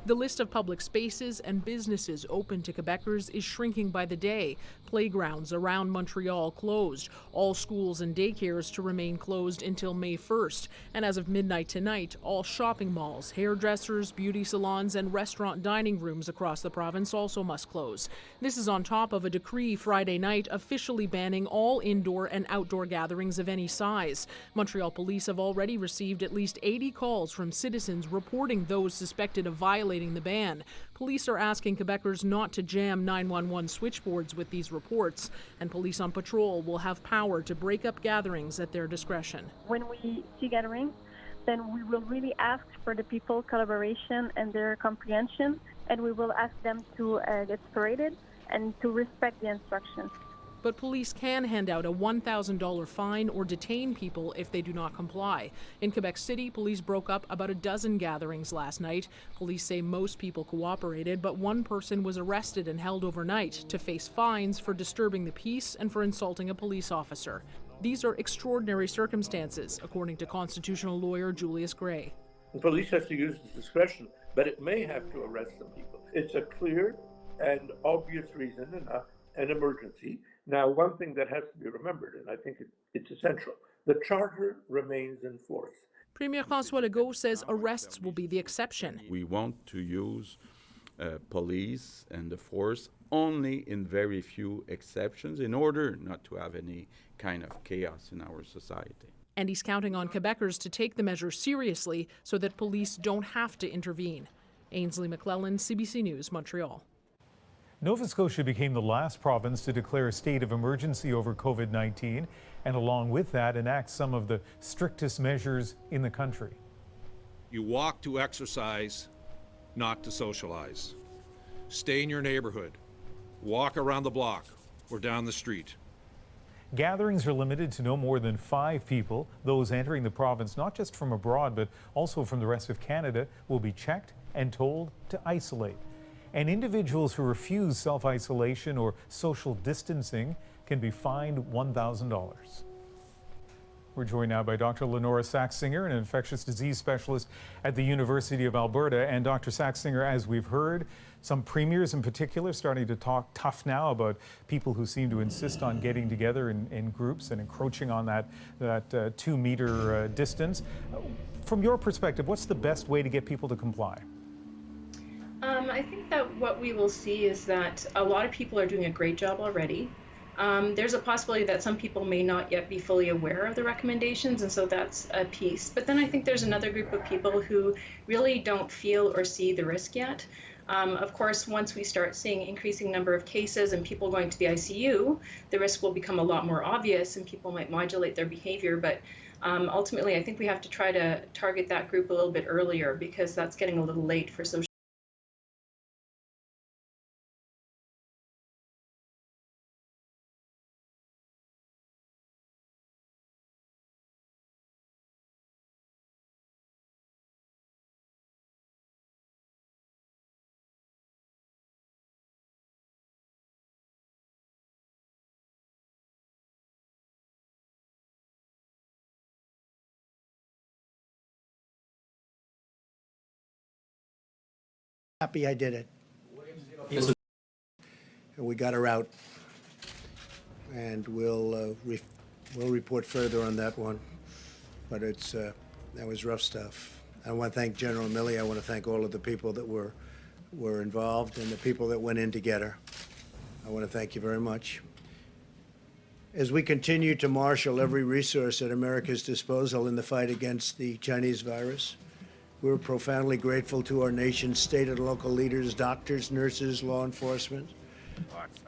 S5: The list of public spaces and businesses open to Quebecers is shrinking by the day. Playgrounds around Montreal closed. All schools and daycares to remain closed until May 1st. And as of midnight tonight, all shopping malls, hairdressers, beauty salons, and restaurant dining rooms across the province also must close. This is on top of a decree Friday night officially banning all indoor and outdoor gatherings of any size. Montreal police have already received at least 80 calls from citizens reporting those suspected of violating the ban. Police are asking Quebecers not to jam 911 switchboards with these reports, and police on patrol will have power to break up gatherings at their discretion.
S6: When we see gatherings, then we will really ask for the people's collaboration and their comprehension, and we will ask them to get separated and to respect the instructions.
S5: But police can hand out a $1,000 fine or detain people if they do not comply. In Quebec City, police broke up about a dozen gatherings last night. Police say most people cooperated, but one person was arrested and held overnight to face fines for disturbing the peace and for insulting a police officer. These are extraordinary circumstances, according to constitutional lawyer Julius Gray.
S9: The police has to use its discretion, but it may have to arrest some people. It's a clear and obvious reason and an emergency. Now, one thing that has to be remembered, and I think it's essential, the charter remains in force.
S5: Premier François Legault says arrests will be the exception.
S11: We want to use police and the force only in very few exceptions in order not to have any kind of chaos in our society.
S5: And he's counting on Quebecers to take the measure seriously so that police don't have to intervene. Ainsley McClellan, CBC News, Montreal.
S26: Nova Scotia became the last province to declare a state of emergency over COVID-19 and along with that enact some of the strictest measures in the country.
S17: You walk to exercise, not to socialize. Stay in your neighborhood. Walk around the block or down the street.
S26: Gatherings are limited to no more than 5 people. Those entering the province, not just from abroad, but also from the rest of Canada, will be checked and told to isolate. And individuals who refuse self-isolation or social distancing can be fined $1,000. We're joined now by Dr. Lenora Saxinger, an infectious disease specialist at the University of Alberta. And Dr. Saxinger, as we've heard, some premiers in particular starting to talk tough now about people who seem to insist on getting together in groups and encroaching on that 2-meter distance. From your perspective, what's the best way to get people to comply?
S3: I think that what we will see is that a lot of people are doing a great job already. There's a possibility that some people may not yet be fully aware of the recommendations, and so that's a piece. But then I think there's another group of people who really don't feel or see the risk yet. Of course, once we start seeing increasing number of cases and people going to the ICU, the risk will become a lot more obvious and people might modulate their behavior. But ultimately, I think we have to try to target that group a little bit earlier because that's getting a little late for social.
S7: Happy I did it. We got her out, and we'll report further on that one. But it's that was rough stuff. I want to thank General Milley. I want to thank all of the people that were involved and the people that went in to get her. I want to thank you very much. As we continue to marshal every resource at America's disposal in the fight against the Chinese virus, we're profoundly grateful to our nation's state and local leaders, doctors, nurses, law enforcement,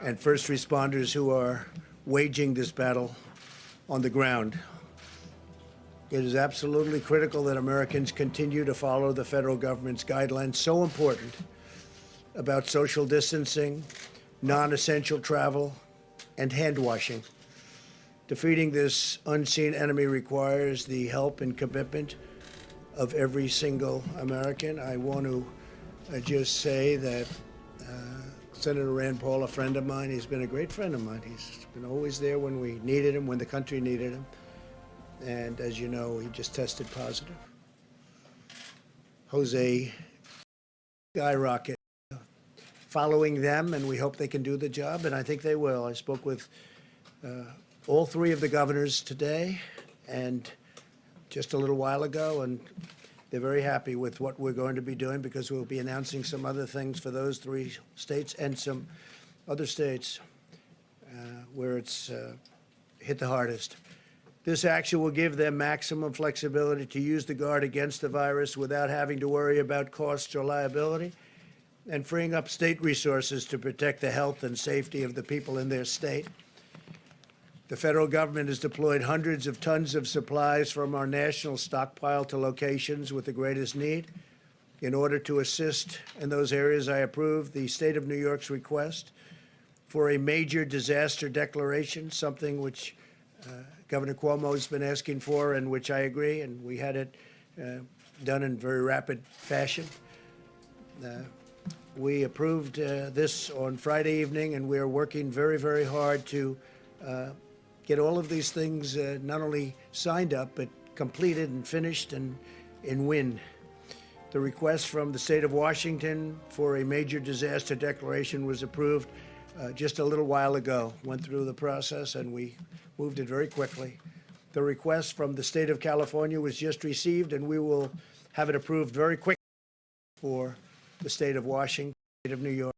S7: and first responders who are waging this battle on the ground. It is absolutely critical that Americans continue to follow the federal government's guidelines, so important, about social distancing, non-essential travel, and hand washing. Defeating this unseen enemy requires the help and commitment of every single American. I want to just say that Senator Rand Paul, a friend of mine, he's been a great friend of mine. He's been always there when we needed him, when the country needed him. And as you know, he just tested positive. Jose, skyrocket. Following them, and we hope they can do the job, and I think they will. I spoke with all 3 of the governors today, and just a little while ago, and they're very happy with what we're going to be doing because we'll be announcing some other things for those 3 states and some other states where it's hit the hardest. This action will give them maximum flexibility to use the guard against the virus without having to worry about costs or liability, and freeing up state resources to protect the health and safety of the people in their state. The federal government has deployed hundreds of tons of supplies from our national stockpile to locations with the greatest need. In order to assist in those areas, I approved the state of New York's request for a major disaster declaration, something which Governor Cuomo has been asking for and which I agree, and we had it done in very rapid fashion. We approved this on Friday evening, and we are working very, very hard to get all of these things not only signed up, but completed and finished and in win. The request from the state of Washington for a major disaster declaration was approved just a little while ago, went through the process, and we moved it very quickly. The request from the state of California was just received, and we will have it approved very quickly for the state of Washington, state of New York.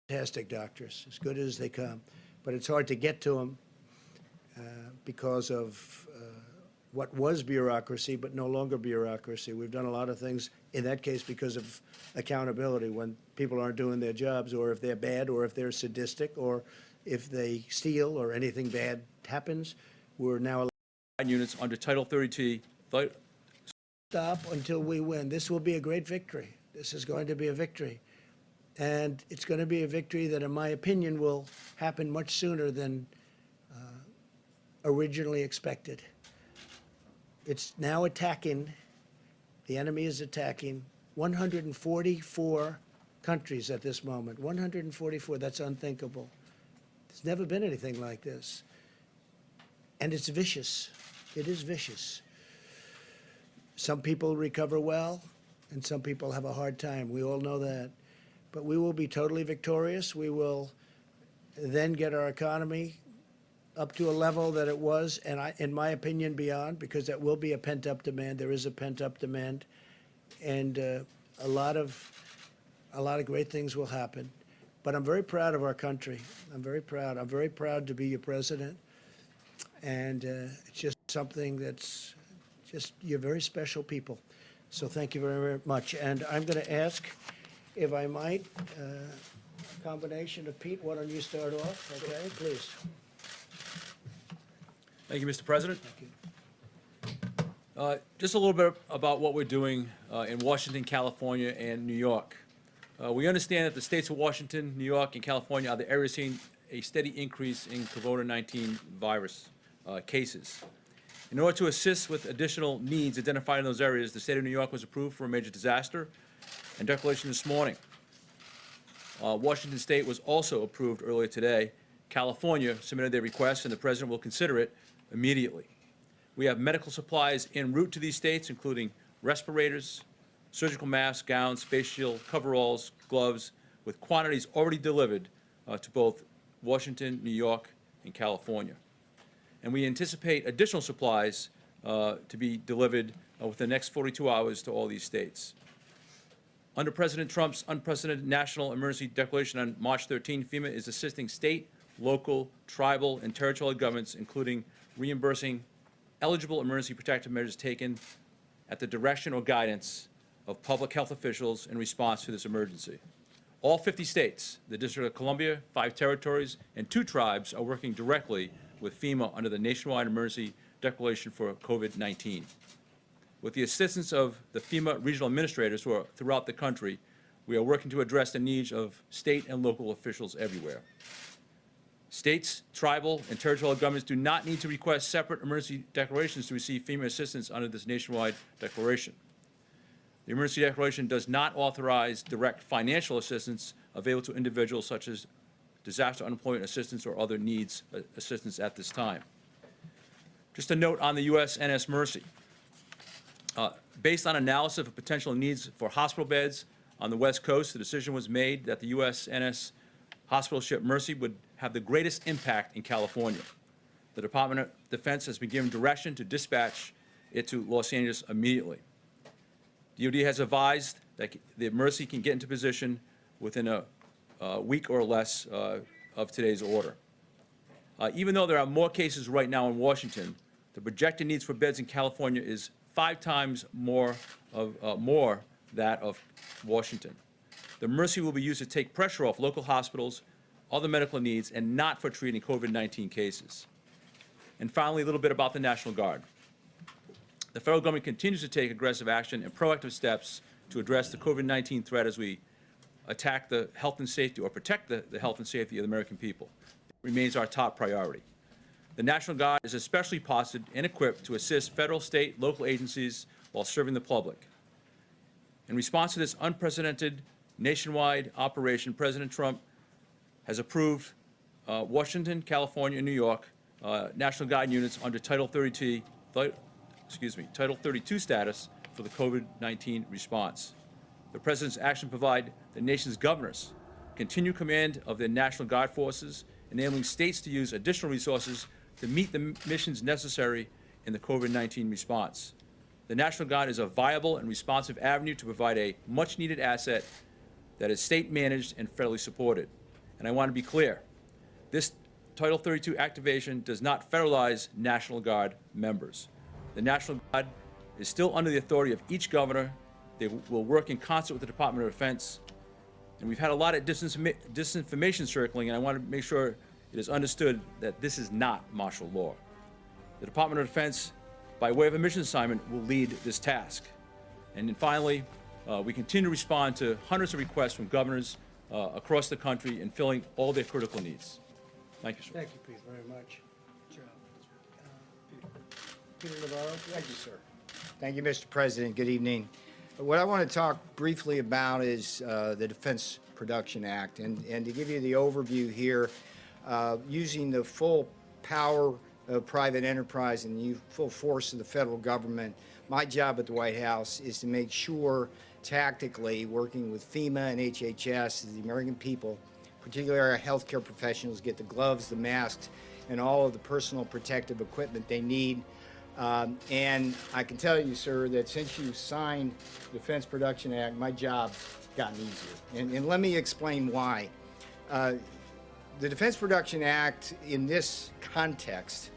S7: Fantastic doctors, as good as they come. But it's hard to get to them because of what was bureaucracy, but no longer bureaucracy. We've done a lot of things, in that case, because of accountability. When people aren't doing their jobs, or if they're bad, or if they're sadistic, or if they steal, or anything bad happens, we're now
S10: units under Title 32.
S7: Stop until we win. This will be a great victory. This is going to be a victory. And it's going to be a victory that, in my opinion, will happen much sooner than originally expected. It's now attacking, the enemy is attacking 144 countries at this moment. 144, that's unthinkable. There's never been anything like this. and it's vicious. It is vicious. Some people recover well, and some people have a hard time. We all know that. But we will be totally victorious. We will then get our economy up to a level that it was, and in my opinion, beyond, because that will be a pent-up demand. There is a pent-up demand, and a lot of great things will happen. But I'm very proud of our country. I'm very proud. I'm very proud to be your president, and it's just something that's just, you're very special people. So thank you very, very much. And I'm going to ask, if I might, combination of Pete, why don't you start off? Okay, please.
S10: Thank you, Mr. President. Just a little bit about what we're doing in Washington, California, and New York. We understand that the states of Washington, New York, and California are the areas seeing a steady increase in COVID-19 virus cases. In order to assist with additional needs identified in those areas, the state of New York was approved for a major disaster and declaration this morning. Washington State was also approved earlier today. California submitted their request, and the President will consider it immediately. We have medical supplies en route to these states, including respirators, surgical masks, gowns, face shield, coveralls, gloves, with quantities already delivered to both Washington, New York, and California. And we anticipate additional supplies to be delivered within the next 42 hours to all these states. Under President Trump's unprecedented national emergency declaration on March 13, FEMA is assisting state, local, tribal, and territorial governments, including reimbursing eligible emergency protective measures taken at the direction or guidance of public health officials in response to this emergency. All 50 states, the District of Columbia, 5 territories, and 2 tribes are working directly with FEMA under the nationwide emergency declaration for COVID-19. With the assistance of the FEMA regional administrators who are throughout the country, we are working to address the needs of state and local officials everywhere. States, tribal, and territorial governments do not need to request separate emergency declarations to receive FEMA assistance under this nationwide declaration. The emergency declaration does not authorize direct financial assistance available to individuals such as disaster unemployment assistance or other needs assistance at this time. Just a note on the USNS Mercy. Based on analysis of potential needs for hospital beds on the West Coast, the decision was made that the USNS hospital ship Mercy would have the greatest impact in California. The Department of Defense has been given direction to dispatch it to Los Angeles immediately. DoD has advised that the Mercy can get into position within a week or less of today's order. Even though there are more cases right now in Washington, the projected needs for beds in California is 5 times more that of Washington. The Mercy will be used to take pressure off local hospitals, other medical needs, and not for treating COVID-19 cases. And finally, a little bit about the National Guard. The federal government continues to take aggressive action and proactive steps to address the COVID-19 threat as we attack the health and safety, or protect the health and safety of the American people. It remains our top priority. The National Guard is especially posted and equipped to assist federal, state, local agencies while serving the public. In response to this unprecedented nationwide operation, President Trump has approved Washington, California, and New York National Guard units under Title 32 status for the COVID-19 response. The President's action provide the nation's governors continued command of their National Guard forces, enabling states to use additional resources to meet the missions necessary in the COVID-19 response. The National Guard is a viable and responsive avenue to provide a much-needed asset that is state-managed and federally supported. And I want to be clear, this Title 32 activation does not federalize National Guard members. The National Guard is still under the authority of each governor. They will work in concert with the Department of Defense. And we've had a lot of disinformation circling, and I want to make sure it is understood that this is not martial law. The Department of Defense, by way of a mission assignment, will lead this task. And then finally, we continue to respond to hundreds of requests from governors across the country in filling all their critical needs. Thank you, sir.
S7: Thank you, Pete, very much. Peter Navarro.
S12: Thank you, sir. Thank you, Mr. President. Good evening. What I want to talk briefly about is the Defense Production Act. And to give you the overview here, using the full power of private enterprise and the full force of the federal government, my job at the White House is to make sure, tactically, working with FEMA and HHS, the American people, particularly our healthcare professionals, get the gloves, the masks, and all of the personal protective equipment they need. And I can tell you, sir, that since you signed the Defense Production Act, my job's gotten easier. And let me explain why. The Defense Production Act, in this context,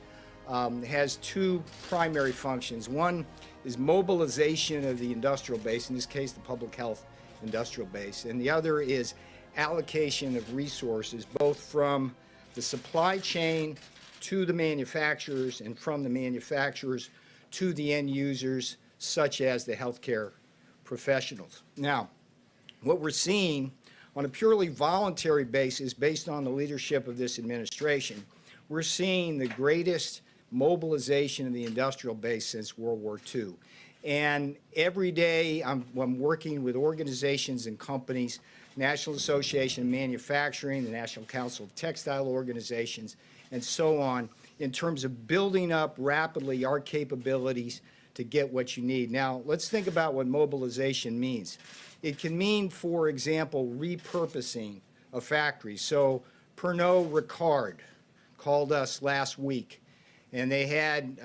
S12: has two primary functions. One is mobilization of the industrial base, in this case, the public health industrial base, and the other is allocation of resources, both from the supply chain to the manufacturers and from the manufacturers to the end users, such as the healthcare professionals. Now, what we're seeing on a purely voluntary basis, based on the leadership of this administration, we're seeing the greatest mobilization of the industrial base since World War II. And every day I'm working with organizations and companies, National Association of Manufacturing, the National Council of Textile Organizations, and so on, in terms of building up rapidly our capabilities to get what you need. Now, let's think about what mobilization means. It can mean, for example, repurposing a factory. So Pernod Ricard called us last week, and they had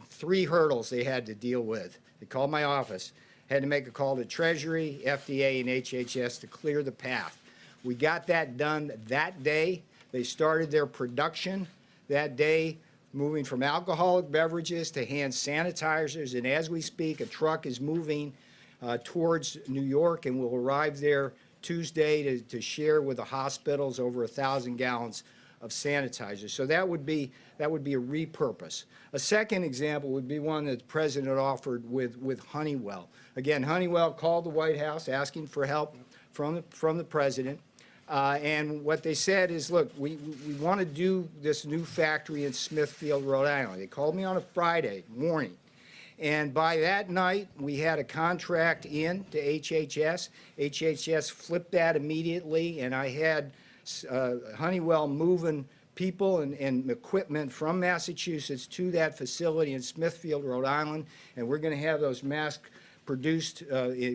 S12: 3 hurdles they had to deal with. They called my office, had to make a call to Treasury, FDA, and HHS to clear the path. We got that done that day. They started their production that day, moving from alcoholic beverages to hand sanitizers, and as we speak, a truck is moving towards New York and will arrive there Tuesday to share with the hospitals over 1,000 gallons of sanitizer. So that would be a repurpose. A second example would be one that the President offered with Honeywell. Again, Honeywell called the White House asking for help from the President. And what they said is, look, we want to do this new factory in Smithfield, Rhode Island. They called me on a Friday morning. And by that night, we had a contract in to HHS. HHS flipped that immediately, and I had Honeywell moving people and equipment from Massachusetts to that facility in Smithfield, Rhode Island, and we're going to have those masks produced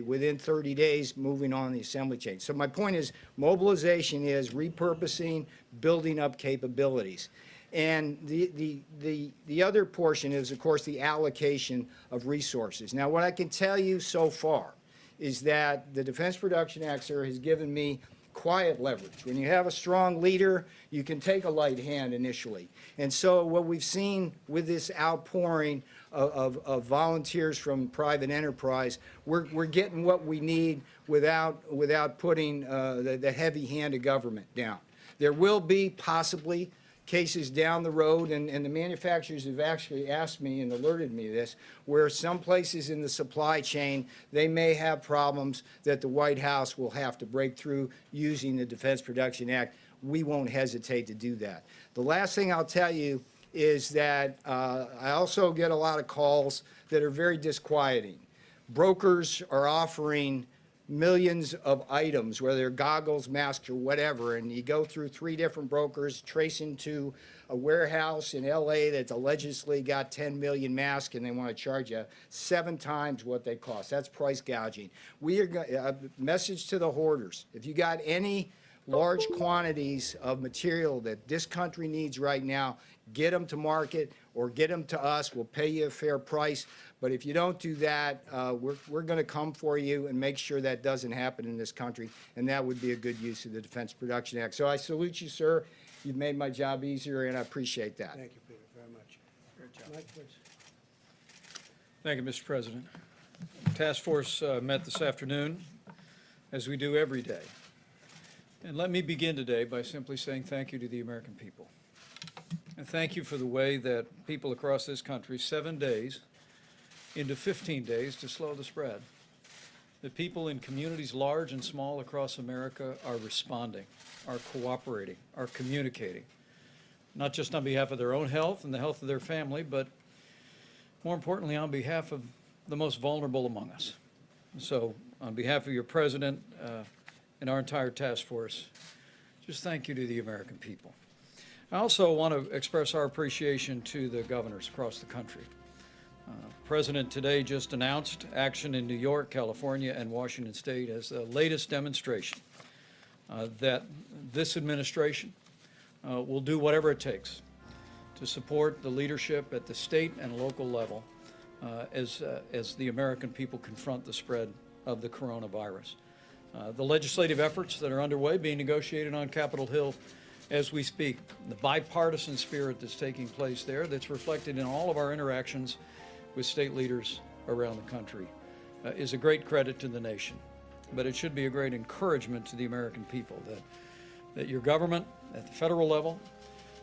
S12: within 30 days, moving on the assembly chain. So my point is, mobilization is repurposing, building up capabilities. And the other portion is, of course, the allocation of resources. Now, what I can tell you so far is that the Defense Production Act, sir, has given me quiet leverage. When you have a strong leader, you can take a light hand initially. And so what we've seen with this outpouring of volunteers from private enterprise, we're getting what we need without putting the heavy hand of government down. There will be possibly cases down the road, and the manufacturers have actually asked me and alerted me to this, where some places in the supply chain, they may have problems that the White House will have to break through using the Defense Production Act. We won't hesitate to do that. The last thing I'll tell you is that I also get a lot of calls that are very disquieting. Brokers are offering millions of items, whether they're goggles, masks, or whatever, and you go through 3 different brokers, tracing to a warehouse in LA that's allegedly got 10 million masks, and they want to charge you 7 times what they cost. That's price gouging. A message to the hoarders: if you got any large quantities of material that this country needs right now, get them to market or get them to us. We'll pay you a fair price. But if you don't do that, we're going to come for you and make sure that doesn't happen in this country, and that would be a good use of the Defense Production Act. So I salute you, sir. You've made my job easier, and I appreciate that.
S7: Thank you, Peter, very much.
S12: Great job.
S7: Mike, please.
S8: Thank you, Mr. President. Task Force met this afternoon, as we do every day. And let me begin today by simply saying thank you to the American people. And thank you for the way that people across this country, 7 days into 15 days to slow the spread, the people in communities large and small across America are responding, are cooperating, are communicating, not just on behalf of their own health and the health of their family, but more importantly, on behalf of the most vulnerable among us. So on behalf of your president and our entire task force, just thank you to the American people. I also want to express our appreciation to the governors across the country. The President today just announced action in New York, California, and Washington State as the latest demonstration that this administration will do whatever it takes to support the leadership at the state and local level as the American people confront the spread of the coronavirus. The legislative efforts that are underway being negotiated on Capitol Hill as we speak, the bipartisan spirit that's taking place there, that's reflected in all of our interactions with state leaders around the country, is a great credit to the nation. But it should be a great encouragement to the American people that your government at the federal level,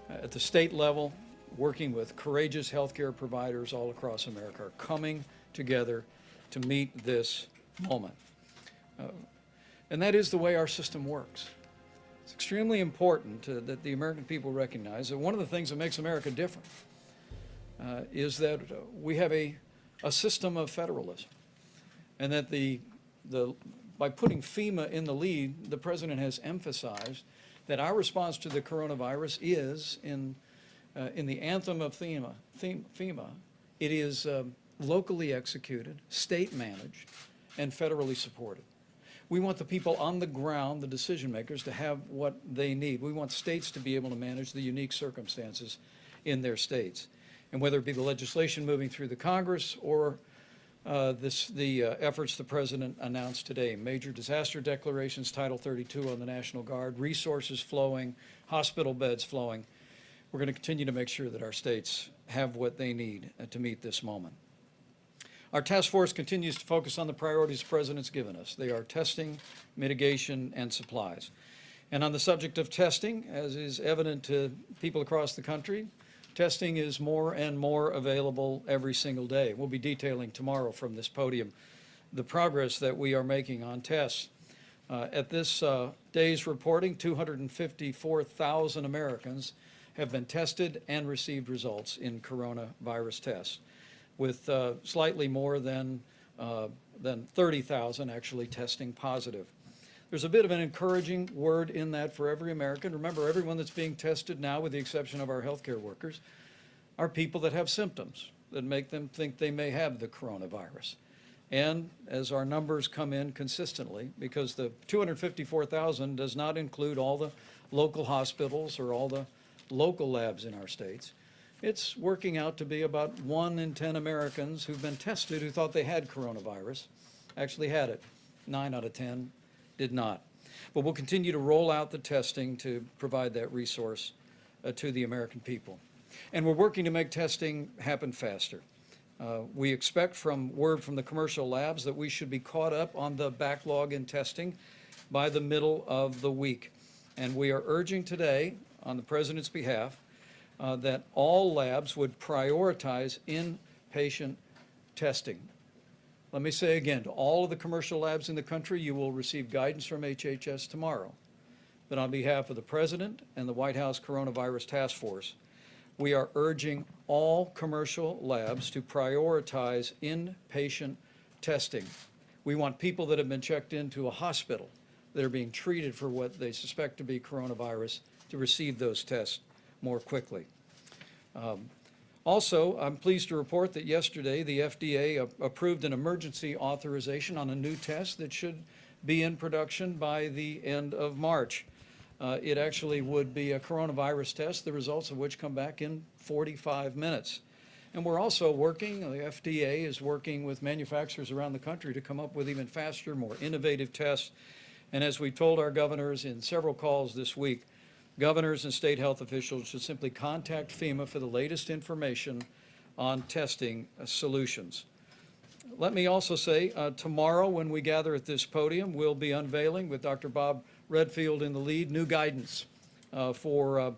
S8: at the state level, working with courageous healthcare providers all across America, are coming together to meet this moment. And that is the way our system works. It's extremely important that the American people recognize that one of the things that makes America different is that we have a system of federalism, and that by putting FEMA in the lead, the President has emphasized that our response to the coronavirus is, in the anthem of FEMA, it is locally executed, state managed, and federally supported. We want the people on the ground, the decision makers, to have what they need. We want states to be able to manage the unique circumstances in their states. And whether it be the legislation moving through the Congress or the efforts the President announced today, major disaster declarations, Title 32 on the National Guard, resources flowing, hospital beds flowing, we're going to continue to make sure that our states have what they need to meet this moment. Our task force continues to focus on the priorities the President's given us. They are testing, mitigation, and supplies. And on the subject of testing, as is evident to people across the country, testing is more and more available every single day. We'll be detailing tomorrow from this podium the progress that we are making on tests. At this day's reporting, 254,000 Americans have been tested and received results in coronavirus tests, with slightly more than 30,000 actually testing positive. There's a bit of an encouraging word in that for every American. Remember, everyone that's being tested now, with the exception of our healthcare workers, are people that have symptoms that make them think they may have the coronavirus. And as our numbers come in consistently, because the 254,000 does not include all the local hospitals or all the local labs in our states, it's working out to be about 1 in 10 Americans who've been tested who thought they had coronavirus actually had it. 9 out of 10 did not. But we'll continue to roll out the testing to provide that resource to the American people. And we're working to make testing happen faster. We expect from word from the commercial labs that we should be caught up on the backlog in testing by the middle of the week. And we are urging today, on the President's behalf, that all labs would prioritize inpatient testing. Let me say again, to all of the commercial labs in the country, you will receive guidance from HHS tomorrow. But on behalf of the President and the White House Coronavirus Task Force, we are urging all commercial labs to prioritize inpatient testing. We want people that have been checked into a hospital that are being treated for what they suspect to be coronavirus to receive those tests more quickly. Also, I'm pleased to report that yesterday the FDA approved an emergency authorization on a new test that should be in production by the end of March. It actually would be a coronavirus test, the results of which come back in 45 minutes. And we're also working, the FDA is working with manufacturers around the country to come up with even faster, more innovative tests. And as we told our governors in several calls this week, governors and state health officials should simply contact FEMA for the latest information on testing solutions. Let me also say, tomorrow when we gather at this podium, we'll be unveiling, with Dr. Bob Redfield in the lead, new guidance for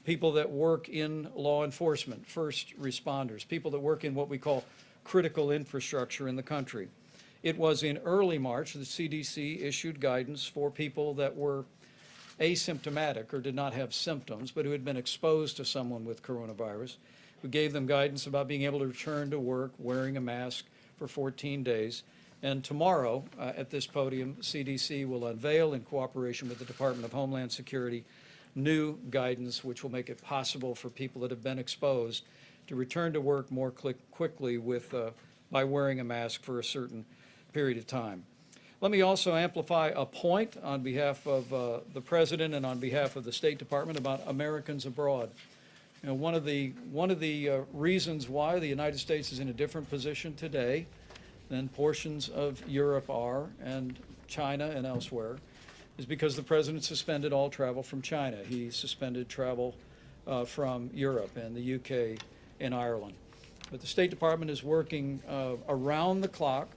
S8: people that work in law enforcement, first responders, people that work in what we call critical infrastructure in the country. It was in early March the CDC issued guidance for people that were asymptomatic or did not have symptoms, but who had been exposed to someone with coronavirus. We gave them guidance about being able to return to work wearing a mask for 14 days. And tomorrow at this podium, CDC will unveil, in cooperation with the Department of Homeland Security, new guidance which will make it possible for people that have been exposed to return to work more quickly by wearing a mask for a certain period of time. Let me also amplify a point on behalf of the President and on behalf of the State Department about Americans abroad. You know, one of the reasons why the United States is in a different position today than portions of Europe are, and China and elsewhere, is because the President suspended all travel from China. He suspended travel from Europe and the UK and Ireland. But the State Department is working around the clock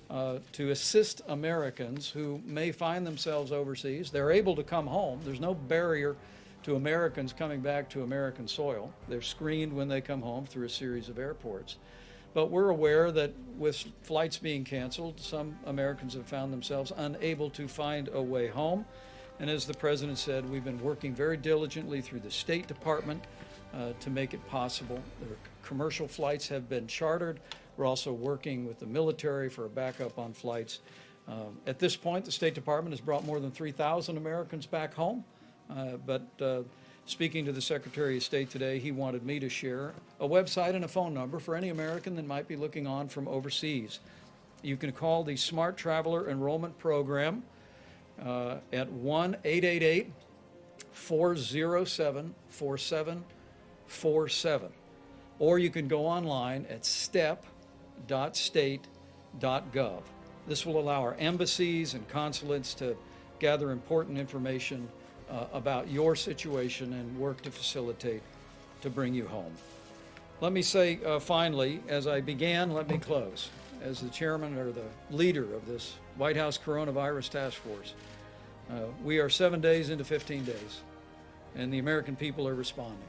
S8: to assist Americans who may find themselves overseas. They're able to come home. There's no barrier to Americans coming back to American soil. They're screened when they come home through a series of airports. But we're aware that with flights being canceled, some Americans have found themselves unable to find a way home. And as the President said, we've been working very diligently through the State Department to make it possible. Commercial flights have been chartered. We're also working with the military for a backup on flights. At this point, the State Department has brought more than 3,000 Americans back home. But speaking to the Secretary of State today, he wanted me to share a website and a phone number for any American that might be looking on from overseas. You can call the Smart Traveler Enrollment Program at 1-888-407-4747. Or you can go online at step.state.gov. This will allow our embassies and consulates to gather important information about your situation and work to facilitate to bring you home. Let me say finally, as I began, let me close. As the chairman or the leader of this White House Coronavirus Task Force, we are 7 days into 15 days, and the American people are responding.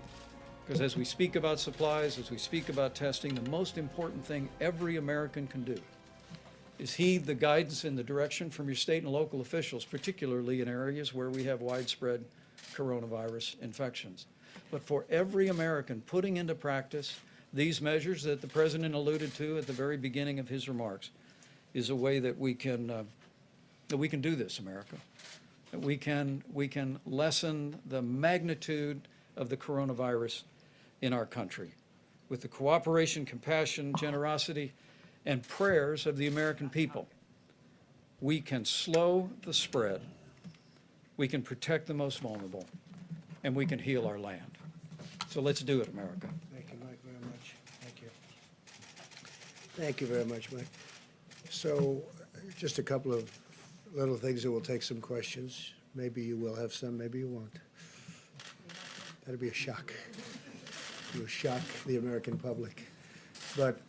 S8: Because as we speak about supplies, as we speak about testing, the most important thing every American can do is heed the guidance and the direction from your state and local officials, particularly in areas where we have widespread coronavirus infections. But for every American putting into practice these measures that the President alluded to at the very beginning of his remarks is a way that we can do this, America. That we can lessen the magnitude of the coronavirus in our country with the cooperation, compassion, generosity, and prayers of the American people. We can slow the spread, we can protect the most vulnerable, and we can heal our land. So let's do it, America.
S7: Thank you, Mike, very much. Thank you. Thank you very much, Mike. So just a couple of little things that will take some questions. Maybe you will have some, maybe you won't. That'd be a shock. You'll shock the American public. But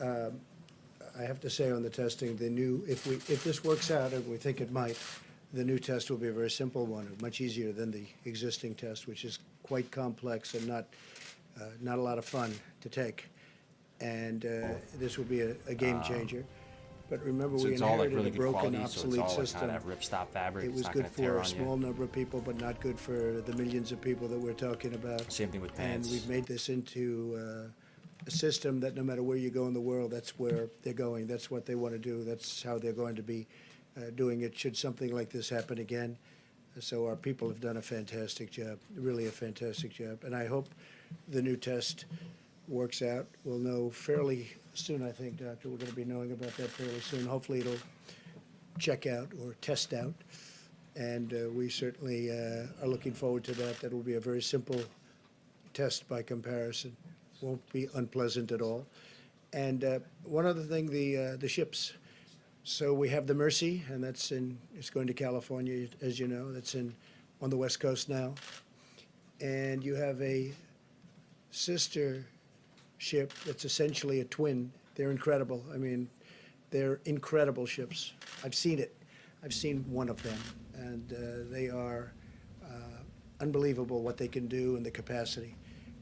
S7: I have to say on the testing, if this works out, and we think it might, the new test will be a very simple one, much easier than the existing test, which is quite complex and not a lot of fun to take. And this will be a game changer. But remember,
S13: So
S7: we
S13: it's all like
S7: inherited
S13: really
S7: a
S13: good
S7: broken,
S13: quality, so it's
S7: obsolete
S13: all like
S7: system.
S13: kind of ripstop fabric.
S7: It
S13: It's
S7: was
S13: not
S7: good
S13: gonna tear
S7: for a
S13: on you.
S7: small number of people, but not good for the millions of people that we're talking about.
S13: Same thing with
S7: And
S13: pants.
S7: we've made this into a system that no matter where you go in the world, that's where they're going. That's what they want to do. That's how they're going to be doing it should something like this happen again. So our people have done a fantastic job, really a fantastic job. And I hope the new test works out. We'll know fairly soon, I think, Doctor. We're going to be knowing about that fairly soon. Hopefully it'll check out or test out. And we certainly are looking forward to that. That will be a very simple test by comparison. Won't be unpleasant at all. And one other thing, the ships. So we have the Mercy, and it's going to California, as you know. That's on the West Coast now. And you have a sister ship that's essentially a twin. They're incredible. I mean, they're incredible ships. I've seen it. I've seen one of them, and they are unbelievable what they can do and the capacity.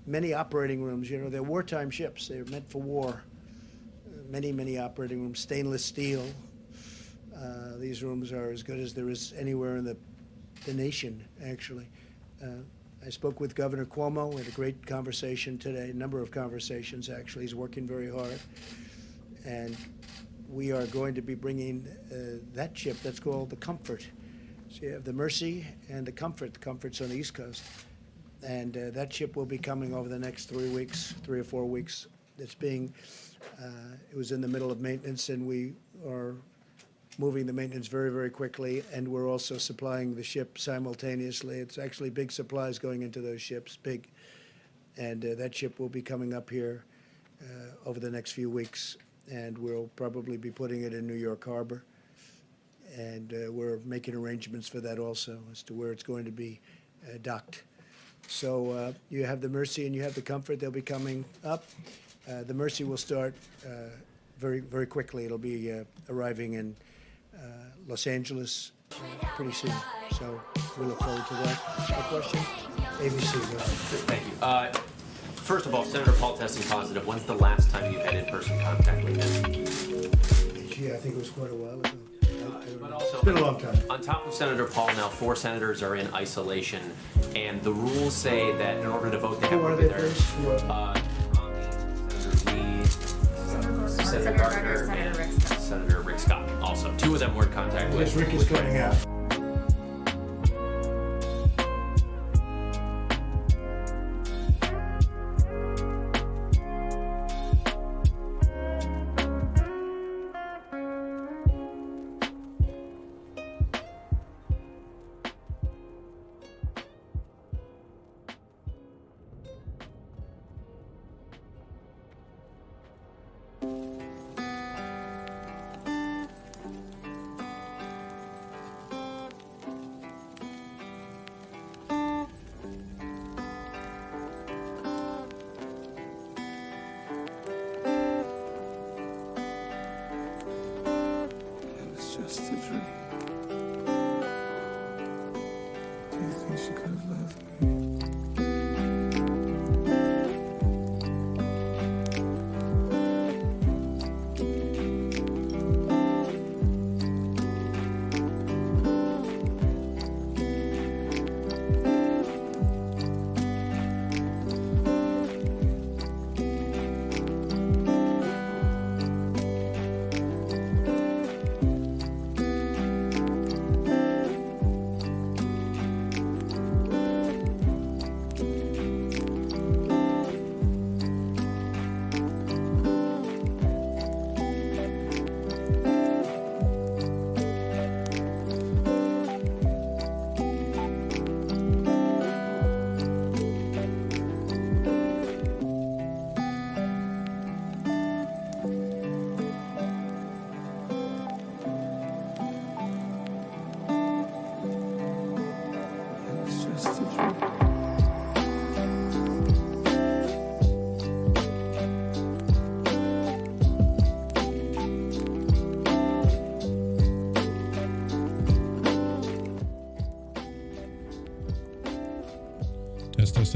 S7: Many operating rooms, you know, they're wartime ships. They're meant for war. Many, many operating rooms, stainless steel. These rooms are as good as there is anywhere in the nation, actually. I spoke with Governor Cuomo. We had a great conversation today, a number of conversations, actually. He's working very hard. And we are going to be bringing that ship that's called the Comfort. So you have the Mercy and the Comfort. The Comfort's on the East Coast. and that ship will be coming over the next 3 or 4 weeks. It was in the middle of maintenance, and we are moving the maintenance very, very quickly, and we're also supplying the ship simultaneously. It's actually big supplies going into those ships, big. And that ship will be coming up here over the next few weeks, and we'll probably be putting it in New York Harbor. And we're making arrangements for that also as to where it's going to be docked. So you have the Mercy and you have the Comfort. They'll be coming up. The Mercy will start very, very quickly. It'll be arriving in Los Angeles pretty soon. So we look forward to that. A question? ABC.
S13: Thank you. First of all, Senator Paul testing positive. When's the last time you've had in-person contact with him?
S7: Gee, I think it was quite a while ago.
S13: But also,
S7: it's been a long time.
S13: On top of Senator Paul, now 4 senators are in isolation, and the rules say that in order to vote, they have to be there. Senator Gardner, and Senator Rick Scott. Also, 2 of them were in contact with.
S7: Yes, Rick is coming out.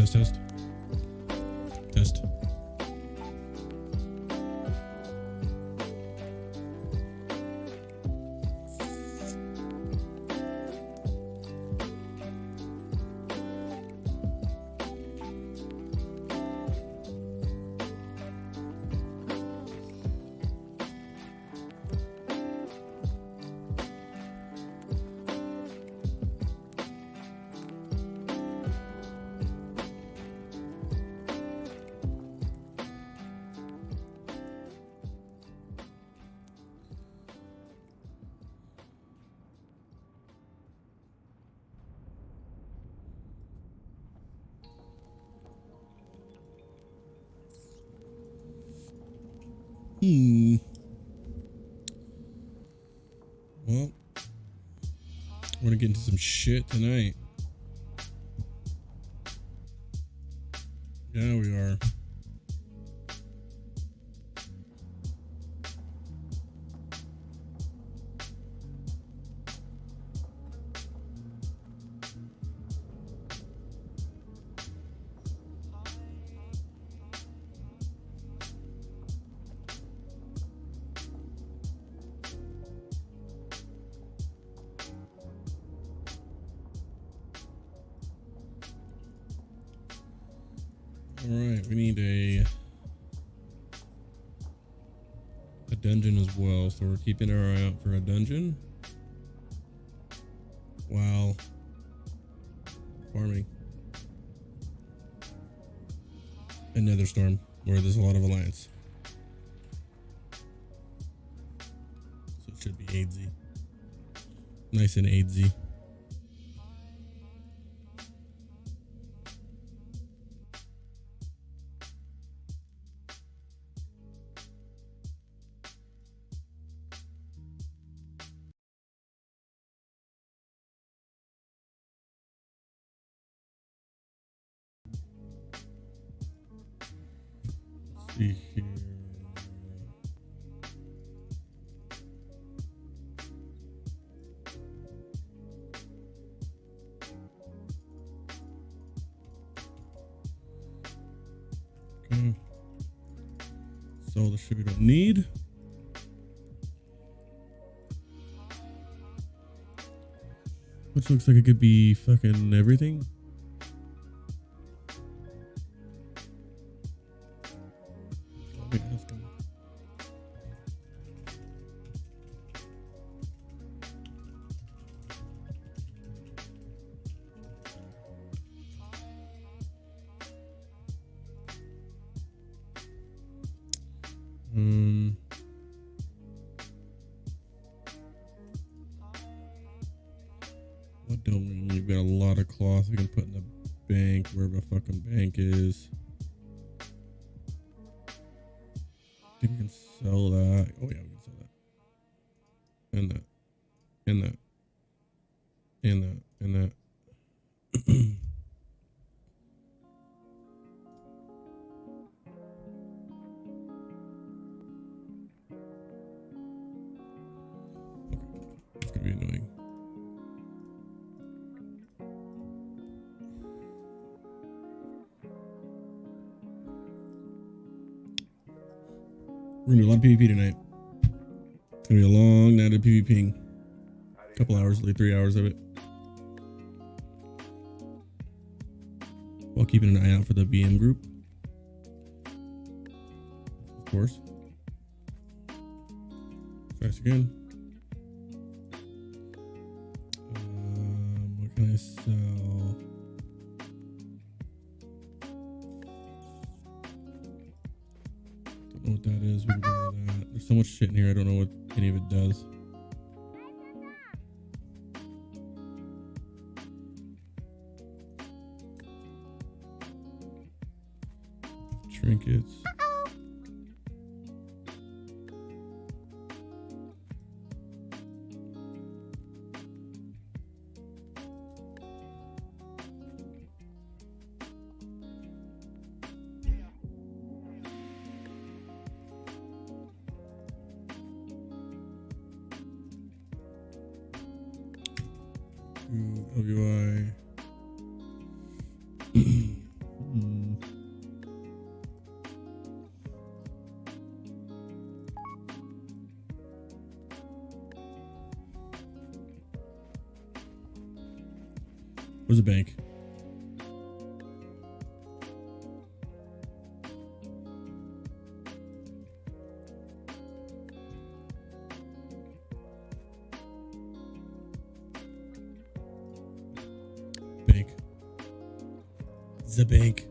S14: Test. Well, we're gonna get into some shit tonight. Yeah, we are. All right, we need a dungeon as well, so we're keeping our eye out for a dungeon while farming. another storm where there's a lot of alliance. So it should be AIDSy. Nice and AIDSy. Let's see here. Okay. So the shit we don't need. Which looks like it could be fucking everything. Let me ask him. What don't we need? We've got a lot of cloth we can put in the bank, wherever the fucking bank is. I think we can sell that. Oh yeah, we can sell that. And that. And that. And that. And that. It's gonna be annoying. We're gonna do a lot of PvP tonight. It's gonna be a long night of PvPing. Couple hours, like 3 hours of it. While keeping an eye out for the BM group. Of course. Try this again. What can I sell? Don't know what that is. We can get rid of that. There's so much shit in here. I don't know what any of it does. Trinkets. WI. Where's the bank? Bank. The bank.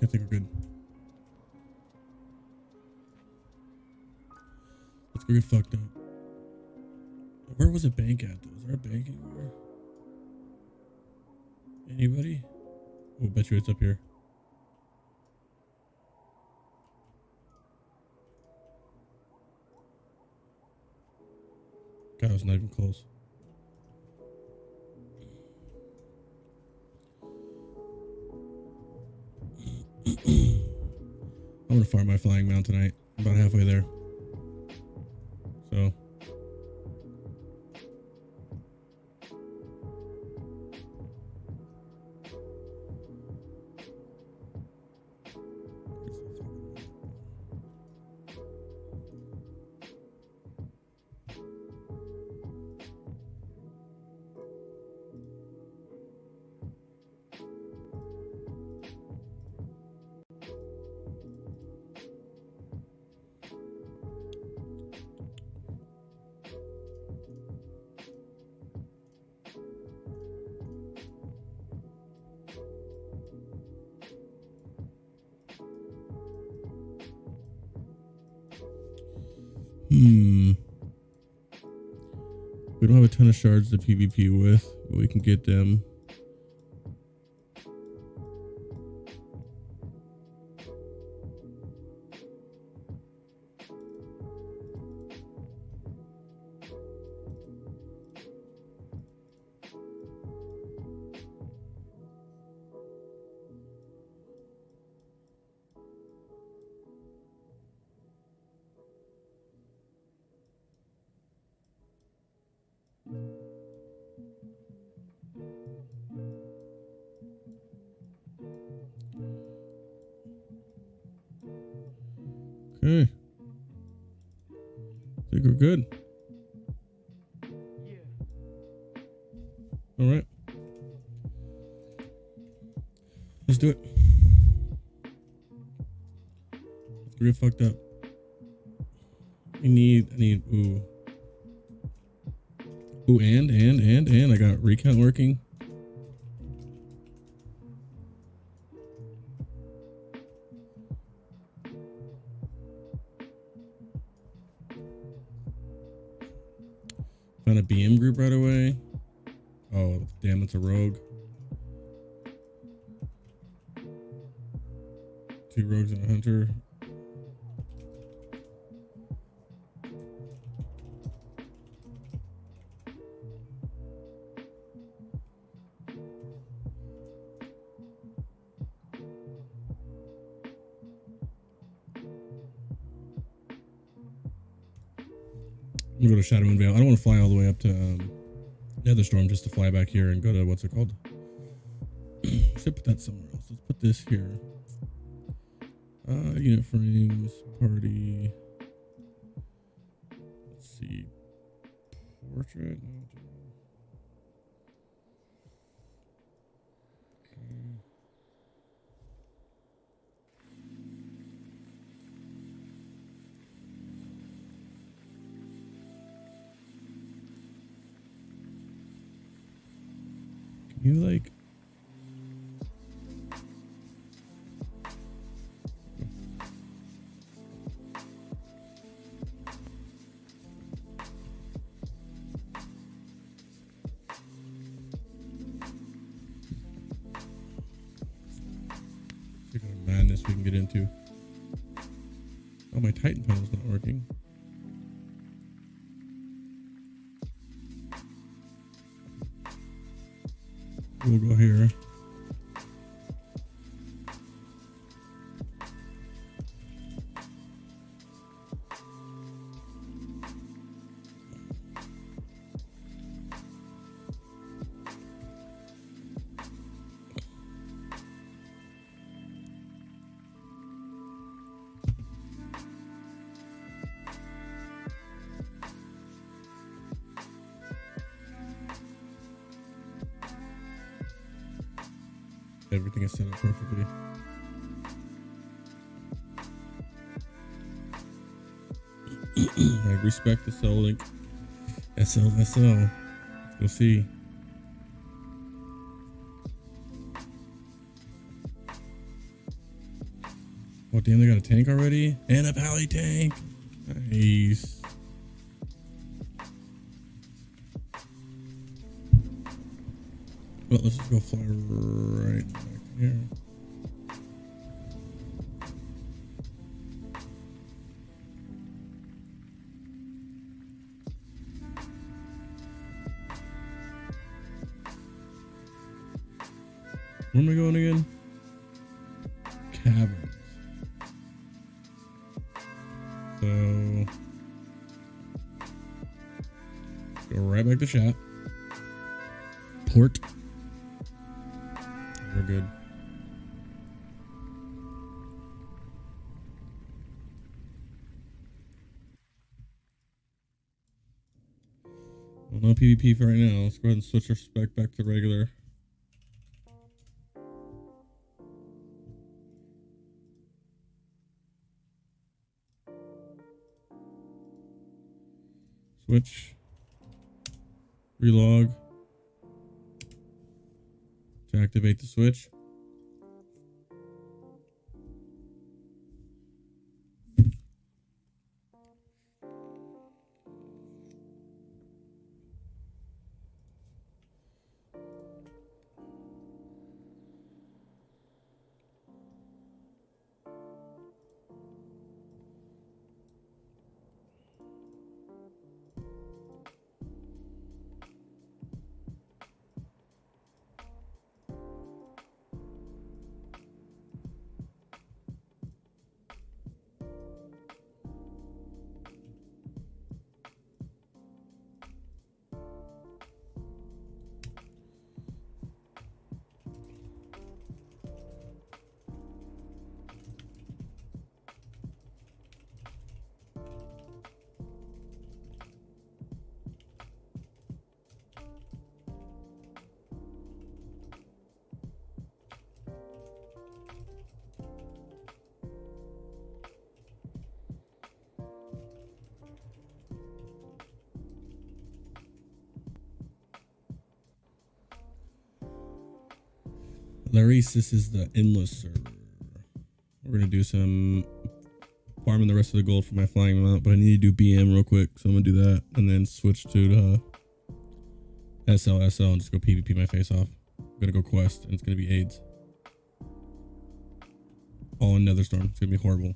S14: I think we're good. Let's go get fucked up. Where was a bank at though? Is there a bank anywhere? Anybody? Oh, bet you it's up here. God, it was not even close. I'm gonna farm my flying mount tonight. I'm about halfway there. So. We don't have a ton of shards to PvP with, but we can get them. Okay. I think we're good. All right. Let's do it. Let's get fucked up. I need, ooh. Ooh, and I got recount working. Found a BM group right away. Oh, damn, it's a rogue. 2 rogues and a hunter. I'm gonna go to Shadow and Veil. I don't want to fly all the way up to Netherstorm just to fly back here and go to what's it called? Should put that somewhere else. Let's put this here. Unit frames, party. Let's see. Portrait. No, can you like? What kind of madness we can get into? Oh, my Titan panel's not working. We'll go here. Everything is set up perfectly. I respect the Soul Link. SL. Let's go see. Oh damn, they got a tank already? And a pally tank. Nice. Well, let's just go fly right back here. Where am I going again? Caverns. So go right back to chat. Port. We're good. Well, no PvP for right now. Let's go ahead and switch our spec back to regular. Switch. Relog. To activate the switch. Larry's, this is the endless server. We're gonna do some farming the rest of the gold for my flying mount, but I need to do BM real quick, so I'm gonna do that and then switch to SL and just go PvP my face off. I'm gonna go quest and it's gonna be AIDS. All in Netherstorm. It's gonna be horrible.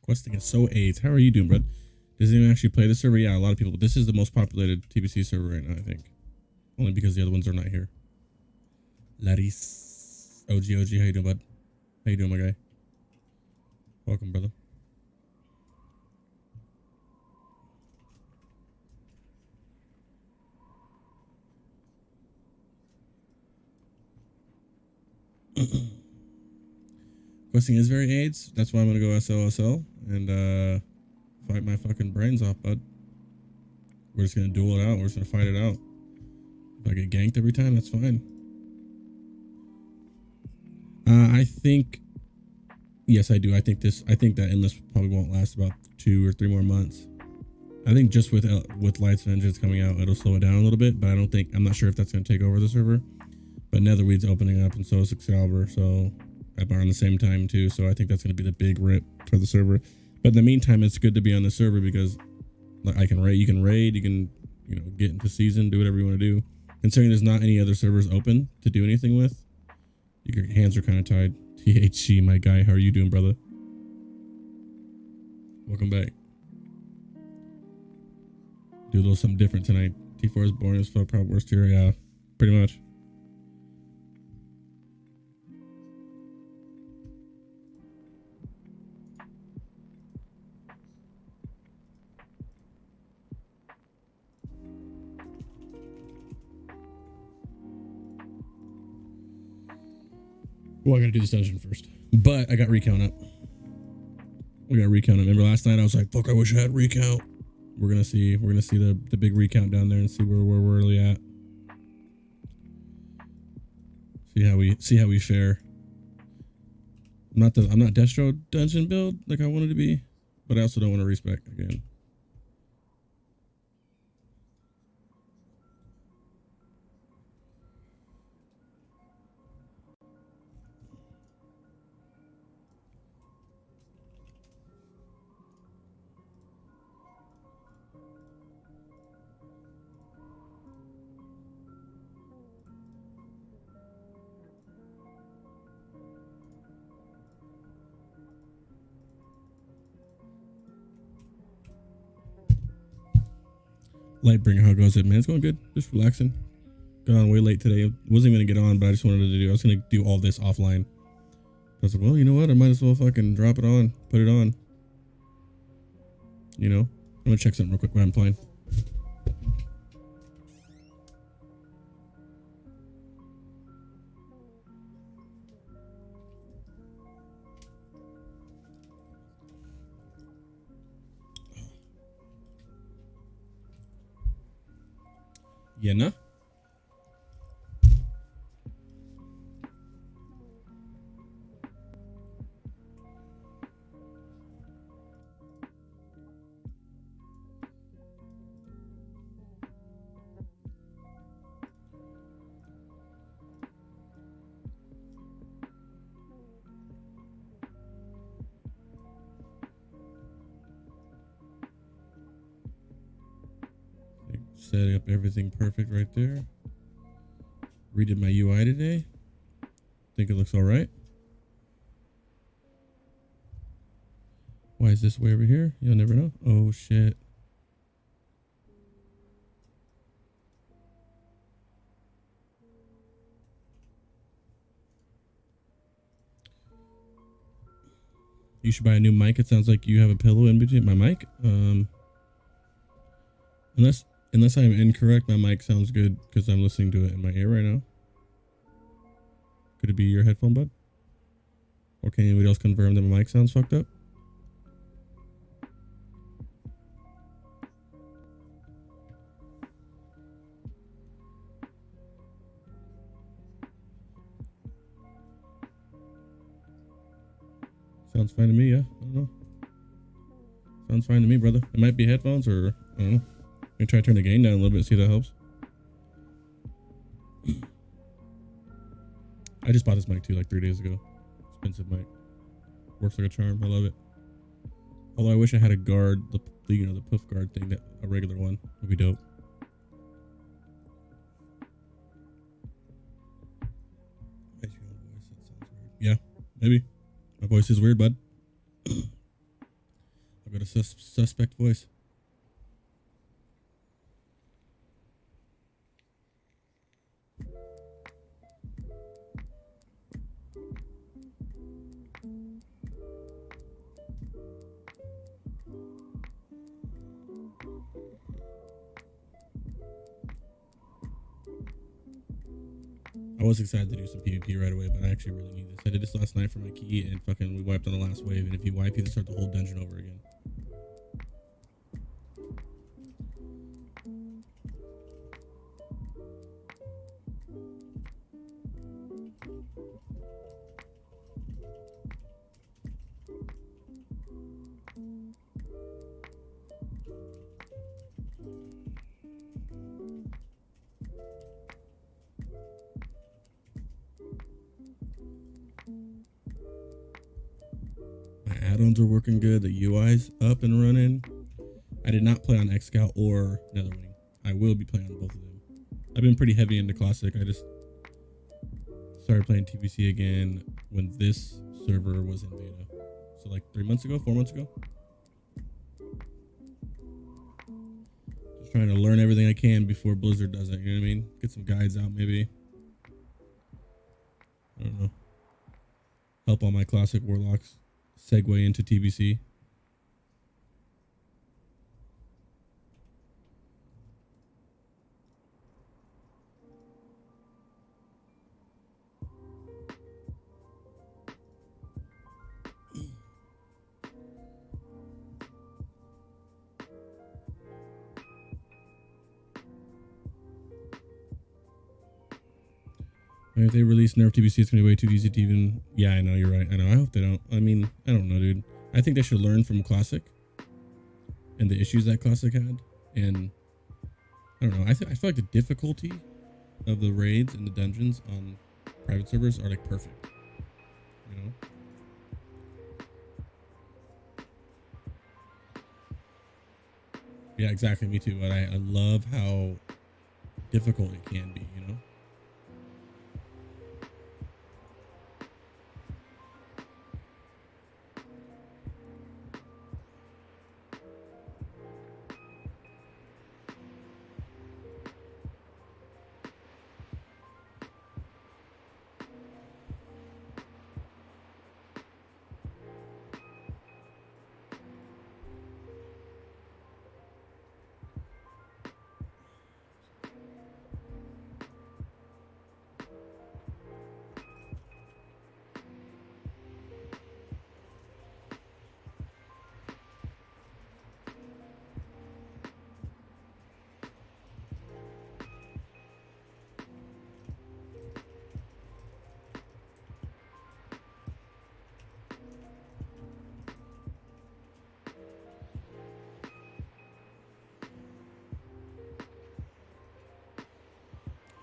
S14: Questing is so AIDS. How are you doing, bud? Does anyone actually play this server? Yeah, a lot of people. But this is the most populated TBC server right now, I think. Only because the other ones are not here. Laris. OG, how you doing, bud? How you doing, my guy? Welcome, brother. Questing is very AIDS. That's why I'm gonna go SLSL and fight my fucking brains off, bud. We're just gonna duel it out. We're just gonna fight it out. If I get ganked every time, that's fine. I think, yes, I do. I think that endless probably won't last about 2 or 3 more months. I think just with Lights of Vengeance coming out, it'll slow it down a little bit, but I'm not sure if that's gonna take over the server. But Netherweed's opening up, and so is Excalibur, so around the same time too. So I think that's gonna be the big rip for the server. But in the meantime, it's good to be on the server because I can raid, you can get into season, do whatever you want to do. Considering there's not any other servers open to do anything with, your hands are kind of tied. THC, my guy, how are you doing, brother? Welcome back. Do a little something different tonight. T4 is boring as fuck, probably worst tier, yeah, pretty much. Well, I gotta do this dungeon first. But I got recount up. We got recount up. Remember last night I was like, fuck, I wish I had recount. We're gonna see the big recount down there and see where we're really at. See how we fare. I'm not Destro dungeon build like I wanted to be, but I also don't want to respec again. Lightbringer, how goes it, man? It's going good. Just relaxing. Got on way late today. Wasn't even gonna get on, but I just wanted to do. I was gonna do all this offline. I was like, well, you know what? I might as well fucking drop it on, put it on. I'm gonna check something real quick while I'm playing. Yenna? Setting up everything perfect right there. Redid my UI today. Think it looks all right. Why is this way over here? You'll never know. Oh shit. You should buy a new mic. It sounds like you have a pillow in between my mic. Unless I'm incorrect, my mic sounds good because I'm listening to it in my ear right now. Could it be your headphone, bud? Or can anybody else confirm that my mic sounds fucked up? Sounds fine to me, yeah. I don't know. Sounds fine to me, brother. It might be headphones or, I don't know. I'm gonna try to turn the gain down a little bit, see if that helps. I just bought this mic too, like 3 days ago. Expensive mic. Works like a charm. I love it. Although I wish I had a guard, the puff guard thing, that a regular one would be dope. Yeah, maybe. My voice is weird, bud. I've got a suspect voice. I was excited to do some PvP right away, but I actually really need this. I did this last night for my key, and fucking we wiped on the last wave. And if you wipe, you have to start the whole dungeon over again. My add-ons are working good. The UI's up and running. I did not play on X-Scout or Netherwing. I will be playing on both of them. I've been pretty heavy into Classic. I just started playing TBC again when this server was in beta. So like 4 months ago. Just trying to learn everything I can before Blizzard does it, you know what I mean? Get some guides out maybe. I don't know. Help all my Classic Warlocks segue into TBC. If they release Nerf TBC, it's going to be way too easy to even... Yeah, I know, you're right. I know. I hope they don't. I mean, I don't know, dude. I think they should learn from Classic and the issues that Classic had. And I don't know. I feel like the difficulty of the raids and the dungeons on private servers are like perfect. You know? Yeah, exactly. Me too. But I love how difficult it can be, you know?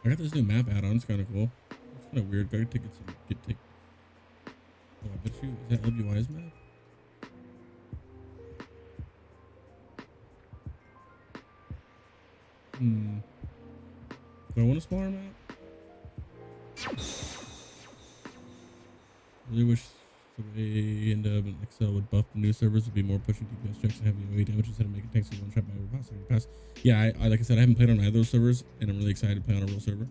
S14: I got this new map add-on. It's kind of cool. It's kind of weird. Gotta take it. Oh, I bet you. Is that LBY's map? Do I want a smaller map? Really wish the way end up in Excel would buff the new servers would be more pushing DPS checks and having AoE damage instead of making tanks one shot by every pass. Yeah, I like I said, I haven't played on either of those servers, and I'm really excited to play on a real server.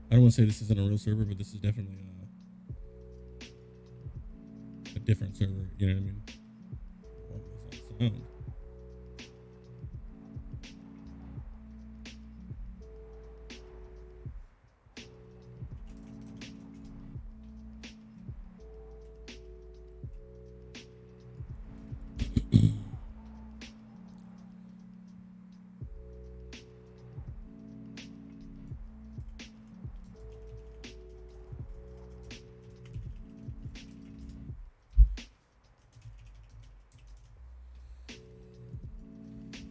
S14: I don't want to say this isn't a real server, but this is definitely a different server. You know what I mean? What was that sound?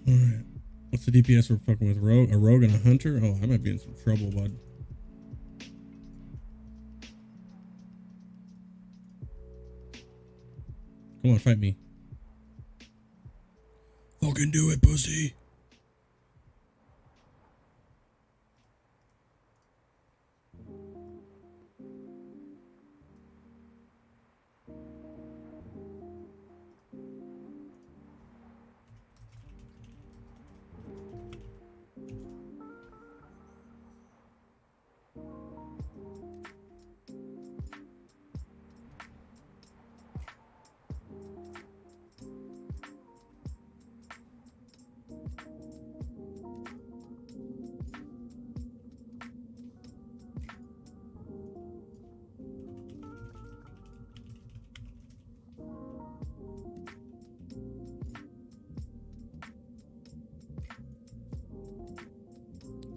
S14: All right. What's the DPS we're fucking with? A rogue and a hunter? Oh, I might be in some trouble, bud. Come on, fight me. Fucking do it, pussy.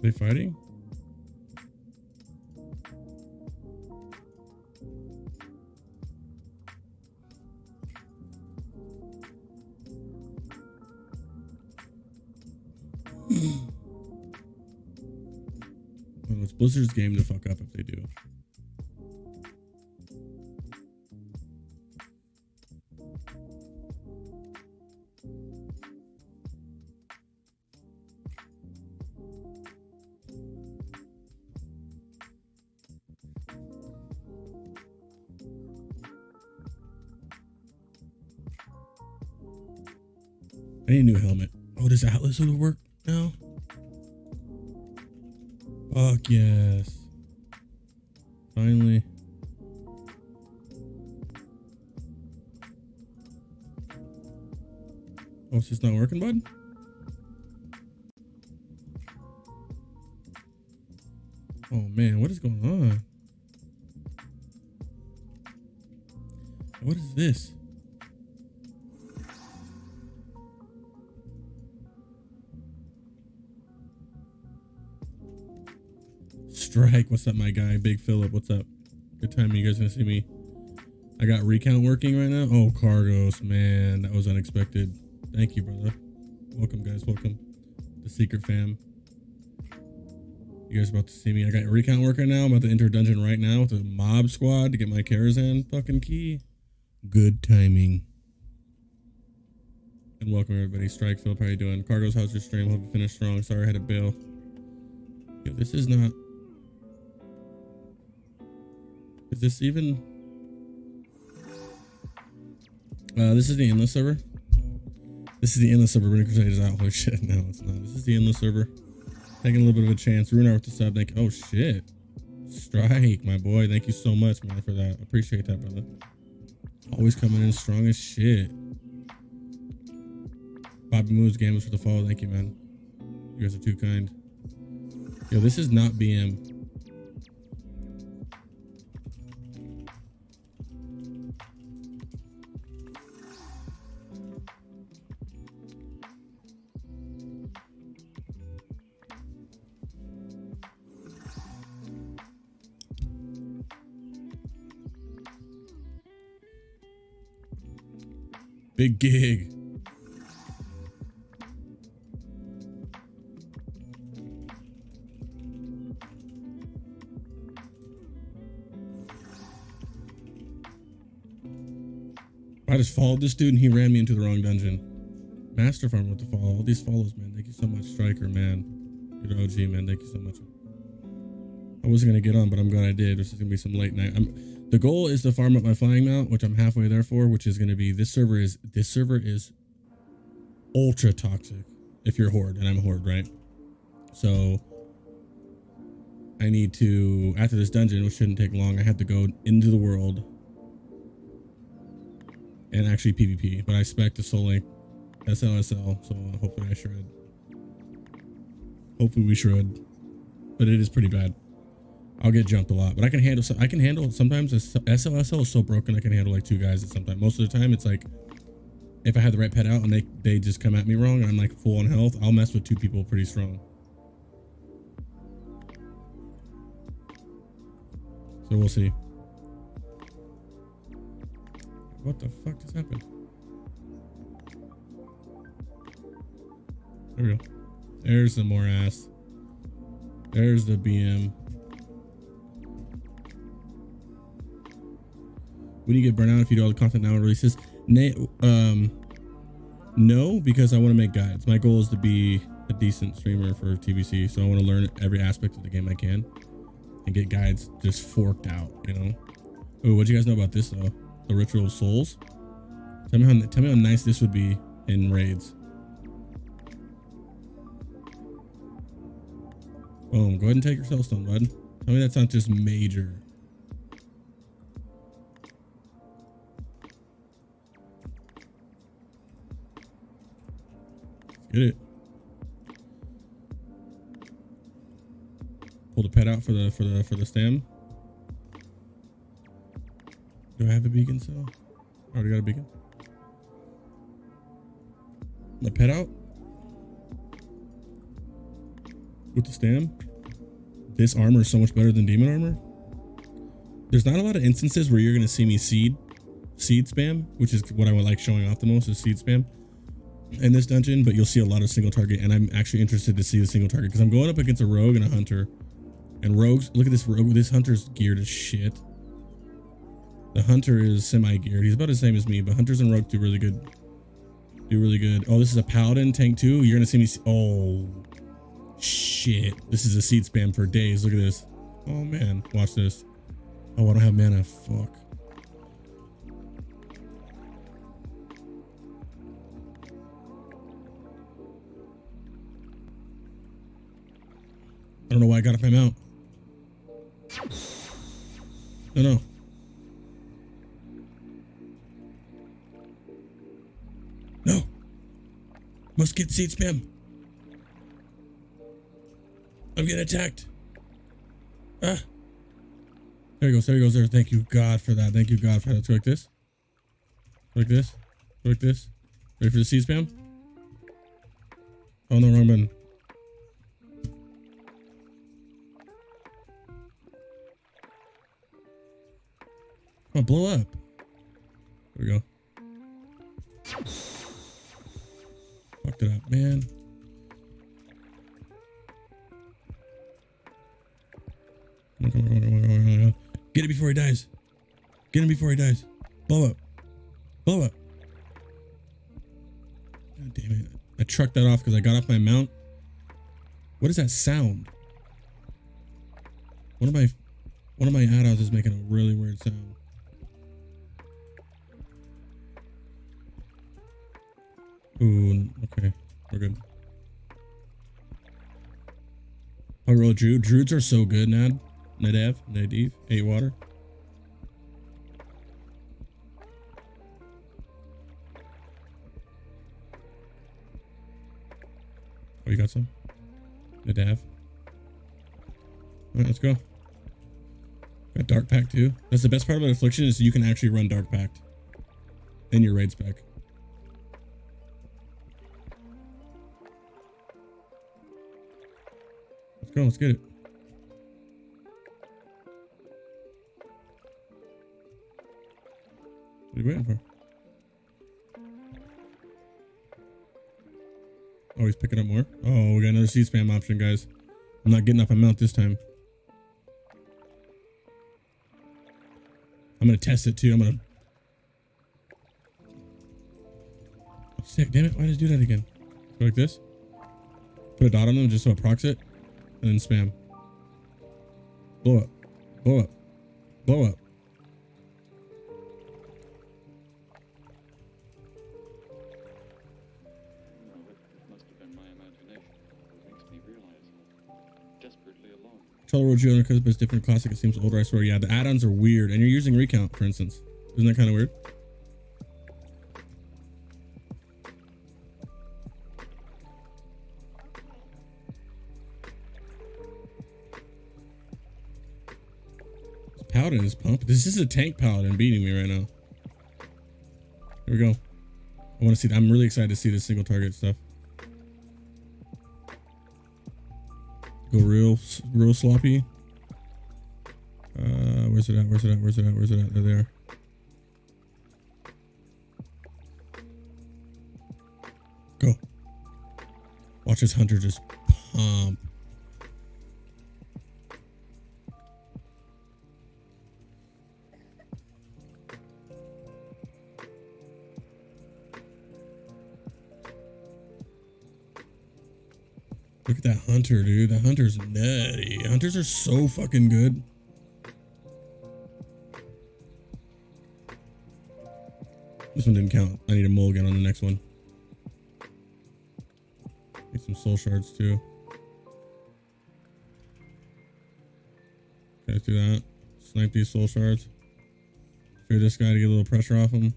S14: They fighting? Well, it's Blizzard's game to fuck up if they do. I need a new helmet. Oh, does Atlas would work now? Fuck yes. Finally. Oh, it's just not working, bud? Oh man, what is going on? What is this? Strike, what's up, my guy? Big Phillip, what's up? Good time, you guys gonna see me? I got recount working right now. Oh, Cargos, man, that was unexpected. Thank you, brother. Welcome, guys, welcome. The secret fam. You guys about to see me? I got recount working now. I'm about to enter a dungeon right now with a mob squad to get my Karazhan fucking key. Good timing. And welcome everybody. Strike, Philip, how you doing? Cargos, how's your stream? Hope you finished strong. Sorry I had to bail. Yo, this is not... Is this even... this is the endless server. This is the endless server. Burning Crusade is out. Holy shit, no, it's not. This is the endless server. Taking a little bit of a chance. Runar with the sub. Thank you. Oh shit. Strike, my boy. Thank you so much, man, for that. Appreciate that, brother. Always coming in strong as shit. Bobby Moves Games for the follow. Thank you, man. You guys are too kind. Yo, this is not BM. Big gig. I just followed this dude and he ran me into the wrong dungeon. Master Farm with the follow. All these follows, man. Thank you so much, Striker, man. You're the OG, man. Thank you so much. I wasn't gonna get on, but I'm glad I did. This is gonna be some late night. The goal is to farm up my flying mount, which I'm halfway there for, which is gonna be this server is ultra toxic if you're Horde, and I'm Horde, right? So I need to, after this dungeon, which shouldn't take long, I have to go into the world and actually PvP, but I spec the Soul Link SLSL, so hopefully I shred. Hopefully we shred, but it is pretty bad. I'll get jumped a lot, but I can handle sometimes SLSL is so broken I can handle like 2 guys at some time. Most of the time it's like if I have the right pet out and they just come at me wrong and I'm like full on health, I'll mess with 2 people pretty strong. So we'll see. What the fuck just happened? There we go. There's the morass. There's the BM. When you get burnt out if you do all the content now it releases? No, because I want to make guides. My goal is to be a decent streamer for TVC, so I want to learn every aspect of the game I can and get guides just forked out, you know? Oh, what do you guys know about this though? The Ritual of Souls? Tell me how nice this would be in raids. Boom, go ahead and take your Soulstone, bud. Tell me that's not just major. Get it. Pull the pet out for the stem. Do I have a beacon cell? Already got a beacon. The pet out with the stem. This armor is so much better than demon armor. There's not a lot of instances where you're gonna see me seed spam, which is what I would like showing off the most is seed spam in this dungeon, but you'll see a lot of single target, and I'm actually interested to see the single target because I'm going up against a rogue and a hunter. And rogues, look at this rogue. This hunter's geared as shit. The hunter is semi-geared. He's about the same as me, but hunters and rogues do really good. Oh, this is a paladin tank too. You're gonna see me. Oh, shit. This is a seed spam for days. Look at this. Oh man, watch this. Oh, I don't have mana. Fuck. I don't know why I got off my mount. No. No. Must get seed spam. I'm getting attacked. Ah. There he goes. There. Thank you, God, for that. Let's go like this. Like this. Ready for the seed spam? Oh no, wrong button. Come on, blow up. There we go. Fucked it up, man. Come on. Get it before he dies. Get him before he dies. Blow up. God damn it. I trucked that off because I got off my mount. What is that sound? One of my add-ons is making a really weird sound. Ooh, okay. We're good. I roll Druid. Druids are so good, Nadiv, 8 water. Oh, you got some? Nadav. Alright, let's go. Got Dark Pact too. That's the best part about Affliction is you can actually run Dark Pact in your raid spec. Let's go, let's get it. What are you waiting for? Oh, he's picking up more. Oh, we got another seed spam option, guys. I'm not getting off my mount this time. I'm gonna test it too. Oh, sick, damn it. Why did it do that again? Go like this. Put a dot on them just so it procs it. And then spam. Blow up. Blow up. Blow up. Total Road Joe because it's different classic. It seems older, I swear. Yeah, the add-ons are weird. And you're using recount, for instance. Isn't that kind of weird? Paladin is pumped. This is a tank paladin beating me right now. Here we go. I want to see. I'm really excited to see this single target stuff. Go real sloppy. Where's it at? Where's it at? Where's it at? Where's it at? They're there. Go. Watch this hunter just pump. Look at that hunter, dude. That hunter's nutty. Hunters are so fucking good. This one didn't count. I need a mulligan on the next one. Need some soul shards too. Okay, let's do that. Snipe these soul shards. Fear this guy to get a little pressure off him.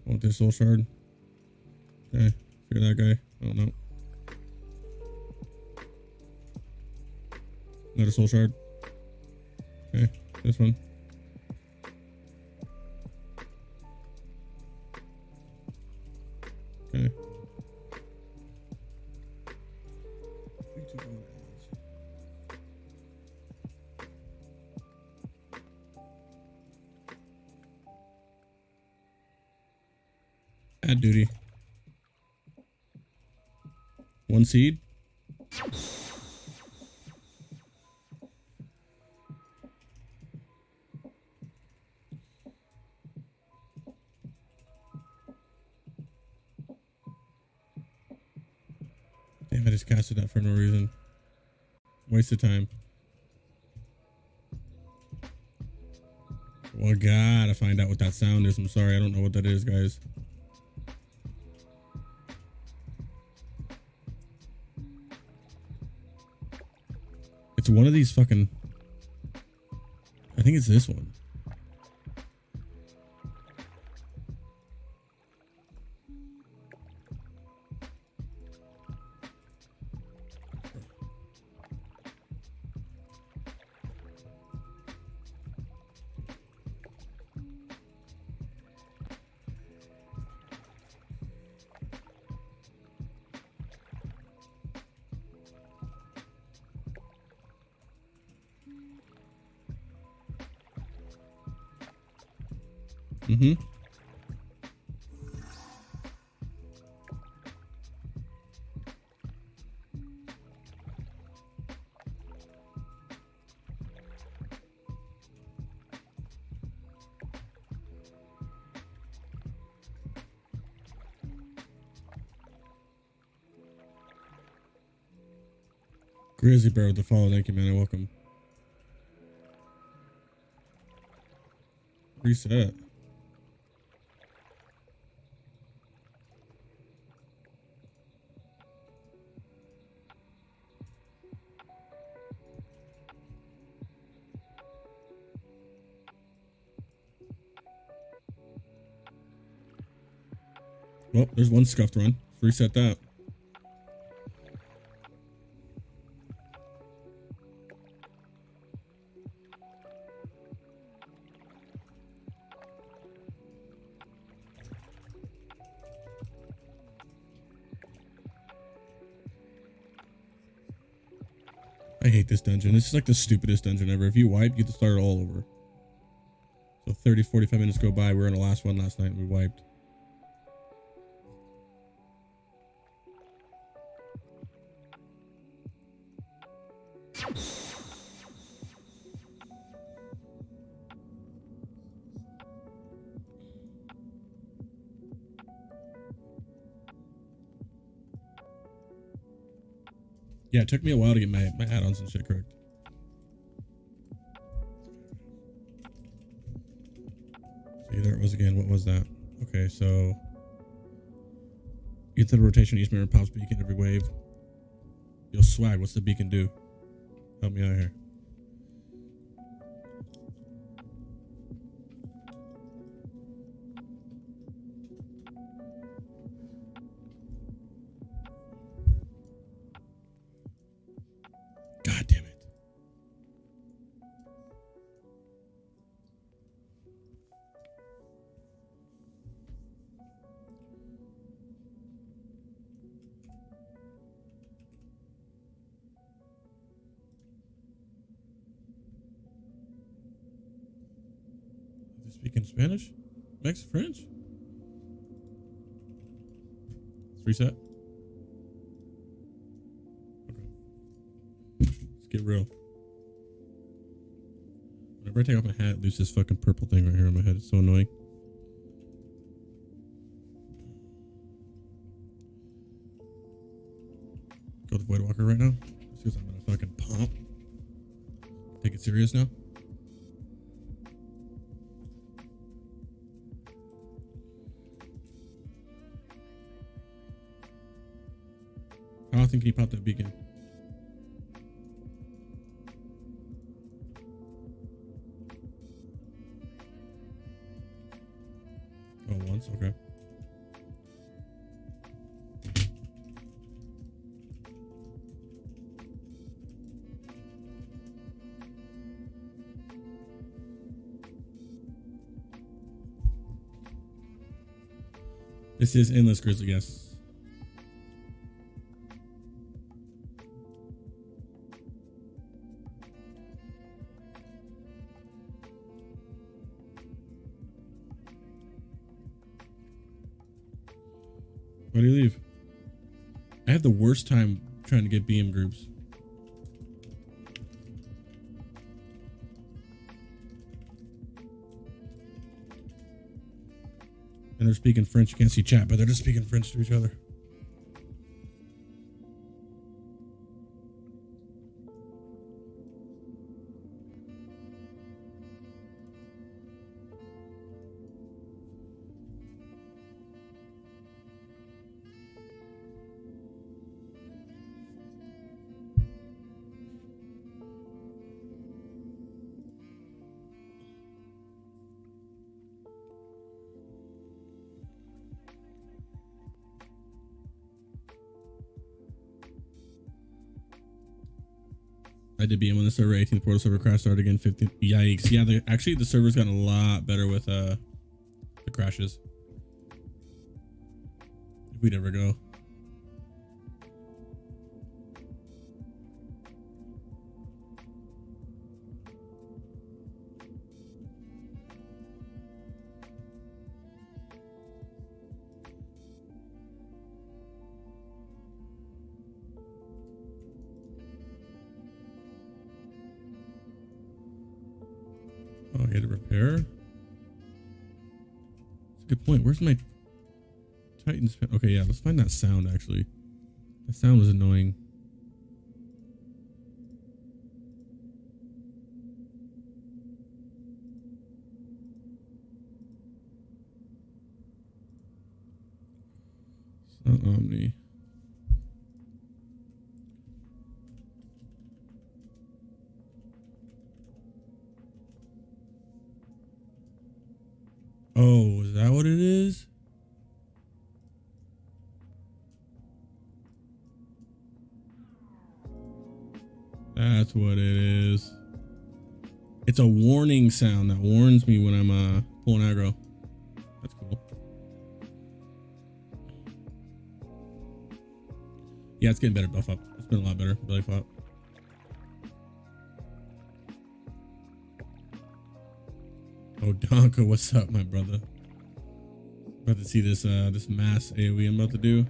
S14: I want this soul shard. Okay, fear that guy. Oh no. Another soul shard. Okay, this one. Okay. Add duty. One seed. Damn, I just casted that for no reason. Waste of time. Well, I gotta find out what that sound is. I'm sorry, I don't know what that is, guys. It's one of these fucking... I think it's this one. Mm-hmm. Grizzly Bear with the follow. Thank you, man. You're welcome. Reset. Well, there's one scuffed run. Reset that. I hate this dungeon. This is like the stupidest dungeon ever. If you wipe, you get to start it all over. So 30, 45 minutes go by. We were in the last one last night and we wiped. Yeah, it took me a while to get my add-ons and shit correct. See, there it was again. What was that? Okay, so get to the rotation. Each mirror pops beacon every wave. Yo, swag, what's the beacon do? Help me out here. God damn it. Speaking Spanish? Mexican French? Let's reset. Okay. Let's get real. Whenever I take off my hat, it leaves this fucking purple thing right here on my head. It's so annoying. Go to Void Walker right now. Because I'm gonna fucking pump. Take it serious now. How often can you pop that beacon? Oh, once? Okay. This is Endless Grizzly, yes. Why do you leave? I have the worst time trying to get BM groups. And they're speaking French. You can't see chat, but they're just speaking French to each other. I did BM on the server. 18th portal server crash started again. 15. Yikes! Yeah, actually the server's gotten a lot better with the crashes. If we'd ever go. Oh, I had to repair. That's a good point. Where's my Titan's? Okay, yeah, let's find that sound actually. That sound was annoying. It's not Omni. Oh, is that what it is? That's what it is. It's a warning sound that warns me when I'm pulling aggro. That's cool. Yeah, it's getting better. Buff up. It's been a lot better. Belly flop. Oh, Donka, what's up, my brother? About to see this this mass AoE I'm about to do.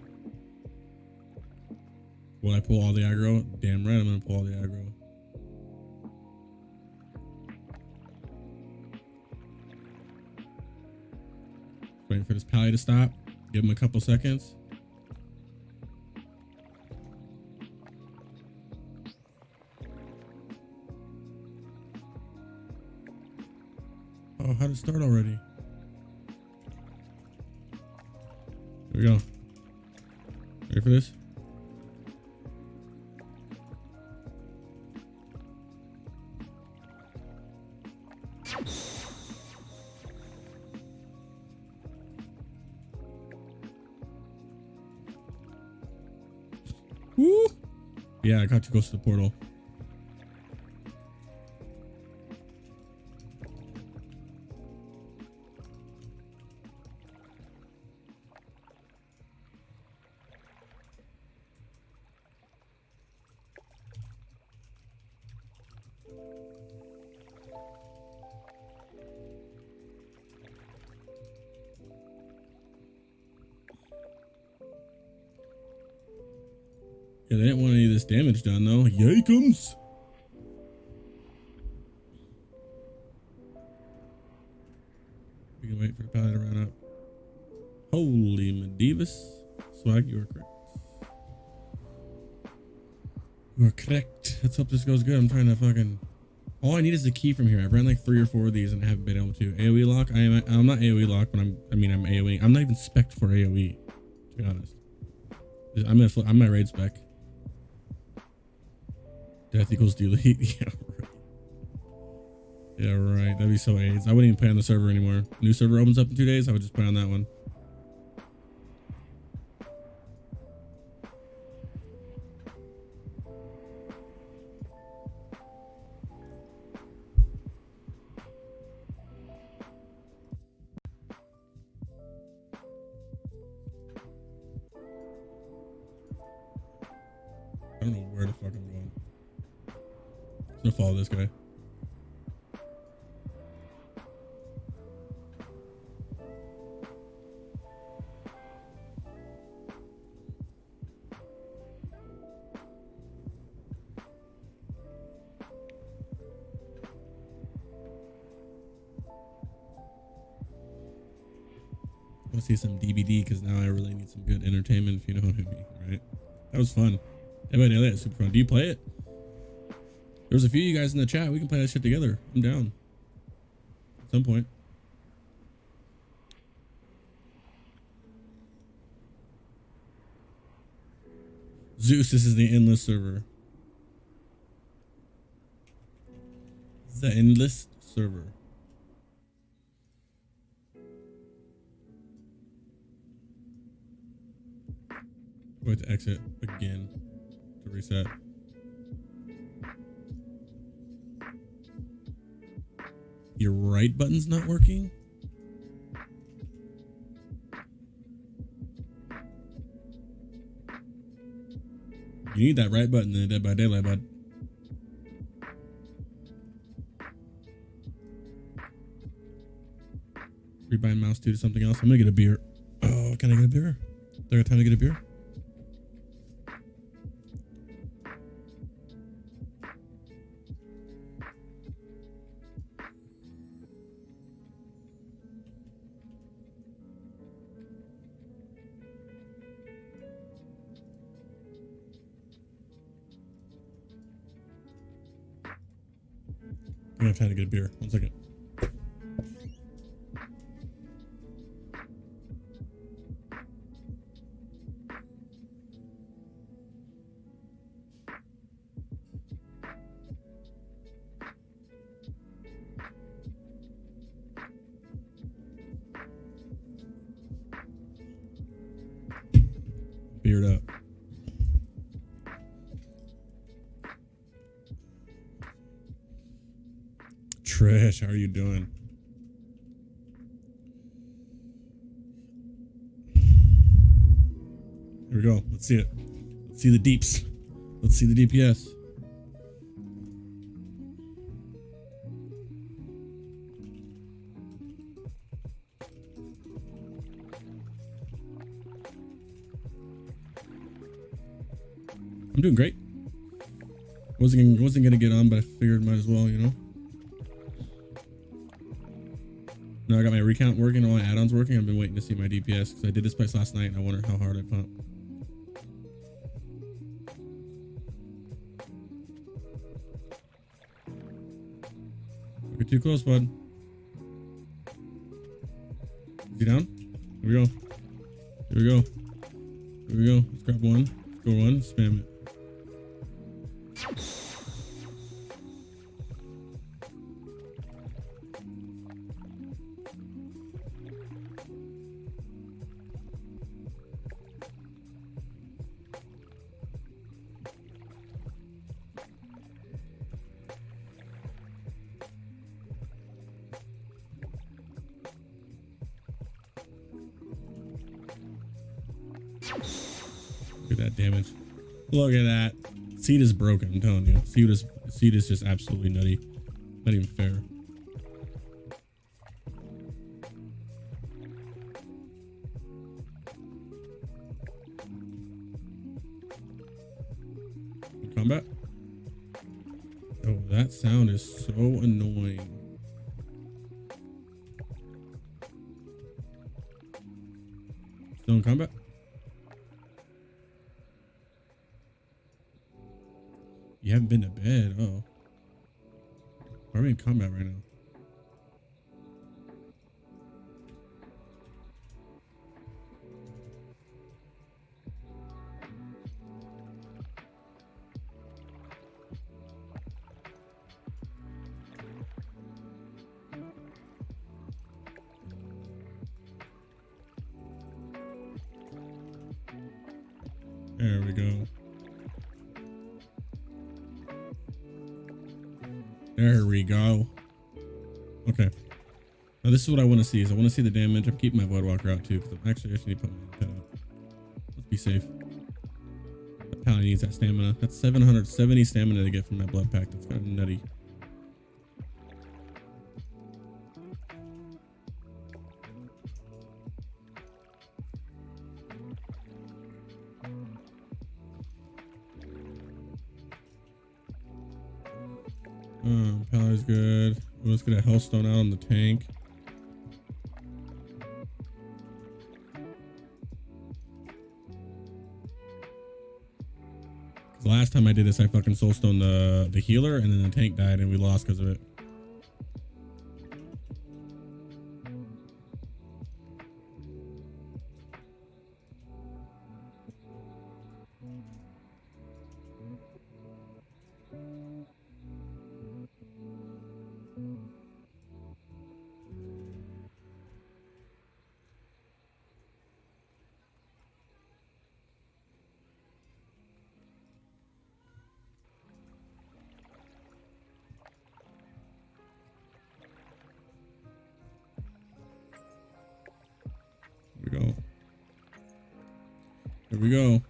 S14: Will I pull all the aggro? Damn right, I'm gonna pull all the aggro. Waiting for this pally to stop. Give him a couple seconds. Oh, how'd it start already? Here we go. Ready for this? Woo! Yeah, I got to go to the portal. Yeah, they didn't want any of this damage done though. Yikums! We can wait for the pallet to run up. Holy Medivus. Swag, you are correct. You are correct. Let's hope this goes good. I'm trying to fucking... All I need is the key from here. I've ran like 3 or 4 of these and I haven't been able to. AoE lock? I'm not AoE lock, but I'm AoE. I'm not even spec'd for AoE, to be honest. I'm my raid spec. Death equals delete. Yeah, right. Yeah, right. That'd be so AIDS. I wouldn't even play on the server anymore. New server opens up in 2 days. I would just play on that one. I don't know where the fuck I'm going. I'm gonna follow this guy. I want to see some DVD because now I really need some good entertainment, if you know what I mean, right? That was fun. Everybody know that. Super fun. Do you play it? There was a few of you guys in the chat. We can play that shit together. I'm down. At some point. Zeus, this is the endless server. This is the endless server. Wait to exit again to reset. Your right button's not working? You need that right button in Dead by Daylight, bud. Rebind mouse 2 to something else. I'm gonna get a beer. Oh, can I get a beer? Do I got time to get a beer? I don't have time to get a beer. 1 second. Beard up. Trish, how are you doing? Here we go. Let's see it. Let's see the deeps. Let's see the DPS. I'm doing great. Wasn't gonna get on, but I figured might as well, you know. Now I got my recount working, all my add-ons working. I've been waiting to see my DPS because I did this place last night and I wonder how hard I pump. You're too close, bud. Is he down? Here we go. Here we go. Here we go. Let's grab one. Score one. Spam it. Look at that damage. Look at that. Seed is broken, I'm telling you. Seed is just absolutely nutty. Not even fair. combat? Oh, that sound is so annoying. Still in combat? You haven't been to bed. Oh. Why are we in combat right now? There we go. There we go. Okay. Now this is what I want to see. I want to see the damage. I'm keeping my Bloodwalker out too because I'm actually need to put my pet out. Let's be safe. That Pally needs that stamina. That's 770 stamina to get from that blood pack. That's kind of nutty. Pally's good. Let's get a Hellstone out on the tank. Last time I did this, I fucking soulstoned the healer, and then the tank died, and we lost because of it. Here we go. Here we go.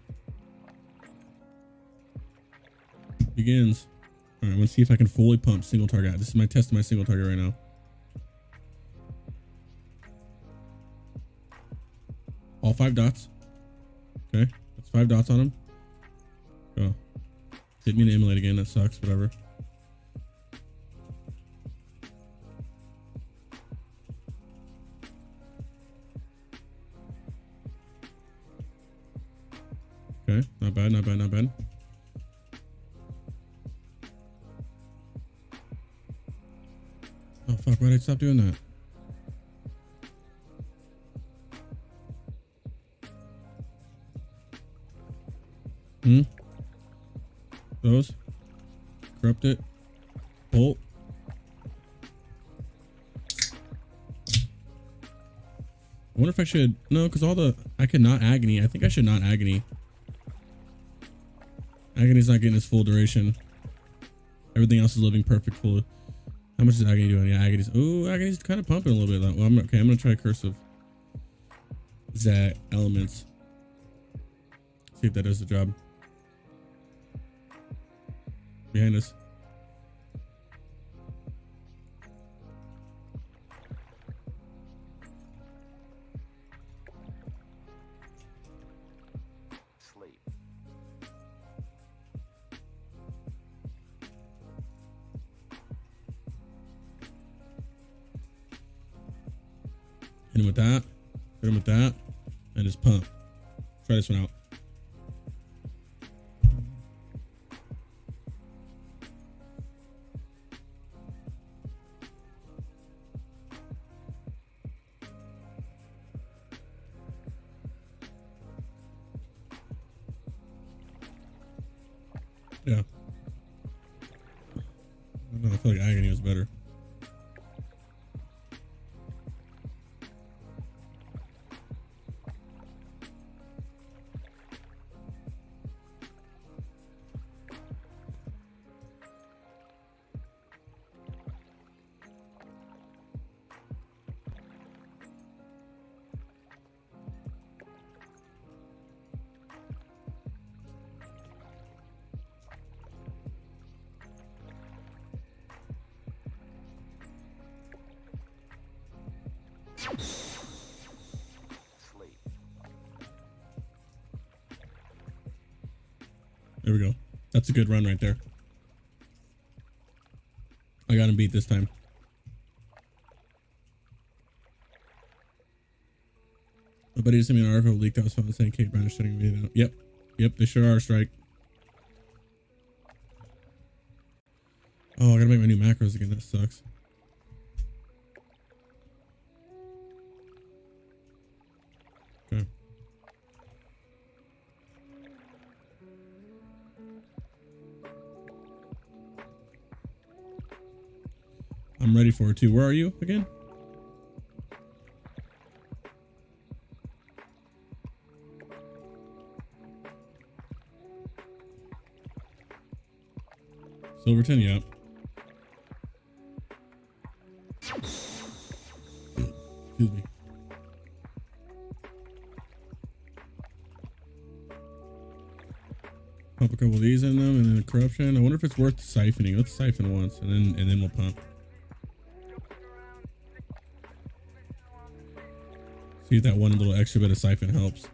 S14: Begins. All right, let's see if I can fully pump single target. This is my test of my single target right now. All 5 dots. Okay, that's 5 dots on him. Go. Didn't mean to emulate again. That sucks. Whatever. Okay, not bad, not bad, not bad. Oh fuck, why did I stop doing that? Those. Corrupt it. Bolt. I wonder if I should, no, because I could not agony. I think I should not agony. Agony's not getting its full duration. Everything else is living perfect full. How much is Agony doing? Yeah, Agony's kind of pumping a little bit. Well, I'm gonna try Cursive Zat Elements. See if that does the job. Behind us. Hit him with that. Hit him with that. And just pump. Try this one out. Yeah. I don't know, I feel like Agony was better. There we go. That's a good run right there. I got him beat this time. My buddy just sent me an article leaked that was found saying Kate Brown is shutting me down. Yep. Yep, they sure are, Strike. Oh, I gotta make my new macros again. That sucks. Okay. I'm ready for it too. Where are you again? Silverton, yep. Excuse me. Pump a couple of these in them and then the corruption. I wonder if it's worth siphoning. Let's siphon once and then we'll pump. See if that one little extra bit of siphon helps.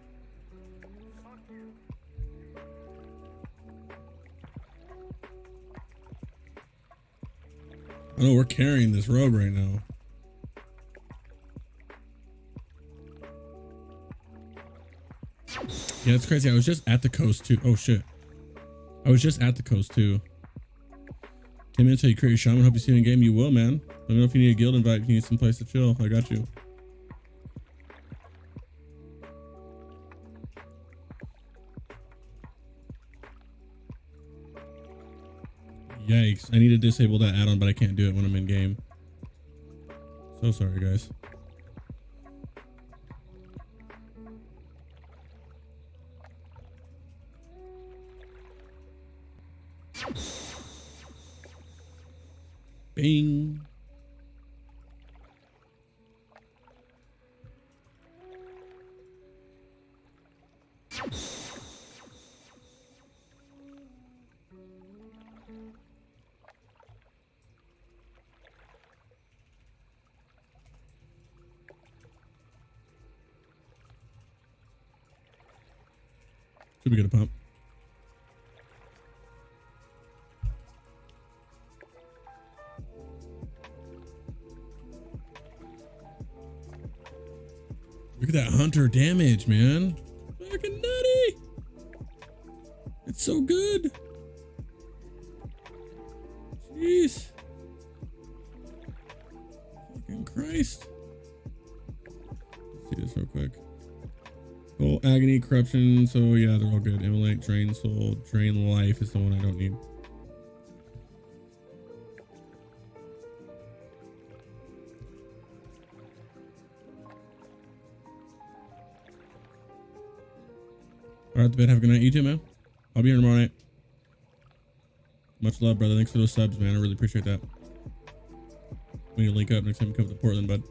S14: I know we're carrying this road right now. Yeah, it's crazy. I was just at the coast too. Oh shit. I was just at the coast too. 10 minutes till you create your shaman. Hope you see you in game. You will, man. Let me know if you need a guild invite. If you need some place to chill, I got you. Yikes. I need to disable that add-on, but I can't do it when I'm in game. So sorry, guys. Bing. Should we get a pump? Look at that hunter damage, man. Fucking nutty. It's so good. Jeez. Fucking Christ. Let's see this real quick. Oh, agony, corruption. So yeah, they're all good. Immolate, drain soul, drain life is the one I don't need. All right, the bed. Have a good night. You too, man. I'll be here tomorrow night. Much love, brother. Thanks for those subs, man. I really appreciate that. We need to link up next time you come to Portland, bud.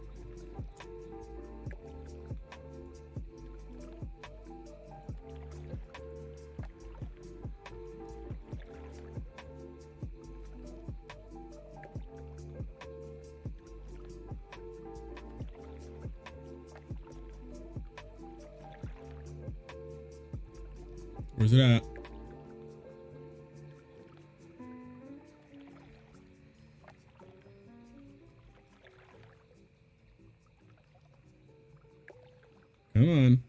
S14: Where's it at? Come on.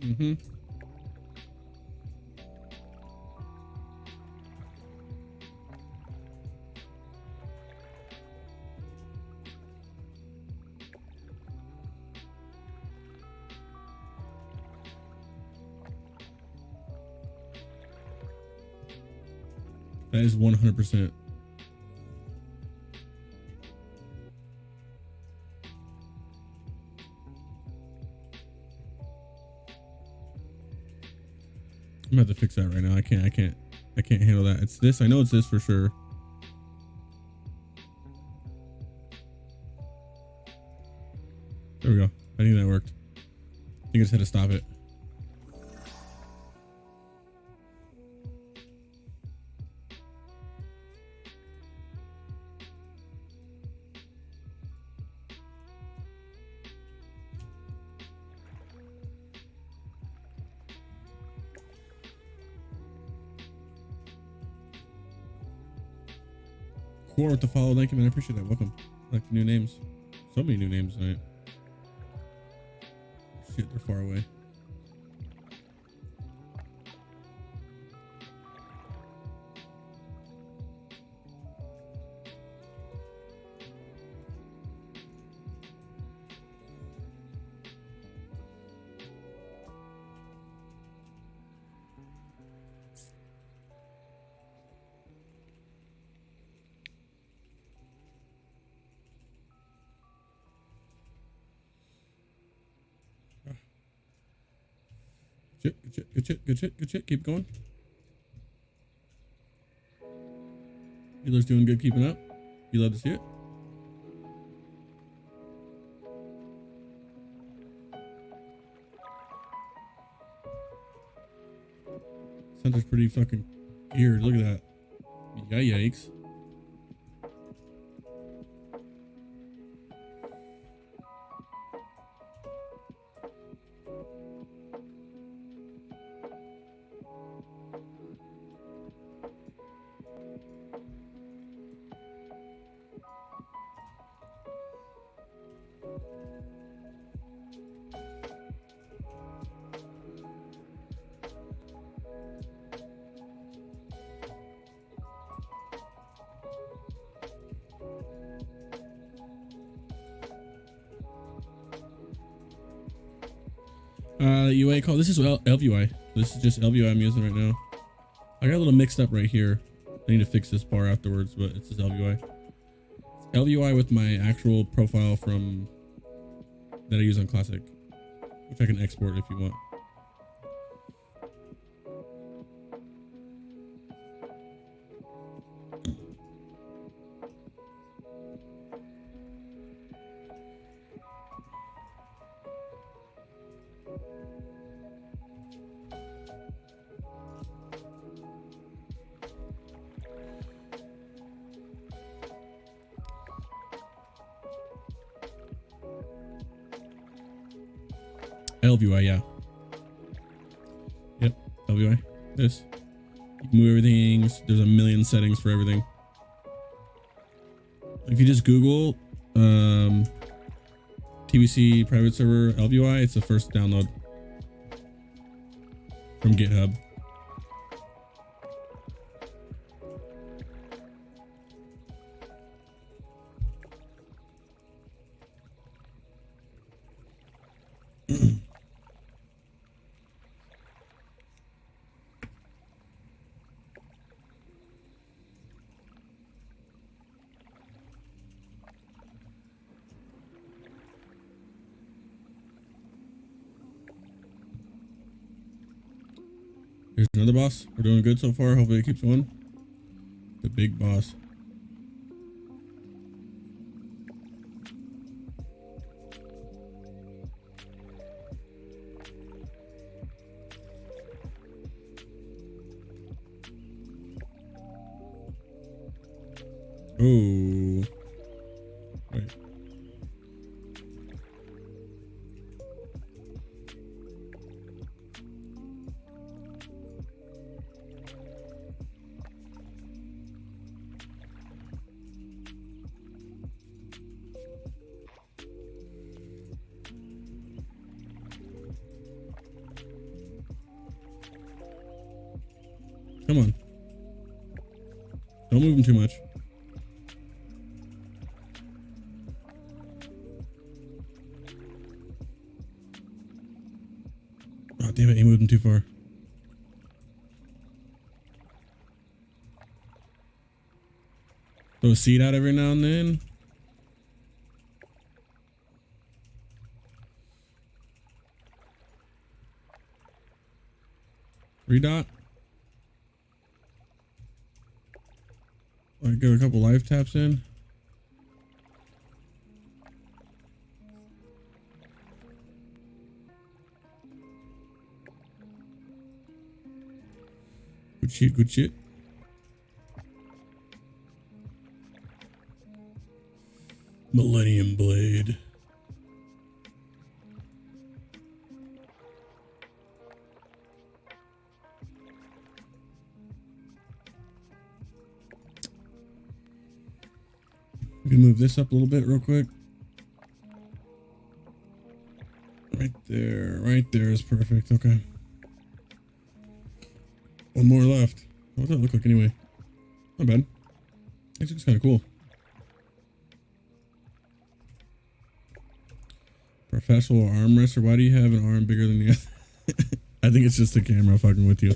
S14: Mm-hmm. That is 100%. I'm gonna have to fix that right now. I can't handle that. It's this. I know it's this for sure. There we go. I think that worked. I think I just had to stop it. Core with the follow. Thank you, man. I appreciate that. Welcome. I like the new names. So many new names tonight. Shit, they're far away. Good shit. Keep going. Healer's doing good, keeping up. You love to see it. Center's pretty fucking geared. Look at that. Yikes. UA call. This is LVUI. This is just LVUI I'm using right now. I got a little mixed up right here. I need to fix this bar afterwards, but it's just LVUI. It's LVUI with my actual profile from that I use on Classic, which I can export if you want. LVUI, yeah. Yep, LVUI. This. You can move everything. There's a million settings for everything. If you just Google TBC private server LVUI, it's the first download from GitHub. Here's another boss. We're doing good so far. Hopefully it keeps going. The big boss. Oh. Wait. Come on. Don't move him too much. Oh, damn it. He moved him too far. Throw a seed out every now and then. 3-dot. I get a couple live taps in. Good shit, good shit. Millennium Blade. We can move this up a little bit real quick. Right there is perfect. Okay. One more left. What does that look like anyway? Not bad. Actually looks kind of cool. Professional arm wrestler. Why do you have an arm bigger than the other? I think it's just the camera fucking with you.